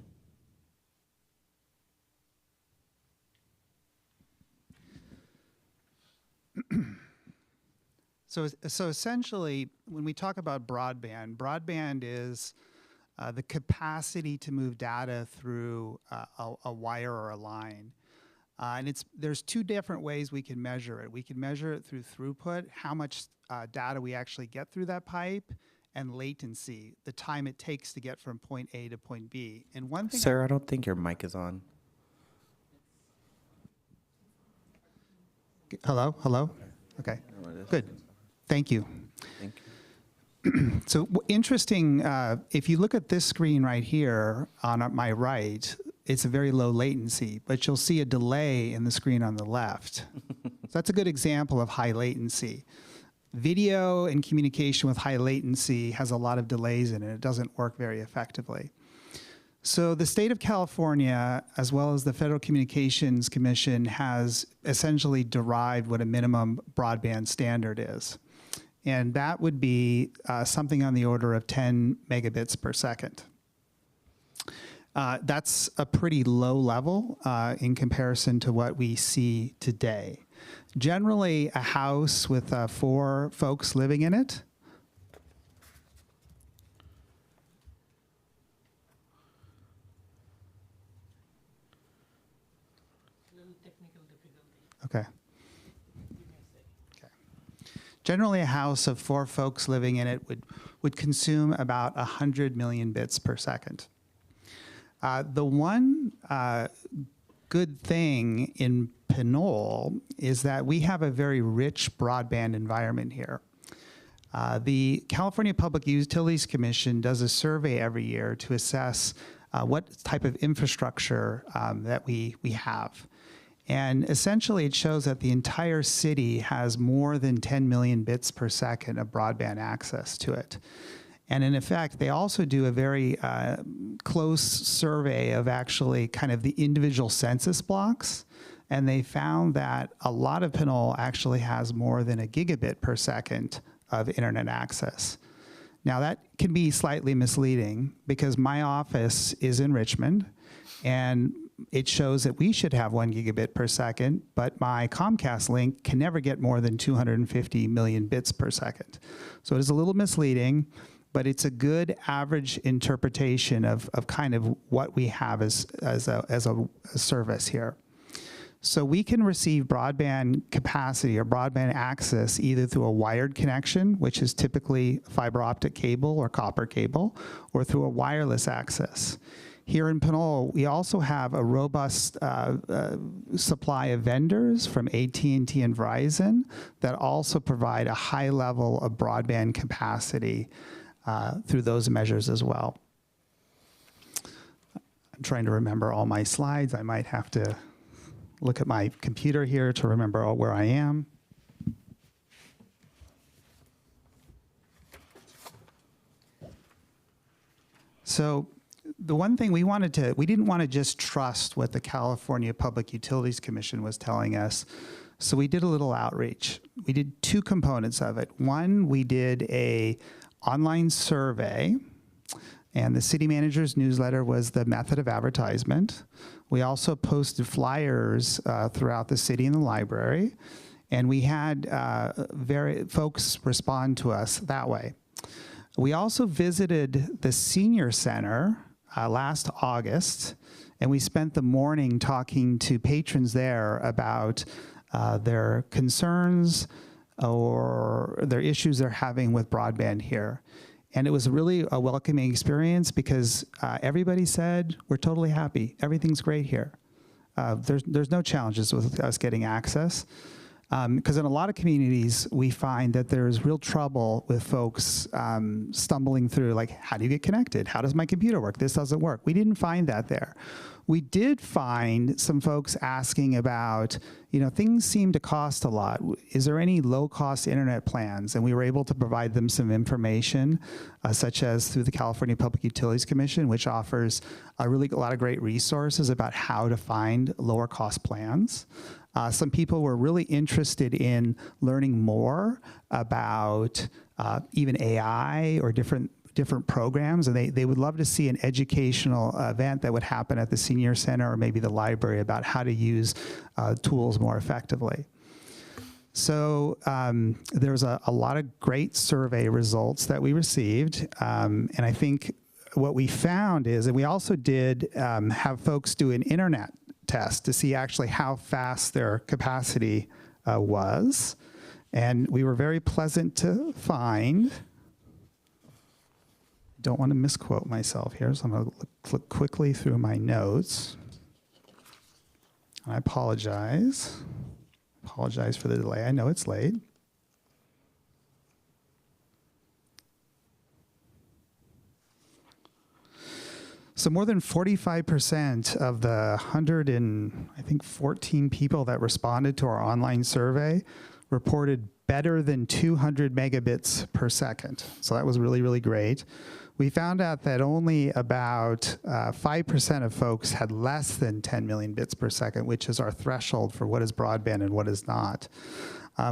So essentially, when we talk about broadband is the capacity to move data through a wire or a line. And there's two different ways we can measure it. We can measure it through throughput, how much data we actually get through that pipe, and latency, the time it takes to get from point A to point B. And one thing— Sir, I don't think your mic is on. Hello? Okay, good. Thank you. Thank you. So interesting, if you look at this screen right here on my right, it's a very low latency, but you'll see a delay in the screen on the left. So that's a good example of high latency. Video and communication with high latency has a lot of delays in it. It doesn't work very effectively. So the state of California, as well as the Federal Communications Commission, has essentially derived what a minimum broadband standard is. And that would be something on the order of 10 megabits per second. That's a pretty low level in comparison to what we see today. Generally, a house with 4 folks living in it Okay. Generally, a house of 4 folks living in it would consume about 100 million bits per second. The one good thing in Pinole is that we have a very rich broadband environment here. The California Public Utilities Commission does a survey every year to assess what type of infrastructure that we have. And essentially, it shows that the entire city has more than 10 million bits per second of broadband access to it. And in effect, they also do a very close survey of actually kind of the individual census blocks. And they found that a lot of Pinole actually has more than a gigabit per second of internet access. Now, that can be slightly misleading because my office is in Richmond, and it shows that we should have 1 gigabit per second, but my Comcast link can never get more than 250 million bits per second. So it is a little misleading, but it's a good average interpretation of kind of what we have as a service here. So we can receive broadband capacity or broadband access either through a wired connection, which is typically fiber optic cable or copper cable, or through a wireless access. Here in Pinole, we also have a robust supply of vendors from AT&T and Verizon that also provide a high level of broadband capacity through those measures as well. I'm trying to remember all my slides. I might have to look at my computer here to remember where I am. So the one thing we didn't want to just trust what the California Public Utilities Commission was telling us. So we did a little outreach. We did two components of it. One, we did a online survey, and the city manager's newsletter was the method of advertisement. We also posted flyers throughout the city and the library, and we had folks respond to us that way. We also visited the senior center last August, and we spent the morning talking to patrons there about their concerns or their issues they're having with broadband here. And it was really a welcoming experience because everybody said, we're totally happy. Everything's great here. There's no challenges with us getting access. Because in a lot of communities, we find that there's real trouble with folks stumbling through, like, how do you get connected? How does my computer work? This doesn't work. We didn't find that there. We did find some folks asking about, things seem to cost a lot. Is there any low-cost internet plans? And we were able to provide them some information, such as through the California Public Utilities Commission, which offers a lot of great resources about how to find lower-cost plans. Some people were really interested in learning more about even AI or different programs, and they would love to see an educational event that would happen at the senior center or maybe the library about how to use tools more effectively. So there's a lot of great survey results that we received, and I think what we found is, and we also did have folks do an internet test to see actually how fast their capacity was. And we were very pleasant to find, don't want to misquote myself here, so I'm going to look quickly through my notes. I apologize. Apologize for the delay. I know it's late. So more than 45% of the 114 people that responded to our online survey reported better than 200 megabits per second. So that was really, really great. We found out that only about 5% of folks had less than 10 million bits per second, which is our threshold for what is broadband and what is not.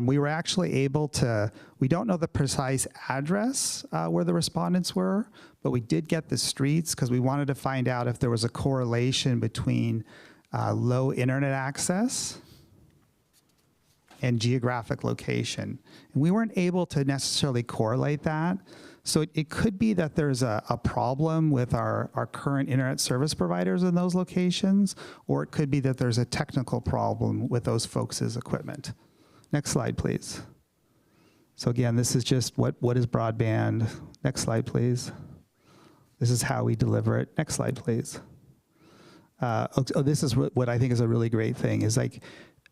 We were actually able to, we don't know the precise address where the respondents were, but we did get the streets because we wanted to find out if there was a correlation between low internet access and geographic location. And we weren't able to necessarily correlate that. So it could be that there's a problem with our current internet service providers in those locations, or it could be that there's a technical problem with those folks' equipment. Next slide, please. So again, this is just what is broadband. Next slide, please. This is how we deliver it. Next slide, please. This is what I think is a really great thing, is like,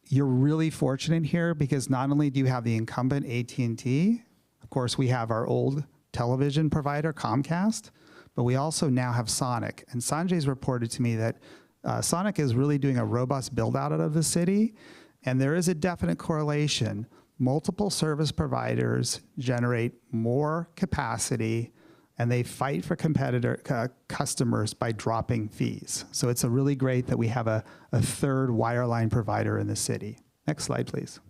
you're really fortunate here because not only do you have the incumbent AT&T, of course we have our old television provider, Comcast, but we also now have Sonic. And Sanjay's reported to me that Sonic is really doing a robust build out of the city, and there is a definite correlation. Multiple service providers generate more capacity, and they fight for customers by dropping fees. So it's a really great that we have a third wireline provider in the city. Next slide, please.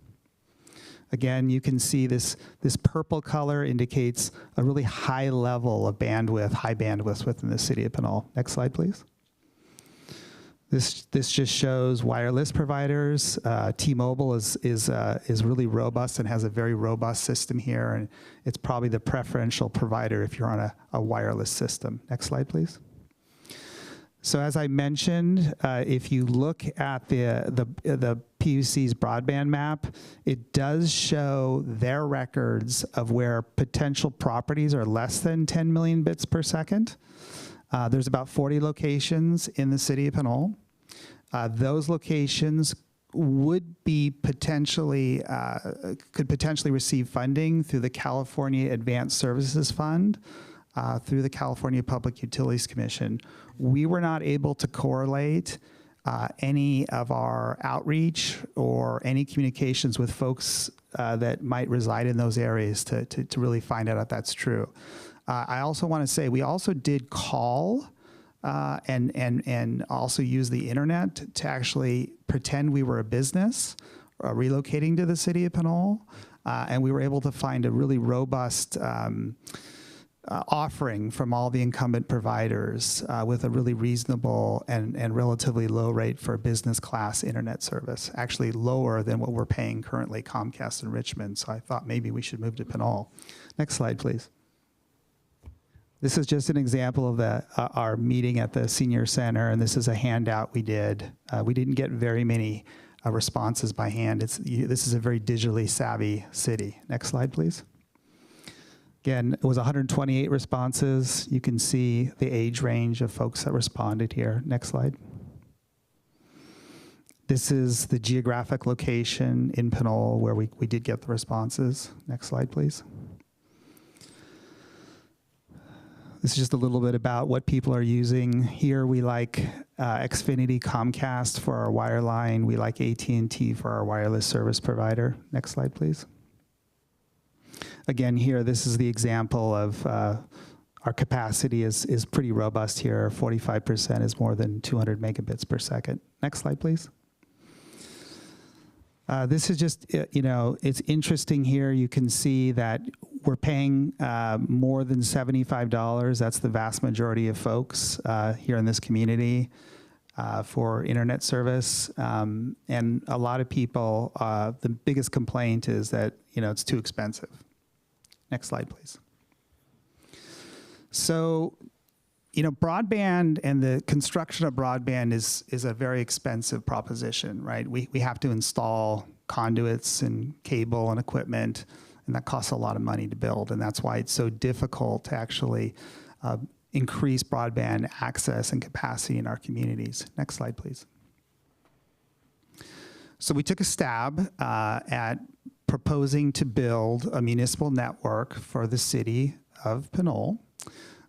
Again, you can see this purple color indicates a really high level of bandwidth, high bandwidth within the city of Pinole. Next slide, please. This just shows wireless providers. T-Mobile is really robust and has a very robust system here, and it's probably the preferential provider if you're on a wireless system. Next slide, please. So as I mentioned, if you look at the PUC's broadband map, it does show their records of where potential properties are less than 10 million bits per second. There's about 40 locations in the city of Pinole. Those locations would be potentially, could potentially receive funding through the California Advanced Services Fund, through the California Public Utilities Commission. We were not able to correlate any of our outreach or any communications with folks that might reside in those areas to really find out if that's true. I also want to say we also did call and also use the internet to actually pretend we were a business relocating to the city of Pinole, and we were able to find a really robust offering from all the incumbent providers with a really reasonable and relatively low rate for business class internet service, actually lower than what we're paying currently Comcast in Richmond. So I thought maybe we should move to Pinole. Next slide, please. This is just an example of our meeting at the senior center, and this is a handout we did. We didn't get very many responses by hand. This is a very digitally savvy city. Next slide, please. Again, it was 128 responses. You can see the age range of folks that responded here. Next slide. This is the geographic location in Pinole where we did get the responses. Next slide, please. This is just a little bit about what people are using. Here we like Xfinity Comcast for our wireline. We like AT&T for our wireless service provider. Next slide, please. Again, here, this is the example of our capacity is pretty robust here. 45% is more than 200 megabits per second. Next slide, please. This is just, it's interesting here. You can see that we're paying more than $75. That's the vast majority of folks here in this community for internet service. And a lot of people, the biggest complaint is that, it's too expensive. Next slide, please. So, broadband and the construction of broadband is a very expensive proposition, right? We have to install conduits and cable and equipment, and that costs a lot of money to build, and that's why it's so difficult to actually increase broadband access and capacity in our communities. Next slide, please. So we took a stab at proposing to build a municipal network for the city of Pinole.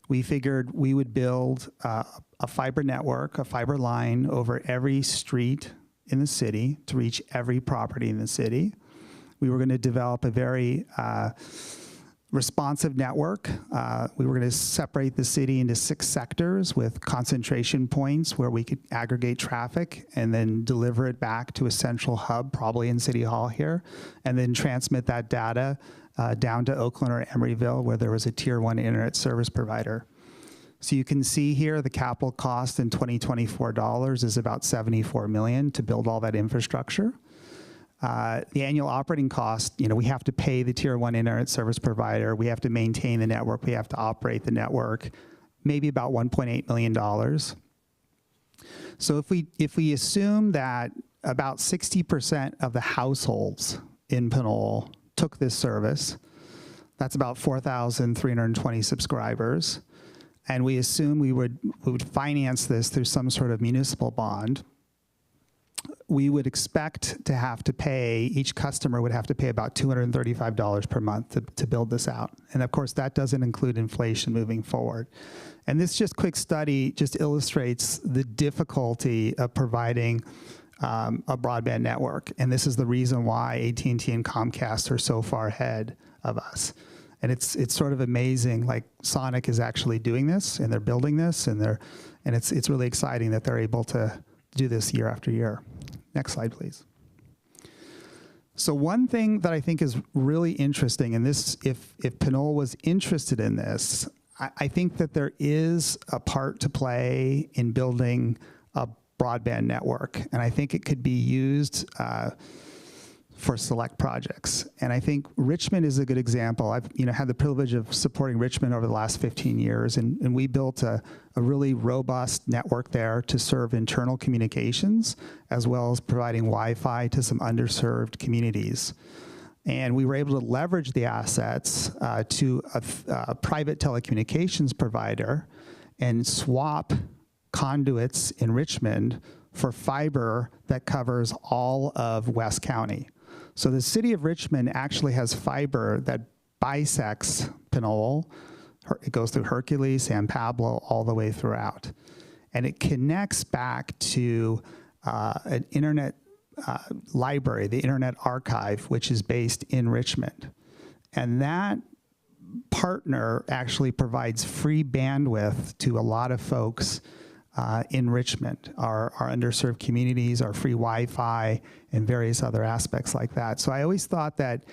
We figured we would build a fiber network, a fiber line over every street in the city to reach every property in the city. We were going to develop a very responsive network. We were going to separate the city into 6 sectors with concentration points where we could aggregate traffic and then deliver it back to a central hub, probably in City Hall here, and then transmit that data down to Oakland or Emeryville where there was a tier 1 internet service provider. So you can see here the capital cost in 2024 dollars is about $74 million to build all that infrastructure. The annual operating cost, we have to pay the tier 1 internet service provider. We have to maintain the network. We have to operate the network, maybe about $1.8 million. So if we assume that about 60% of the households in Pinole took this service, that's about 4,320 subscribers. And we assume we would finance this through some sort of municipal bond. We would expect to have to pay, each customer would have to pay about $235 per month to build this out. And of course, that doesn't include inflation moving forward. And this just quick study just illustrates the difficulty of providing a broadband network. And this is the reason why AT&T and Comcast are so far ahead of us. And it's sort of amazing, like Sonic is actually doing this and they're building this and it's really exciting that they're able to do this year after year. Next slide, please. So one thing that I think is really interesting, and this, if Pinole was interested in this, I think that there is a part to play in building a broadband network, and I think it could be used for select projects. And I think Richmond is a good example. I've had the privilege of supporting Richmond over the last 15 years, and we built a really robust network there to serve internal communications, as well as providing Wi-Fi to some underserved communities. And we were able to leverage the assets to a private telecommunications provider and swap conduits in Richmond for fiber that covers all of West County. So the city of Richmond actually has fiber that bisects Pinole. It goes through Hercules, San Pablo, all the way throughout. And it connects back to an internet library, the Internet Archive, which is based in Richmond. And that partner actually provides free bandwidth to a lot of folks in Richmond, our underserved communities, our free Wi-Fi, and various other aspects like that. So I always thought that,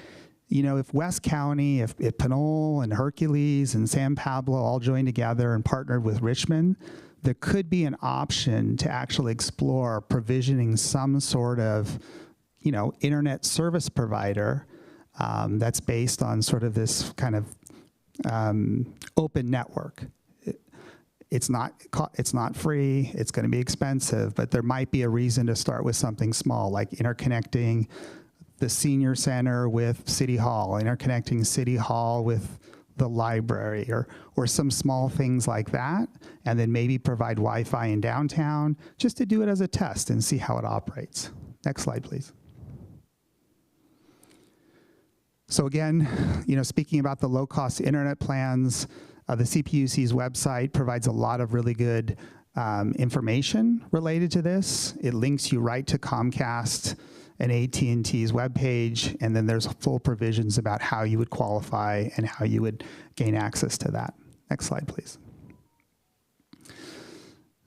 if West County, if Pinole and Hercules and San Pablo all joined together and partnered with Richmond, there could be an option to actually explore provisioning some sort of, internet service provider that's based on sort of this kind of open network. It's not free, it's going to be expensive, but there might be a reason to start with something small, like interconnecting the senior center with City Hall, interconnecting City Hall with the library, or some small things like that, and then maybe provide Wi-Fi in downtown, just to do it as a test and see how it operates. Next slide, please. So again, speaking about the low-cost internet plans, the CPUC's website provides a lot of really good information related to this. It links you right to Comcast and AT&T's webpage, and then there's full provisions about how you would qualify and how you would gain access to that. Next slide, please.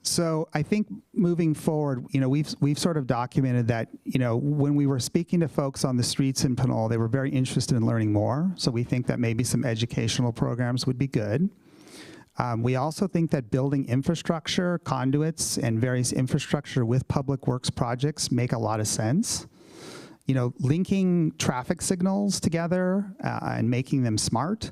So I think moving forward, we've sort of documented that, when we were speaking to folks on the streets in Pinole, they were very interested in learning more. So we think that maybe some educational programs would be good. We also think that building infrastructure, conduits, and various infrastructure with public works projects make a lot of sense. Linking traffic signals together and making them smart,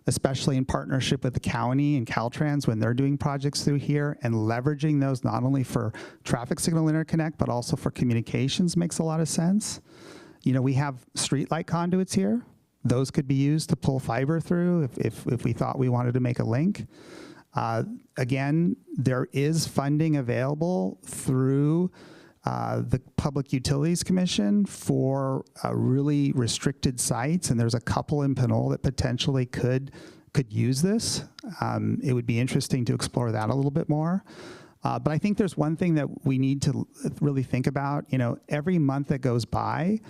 especially in partnership with the county and Caltrans when they're doing projects through here, and leveraging those not only for traffic signal interconnect, but also for communications makes a lot of sense. We have streetlight conduits here. Those could be used to pull fiber through if we thought we wanted to make a link. Again, there is funding available through the Public Utilities Commission for really restricted sites, and there's a couple in Pinole that potentially could use this. It would be interesting to explore that a little bit more. But I think there's one thing that we need to really think about. Every month that goes by,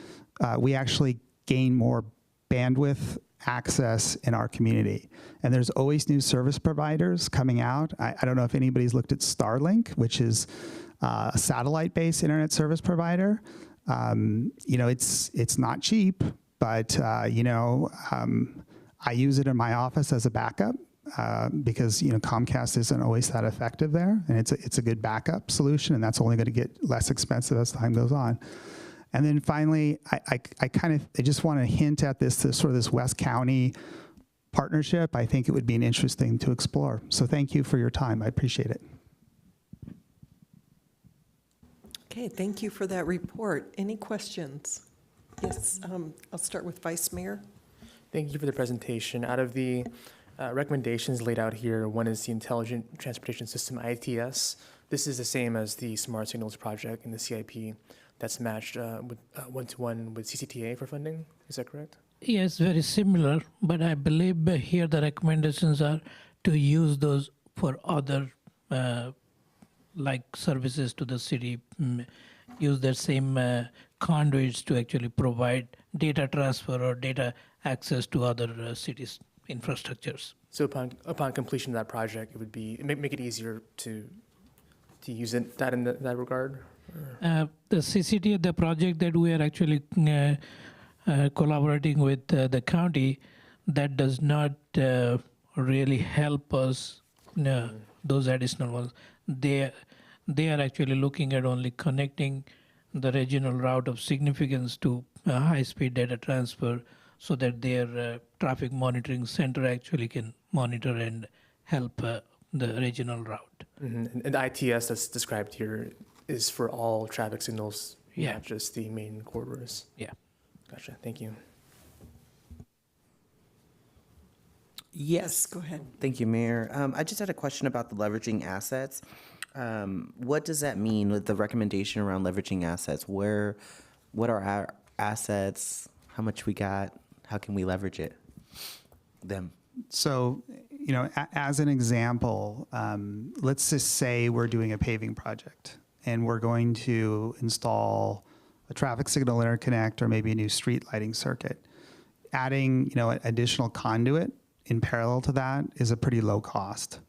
we actually gain more bandwidth access in our community. And there's always new service providers coming out. I don't know if anybody's looked at Starlink, which is a satellite-based internet service provider. It's not cheap, but I use it in my office as a backup because Comcast isn't always that effective there, and it's a good backup solution, and that's only going to get less expensive as time goes on. And then finally, I just want to hint at this West County partnership. I think it would be interesting to explore. So thank you for your time. I appreciate it. Okay, thank you for that report. Any questions? Yes, I'll start with Vice Mayor. Thank you for the presentation. Out of the recommendations laid out here, one is the Intelligent Transportation System, ITS. This is the same as the Smart Signals project in the CIP that's matched with one-to-one with CCTA for funding. Is that correct? Yes, very similar, but I believe here the recommendations are to use those for other like services to the city, use their same conduits to actually provide data transfer or data access to other cities' infrastructures. So upon completion of that project, it would be make it easier to use it in that regard? The CCT, the project that we are actually collaborating with the county, that does not really help us, those additional ones. they are actually looking at only connecting the regional route of significance to high-speed data transfer so that their traffic monitoring center actually can monitor and help the regional route. And the ITS that's described here is for all traffic signals, Yeah. not just the main corridors. Yeah. Gotcha. Thank you. Yes, go ahead. Thank you, Mayor. I just had a question about the leveraging assets. What does that mean with the recommendation around leveraging assets? What are our assets? How much we got? How can we leverage it? Them. So, as an example, let's just say we're doing a paving project and we're going to install a traffic signal interconnect or maybe a new street lighting circuit. Adding, an additional conduit in parallel to that is a pretty low cost.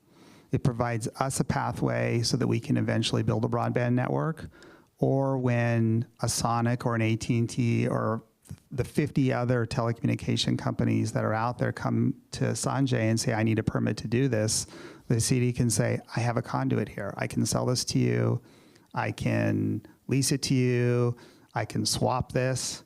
It provides us a pathway so that we can eventually build a broadband network, or when a Sonic or an AT&T or the 50 other telecommunication companies that are out there come to Sanjay and say, I need a permit to do this, the city can say, I have a conduit here. I can sell this to you. I can lease it to you. I can swap this.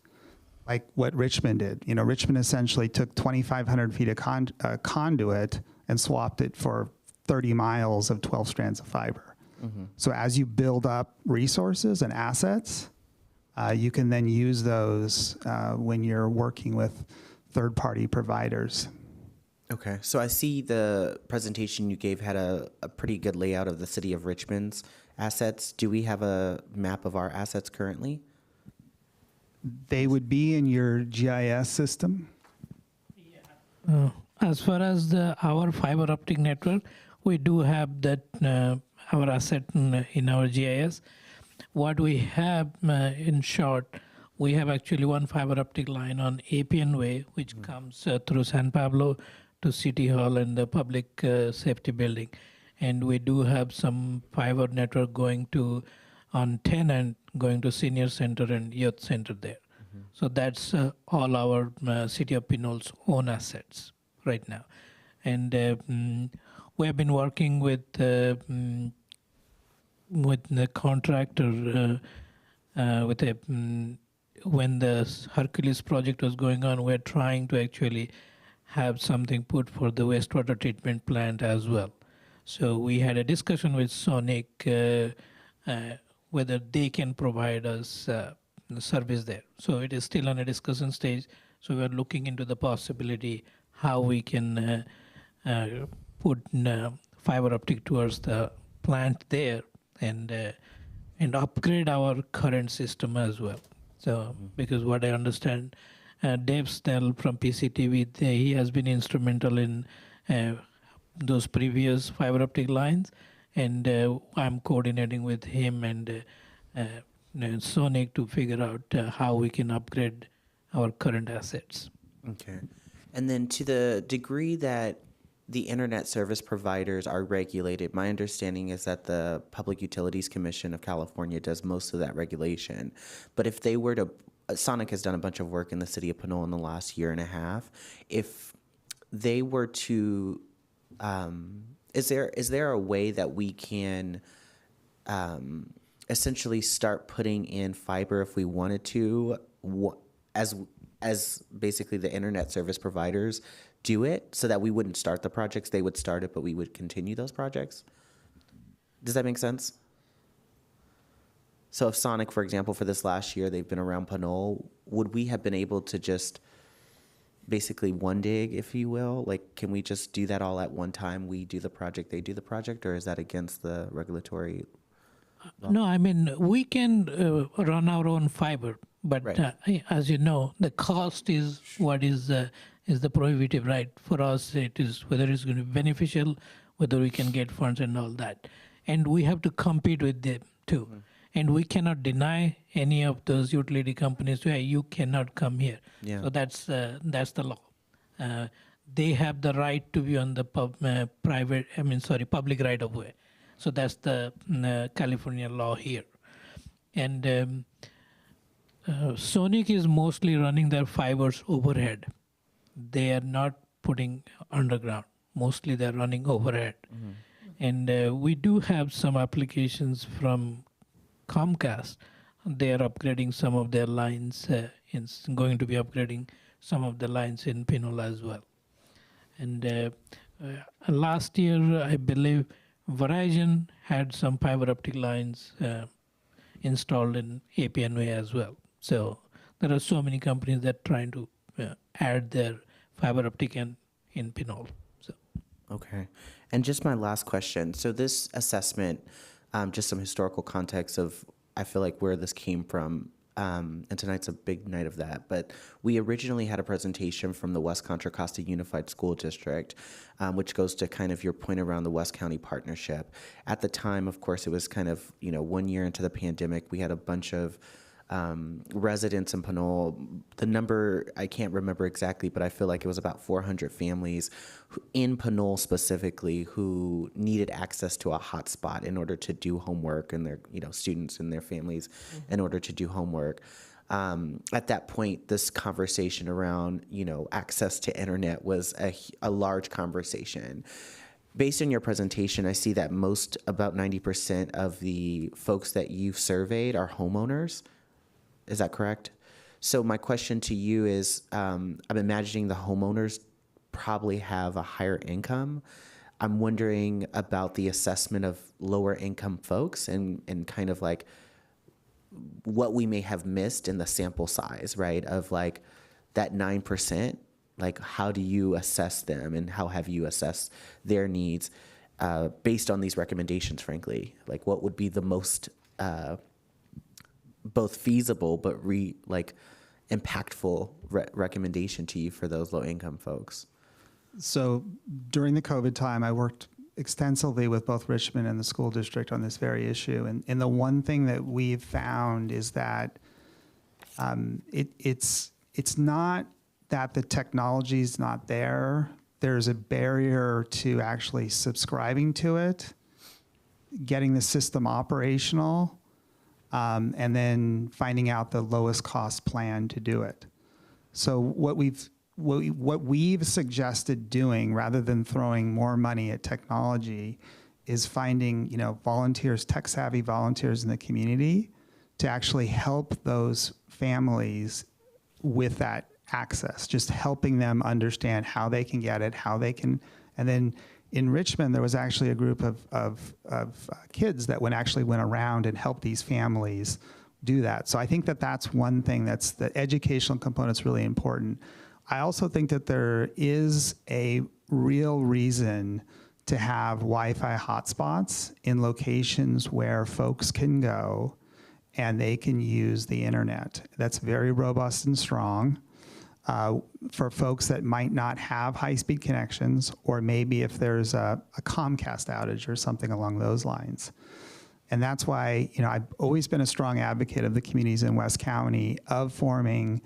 Like what Richmond did. Richmond essentially took 2,500 feet of conduit and swapped it for 30 miles of 12 strands of fiber. Mm-hmm. So as you build up resources and assets, you can then use those when you're working with third-party providers. Okay, so I see the presentation you gave had a pretty good layout of the city of Richmond's assets. Do we have a map of our assets currently? They would be in your GIS system. As far as our fiber optic network, we do have that our asset in our GIS. What we have, in short, we have actually one fiber optic line on Appian Way, which comes through San Pablo to City Hall and the Public Safety Building. And we do have some fiber network going to on 10 and going to Senior Center and Youth Center there. So that's all our City of Pinole's own assets right now. And we have been working with the contractor when the Hercules project was going on, we're trying to actually have something put for the wastewater treatment plant as well. So we had a discussion with Sonic whether they can provide us the service there. So it is still on a discussion stage. So we are looking into the possibility how we can put fiber optic towards the plant there and upgrade our current system as well. So because what I understand, Dave Snell from PCTV, he has been instrumental in those previous fiber optic lines, and I'm coordinating with him and Sonic to figure out how we can upgrade our current assets. Okay. And then to the degree that the internet service providers are regulated, my understanding is that the Public Utilities Commission of California does most of that regulation. But if they were to, Sonic has done a bunch of work in the city of Pinole in the last year and a half. If they were to, is there a way that we can essentially start putting in fiber if we wanted to, as basically the internet service providers do it, so that we wouldn't start the projects, they would start it, but we would continue those projects? Does that make sense? So if Sonic, for example, for this last year, they've been around Pinole, would we have been able to just basically one dig, if you will? Like, can we just do that all at one time? We do the project, they do the project, or is that against the regulatory law? No, I mean, we can run our own fiber, but as you know, the cost is what is the prohibitive, right? For us, it is whether it's going to be beneficial, whether we can get funds and all that. And we have to compete with them too. Mm-hmm. And we cannot deny any of those utility companies, hey, you cannot come here. Yeah. So that's the law. They have the right to be on the public right of way. So that's the California law here. And Sonic is mostly running their fibers overhead. They are not putting underground. Mostly they're running overhead. Mm-hmm. And we do have some applications from Comcast. They are upgrading some of their lines, going to be upgrading some of the lines in Pinole as well. And last year, I believe Verizon had some fiber optic lines installed in APNway as well. So there are so many companies that are trying to add their fiber optic in Pinole. So. Okay. And just my last question. So this assessment, just some historical context of, I feel like where this came from, and tonight's a big night of that, but we originally had a presentation from the West Contra Costa Unified School District, which goes to kind of your point around the West County partnership. At the time, of course, it was kind of, 1 year into the pandemic, we had a bunch of residents in Pinole. The number, I can't remember exactly, but I feel like it was about 400 families in Pinole specifically who needed access to a hotspot in order to do homework, and their, students and their families in order to do homework. At that point, this conversation around, access to internet was a large conversation. Based on your presentation, I see that about 90% of the folks that you've surveyed are homeowners. Is that correct? So my question to you is, I'm imagining the homeowners probably have a higher income. I'm wondering about the assessment of lower income folks and kind of like what we may have missed in the sample size, right? Of like that 9%, like how do you assess them and how have you assessed their needs based on these recommendations, frankly? Like what would be the most both feasible but impactful recommendation to you for those low-income folks? So during the COVID time, I worked extensively with both Richmond and the school district on this very issue. And the one thing that we've found is that it's not that the technology is not there. There's a barrier to actually subscribing to it, getting the system operational, and then finding out the lowest cost plan to do it. So what we've suggested doing, rather than throwing more money at technology, is finding volunteers, tech savvy volunteers in the community to actually help those families with that access, just helping them understand how they can get it, how they can, and then in Richmond, there was actually a group of kids that actually went around and helped these families do that. So I think that that's one thing, that's the educational component's really important. I also think that there is a real reason to have Wi-Fi hotspots in locations where folks can go and they can use the internet. That's very robust and strong. For folks that might not have high-speed connections, or maybe if there's a Comcast outage or something along those lines. And that's why, I've always been a strong advocate of the communities in West County of forming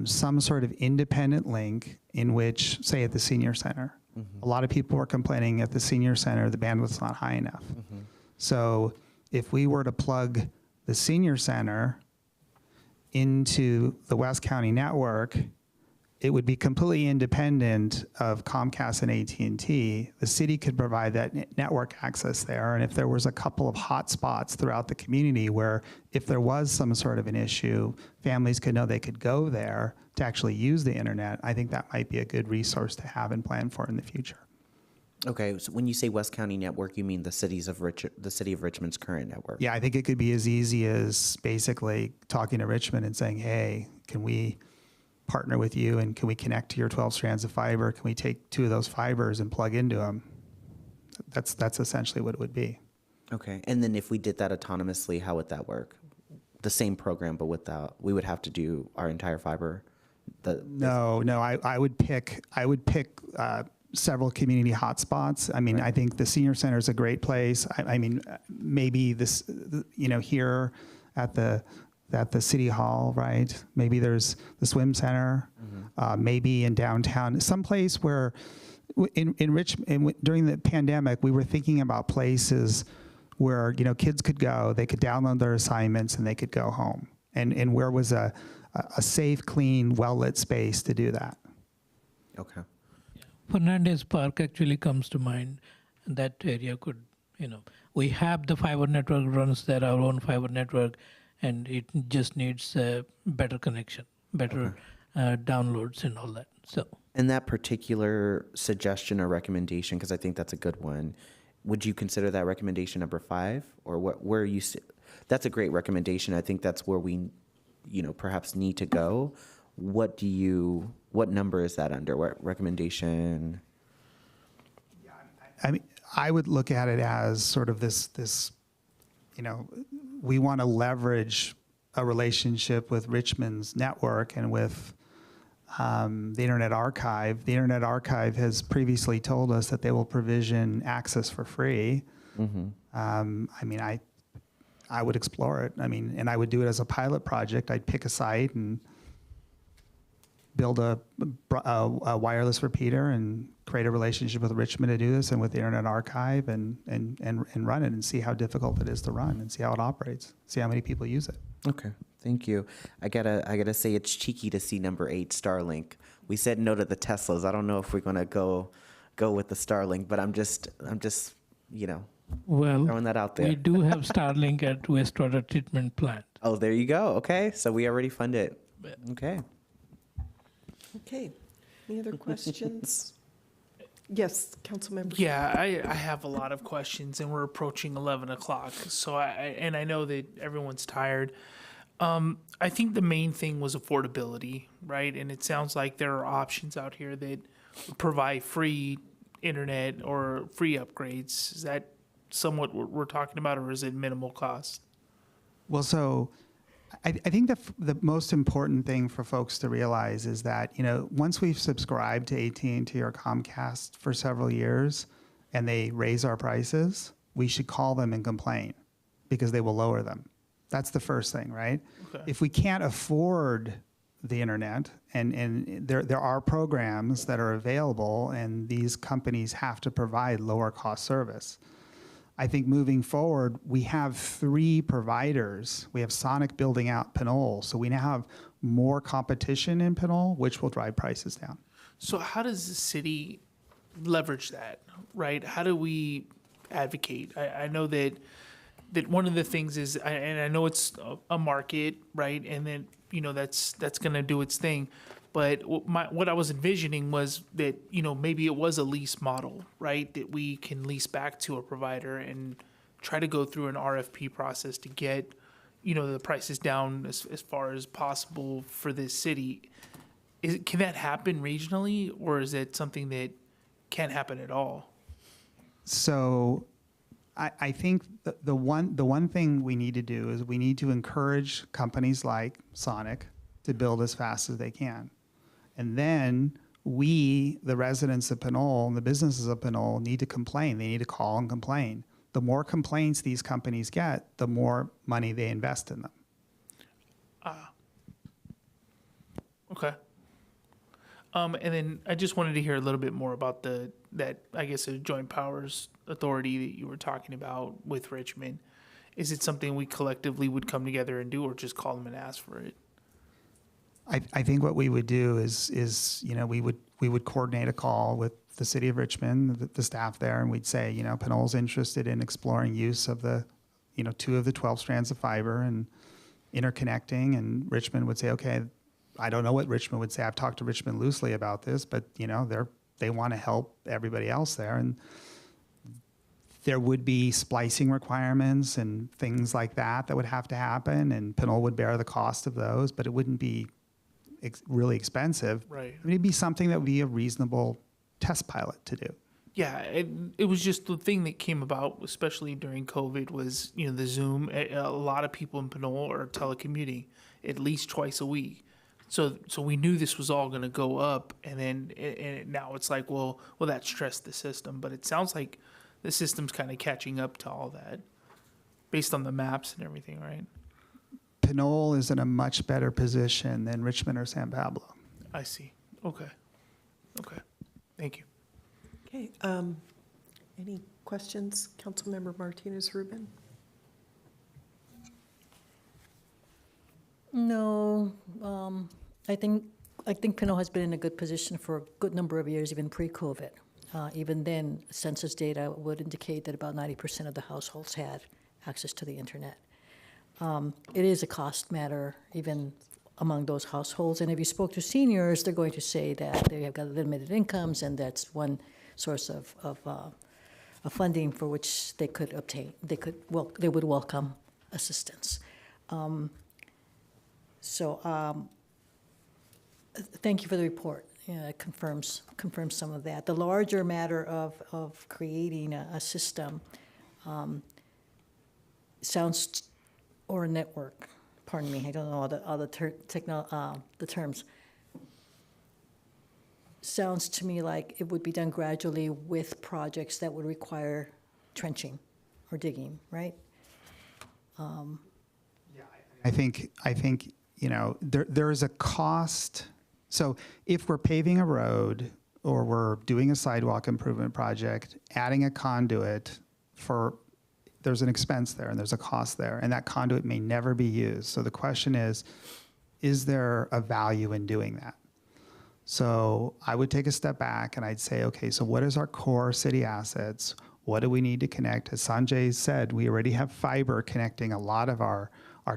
some sort of independent link in which, say at the senior center, a lot of people were complaining at the senior center the bandwidth's not high enough. So if we were to plug the senior center into the West County network, it would be completely independent of Comcast and AT&T. The city could provide that network access there, and if there was a couple of hotspots throughout the community where if there was some sort of an issue, families could know they could go there to actually use the internet, I think that might be a good resource to have and plan for in the future. Okay, so when you say West County network, you mean the city of Richmond's current network? Yeah, I think it could be as easy as basically talking to Richmond and saying, hey, can we partner with you and can we connect to your 12 strands of fiber? Can we take 2 of those fibers and plug into them? That's essentially what it would be. Okay, and then if we did that autonomously, how would that work? The same program, but without, we would have to do our entire fiber? No, I would pick several community hotspots. I mean, I think the senior center is a great place. I mean, maybe this, here at the city hall, right? Maybe there's the swim center, maybe in downtown, someplace where during the pandemic, we were thinking about places where, kids could go, they could download their assignments and they could go home. And where was a safe, clean, well-lit space to do that. Okay. Fernandez Park actually comes to mind. that area could, we have the fiber network runs there, our own fiber network, and it just needs a better connection, better downloads and all that. So. And that particular suggestion or recommendation, because I think that's a good one, would you consider that recommendation number 5, or where you? That's a great recommendation. I think that's where we, perhaps need to go. What number is that under? What recommendation? I mean, I would look at it as sort of this, we want to leverage a relationship with Richmond's network and with the Internet Archive. The Internet Archive has previously told us that they will provision access for free. Mm-hmm. I mean, I would explore it. I mean, and I would do it as a pilot project. I'd pick a site and build a wireless repeater and create a relationship with Richmond to do this, and with the Internet Archive, and run it and see how difficult it is to run and see how it operates, see how many people use it. Okay, thank you. I gotta say it's cheeky to see number 8, Starlink. We said no to the Teslas. I don't know if we're gonna go with the Starlink, but I'm just Well, throwing that out there. we do have Starlink at wastewater treatment plant. Oh, there you go. Okay, so we already fund it. Okay. Okay. Any other questions? Yes, Councilmember. Yeah, I have a lot of questions, and we're approaching 11 o'clock. So I know that everyone's tired. I think the main thing was affordability, right? And it sounds like there are options out here that provide free internet or free upgrades. Is that somewhat what we're talking about, or is it minimal cost? Well, so I think the most important thing for folks to realize is that, once we've subscribed to AT&T or Comcast for several years and they raise our prices, we should call them and complain because they will lower them. That's the first thing, right? Okay. If we can't afford the internet, and there are programs that are available, and these companies have to provide lower cost service. I think moving forward, we have 3 providers. We have Sonic building out Pinole, so we now have more competition in Pinole, which will drive prices down. So how does the city leverage that, right? How do we advocate? I know that one of the things is, and I know it's a market, right? And then, that's going to do its thing. But what I was envisioning was that, maybe it was a lease model, right? That we can lease back to a provider and try to go through an RFP process to get, the prices down as far as possible for this city. Can that happen regionally, or is it something that can't happen at all? So I think the one thing we need to do is we need to encourage companies like Sonic to build as fast as they can. And then we, the residents of Pinole and the businesses of Pinole, need to complain. They need to call and complain. The more complaints these companies get, the more money they invest in them. Okay. And then I just wanted to hear a little bit more about the joint powers authority that you were talking about with Richmond. Is it something we collectively would come together and do, or just call them and ask for it? I think what we would do is we would coordinate a call with the city of Richmond, the staff there, and we'd say, Pinole's interested in exploring use of the, 2 of the 12 strands of fiber and interconnecting, and Richmond would say, okay, I don't know what Richmond would say. I've talked to Richmond loosely about this, but they want to help everybody else there, and there would be splicing requirements and things like that would have to happen, and Pinole would bear the cost of those, but it wouldn't be really expensive. Right. It'd be something that would be a reasonable test pilot to do. Yeah, it was just the thing that came about, especially during COVID, was, the Zoom. A lot of people in Pinole are telecommuting at least twice a week. So we knew this was all going to go up, and then now it's like, well, that stressed the system. But it sounds like the system's kind of catching up to all that, based on the maps and everything, right? Pinole is in a much better position than Richmond or San Pablo. I see. Okay. Thank you. Okay. Any questions, Councilmember Martinez-Rubin? No, I think Pinole has been in a good position for a good number of years, even pre-COVID. even then, census data would indicate that about 90% of the households had access to the internet. It is a cost matter, even among those households. And if you spoke to seniors, they're going to say that they have got limited incomes, and that's one source of funding for which they could obtain. They would welcome assistance. Thank you for the report. Yeah, it confirms some of that. The larger matter of creating a system sounds, or a network, pardon me, I don't know all the terms. Sounds to me like it would be done gradually with projects that would require trenching or digging, right? I think there is a cost. So if we're paving a road or we're doing a sidewalk improvement project, adding a conduit there's an expense there and there's a cost there, and that conduit may never be used. So the question is there a value in doing that? So I would take a step back and I'd say, okay, so what is our core city assets? What do we need to connect? As Sanjay said, we already have fiber connecting a lot of our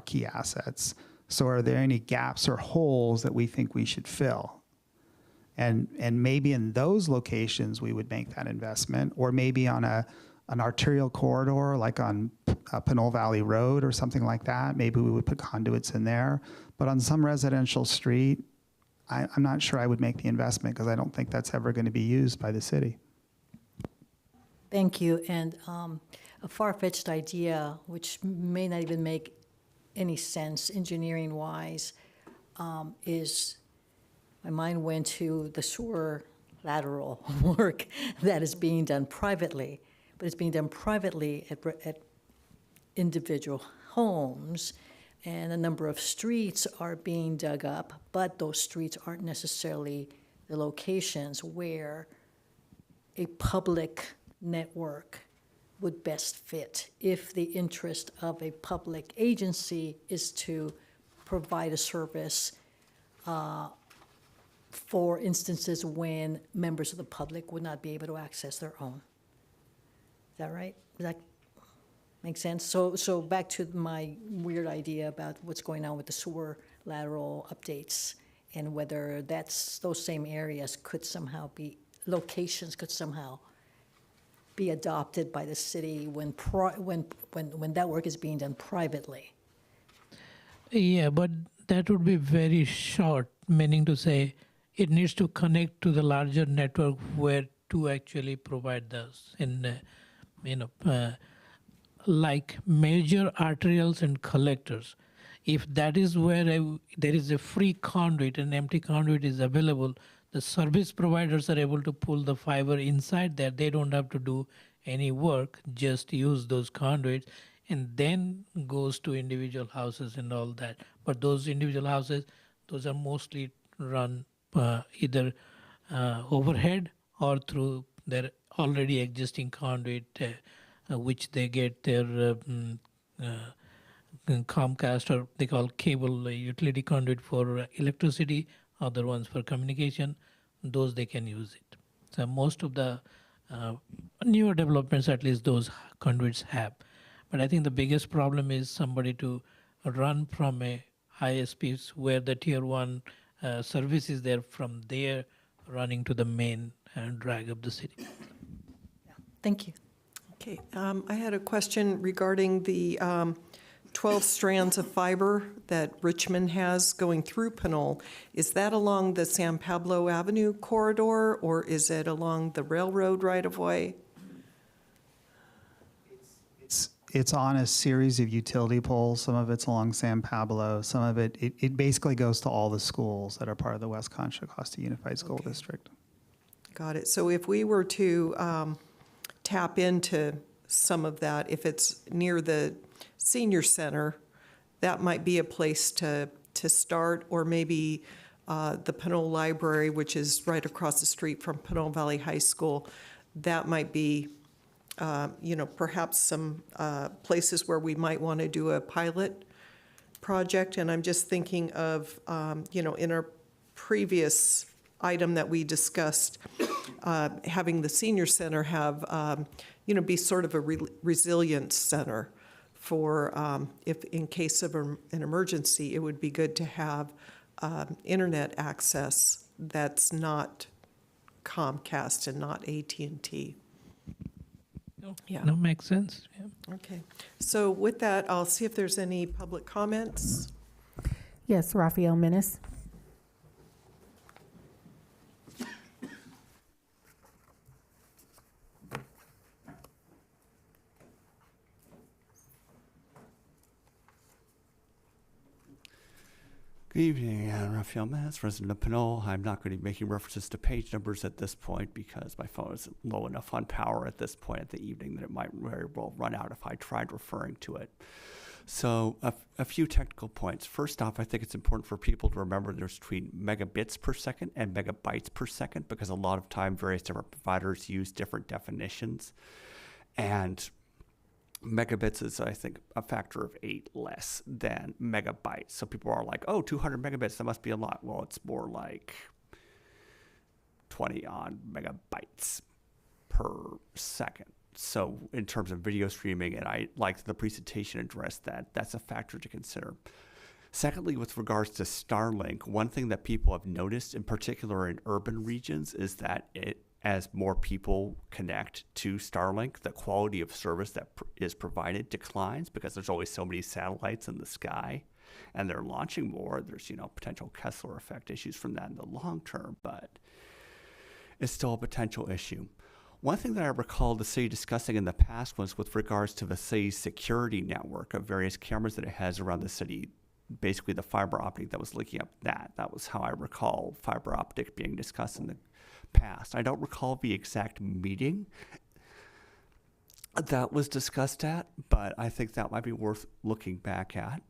key assets. So are there any gaps or holes that we think we should fill? And maybe in those locations we would make that investment, or maybe on an arterial corridor like on Pinole Valley Road or something like that. Maybe we would put conduits in there. But on some residential street, I'm not sure I would make the investment because I don't think that's ever going to be used by the city. Thank you. And a far-fetched idea, which may not even make any sense engineering-wise, is my mind went to the sewer lateral work that is being done privately, but it's being done privately at individual homes, and a number of streets are being dug up, but those streets aren't necessarily the locations where a public network would best fit if the interest of a public agency is to provide a service for instances when members of the public would not be able to access their own. Is that right? Does that make sense? So back to my weird idea about what's going on with the sewer lateral updates, and whether those same areas could somehow be, locations could somehow be adopted by the city when that work is being done privately. Yeah, but that would be very short, meaning to say it needs to connect to the larger network where to actually provide those like major arterials and collectors. If that is where there is a free conduit, an empty conduit is available, the service providers are able to pull the fiber inside there. They don't have to do any work, just use those conduits, and then goes to individual houses and all that. But those individual houses, those are mostly run either overhead or through their already existing conduit, which they get their Comcast, or they call cable utility conduit for electricity, other ones for communication. Those they can use it. So most of the newer developments, at least those conduits have. But I think the biggest problem is somebody to run from a ISP where the tier 1 service is there, from there running to the main drag of the city. Thank you. Okay, I had a question regarding the 12 strands of fiber that Richmond has going through Pinole. Is that along the San Pablo Avenue corridor, or is it along the railroad right-of-way? It's on a series of utility poles. Some of it's along San Pablo. Some of it basically goes to all the schools that are part of the West Contra Costa Unified School District. Got it. So if we were to tap into some of that, if it's near the senior center, that might be a place to start, or maybe the Pinole Library, which is right across the street from Pinole Valley High School, that might be, perhaps some places where we might want to do a pilot project. And I'm just thinking of, in our previous item that we discussed, having the senior center have, be sort of a resilience center for if in case of an emergency, it would be good to have internet access that's not Comcast and not AT&T. Yeah. No, makes sense. Yeah. Okay. So with that, I'll see if there's any public comments. Yes, Raphael Menace. Good evening, Raphael Menace, resident of Pinole. I'm not going to be making references to page numbers at this point because my phone is low enough on power at this point at the evening that it might very well run out if I tried referring to it. So a few technical points. First off, I think it's important for people to remember there's between megabits per second and megabytes per second because a lot of time various different providers use different definitions. And megabits is, I think, a factor of 8 less than megabytes. So people are like, oh, 200 megabits, that must be a lot. Well, it's more like 20 odd megabytes per second. So in terms of video streaming, and I liked the presentation addressed that, that's a factor to consider. Secondly, with regards to Starlink, one thing that people have noticed, in particular in urban regions, is that as more people connect to Starlink, the quality of service that is provided declines because there's always so many satellites in the sky and they're launching more. There's, potential Kessler effect issues from that in the long term, but it's still a potential issue. One thing that I recall the city discussing in the past was with regards to the city's security network of various cameras that it has around the city, basically the fiber optic that was linking up that. That was how I recall fiber optic being discussed in the past. I don't recall the exact meeting that was discussed at, but I think that might be worth looking back at.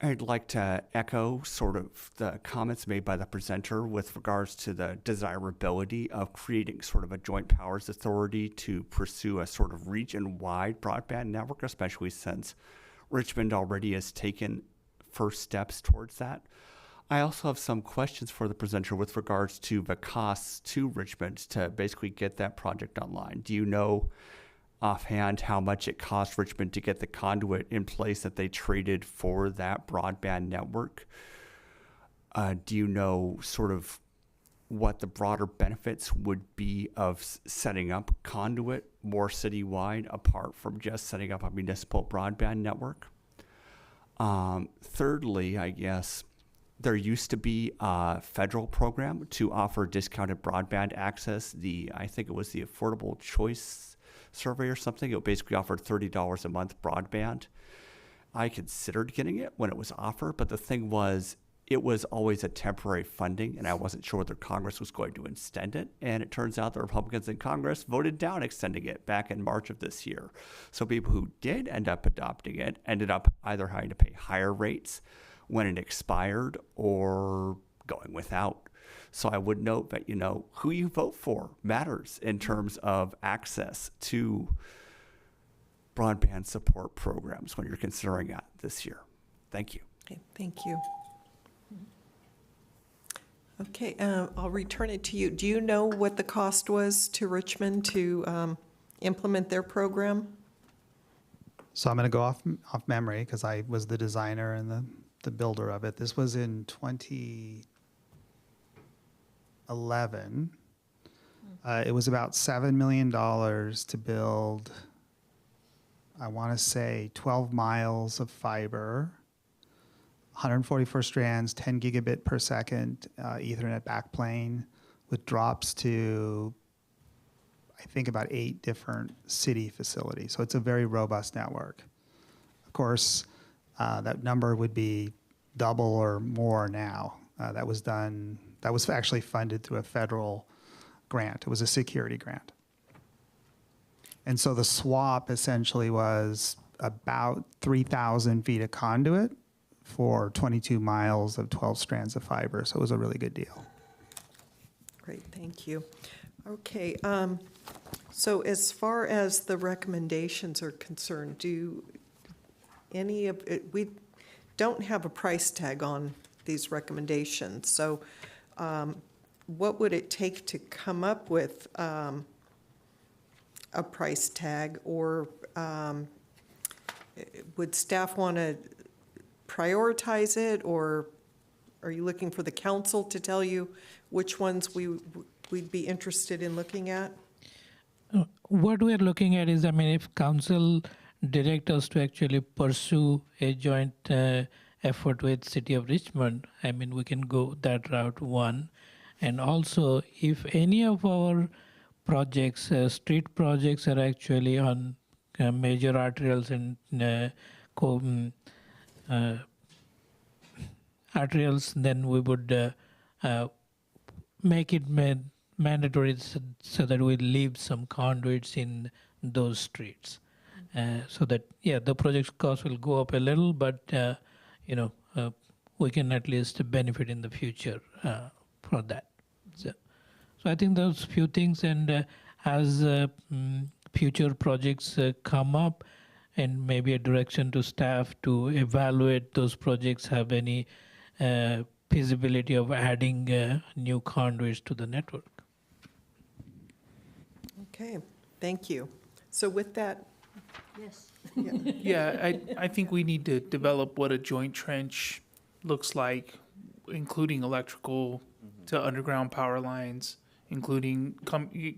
I'd like to echo sort of the comments made by the presenter with regards to the desirability of creating sort of a joint powers authority to pursue a sort of region-wide broadband network, especially since Richmond already has taken first steps towards that. I also have some questions for the presenter with regards to the costs to Richmond to basically get that project online. Do you know offhand how much it cost Richmond to get the conduit in place that they traded for that broadband network? Do you know sort of what the broader benefits would be of setting up conduit more citywide apart from just setting up a municipal broadband network? Thirdly, I guess, there used to be a federal program to offer discounted broadband access. I think it was the Affordable Choice Survey or something. It basically offered $30 a month broadband. I considered getting it when it was offered, but the thing was, it was always a temporary funding, and I wasn't sure whether Congress was going to extend it. And it turns out the Republicans in Congress voted down extending it back in March of this year. So people who did end up adopting it ended up either having to pay higher rates when it expired or going without. So I would note that, who you vote for matters in terms of access to broadband support programs when you're considering that this year. Thank you. Okay, thank you. Okay, I'll return it to you. Do you know what the cost was to Richmond to implement their program? So I'm going to go off memory because I was the designer and the builder of it. This was in 2011. It was about $7 million to build, I want to say, 12 miles of fiber, 144 strands, 10 gigabit per second Ethernet backplane with drops to, I think, about 8 different city facilities. So it's a very robust network. Of course, that number would be double or more now. That was actually funded through a federal grant. It was a security grant. And so the swap essentially was about 3,000 feet of conduit for 22 miles of 12 strands of fiber. So it was a really good deal. Great, thank you. Okay, so as far as the recommendations are concerned, we don't have a price tag on these recommendations. So what would it take to come up with a price tag, or would staff want to prioritize it, or are you looking for the council to tell you which ones we'd be interested in looking at? What we are looking at is, I mean, if council direct us to actually pursue a joint effort with City of Richmond, I mean, we can go that route, one. And also, if any of our projects, street projects, are actually on major arterials and arterials, then we would make it mandatory so that we leave some conduits in those streets. So that, yeah, the project cost will go up a little, but, we can at least benefit in the future for that. So I think those few things, and as future projects come up, and maybe a direction to staff to evaluate those projects, have any feasibility of adding new conduits to the network. Okay, thank you. So with that, Yes. Yeah, I think we need to develop what a joint trench looks like, including electrical to underground power lines, including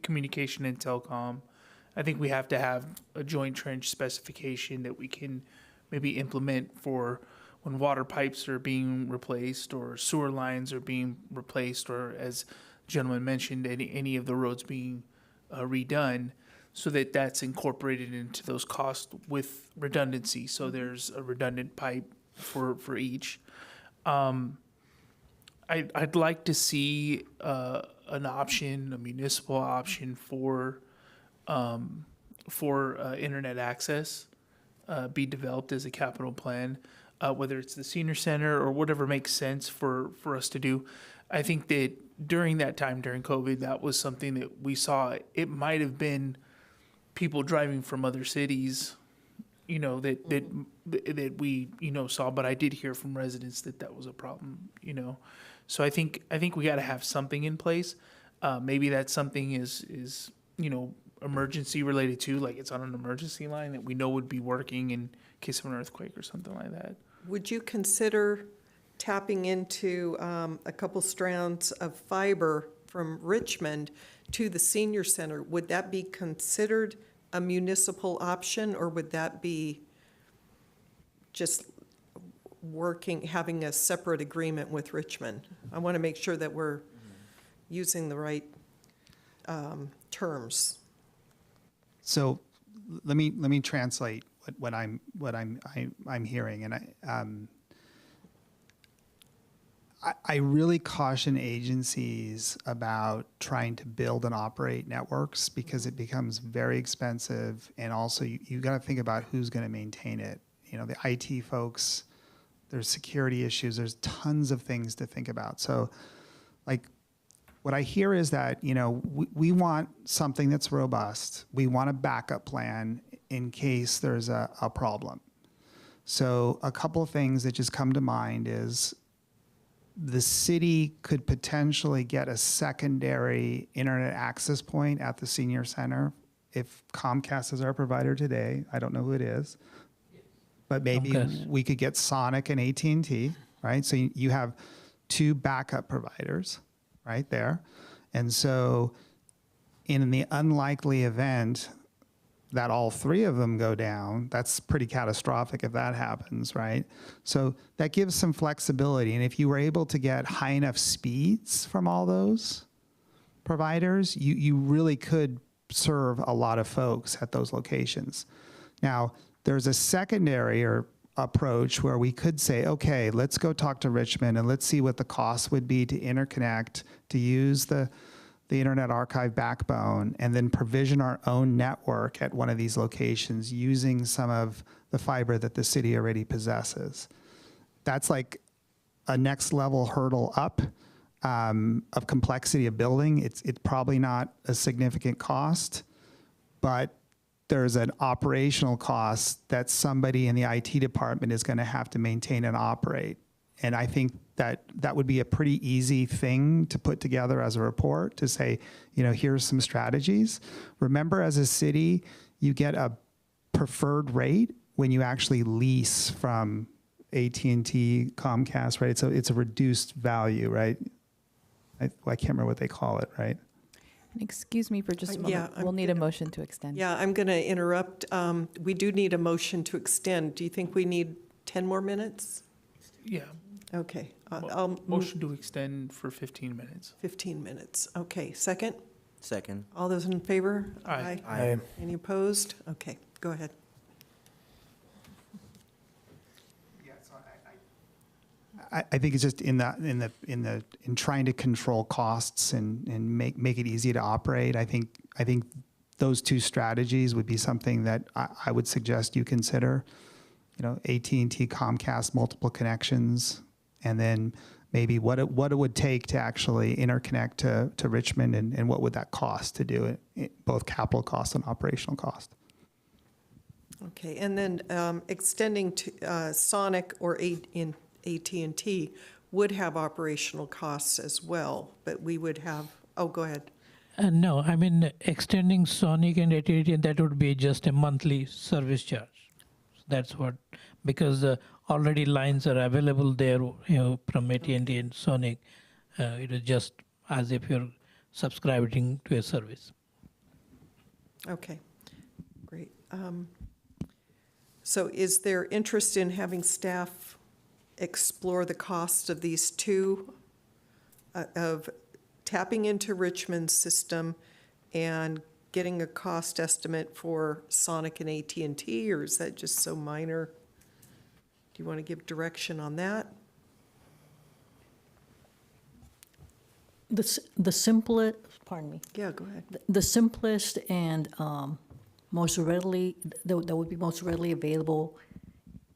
communication and telecom. I think we have to have a joint trench specification that we can maybe implement for when water pipes are being replaced or sewer lines are being replaced, or, as the gentleman mentioned, any of the roads being redone, so that that's incorporated into those costs with redundancy. So there's a redundant pipe for each. I'd like to see an option, a municipal option for internet access be developed as a capital plan, whether it's the senior center or whatever makes sense for us to do. I think that during that time, during COVID, that was something that we saw. It might have been people driving from other cities, that we, saw, but I did hear from residents that was a problem, So I think we got to have something in place. Maybe that something is emergency related too, like it's on an emergency line that we know would be working in case of an earthquake or something like that. would you consider tapping into a couple strands of fiber from Richmond to the senior center? Would that be considered a municipal option, or would that be just having a separate agreement with Richmond? I want to make sure that we're using the right terms. So let me translate what I'm hearing, and I really caution agencies about trying to build and operate networks, because it becomes very expensive, and also you got to think about who's going to maintain it. The IT folks, there's security issues, there's tons of things to think about. So, what I hear is that, we want something that's robust. We want a backup plan in case there's a problem. So a couple of things that just come to mind is the city could potentially get a secondary internet access point at the senior center. If Comcast is our provider today, I don't know who it is, but maybe Comcast. we could get Sonic and AT&T, right? So you have two backup providers right there. And so in the unlikely event that all three of them go down, that's pretty catastrophic if that happens, right? So that gives some flexibility. And if you were able to get high enough speeds from all those providers, you really could serve a lot of folks at those locations. Now, there's a secondary approach where we could say, okay, let's go talk to Richmond and let's see what the cost would be to interconnect, to use the Internet Archive backbone, and then provision our own network at one of these locations using some of the fiber that the city already possesses. That's like a next level hurdle up of complexity of building. It's probably not a significant cost, but there's an operational cost that somebody in the IT department is going to have to maintain and operate. And I think that would be a pretty easy thing to put together as a report to say, here's some strategies. Remember, as a city, you get a preferred rate when you actually lease from AT&T, Comcast, right? So it's a reduced value, right? I can't remember what they call it, right? Excuse me for just a moment. Yeah, We'll need a motion to extend. Yeah, I'm going to interrupt. We do need a motion to extend. Do you think we need 10 more minutes? Yeah. Okay. I'll Motion to extend for 15 minutes. 15 minutes. Okay. Second? Second. All those in favor? Aye. Aye. Any opposed? Okay, go ahead. I think it's just in trying to control costs and make it easy to operate. I think those two strategies would be something that I would suggest you consider. AT&T, Comcast, multiple connections, and then maybe what it would take to actually interconnect to Richmond, and what would that cost to do it, both capital cost and operational cost. Okay, and then extending to Sonic or AT&T would have operational costs as well, but we would have, go ahead. No, I mean, extending Sonic and AT&T, that would be just a monthly service charge. That's what, because already lines are available there, from AT&T and Sonic. It is just as if you're subscribing to a service. Okay, great. So is there interest in having staff explore the cost of these two, of tapping into Richmond's system and getting a cost estimate for Sonic and AT&T, or is that just so minor? Do you want to give direction on that? The simplest, pardon me. Yeah, go ahead. The simplest and most readily, that would be most readily available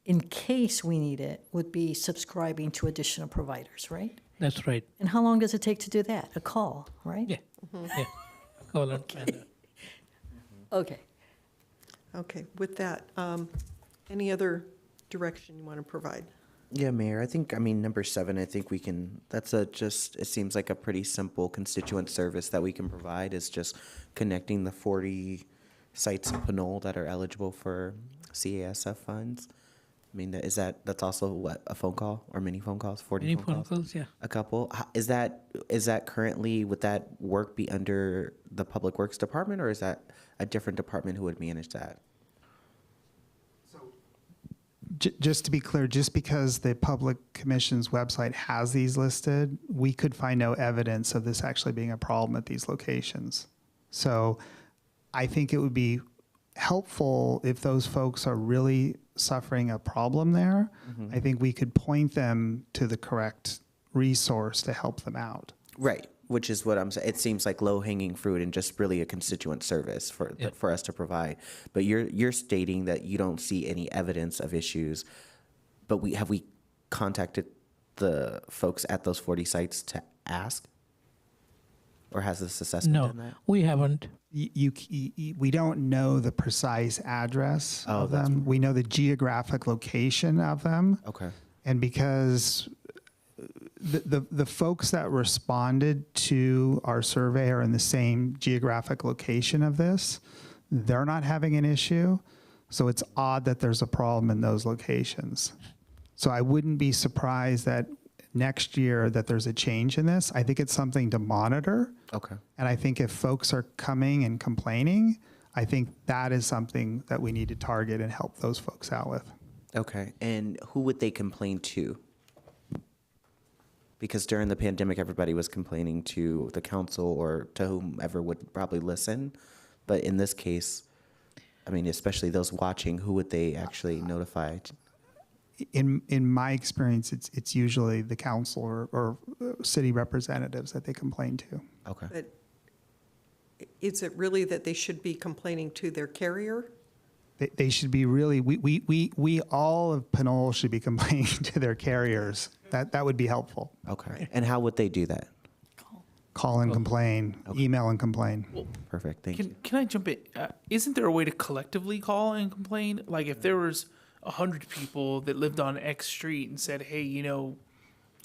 in case we need it, would be subscribing to additional providers, right? That's right. And how long does it take to do that? A call, right? Yeah. Yeah. Call and find out. Okay. Okay, with that, any other direction you want to provide? Yeah, Mayor, number 7, I think we can, it seems like a pretty simple constituent service that we can provide, is just connecting the 40 sites in Pinole that are eligible for CASF funds. That's also what, a phone call or many phone calls, 40 Many phone calls? yeah. A couple. Is that currently, would that work be under the Public Works Department, or is that a different department who would manage that? Just to be clear, just because the Public Commission's website has these listed, we could find no evidence of this actually being a problem at these locations. So I think it would be helpful if those folks are really suffering a problem there. I think we could point them to the correct resource to help them out. Right, which is what I'm saying. It seems like low-hanging fruit and just really a constituent service for us to provide. But you're stating that you don't see any evidence of issues, but have we contacted the folks at those 40 sites to ask? Or has this assessment done that? No, we haven't. We don't know the precise address of them. We know the geographic location of them. Okay. And because the folks that responded to our survey are in the same geographic location of this, they're not having an issue. So it's odd that there's a problem in those locations. So I wouldn't be surprised that next year that there's a change in this. I think it's something to monitor. Okay. And I think if folks are coming and complaining, I think that is something that we need to target and help those folks out with. Okay. And who would they complain to? Because during the pandemic, everybody was complaining to the council or to whomever would probably listen. But in this case, especially those watching, who would they actually notify? In my experience, it's usually the council or city representatives that they complain to. Okay. But is it really that they should be complaining to their carrier? They should be really, we all of Pinole should be complaining to their carriers. That would be helpful. Okay. Right. And how would they do that? Call and complain, email and complain. Perfect, thank you. Can I jump in? Isn't there a way to collectively call and complain? Like if there was 100 people that lived on X street and said, hey,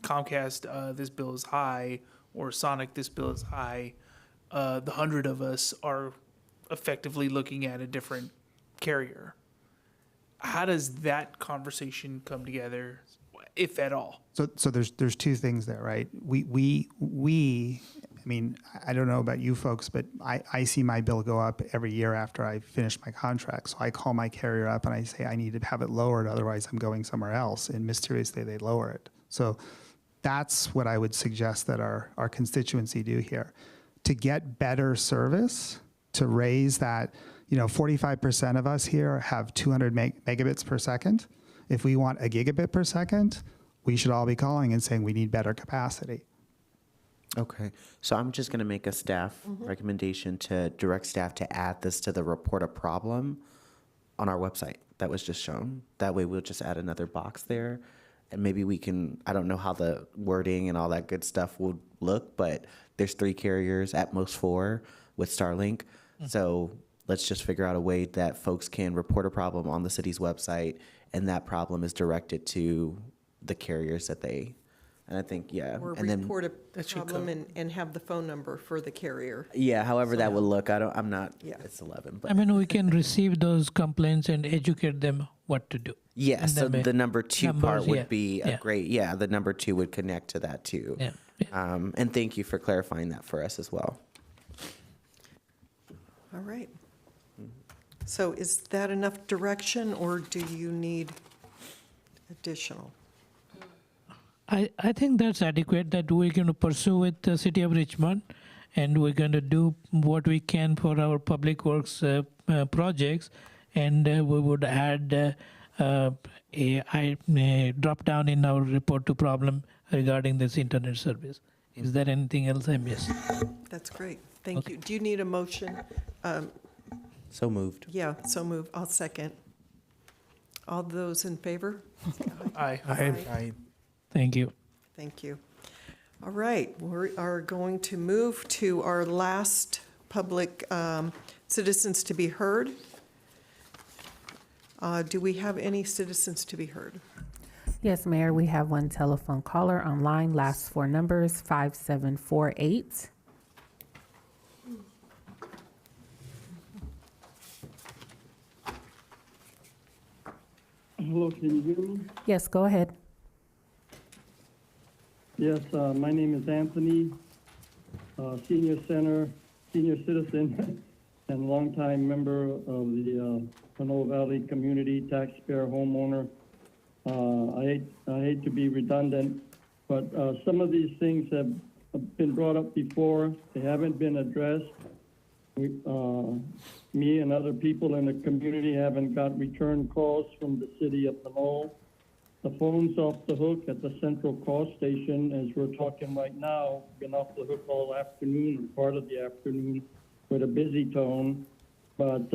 Comcast, this bill is high, or Sonic, this bill is high, the 100 of us are effectively looking at a different carrier. How does that conversation come together, if at all? So there's two things there, right? I mean, I don't know about you folks, but I see my bill go up every year after I finish my contract. So I call my carrier up and I say, I need to have it lowered, otherwise I'm going somewhere else. And mysteriously they lower it. So that's what I would suggest that our constituency do here. To get better service, to raise that, 45% of us here have 200 megabits per second. If we want a gigabit per second, we should all be calling and saying we need better capacity. Okay, so I'm just going to make a staff recommendation to direct staff to add this to the report a problem on our website that was just shown. That way we'll just add another box there, and maybe we can, I don't know how the wording and all that good stuff would look, but there's 3 carriers, at most 4 with Starlink. So let's just figure out a way that folks can report a problem on the city's website, and that problem is directed to the carriers that they, and I think, yeah. Or and report a problem and have the phone number for the carrier. Yeah, however that would look. I'm not, it's 11. But I mean, we can receive those complaints and educate them what to do. yes, so the number 2 part would be a yeah. great, the number 2 would connect to that too. Yeah. And thank you for clarifying that for us as well. All right. So is that enough direction, or do you need additional? I think that's adequate, that we're going to pursue with the City of Richmond, and we're going to do what we can for our public works projects, and we would add a drop down in our report to problem regarding this internet service. Is there anything else I missed? That's great. Thank you. Do you need a motion? So moved. Yeah, so moved. I'll second. All those in favor? Aye. Aye. Thank you. Thank you. All right, we are going to move to our last public citizens to be heard. Do we have any citizens to be heard? Yes, Mayor, we have one telephone caller online. Last 4 numbers, 5748. Hello, can you hear me? Yes, go ahead. Yes, my name is Anthony, senior citizen and longtime member of the Pinole Valley community, taxpayer, homeowner. I hate to be redundant, but some of these things have been brought up before. They haven't been addressed. Me and other people in the community haven't got return calls from the city of Pinole. The phone's off the hook at the central call station as we're talking right now. Been off the hook all afternoon, or part of the afternoon, with a busy tone. But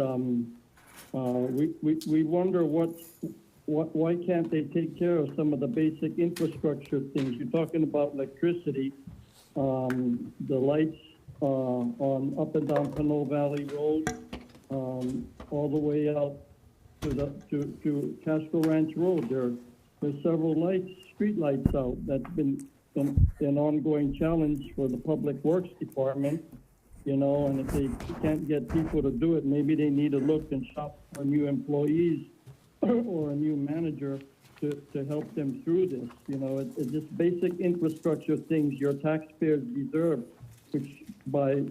we wonder why can't they take care of some of the basic infrastructure things? You're talking about electricity, the lights on up and down Pinole Valley Road, all the way out to Casco Ranch Road. There's several street lights out. That's been an ongoing challenge for the Public Works Department, and if they can't get people to do it, maybe they need to look and shop for new employees or a new manager to help them through this. It's just basic infrastructure things your taxpayers deserve, which by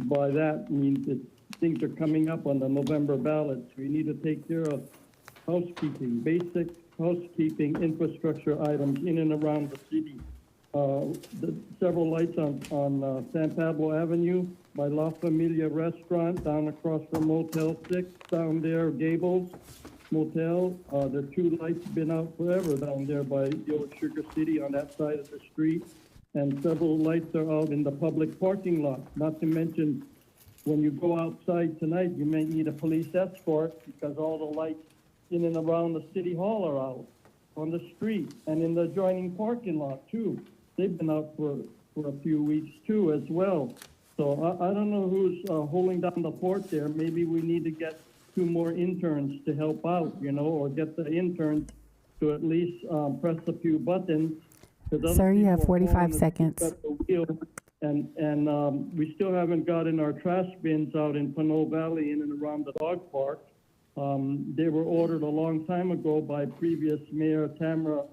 that means that things are coming up on the November ballots. We need to take care of housekeeping, basic housekeeping infrastructure items in and around the city. The several lights on San Pablo Avenue by La Familia Restaurant, down across from Motel 6, down there, Gables Motel. There are 2 lights been out forever down there by the old Sugar City on that side of the street. And several lights are out in the public parking lot. Not to mention, when you go outside tonight, you may need a police escort because all the lights in and around the city hall are out on the street and in the adjoining parking lot too. They've been out for a few weeks too as well. So I don't know who's holding down the fort there. Maybe we need to get 2 more interns to help out, or get the interns to at least press a few buttons 'Cause Sir, other you have people are 45 falling asleep seconds. at the wheel, and we still haven't gotten our trash bins out in Pinole Valley in and around the dog park. They were ordered a long time ago by previous Mayor Tamara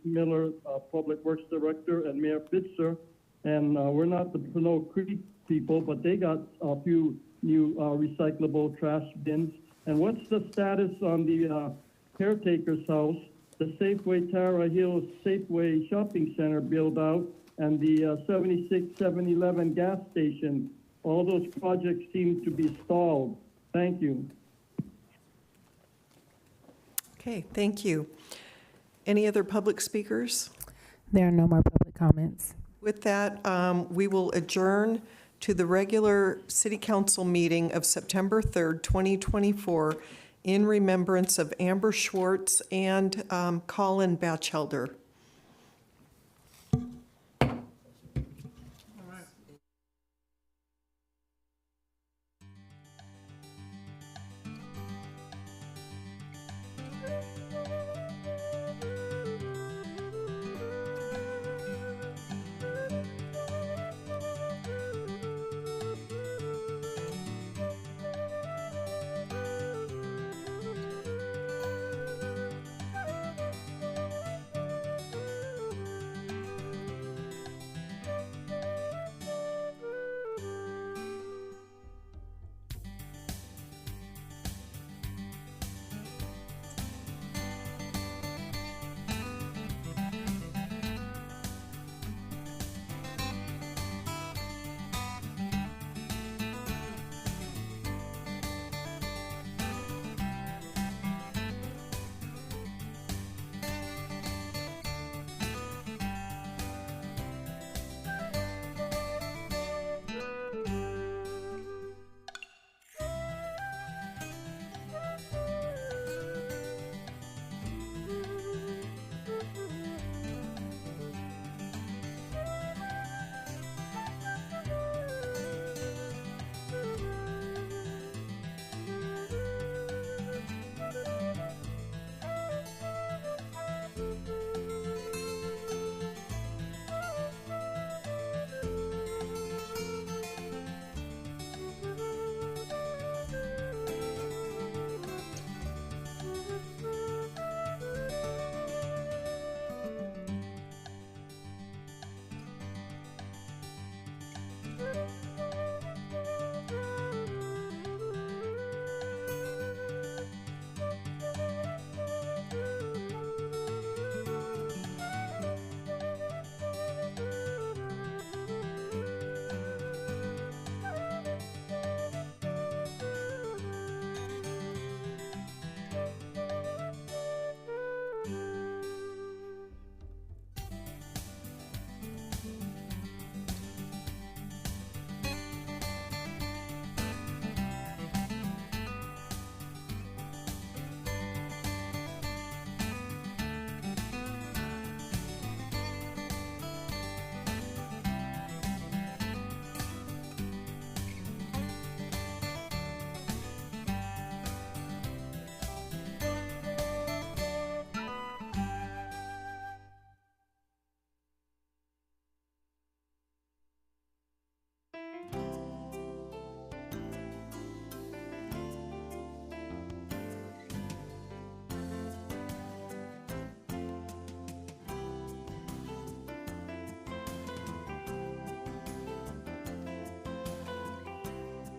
Miller, Public Works Director, and Mayor Pitzer. And we're not the Pinole Creek people, but they got a few new recyclable trash bins. And what's the status on the caretaker's house, the Safeway Tara Hills Safeway Shopping Center build out, and the 76 7-Eleven gas station? All those projects seem to be stalled. Thank you. Okay, thank you. Any other public speakers? There are no more public comments. With that, we will adjourn to the regular City Council meeting of September 3rd, 2024, in remembrance of Amber Schwartz and Colin Batchelder.